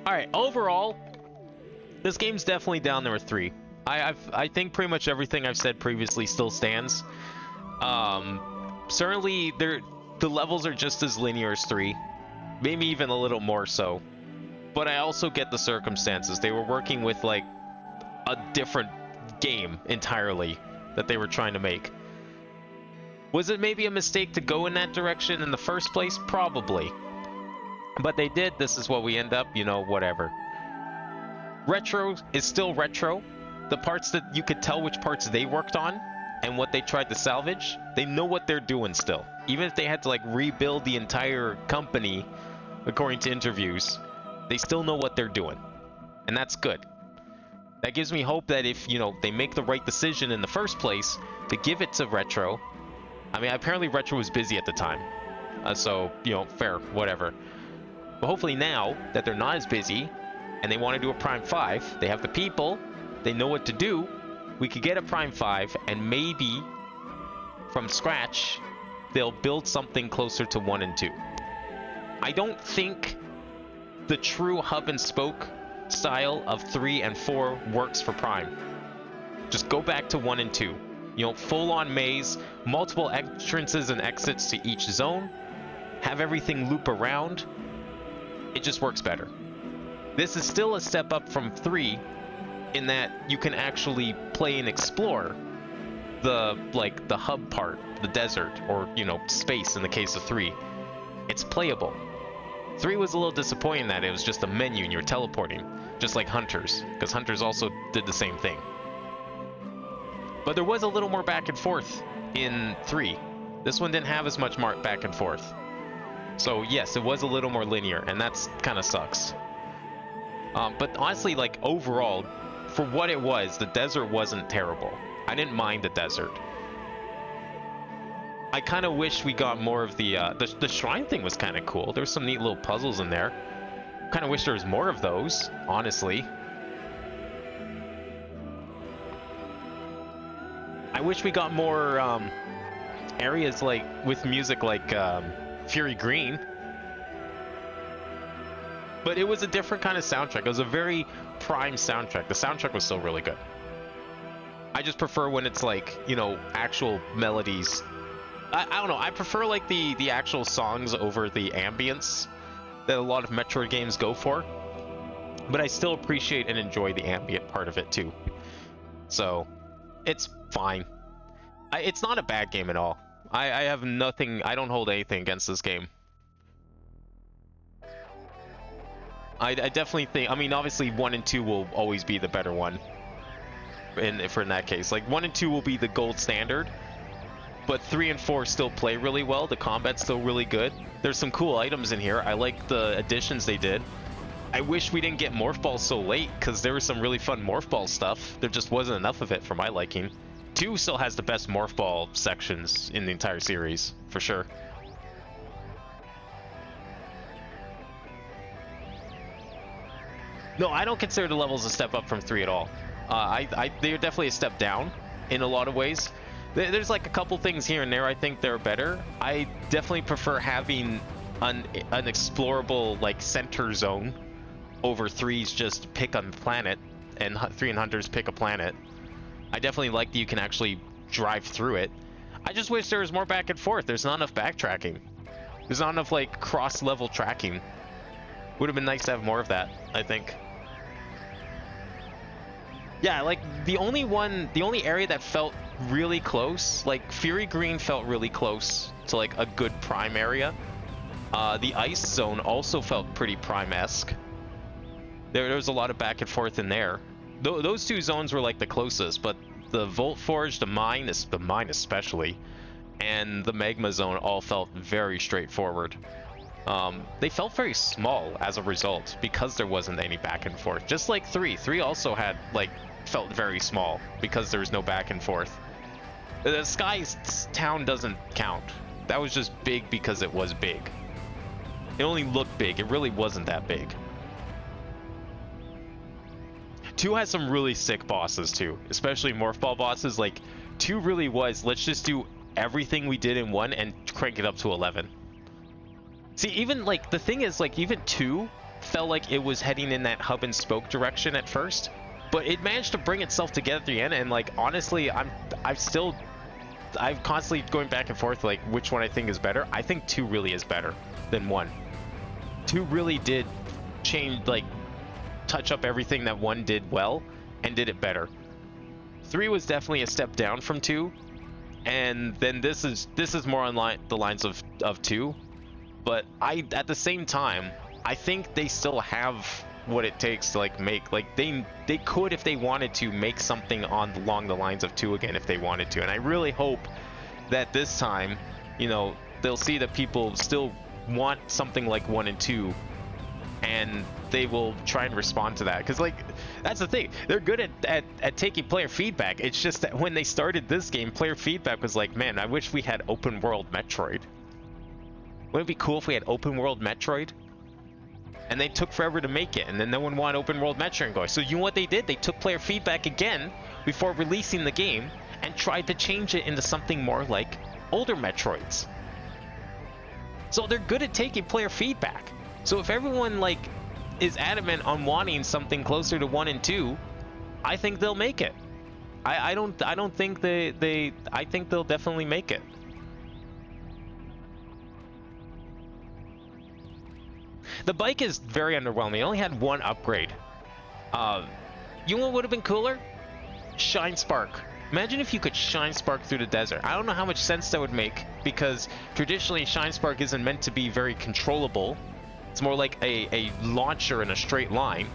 Alright, overall, this game's definitely down there with 3. I think pretty much everything I've said previously still stands. Certainly, the levels are just as linear as 3. Maybe even a little more so. But I also get the circumstances. They were working with, like, a different game entirely that they were trying to make. Was it maybe a mistake to go in that direction in the first place? Probably. But they did. This is what we end up, you know, whatever. Retro is still retro. The parts that you could tell which parts they worked on and what they tried to salvage, they know what they're doing still. Even if they had to, like, rebuild the entire company, according to interviews, they still know what they're doing. And that's good. That gives me hope that if, you know, they make the right decision in the first place to give it to Retro. I mean, apparently Retro was busy at the time. So, you know, fair, whatever. But hopefully now that they're not as busy and they want to do a Prime 5, they have the people, they know what to do, we could get a Prime 5 and maybe from scratch they'll build something closer to 1 and 2. I don't think the true hub and spoke style of 3 and 4 works for Prime. Just go back to 1 and 2. You know, full-on maze, multiple entrances and exits to each zone, have everything loop around. It just works better. This is still a step up from 3 in that you can actually play and explore the, like, the hub part, the desert, or, you know, space in the case of 3. It's playable. 3 was a little disappointing that it was just a menu and you're teleporting, just like Hunters, because Hunters also did the same thing. But there was a little more back and forth in 3. This one didn't have as much back and forth. So yes, it was a little more linear, and that's kind of sucks. But honestly, like, overall, for what it was, the desert wasn't terrible. I didn't mind the desert. I kind of wish we got more of the shrine thing was kind of cool. There's some neat little puzzles in there. Kind of wish there was more of those, honestly. I wish we got more areas like with music like Fury Green. But it was a different kind of soundtrack. It was a very Prime soundtrack. The soundtrack was still really good. I just prefer when it's like, you know, actual melodies. I don't know. I prefer like the actual songs over the ambience that a lot of Metroid games go for. But I still appreciate and enjoy the ambient part of it too. So, it's fine. It's not a bad game at all. I have nothing. I don't hold anything against this game. I definitely think. I mean, obviously 1 and 2 will always be the better one. In that case, like 1 and 2 will be the gold standard. But 3 and 4 still play really well. The combat's still really good. There's some cool items in here. I like the additions they did. I wish we didn't get Morph Balls so late, because there was some really fun Morph Ball stuff. There just wasn't enough of it for my liking. 2 still has the best Morph Ball sections in the entire series, for sure. No, I don't consider the levels a step up from 3 at all. They're definitely a step down in a lot of ways. There's like a couple things here and there I think they're better. I definitely prefer having an explorable like center zone over 3's just pick a planet, and 3 and Hunters pick a planet. I definitely like that you can actually drive through it. I just wish there was more back and forth. There's not enough backtracking. There's not enough like cross-level tracking. Would have been nice to have more of that, I think. Yeah, like the only area that felt really close, like Fury Green felt really close to like a good Prime area. The ice zone also felt pretty Prime-esque. There was a lot of back and forth in there. Those 2 zones were like the closest, but the Volt Forge, the mine especially, and the Magma zone all felt very straightforward. They felt very small as a result because there wasn't any back and forth. Just like 3. 3 also had, like, felt very small because there was no back and forth. The Sky's town doesn't count. That was just big because it was big. It only looked big. It really wasn't that big. 2 has some really sick bosses too, especially Morph Ball bosses. Like, 2 really was, let's just do everything we did in 1 and crank it up to 11. See, even, like, the thing is, like, even 2 felt like it was heading in that hub and spoke direction at first, but it managed to bring itself together at the end, and, like, honestly, I'm constantly going back and forth, like, which one I think is better. I think 2 really is better than 1. 2 really did change, like, touch up everything that 1 did well, and did it better. 3 was definitely a step down from 2, and then this is more on the lines of 2. But at the same time, I think they still have what it takes to, like, make, like, they could, if they wanted to, make something along the lines of 2 again if they wanted to. And I really hope that this time, you know, they'll see that people still want something like 1 and 2, and they will try and respond to that. Because, like, that's the thing, they're good at taking player feedback. It's just that when they started this game, player feedback was like, man, I wish we had open world Metroid. Wouldn't it be cool if we had open world Metroid? And they took forever to make it, and then no one wanted open world Metroid going. So you know what they did? They took player feedback again before releasing the game and tried to change it into something more like older Metroids. So they're good at taking player feedback. So if everyone, like, is adamant on wanting something closer to 1 and 2, I think they'll make it. I don't think I think they'll definitely make it. The bike is very underwhelming. It only had 1 upgrade. You know what would have been cooler? Shine Spark. Imagine if you could Shine Spark through the desert. I don't know how much sense that would make, because traditionally Shine Spark isn't meant to be very controllable. It's more like a launcher in a straight line.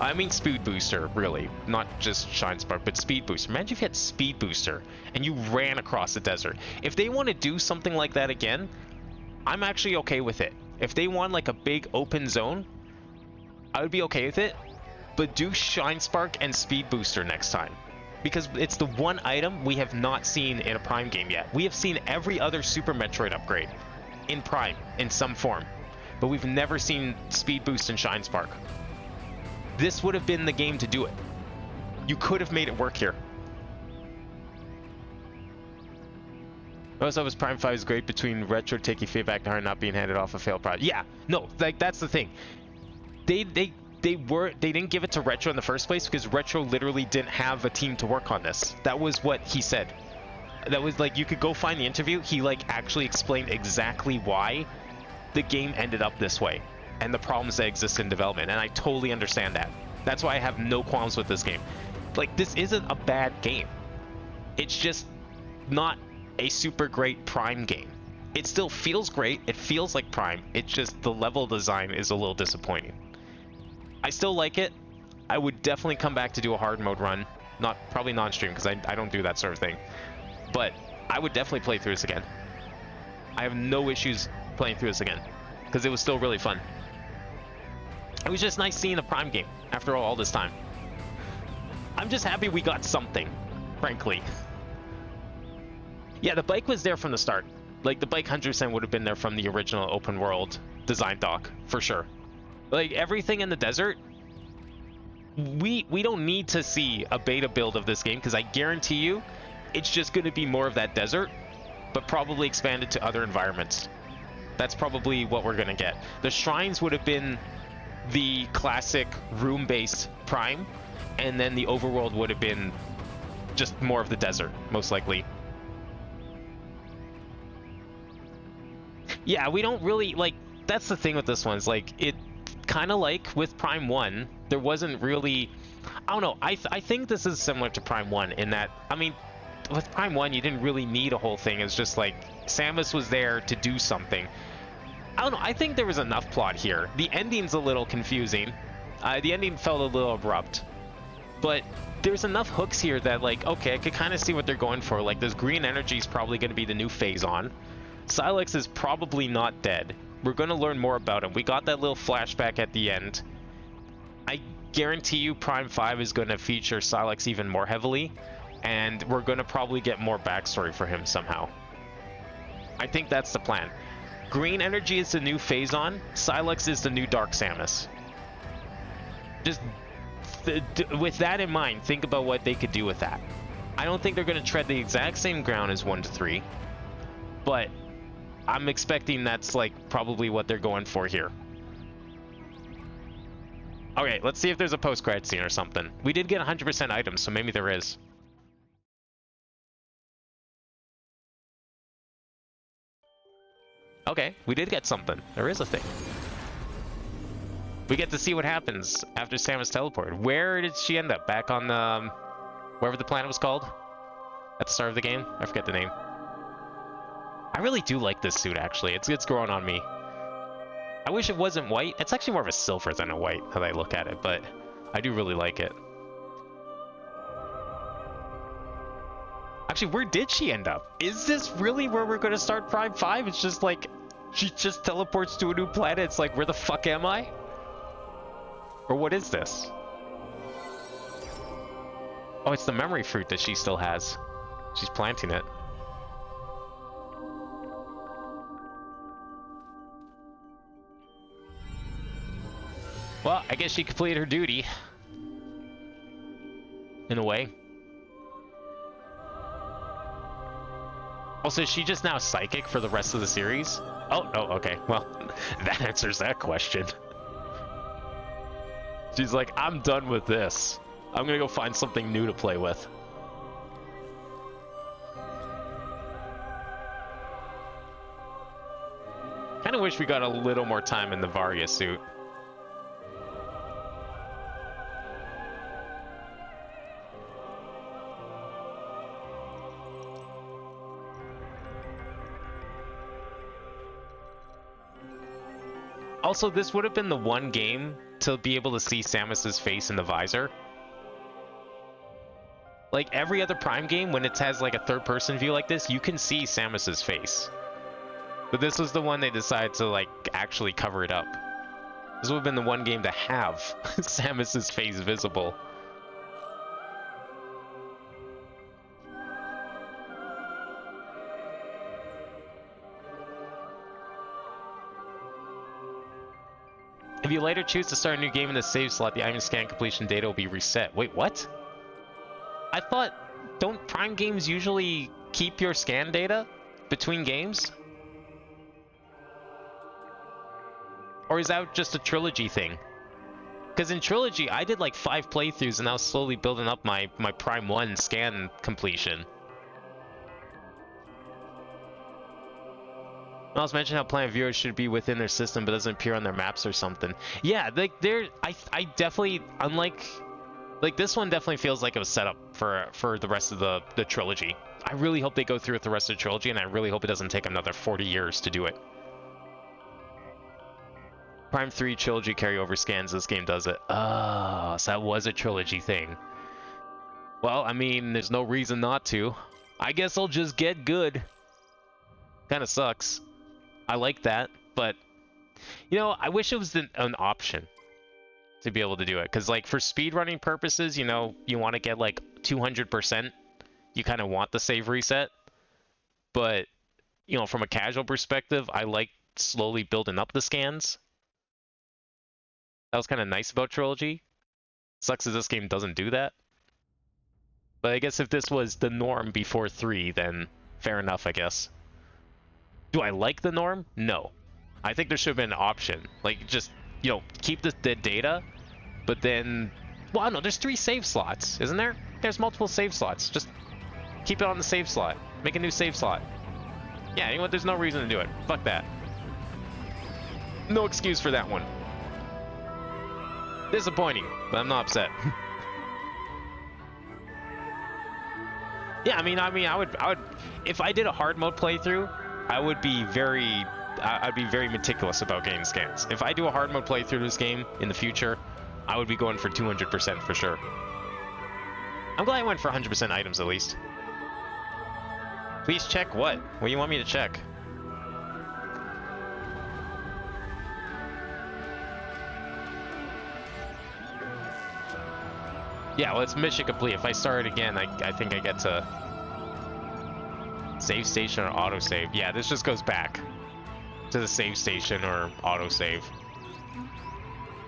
I mean Speed Booster, really. Not just Shine Spark, but Speed Booster. Imagine if you had Speed Booster and you ran across the desert. If they want to do something like that again, I'm actually okay with it. If they want, like, a big open zone, I would be okay with it. But do Shine Spark and Speed Booster next time. Because it's the one item we have not seen in a Prime game yet. We have seen every other Super Metroid upgrade in Prime in some form, but we've never seen Speed Boost and Shine Spark. This would have been the game to do it. You could have made it work here. Also, was Prime 5 is great between retro taking feedback to her not being handed off a failed product. Yeah, no, like, that's the thing. They didn't give it to Retro in the first place because Retro literally didn't have a team to work on this. That was what he said. That was, like, you could go find the interview. He, like, actually explained exactly why the game ended up this way and the problems that exist in development, and I totally understand that. That's why I have no qualms with this game. Like, this isn't a bad game. It's just not a super great Prime game. It still feels great. It feels like Prime. It's just the level design is a little disappointing. I still like it. I would definitely come back to do a hard mode run. Probably non-stream, because I don't do that sort of thing. But I would definitely play through this again. I have no issues playing through this again, because it was still really fun. It was just nice seeing a Prime game after all this time. I'm just happy we got something, frankly. Yeah, the bike was there from the start. Like, the bike 100% would have been there from the original open world design doc, for sure. Like, everything in the desert, we don't need to see a beta build of this game, because I guarantee you it's just going to be more of that desert, but probably expanded to other environments. That's probably what we're going to get. The shrines would have been the classic room-based Prime, and then the overworld would have been just more of the desert, most likely. Yeah, we don't really, like, that's the thing with this one, is, like, it kind of like with Prime 1, there wasn't really, I don't know, I think this is similar to Prime 1 in that, I mean, with Prime 1, you didn't really need a whole thing. It's just like, Samus was there to do something. I don't know, I think there was enough plot here. The ending's a little confusing. The ending felt a little abrupt. But there's enough hooks here that, like, okay, I could kind of see what they're going for. Like, this green energy is probably going to be the new Phazon. Silex is probably not dead. We're gonna learn more about him. We got that little flashback at the end. I guarantee you Prime 5 is gonna feature Silex even more heavily, and we're gonna probably get more backstory for him somehow. I think that's the plan. Green energy is the new Phazon. Silex is the new Dark Samus. Just with that in mind, think about what they could do with that. I don't think they're going to tread the exact same ground as 1 to 3, but I'm expecting that's like probably what they're going for here. Okay, let's see if there's a post-credit scene or something. We did get 100% items, so maybe there is. Okay, we did get something. There is a thing. We get to see what happens after Samus teleported. Where did she end up? Back on the... wherever the planet was called? At the start of the game? I forget the name. I really do like this suit, actually. It's growing on me. I wish it wasn't white. It's actually more of a silver than a white, how I look at it, but I do really like it. Actually, where did she end up? Is this really where we're going to start Prime 5? It's just like, she just teleports to a new planet. It's like, where the fuck am I? Or what is this? Oh, it's the memory fruit that she still has. She's planting it. Well, I guess she completed her duty. In a way. Also, is she just now psychic for the rest of the series? Oh, okay. Well, that answers that question. She's like, I'm done with this. I'm gonna go find something new to play with. Kinda wish we got a little more time in the Varia suit. Also, this would have been the one game to be able to see Samus's face in the visor. Like, every other Prime game, when it has like a third-person view like this, you can see Samus's face. But this was the one they decided to like actually cover it up. This would have been the one game to have Samus's face visible. If you later choose to start a new game in the save slot, the item scan completion data will be reset. Wait, what? I thought, don't Prime games usually keep your scan data between games? Or is that just a Trilogy thing? Because in Trilogy, I did like 5 playthroughs and I was slowly building up my Prime 1 scan completion. I was mentioning how Planet viewers should be within their system but doesn't appear on their maps or something. Yeah, like I definitely, unlike, like this one definitely feels like it was set up for the rest of the trilogy. I really hope they go through with the rest of the trilogy, and I really hope it doesn't take another 40 years to do it. Prime 3 trilogy carryover scans, this game does it. Oh, so that was a trilogy thing. Well, I mean, there's no reason not to. I guess I'll just get good. Kinda sucks. I like that, but you know, I wish it was an option to be able to do it, because like for speedrunning purposes, you know, you want to get like 200%, you kind of want the save reset, but you know, from a casual perspective, I like slowly building up the scans. That was kind of nice about Trilogy. Sucks that this game doesn't do that, but I guess if this was the norm before 3, then fair enough, I guess. Do I like the norm? No. I think there should have been an option. Like, just, you know, keep the data, but then... Well, I don't know, there's 3 save slots, isn't there? There's multiple save slots. Just keep it on the save slot. Make a new save slot. Yeah, you know what? There's no reason to do it. Fuck that. No excuse for that one. Disappointing, but I'm not upset. Yeah, I mean, I would... If I did a hard mode playthrough, I'd be very meticulous about getting scans. If I do a hard mode playthrough of this game in the future, I would be going for 200% for sure. I'm glad I went for 100% items at least. Please check what? What do you want me to check? Yeah, well, it's mission complete. If I start it again, I think I get to save station or autosave. Yeah, this just goes back to the save station or autosave.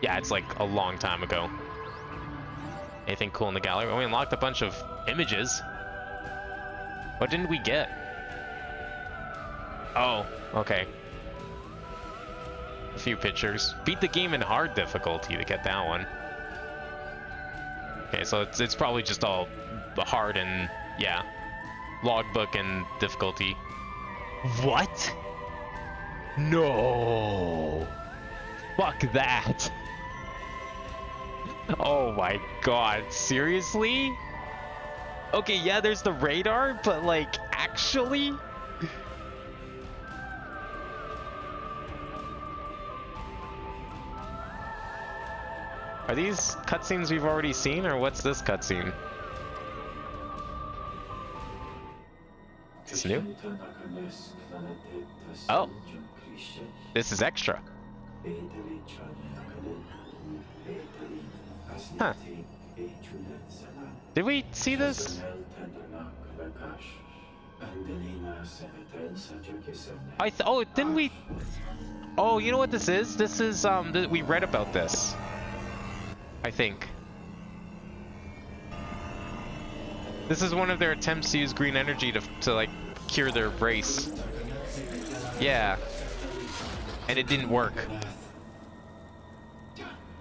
Yeah, it's like a long time ago. Anything cool in the gallery? Oh, we unlocked a bunch of images. What didn't we get? Oh, okay. A few pictures. Beat the game in hard difficulty to get that one. Okay, so it's probably just all hard and, yeah, logbook and difficulty. What? No. Fuck that. Oh my god, seriously? Okay, yeah, there's the radar, but like, actually? Are these cutscenes we've already seen, or what's this cutscene? Is this new? Oh. This is extra. Huh. Did we see this? Oh, didn't we? Oh, you know what this is? This is, we read about this. I think. This is one of their attempts to use green energy to like, cure their race. Yeah. And it didn't work.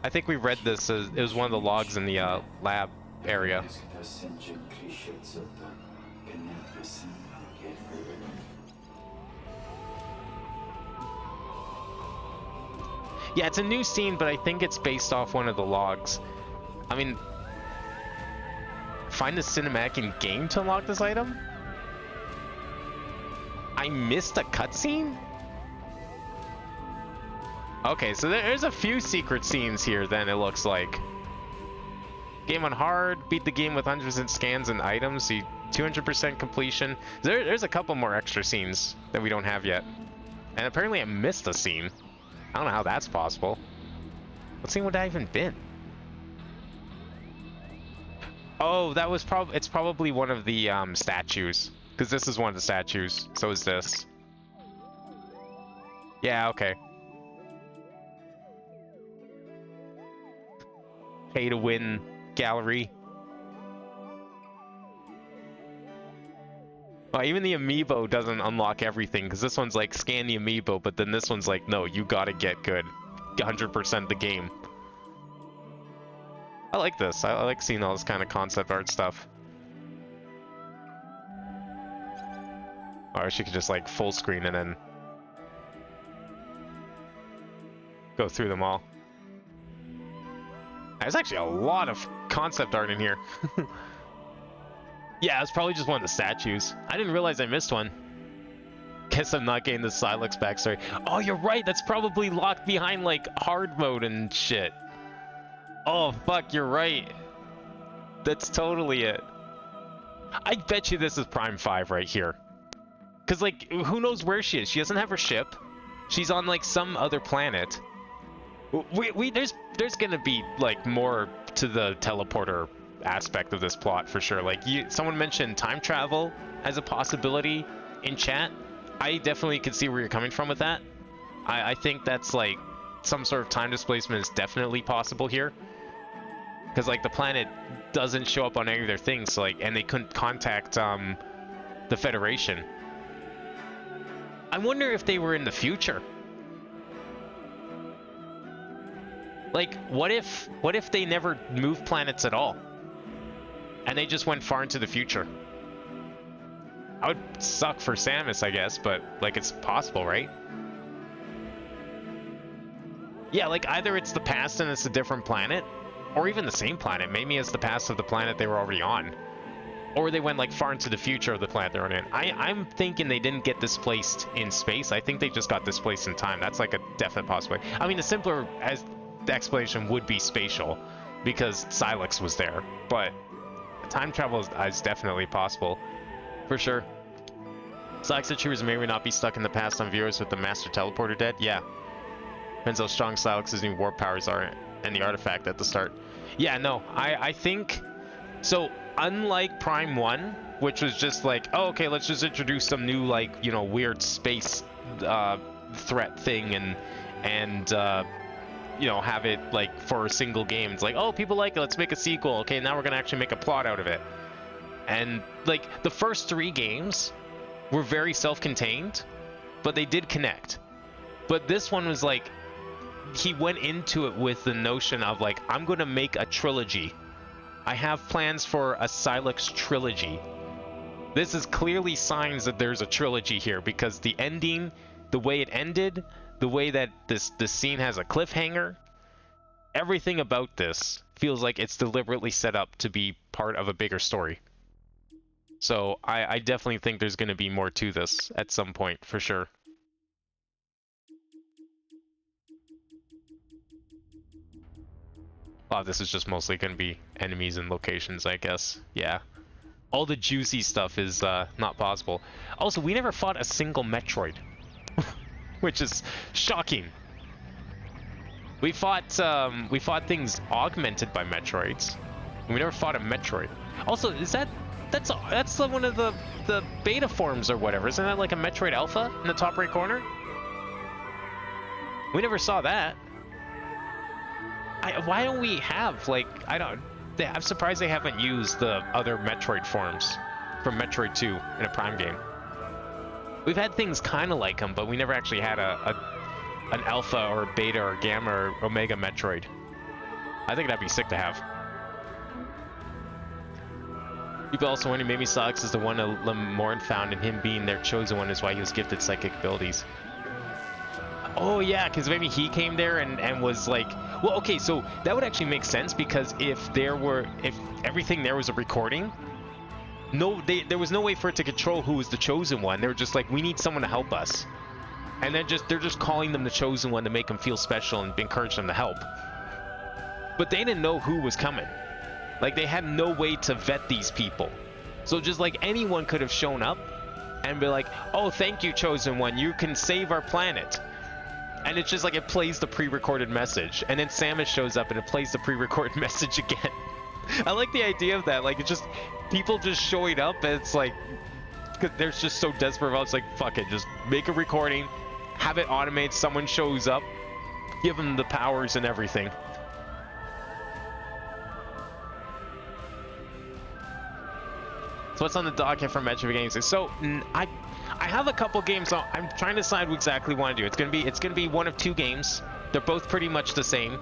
I think we read this as it was one of the logs in the lab area. Yeah, it's a new scene, but I think it's based off one of the logs. I mean, find the cinematic in game to unlock this item? I missed a cutscene? Okay, so there's a few secret scenes here then, it looks like. Game on hard, beat the game with 100% scans and items, see 200% completion. There's a couple more extra scenes that we don't have yet. And apparently I missed a scene. I don't know how that's possible. What scene would that even been? Oh, that was it's probably one of the statues. Because this is one of the statues. So is this. Yeah, okay. Pay to win gallery. Oh, even the amiibo doesn't unlock everything, because this one's like scan the amiibo, but then this one's like, no, you gotta get good. 100% the game. I like this. I like seeing all this kind of concept art stuff. Or she could just like full screen and then go through them all. There's actually a lot of concept art in here. Yeah, it's probably just one of the statues. I didn't realize I missed one. Guess I'm not getting the Silex backstory. Oh, you're right. That's probably locked behind like hard mode and shit. Oh, fuck, you're right. That's totally it. I bet you this is Prime 5 right here. Because, like, who knows where she is? She doesn't have her ship. She's on, like, some other planet. There's gonna be, like, more to the teleporter aspect of this plot, for sure. Like, someone mentioned time travel as a possibility in chat. I definitely could see where you're coming from with that. I think that's, like, some sort of time displacement is definitely possible here. Because, like, the planet doesn't show up on any of their things, so, like, and they couldn't contact, the Federation. I wonder if they were in the future. Like, what if they never moved planets at all? And they just went far into the future? I would suck for Samus, I guess, but, like, it's possible, right? Yeah, like, either it's the past and it's a different planet, or even the same planet. Maybe it's the past of the planet they were already on. Or they went, like, far into the future of the planet they're in. I'm thinking they didn't get displaced in space. I think they just got displaced in time. That's, like, a definite possibility. I mean, the simpler the explanation would be spatial, because Silex was there. But time travel is definitely possible. For sure. Silex achievers may or may not be stuck in the past on viewers with the Master Teleporter dead. Yeah. Depends how strong Silex's new warp powers are and the artifact at the start. Yeah, no, I think So unlike Prime 1, which was just like, oh, okay, let's just introduce some new, like, you know, weird space threat thing and you know, have it like for a single game. It's like, oh, people like it, let's make a sequel. Okay, now we're gonna actually make a plot out of it. And like the first 3 games were very self-contained, but they did connect. But this one was like, he went into it with the notion of like, I'm gonna make a trilogy. I have plans for a Silex trilogy. This is clearly signs that there's a trilogy here, because the ending, the way it ended, the way that this scene has a cliffhanger, everything about this feels like it's deliberately set up to be part of a bigger story. So I definitely think there's going to be more to this at some point, for sure. Oh, this is just mostly going to be enemies and locations, I guess. Yeah. All the juicy stuff is not possible. Also, we never fought a single Metroid, which is shocking. We fought things augmented by Metroids. We never fought a Metroid. Also, is that's one of the beta forms or whatever? Isn't that like a Metroid Alpha in the top right corner? We never saw that. Why don't we have, like, I'm surprised they haven't used the other Metroid forms from Metroid 2 in a Prime game. We've had things kind of like them, but we never actually had an Alpha or a Beta or Gamma or Omega Metroid. I think that'd be sick to have. People also wondering, maybe Sox is the one Lamorne found, and him being their chosen one is why he was gifted psychic abilities. Oh yeah, because maybe he came there and was like, well, okay, so that would actually make sense, because if everything there was a recording, there was no way for it to control who was the chosen one. They were just like, we need someone to help us, and then they're just calling them the chosen one to make them feel special and encourage them to help. But they didn't know who was coming. Like, they had no way to vet these people, so just like anyone could have shown up and be like, oh, thank you, chosen one, you can save our planet. And it's just like, it plays the pre-recorded message, and then Samus shows up and it plays the pre-recorded message again. I like the idea of that. Like, it's just people just showing up, and it's like, cause they're just so desperate about it. It's like, fuck it, just make a recording, have it automate, someone shows up, give them the powers and everything. So what's on the docket for Metroid games? So I have a couple games. So I'm trying to decide exactly what I want to do. It's gonna be one of 2 games. They're both pretty much the same.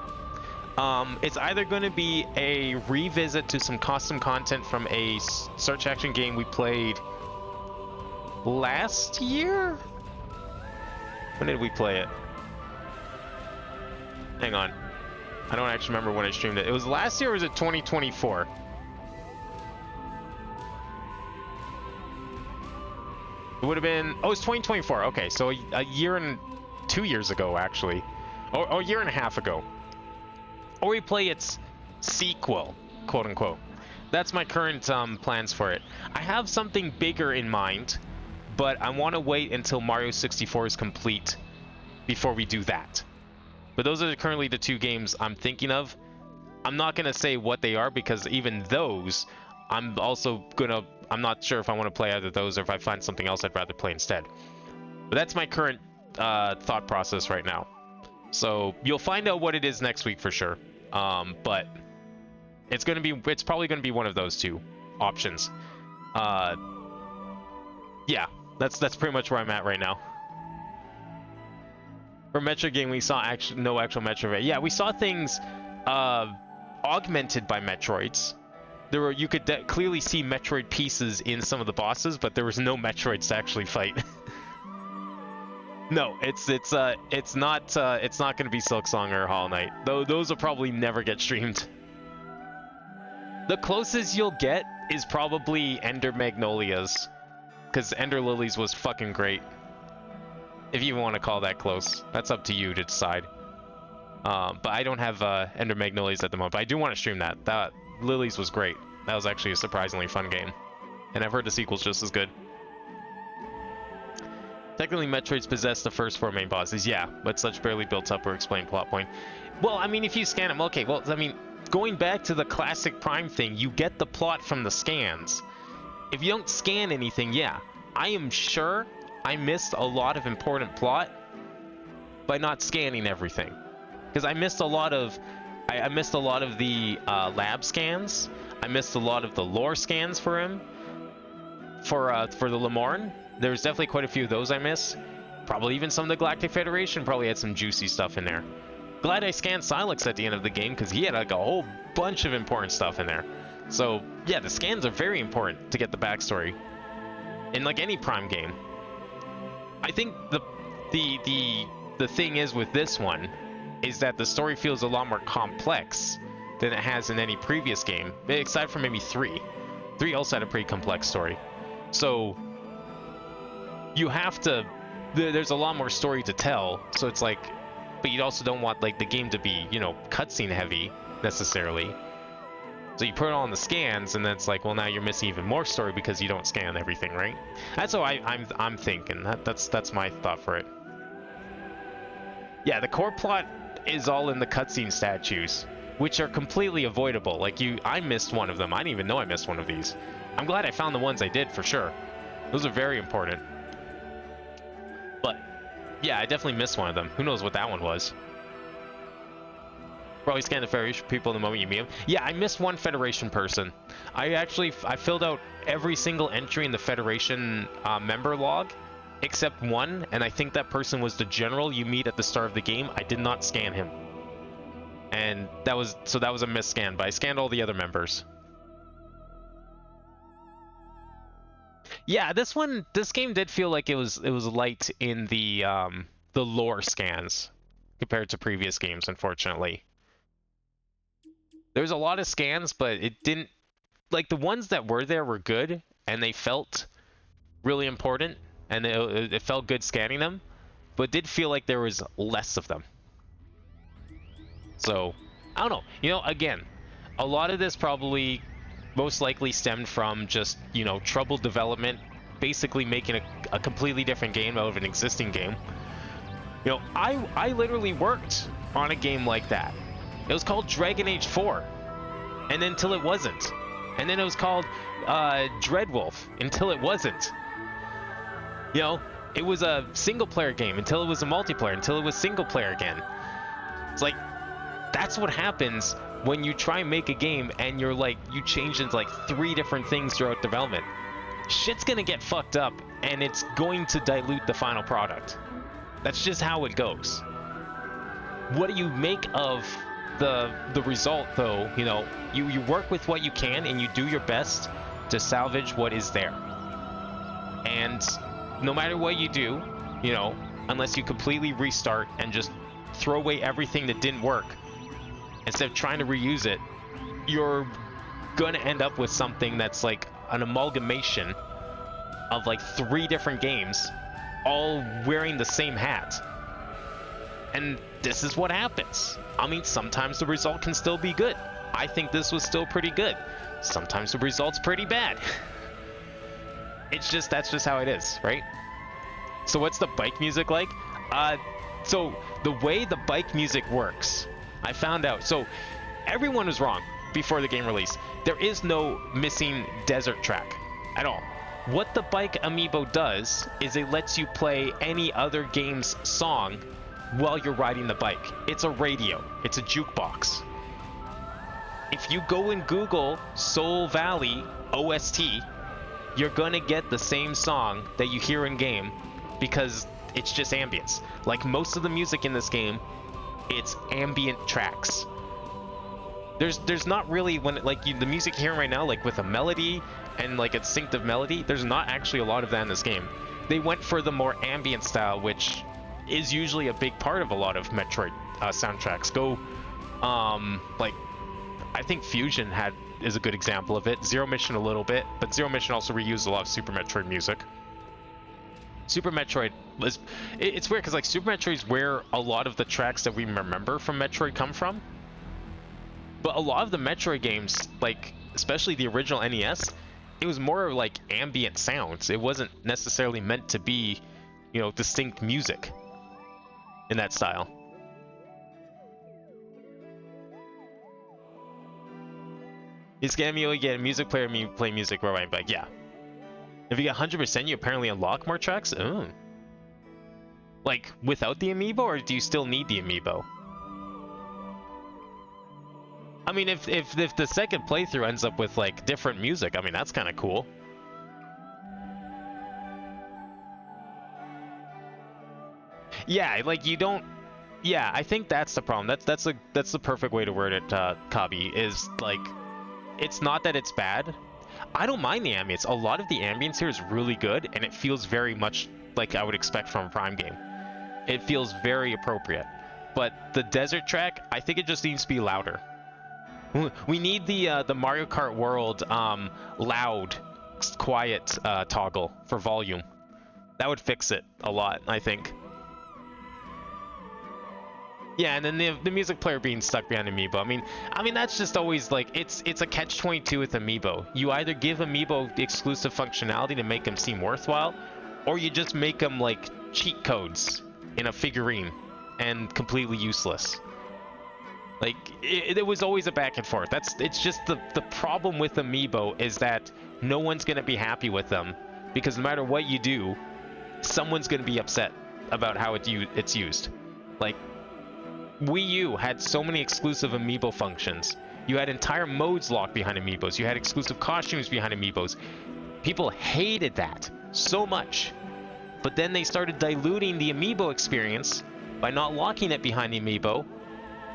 It's either going to be a revisit to some custom content from a search action game we played last year. When did we play it? Hang on, I don't actually remember when I streamed it. It was last year, or was it 2024? It would have been, oh, it's 2024. Okay, so a year and 2 years ago, actually. Or a year and a half ago. Or we play its sequel, quote unquote. That's my current plans for it. I have something bigger in mind, but I want to wait until Mario 64 is complete before we do that. But those are currently the 2 games I'm thinking of. I'm not going to say what they are, because even those, I'm not sure if I want to play either of those, or if I find something else I'd rather play instead. But that's my current thought process right now. So you'll find out what it is next week for sure. But it's probably gonna be one of those 2 options. Yeah, that's pretty much where I'm at right now. For Metroid game, we saw no actual Metroid. Yeah, we saw things augmented by Metroids. You could clearly see Metroid pieces in some of the bosses, but there was no Metroids to actually fight. No, it's not going to be Silksong or Hollow Knight. Though those will probably never get streamed. The closest you'll get is probably Ender Magnolias, because Ender Lilies was fucking great. If you even want to call that close, that's up to you to decide. But I don't have Ender Magnolias at the moment. But I do want to stream that. That Lilies was great. That was actually a surprisingly fun game, and I've heard the sequel's just as good. Technically, Metroids possess the first 4 main bosses, yeah, but such barely built up or explained plot point. Well, I mean, if you scan them, okay, well, I mean, going back to the classic Prime thing, you get the plot from the scans. If you don't scan anything, yeah, I am sure I missed a lot of important plot by not scanning everything, because I missed a lot of I missed a lot of the lab scans. I missed a lot of the lore scans for him, for the Lemorn. There's definitely quite a few of those I missed. Probably even some of the Galactic Federation probably had some juicy stuff in there. Glad I scanned Silex at the end of the game, because he had like a whole bunch of important stuff in there. So yeah, the scans are very important to get the backstory in like any Prime game. I think the thing is with this one is that the story feels a lot more complex than it has in any previous game, aside from maybe 3. 3 also had a pretty complex story. So you have to, there's a lot more story to tell, so it's like, but you also don't want like the game to be, you know, cutscene heavy necessarily. So you put it on the scans, and then it's like, well, now you're missing even more story because you don't scan everything, right? That's how I'm thinking. That's my thought for it. Yeah, the core plot is all in the cutscene statues, which are completely avoidable. Like I missed one of them. I didn't even know I missed one of these. I'm glad I found the ones I did for sure. Those are very important. But yeah, I definitely missed one of them. Who knows what that one was? Probably scan the Federation people the moment you meet them. Yeah, I missed one Federation person. I filled out every single entry in the Federation member log, except one, and I think that person was the general you meet at the start of the game. I did not scan him. And that was a misscan, but I scanned all the other members. Yeah, this game did feel like it was light in the lore scans compared to previous games, unfortunately. There's a lot of scans, but it didn't, like, the ones that were there were good and they felt really important and it felt good scanning them, but it did feel like there was less of them. So I don't know, you know, again, a lot of this probably most likely stemmed from just, you know, troubled development, basically making a completely different game out of an existing game. You know, I literally worked on a game like that. It was called Dragon Age 4, and then until it wasn't. And then it was called Dreadwolf until it wasn't. You know, it was a single player game until it was a multiplayer, until it was single player again. It's like, that's what happens when you try and make a game and you're like, you change into like 3 different things throughout development. Shit's gonna get fucked up and it's going to dilute the final product. That's just how it goes. What do you make of the result, though? You know, you work with what you can and you do your best to salvage what is there. And no matter what you do, you know, unless you completely restart and just throw away everything that didn't work, instead of trying to reuse it, you're gonna end up with something that's like an amalgamation of like 3 different games all wearing the same hat. And this is what happens. I mean, sometimes the result can still be good. I think this was still pretty good. Sometimes the result's pretty bad. That's just how it is, right? So what's the bike music like? So the way the bike music works, I found out. So everyone was wrong before the game release. There is no missing desert track at all. What the bike amiibo does is it lets you play any other game's song while you're riding the bike. It's a radio. It's a jukebox. If you go and Google Soul Valley OST, you're gonna get the same song that you hear in game because it's just ambience. Like most of the music in this game, it's ambient tracks. There's not really, when like the music you're hearing right now, like with a melody and like a distinctive melody, there's not actually a lot of that in this game. They went for the more ambient style, which is usually a big part of a lot of Metroid soundtracks. Like I think Fusion is a good example of it. Zero Mission a little bit, but Zero Mission also reused a lot of Super Metroid music. Super Metroid was, it's weird because like Super Metroid is where a lot of the tracks that we remember from Metroid come from. But a lot of the Metroid games, like especially the original NES, it was more like ambient sounds. It wasn't necessarily meant to be, you know, distinct music in that style. You scan me, you get a music player, me play music, robot back. Yeah. If you get 100%, you apparently unlock more tracks. Oh. Like without the amiibo, or do you still need the amiibo? I mean, if the second playthrough ends up with like different music, I mean that's kind of cool. Yeah, like you don't. Yeah, I think that's the problem. That's the perfect way to word it, Kabi. Is like, it's not that it's bad. I don't mind the ambience. A lot of the ambience here is really good, and it feels very much like I would expect from a Prime game. It feels very appropriate. But the desert track, I think it just needs to be louder. We need the Mario Kart World loud, quiet toggle for volume. That would fix it a lot, I think. Yeah, and then the music player being stuck behind Amiibo. I mean that's just always like it's a catch-22 with Amiibo. You either give Amiibo the exclusive functionality to make them seem worthwhile, or you just make them like cheat codes in a figurine and completely useless. Like it was always a back and forth. It's just the problem with Amiibo is that no one's gonna be happy with them because no matter what you do, someone's gonna be upset about how it's used. Like Wii U had so many exclusive Amiibo functions. You had entire modes locked behind Amiibos. You had exclusive costumes behind Amiibos. People hated that so much. But then they started diluting the Amiibo experience by not locking it behind the Amiibo.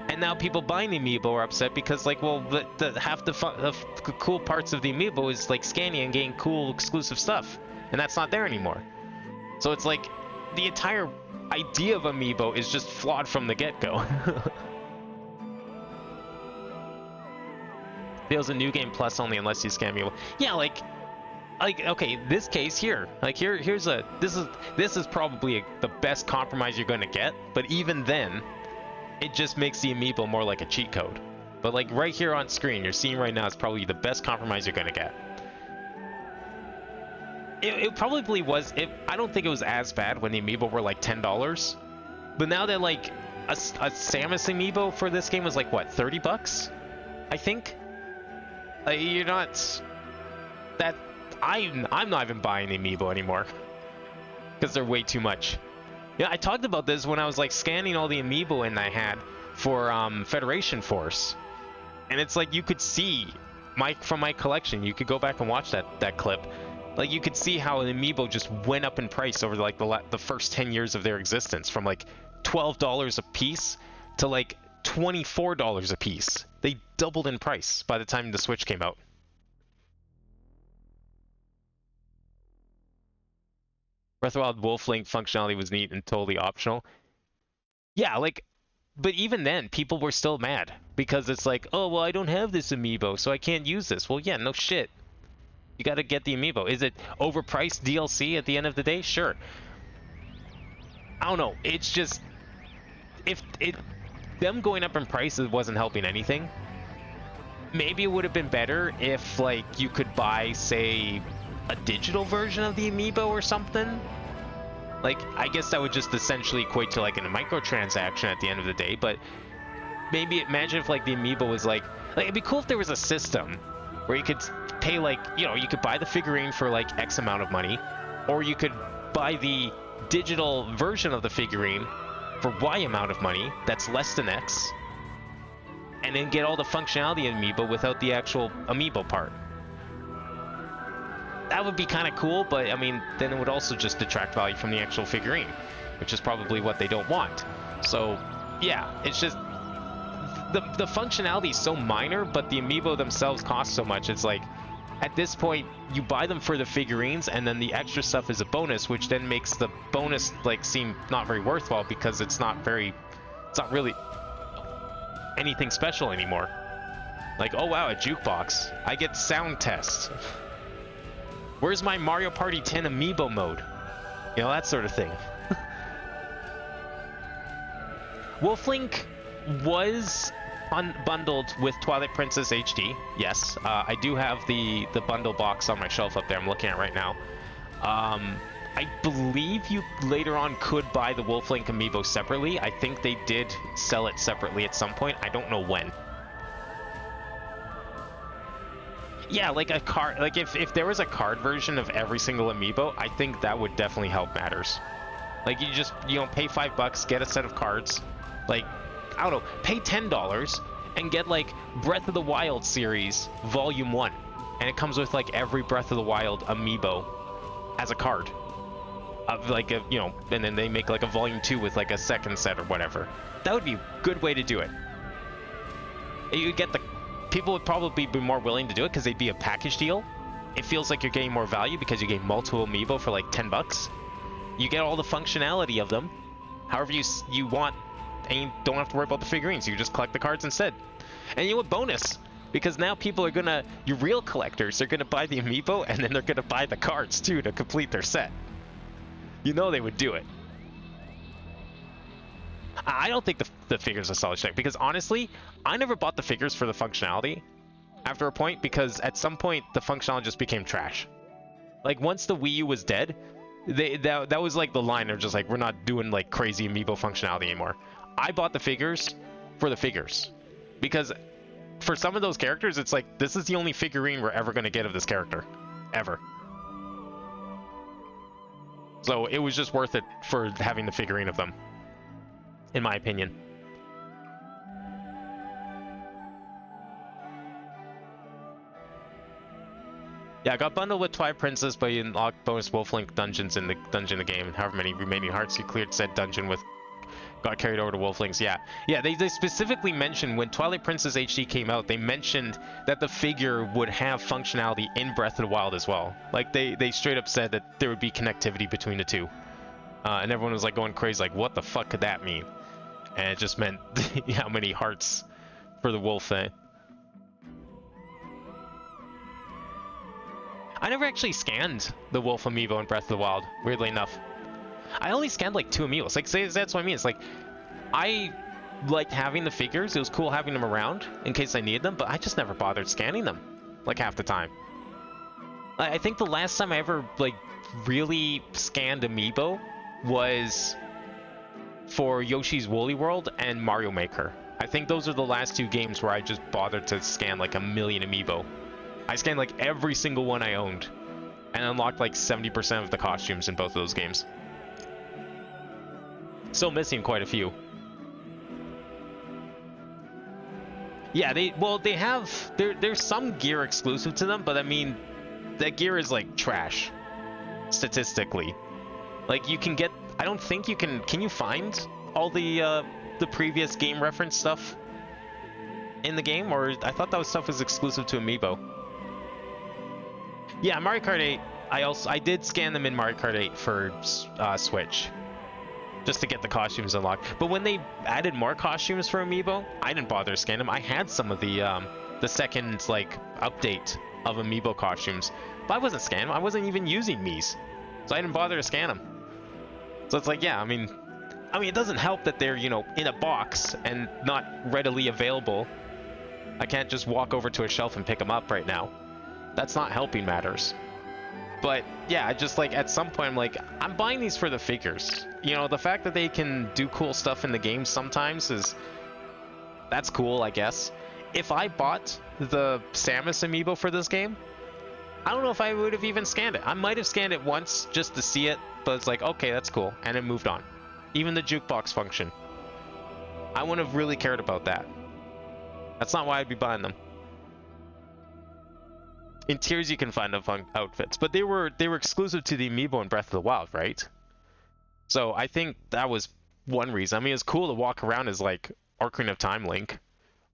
And now people buying the Amiibo are upset because, like, well, half the cool parts of the Amiibo is, like, scanning and getting cool exclusive stuff. And that's not there anymore. So it's like, the entire idea of Amiibo is just flawed from the get-go. Feels a new game plus only unless you scan Amiibo. Yeah, like okay, this case here, like this is probably the best compromise you're gonna get, but even then, it just makes the Amiibo more like a cheat code. But like right here on screen, you're seeing right now, it's probably the best compromise you're gonna get. It probably was. I don't think it was as bad when the Amiibo were like $10, but now that like a Samus Amiibo for this game was like what, $30? I think. Like, you're not that. I'm not even buying the Amiibo anymore because they're way too much. Yeah, I talked about this when I was like scanning all the Amiibo and I had for Federation Force, and it's like you could see from my collection. You could go back and watch that clip. Like you could see how an Amiibo just went up in price over like the first 10 years of their existence, from like $12 a piece to like $24 a piece. They doubled in price by the time the Switch came out. Breath of the Wild Wolf Link functionality was neat and totally optional. Yeah, like, but even then, people were still mad because it's like, oh well, I don't have this Amiibo, so I can't use this. Well, yeah, no shit. You gotta get the Amiibo. Is it overpriced DLC at the end of the day? Sure. I don't know. It's just, them going up in prices wasn't helping anything. Maybe it would have been better if like you could buy, say, a digital version of the Amiibo or something. Like, I guess that would just essentially equate to like a microtransaction at the end of the day. But maybe imagine if like the Amiibo was like it'd be cool if there was a system where you could pay like, you know, you could buy the figurine for like X amount of money, or you could buy the digital version of the figurine for Y amount of money that's less than X, and then get all the functionality of Amiibo without the actual Amiibo part. That would be kind of cool, but I mean, then it would also just detract value from the actual figurine, which is probably what they don't want. So yeah, it's just the functionality is so minor, but the Amiibo themselves cost so much. It's like, at this point, you buy them for the figurines, and then the extra stuff is a bonus, which then makes the bonus like seem not very worthwhile because it's not really anything special anymore. Like, oh wow, a jukebox. I get sound tests. Where's my Mario Party 10 Amiibo mode? You know, that sort of thing. Wolflink was unbundled with Twilight Princess HD. Yes, I do have the bundle box on my shelf up there. I'm looking at it right now. I believe you later on could buy the Wolflink Amiibo separately. I think they did sell it separately at some point. I don't know when. Yeah, like a card, like if there was a card version of every single amiibo, I think that would definitely help matters. Like you just, you know, pay $5, get a set of cards. Like, I don't know, pay $10 and get like Breath of the Wild series Volume 1. And it comes with like every Breath of the Wild amiibo as a card. Of like a, you know, and then they make like a Volume 2 with like a second set or whatever. That would be a good way to do it. You get the, people would probably be more willing to do it because they'd be a package deal. It feels like you're getting more value because you get multiple amiibo for like $10. You get all the functionality of them, however you want, and you don't have to worry about the figurines. You just collect the cards instead. And you know what, bonus, because now people are gonna, your real collectors, they're gonna buy the amiibo and then they're gonna buy the cards too to complete their set. You know they would do it. I don't think the figures are solid check because honestly, I never bought the figures for the functionality after a point because at some point the functionality just became trash. Like once the Wii U was dead, that was like the line of just like, we're not doing like crazy amiibo functionality anymore. I bought the figures for the figures because for some of those characters, it's like, this is the only figurine we're ever going to get of this character. Ever. So it was just worth it for having the figurine of them, in my opinion. Yeah, I got bundled with Twilight Princess, but you unlocked bonus Wolflink dungeons in the dungeon of the game. However many remaining hearts you cleared said dungeon with got carried over to Wolflinks. Yeah, they specifically mentioned when Twilight Princess HD came out, they mentioned that the figure would have functionality in Breath of the Wild as well. Like they straight up said that there would be connectivity between the two. And everyone was like going crazy, like what the fuck could that mean? And it just meant how many hearts for the wolf thing. I never actually scanned the wolf amiibo in Breath of the Wild, weirdly enough. I only scanned like 2 amiibos. Like, say, that's what I mean. It's like, I liked having the figures. It was cool having them around in case I needed them, but I just never bothered scanning them, like half the time. I think the last time I ever like really scanned amiibo was for Yoshi's Woolly World and Mario Maker. I think those are the last 2 games where I just bothered to scan like 1,000,000 amiibo. I scanned like every single one I owned and unlocked like 70% of the costumes in both of those games. Still missing quite a few. Yeah, they have, there's some gear exclusive to them, but I mean, that gear is like trash, statistically. Like you can get, I don't think you can you find all the previous game reference stuff in the game? Or I thought that stuff was exclusive to Amiibo. Yeah, Mario Kart 8, I did scan them in Mario Kart 8 for Switch. Just to get the costumes unlocked. But when they added more costumes for Amiibo, I didn't bother to scan them. I had some of the second like update of Amiibo costumes, but I wasn't scanning them. I wasn't even using Mii's, so I didn't bother to scan them. So it's like, yeah, I mean, it doesn't help that they're, you know, in a box and not readily available. I can't just walk over to a shelf and pick them up right now. That's not helping matters. But yeah, just like at some point I'm like, I'm buying these for the figures. You know, the fact that they can do cool stuff in the game sometimes that's cool, I guess. If I bought the Samus amiibo for this game, I don't know if I would have even scanned it. I might have scanned it once just to see it, but it's like, okay, that's cool, and it moved on. Even the jukebox function, I wouldn't have really cared about that. That's not why I'd be buying them. In tiers you can find them outfits, but they were exclusive to the amiibo in Breath of the Wild, right? So I think that was one reason. I mean, it's cool to walk around as like Ocarina of Time Link,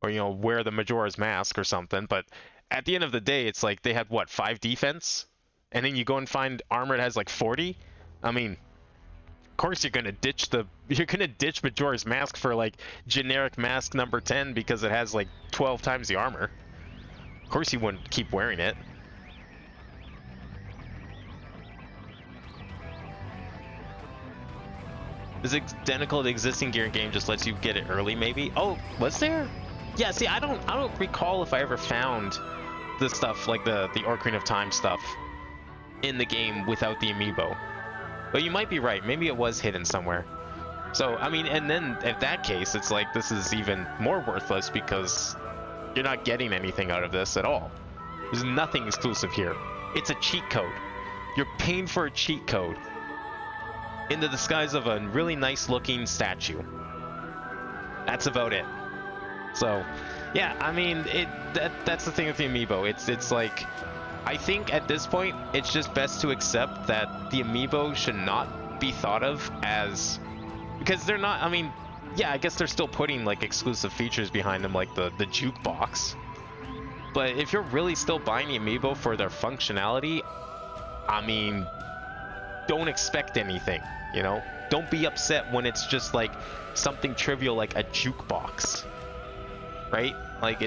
or, you know, wear the Majora's Mask or something, but at the end of the day, it's like they had what, 5 defense, and then you go and find armor that has like 40. I mean, of course you're gonna ditch Majora's Mask for like generic mask number 10 because it has like 12 times the armor. Of course you wouldn't keep wearing it. Is it identical to the existing gear in game, just lets you get it early maybe? Oh, was there? Yeah, see, I don't recall if I ever found the stuff like the Ocarina of Time stuff in the game without the amiibo. But you might be right, maybe it was hidden somewhere. So, I mean, and then in that case, it's like this is even more worthless because you're not getting anything out of this at all. There's nothing exclusive here. It's a cheat code. You're paying for a cheat code in the disguise of a really nice looking statue. That's about it. So, yeah, I mean, that's the thing with the amiibo. It's like, I think at this point, it's just best to accept that the amiibo should not be thought of as, because they're not, I mean, yeah, I guess they're still putting like exclusive features behind them, like the jukebox. But if you're really still buying the amiibo for their functionality, I mean, don't expect anything, you know? Don't be upset when it's just like something trivial like a jukebox, right? Like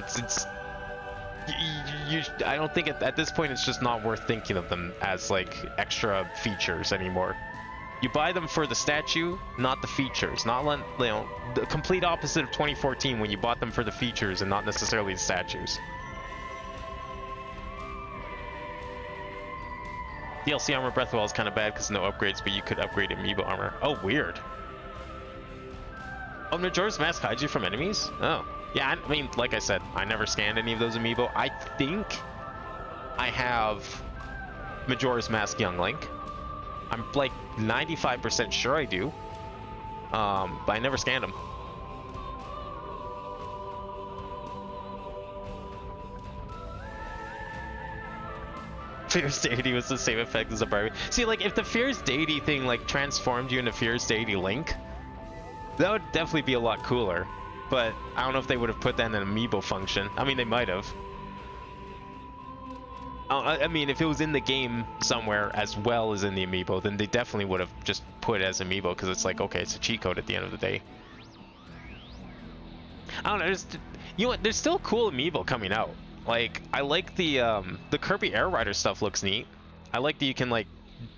I don't think at this point it's just not worth thinking of them as like extra features anymore. You buy them for the statue, not the features. Not, you know, the complete opposite of 2014 when you bought them for the features and not necessarily the statues. DLC armor Breath of the Wild is kind of bad because no upgrades, but you could upgrade amiibo armor. Oh, weird. Oh, Majora's Mask hides you from enemies? Oh. Yeah, I mean, like I said, I never scanned any of those amiibo. I think I have Majora's Mask Young Link. I'm like 95% sure I do. But I never scanned them. Fierce Deity was the same effect as a Barbie. See, like, if the Fierce Deity thing, like, transformed you into Fierce Deity Link, that would definitely be a lot cooler. But I don't know if they would have put that in an amiibo function. I mean, they might have. I mean, if it was in the game somewhere as well as in the amiibo, then they definitely would have just put it as amiibo, because it's like, okay, it's a cheat code at the end of the day. I don't know, you know what, there's still cool amiibo coming out. Like, I like the Kirby Air Rider stuff looks neat. I like that you can, like,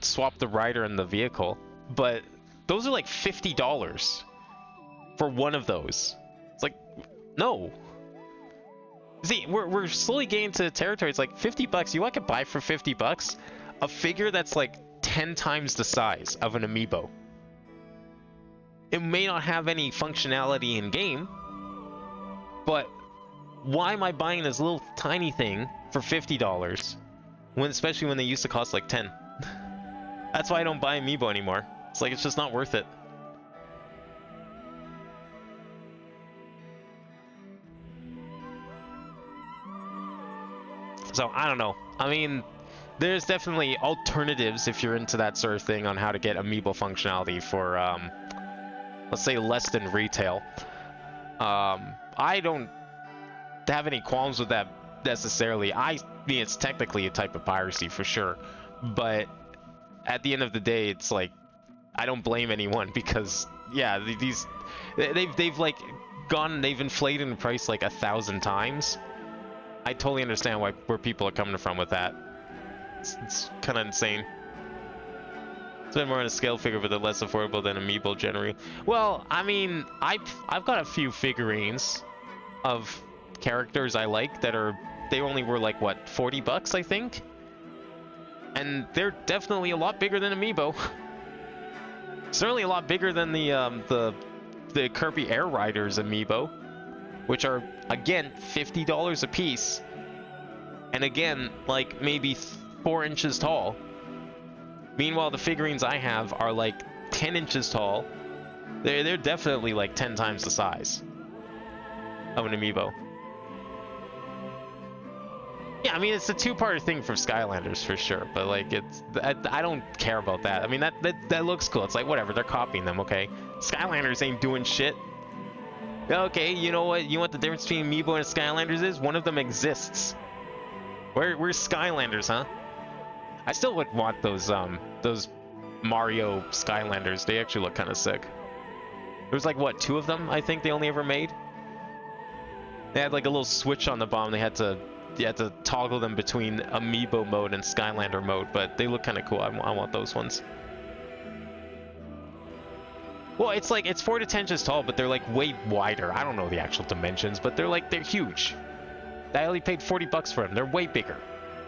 swap the rider and the vehicle. But those are like $50 for one of those. It's like, no. See, we're slowly getting to the territory. It's like $50. You know what I could buy for $50? A figure that's like 10 times the size of an amiibo. It may not have any functionality in game, but why am I buying this little tiny thing for $50 when, especially when they used to cost like 10? That's why I don't buy amiibo anymore. It's like, it's just not worth it. So I don't know. I mean, there's definitely alternatives if you're into that sort of thing on how to get amiibo functionality for let's say less than retail. I don't have any qualms with that necessarily. I mean, it's technically a type of piracy for sure, but at the end of the day, it's like, I don't blame anyone, because yeah, they've like they've inflated in price like 1,000 times. I totally understand where people are coming from with that. It's kind of insane. It's been more on a scale figure, but they're less affordable than amiibo generally. Well, I mean, I've got a few figurines of characters I like that they only were like, what, $40 I think, and they're definitely a lot bigger than amiibo. Certainly a lot bigger than the Kirby Air Riders amiibo, which are again $50 a piece, and again like maybe 4 inches tall. Meanwhile, the figurines I have are like 10 inches tall. They're definitely like 10 times the size of an amiibo. Yeah, I mean, it's a two-parter thing for Skylanders for sure, but like, I don't care about that. I mean, that looks cool. It's like, whatever, they're copying them, okay? Skylanders ain't doing shit. Okay, you know what? You know what the difference between amiibo and Skylanders is? One of them exists. Where's Skylanders, huh? I still would want those Mario Skylanders. They actually look kind of sick. There was like, what, 2 of them I think they only ever made? They had like a little switch on the bottom. You had to toggle them between amiibo mode and Skylander mode, but they look kind of cool. I want those ones. Well, it's like, it's 4 to 10 inches tall, but they're like way wider. I don't know the actual dimensions, but they're huge. I only paid $40 for them. They're way bigger.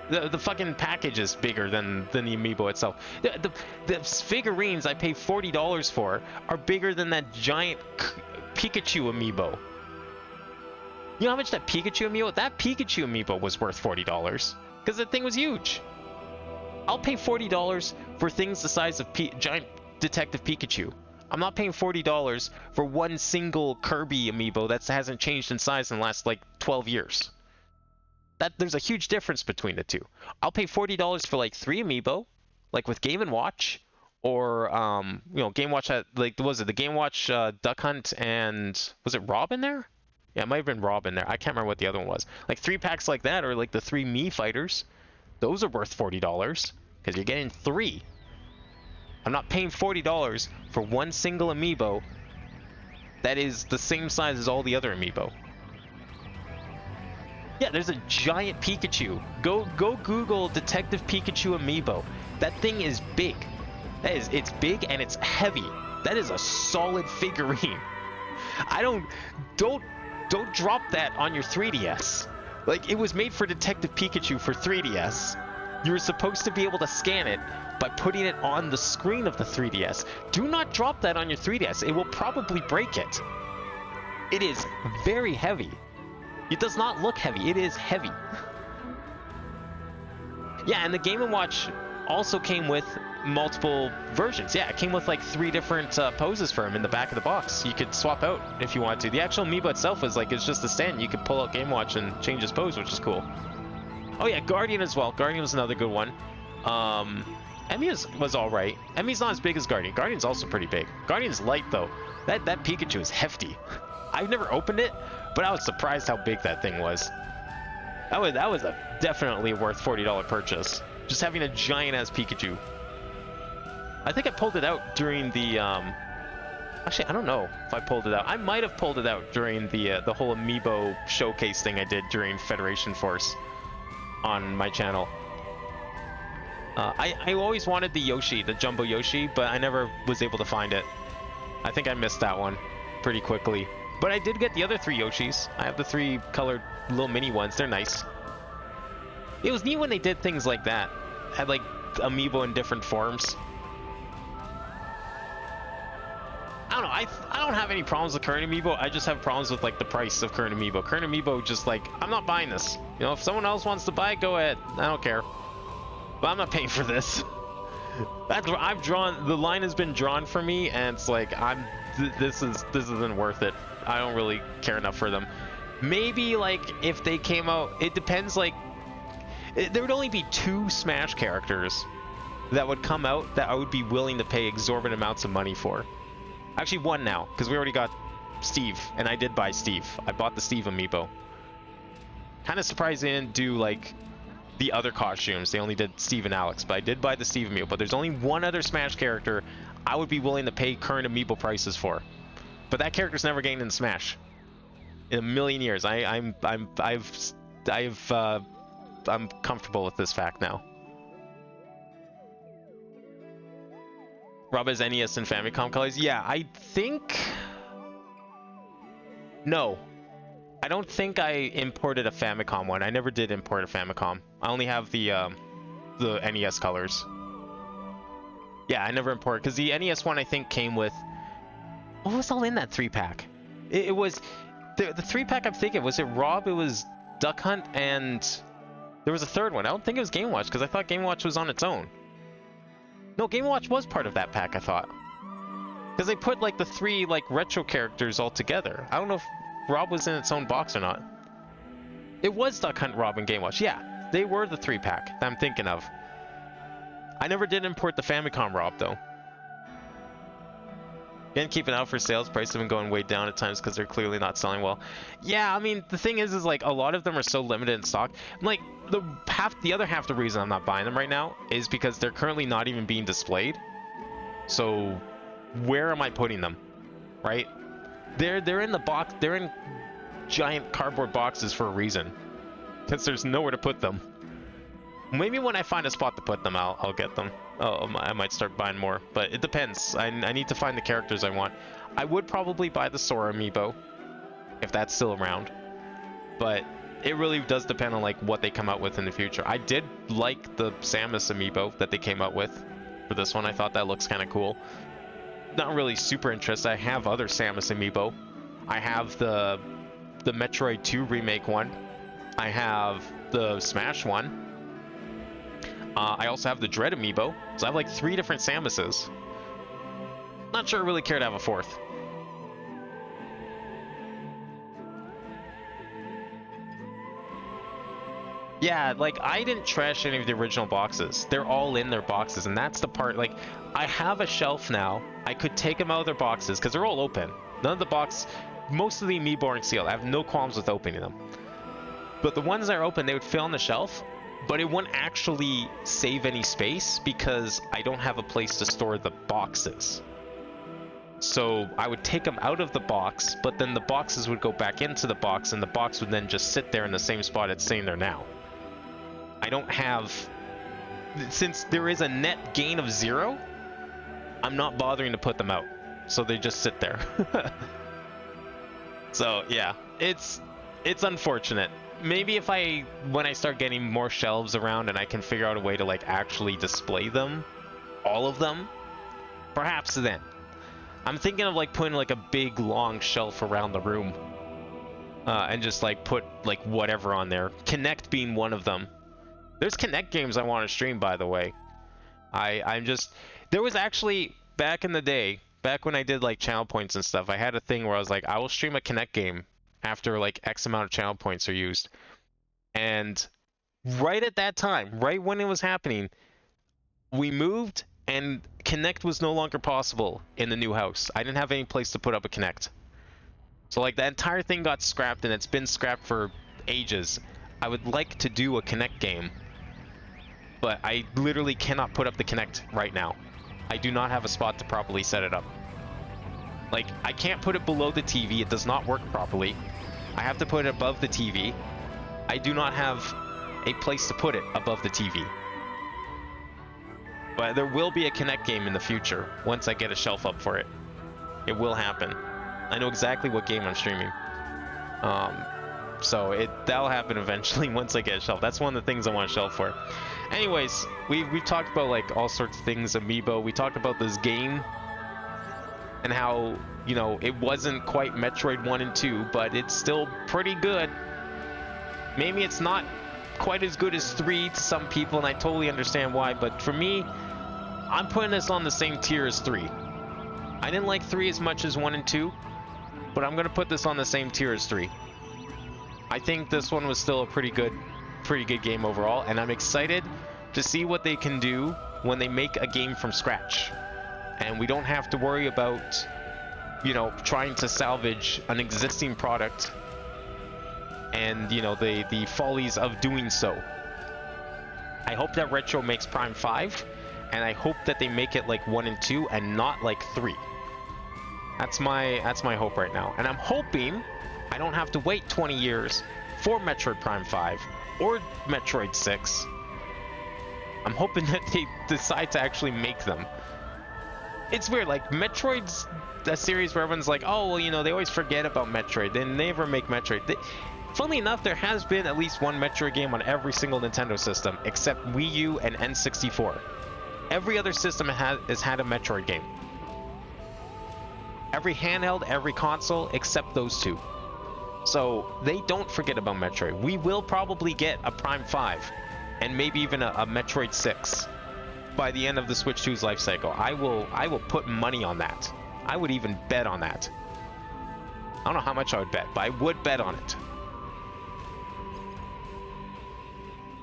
The fucking package is bigger than the amiibo itself. The figurines I paid $40 for are bigger than that giant Pikachu amiibo. You know how much that Pikachu amiibo? That Pikachu amiibo was worth $40 because that thing was huge. I'll pay $40 for things the size of giant Detective Pikachu. I'm not paying $40 for one single Kirby amiibo that hasn't changed in size in the last like 12 years. There's a huge difference between the two. I'll pay $40 for like 3 amiibo, like with Game & Watch, or Game Watch had like was it the Game Watch Duck Hunt, and was it Rob in there? Yeah, it might have been Rob in there. I can't remember what the other one was. Like 3 packs like that, or like the 3 Mii fighters. Those are worth $40 because you're getting 3. I'm not paying $40 for one single amiibo that is the same size as all the other amiibo. Yeah, there's a giant Pikachu. Go Google Detective Pikachu amiibo. That thing is big. It's big and it's heavy. That is a solid figurine. Don't drop that on your 3DS. Like, it was made for Detective Pikachu for 3DS. You were supposed to be able to scan it by putting it on the screen of the 3DS. Do not drop that on your 3DS. It will probably break it. It is very heavy. It does not look heavy. It is heavy. Yeah, and the Game & Watch also came with multiple versions. Yeah, it came with like 3 different poses for him in the back of the box. You could swap out if you wanted to. The actual amiibo itself is like, it's just a stand. You could pull out Game & Watch and change his pose, which is cool. Oh yeah, Guardian as well. Guardian was another good one. Emmy was alright. Emmy's not as big as Guardian. Guardian's also pretty big. Guardian's light though. That Pikachu is hefty. I've never opened it, but I was surprised how big that thing was. That was a definitely worth $40 purchase. Just having a giant ass Pikachu. I think I pulled it out during the actually I don't know if I pulled it out. I might have pulled it out during the whole amiibo showcase thing I did during Federation Force on my channel. I always wanted the Yoshi, the Jumbo Yoshi, but I never was able to find it. I think I missed that one pretty quickly. But I did get the other 3 Yoshis. I have the 3 colored little mini ones. They're nice. It was neat when they did things like that. Had like amiibo in different forms. I don't know. I don't have any problems with current amiibo. I just have problems with like the price of current amiibo. Current amiibo just like, I'm not buying this. You know, if someone else wants to buy it, go ahead. I don't care. But I'm not paying for this. I've drawn, the line has been drawn for me, and it's like this isn't worth it. I don't really care enough for them. Maybe like if they came out, it depends. Like there would only be 2 Smash characters that would come out that I would be willing to pay exorbitant amounts of money for. Actually, 1 now, because we already got Steve, and I did buy Steve. I bought the Steve amiibo. Kind of surprised they didn't do like the other costumes. They only did Steve and Alex, but I did buy the Steve amiibo. But there's only 1 other Smash character I would be willing to pay current amiibo prices for. But that character's never gained in Smash in a million years. I'm comfortable with this fact now. Rob has NES and Famicom colors. Yeah, I think. No, I don't think I imported a Famicom one. I never did import a Famicom. I only have the NES colors. Yeah, I never imported because the NES one I think came with. What was all in that 3-pack? It was the 3-pack. I'm thinking, was it Rob? It was Duck Hunt, and there was a 3rd one. I don't think it was Game Watch because I thought Game Watch was on its own. No, Game Watch was part of that pack, I thought, because they put like the 3 like retro characters all together. I don't know if Rob was in its own box or not. It was Duck Hunt, Rob, and Game Watch. Yeah, they were the 3-pack that I'm thinking of. I never did import the Famicom Rob though. Again, keep it out for sales. Prices have been going way down at times because they're clearly not selling well. Yeah, I mean, the thing is like a lot of them are so limited in stock. Like the other half the reason I'm not buying them right now is because they're currently not even being displayed. So where am I putting them? Right? They're in the box. They're in giant cardboard boxes for a reason. Because there's nowhere to put them. Maybe when I find a spot to put them, I'll get them. Oh, I might start buying more, but it depends. I need to find the characters I want. I would probably buy the Sora amiibo, if that's still around. But it really does depend on like what they come out with in the future. I did like the Samus amiibo that they came out with for this one. I thought that looks kind of cool. Not really super interested. I have other Samus amiibo. I have the the Metroid 2 remake one. I have the Smash one. I also have the Dread amiibo. So I have like 3 different Samuses. Not sure I really care to have a 4th. Yeah, like, I didn't trash any of the original boxes. They're all in their boxes, and that's the part, like, I have a shelf now. I could take them out of their boxes, because they're all open. None of the most of the amiibo aren't sealed. I have no qualms with opening them. But the ones that are open, they would fit on the shelf, but it wouldn't actually save any space, because I don't have a place to store the boxes. So I would take them out of the box, but then the boxes would go back into the box, and the box would then just sit there in the same spot it's sitting there now. I don't have, since there is a net gain of 0, I'm not bothering to put them out. So they just sit there. So yeah, it's unfortunate. Maybe when I start getting more shelves around and I can figure out a way to like actually display them, all of them, perhaps then. I'm thinking of like putting like a big long shelf around the room. And just like put like whatever on there. Kinect being one of them. There's Kinect games I want to stream, by the way. There was actually, back in the day, back when I did like channel points and stuff, I had a thing where I was like, I will stream a Kinect game after like X amount of channel points are used. And right at that time, right when it was happening, we moved and Kinect was no longer possible in the new house. I didn't have any place to put up a Kinect. So like that entire thing got scrapped, and it's been scrapped for ages. I would like to do a Kinect game, but I literally cannot put up the Kinect right now. I do not have a spot to properly set it up. Like, I can't put it below the TV. It does not work properly. I have to put it above the TV. I do not have a place to put it above the TV. But there will be a Kinect game in the future once I get a shelf up for it. It will happen. I know exactly what game I'm streaming. So that'll happen eventually once I get a shelf. That's one of the things I want a shelf for. Anyways, we've talked about like all sorts of things, amiibo. We talked about this game and how, you know, it wasn't quite Metroid 1 and 2, but it's still pretty good. Maybe it's not quite as good as 3 to some people, and I totally understand why, but for me, I'm putting this on the same tier as 3. I didn't like 3 as much as 1 and 2, but I'm gonna put this on the same tier as 3. I think this one was still a pretty good game overall, and I'm excited to see what they can do when they make a game from scratch. And we don't have to worry about, you know, trying to salvage an existing product and, you know, the follies of doing so. I hope that Retro makes Prime 5, and I hope that they make it like 1 and 2 and not like 3. That's my hope right now. And I'm hoping I don't have to wait 20 years for Metroid Prime 5 or Metroid 6. I'm hoping that they decide to actually make them. It's weird, like, Metroid's a series where everyone's like, oh, well, you know, they always forget about Metroid. They never make Metroid. Funnily enough, there has been at least one Metroid game on every single Nintendo system, except Wii U and N64. Every other system has had a Metroid game. Every handheld, every console, except those 2. So they don't forget about Metroid. We will probably get a Prime 5 and maybe even a Metroid 6 by the end of the Switch 2's life cycle. I will put money on that. I would even bet on that. I don't know how much I would bet, but I would bet on it.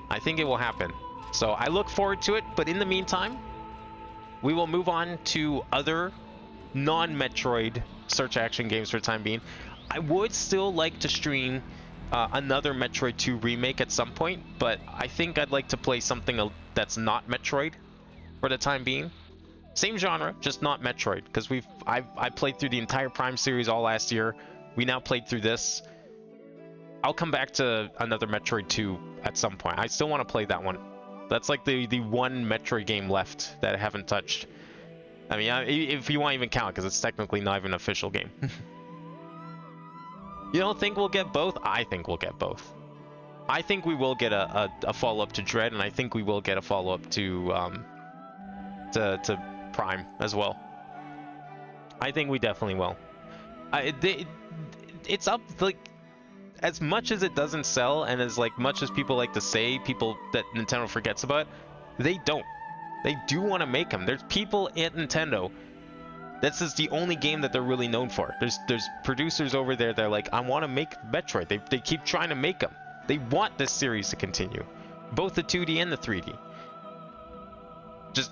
I think it will happen. So I look forward to it, but in the meantime, we will move on to other non-Metroid search action games for the time being. I would still like to stream another Metroid 2 remake at some point, but I think I'd like to play something that's not Metroid for the time being. Same genre, just not Metroid, because I played through the entire Prime series all last year. We now played through this. I'll come back to another Metroid 2 at some point. I still want to play that one. That's like the one Metroid game left that I haven't touched. I mean, if you want to even count, because it's technically not even an official game. You don't think we'll get both? I think we'll get both. I think we will get a follow-up to Dread, and I think we will get a follow-up to Prime as well. I think we definitely will. It's up, like, as much as it doesn't sell, and as like much as people like to say people that Nintendo forgets about, they don't. They do want to make them. There's people at Nintendo. This is the only game that they're really known for. There's producers over there that are like, I want to make Metroid. They keep trying to make them. They want this series to continue, both the 2D and the 3D. Just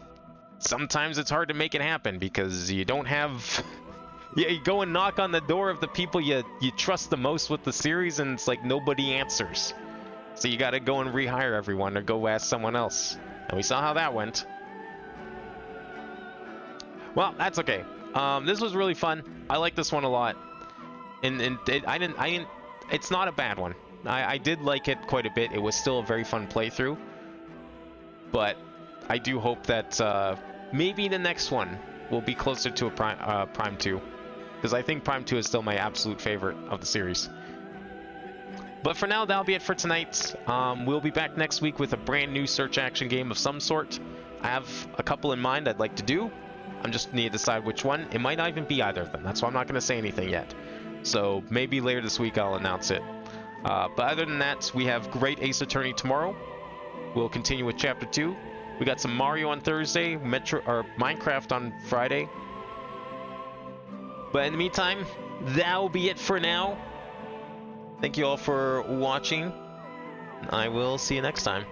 sometimes it's hard to make it happen because you don't have. Yeah, you go and knock on the door of the people you trust the most with the series, and it's like nobody answers. So you got to go and rehire everyone or go ask someone else. And we saw how that went. Well, that's okay. This was really fun. I like this one a lot, and it's not a bad one. I did like it quite a bit. It was still a very fun playthrough, but I do hope that maybe the next one will be closer to a Prime 2, because I think Prime 2 is still my absolute favorite of the series. But for now, that'll be it for tonight. We'll be back next week with a brand new search action game of some sort. I have a couple in mind I'd like to do. I'm just need to decide which one. It might not even be either of them. That's why I'm not going to say anything yet. So maybe later this week I'll announce it. But other than that, we have Great Ace Attorney tomorrow. We'll continue with Chapter 2. We got some Mario on Thursday, Minecraft on Friday. But in the meantime, that'll be it for now. Thank you all for watching. I will see you next time.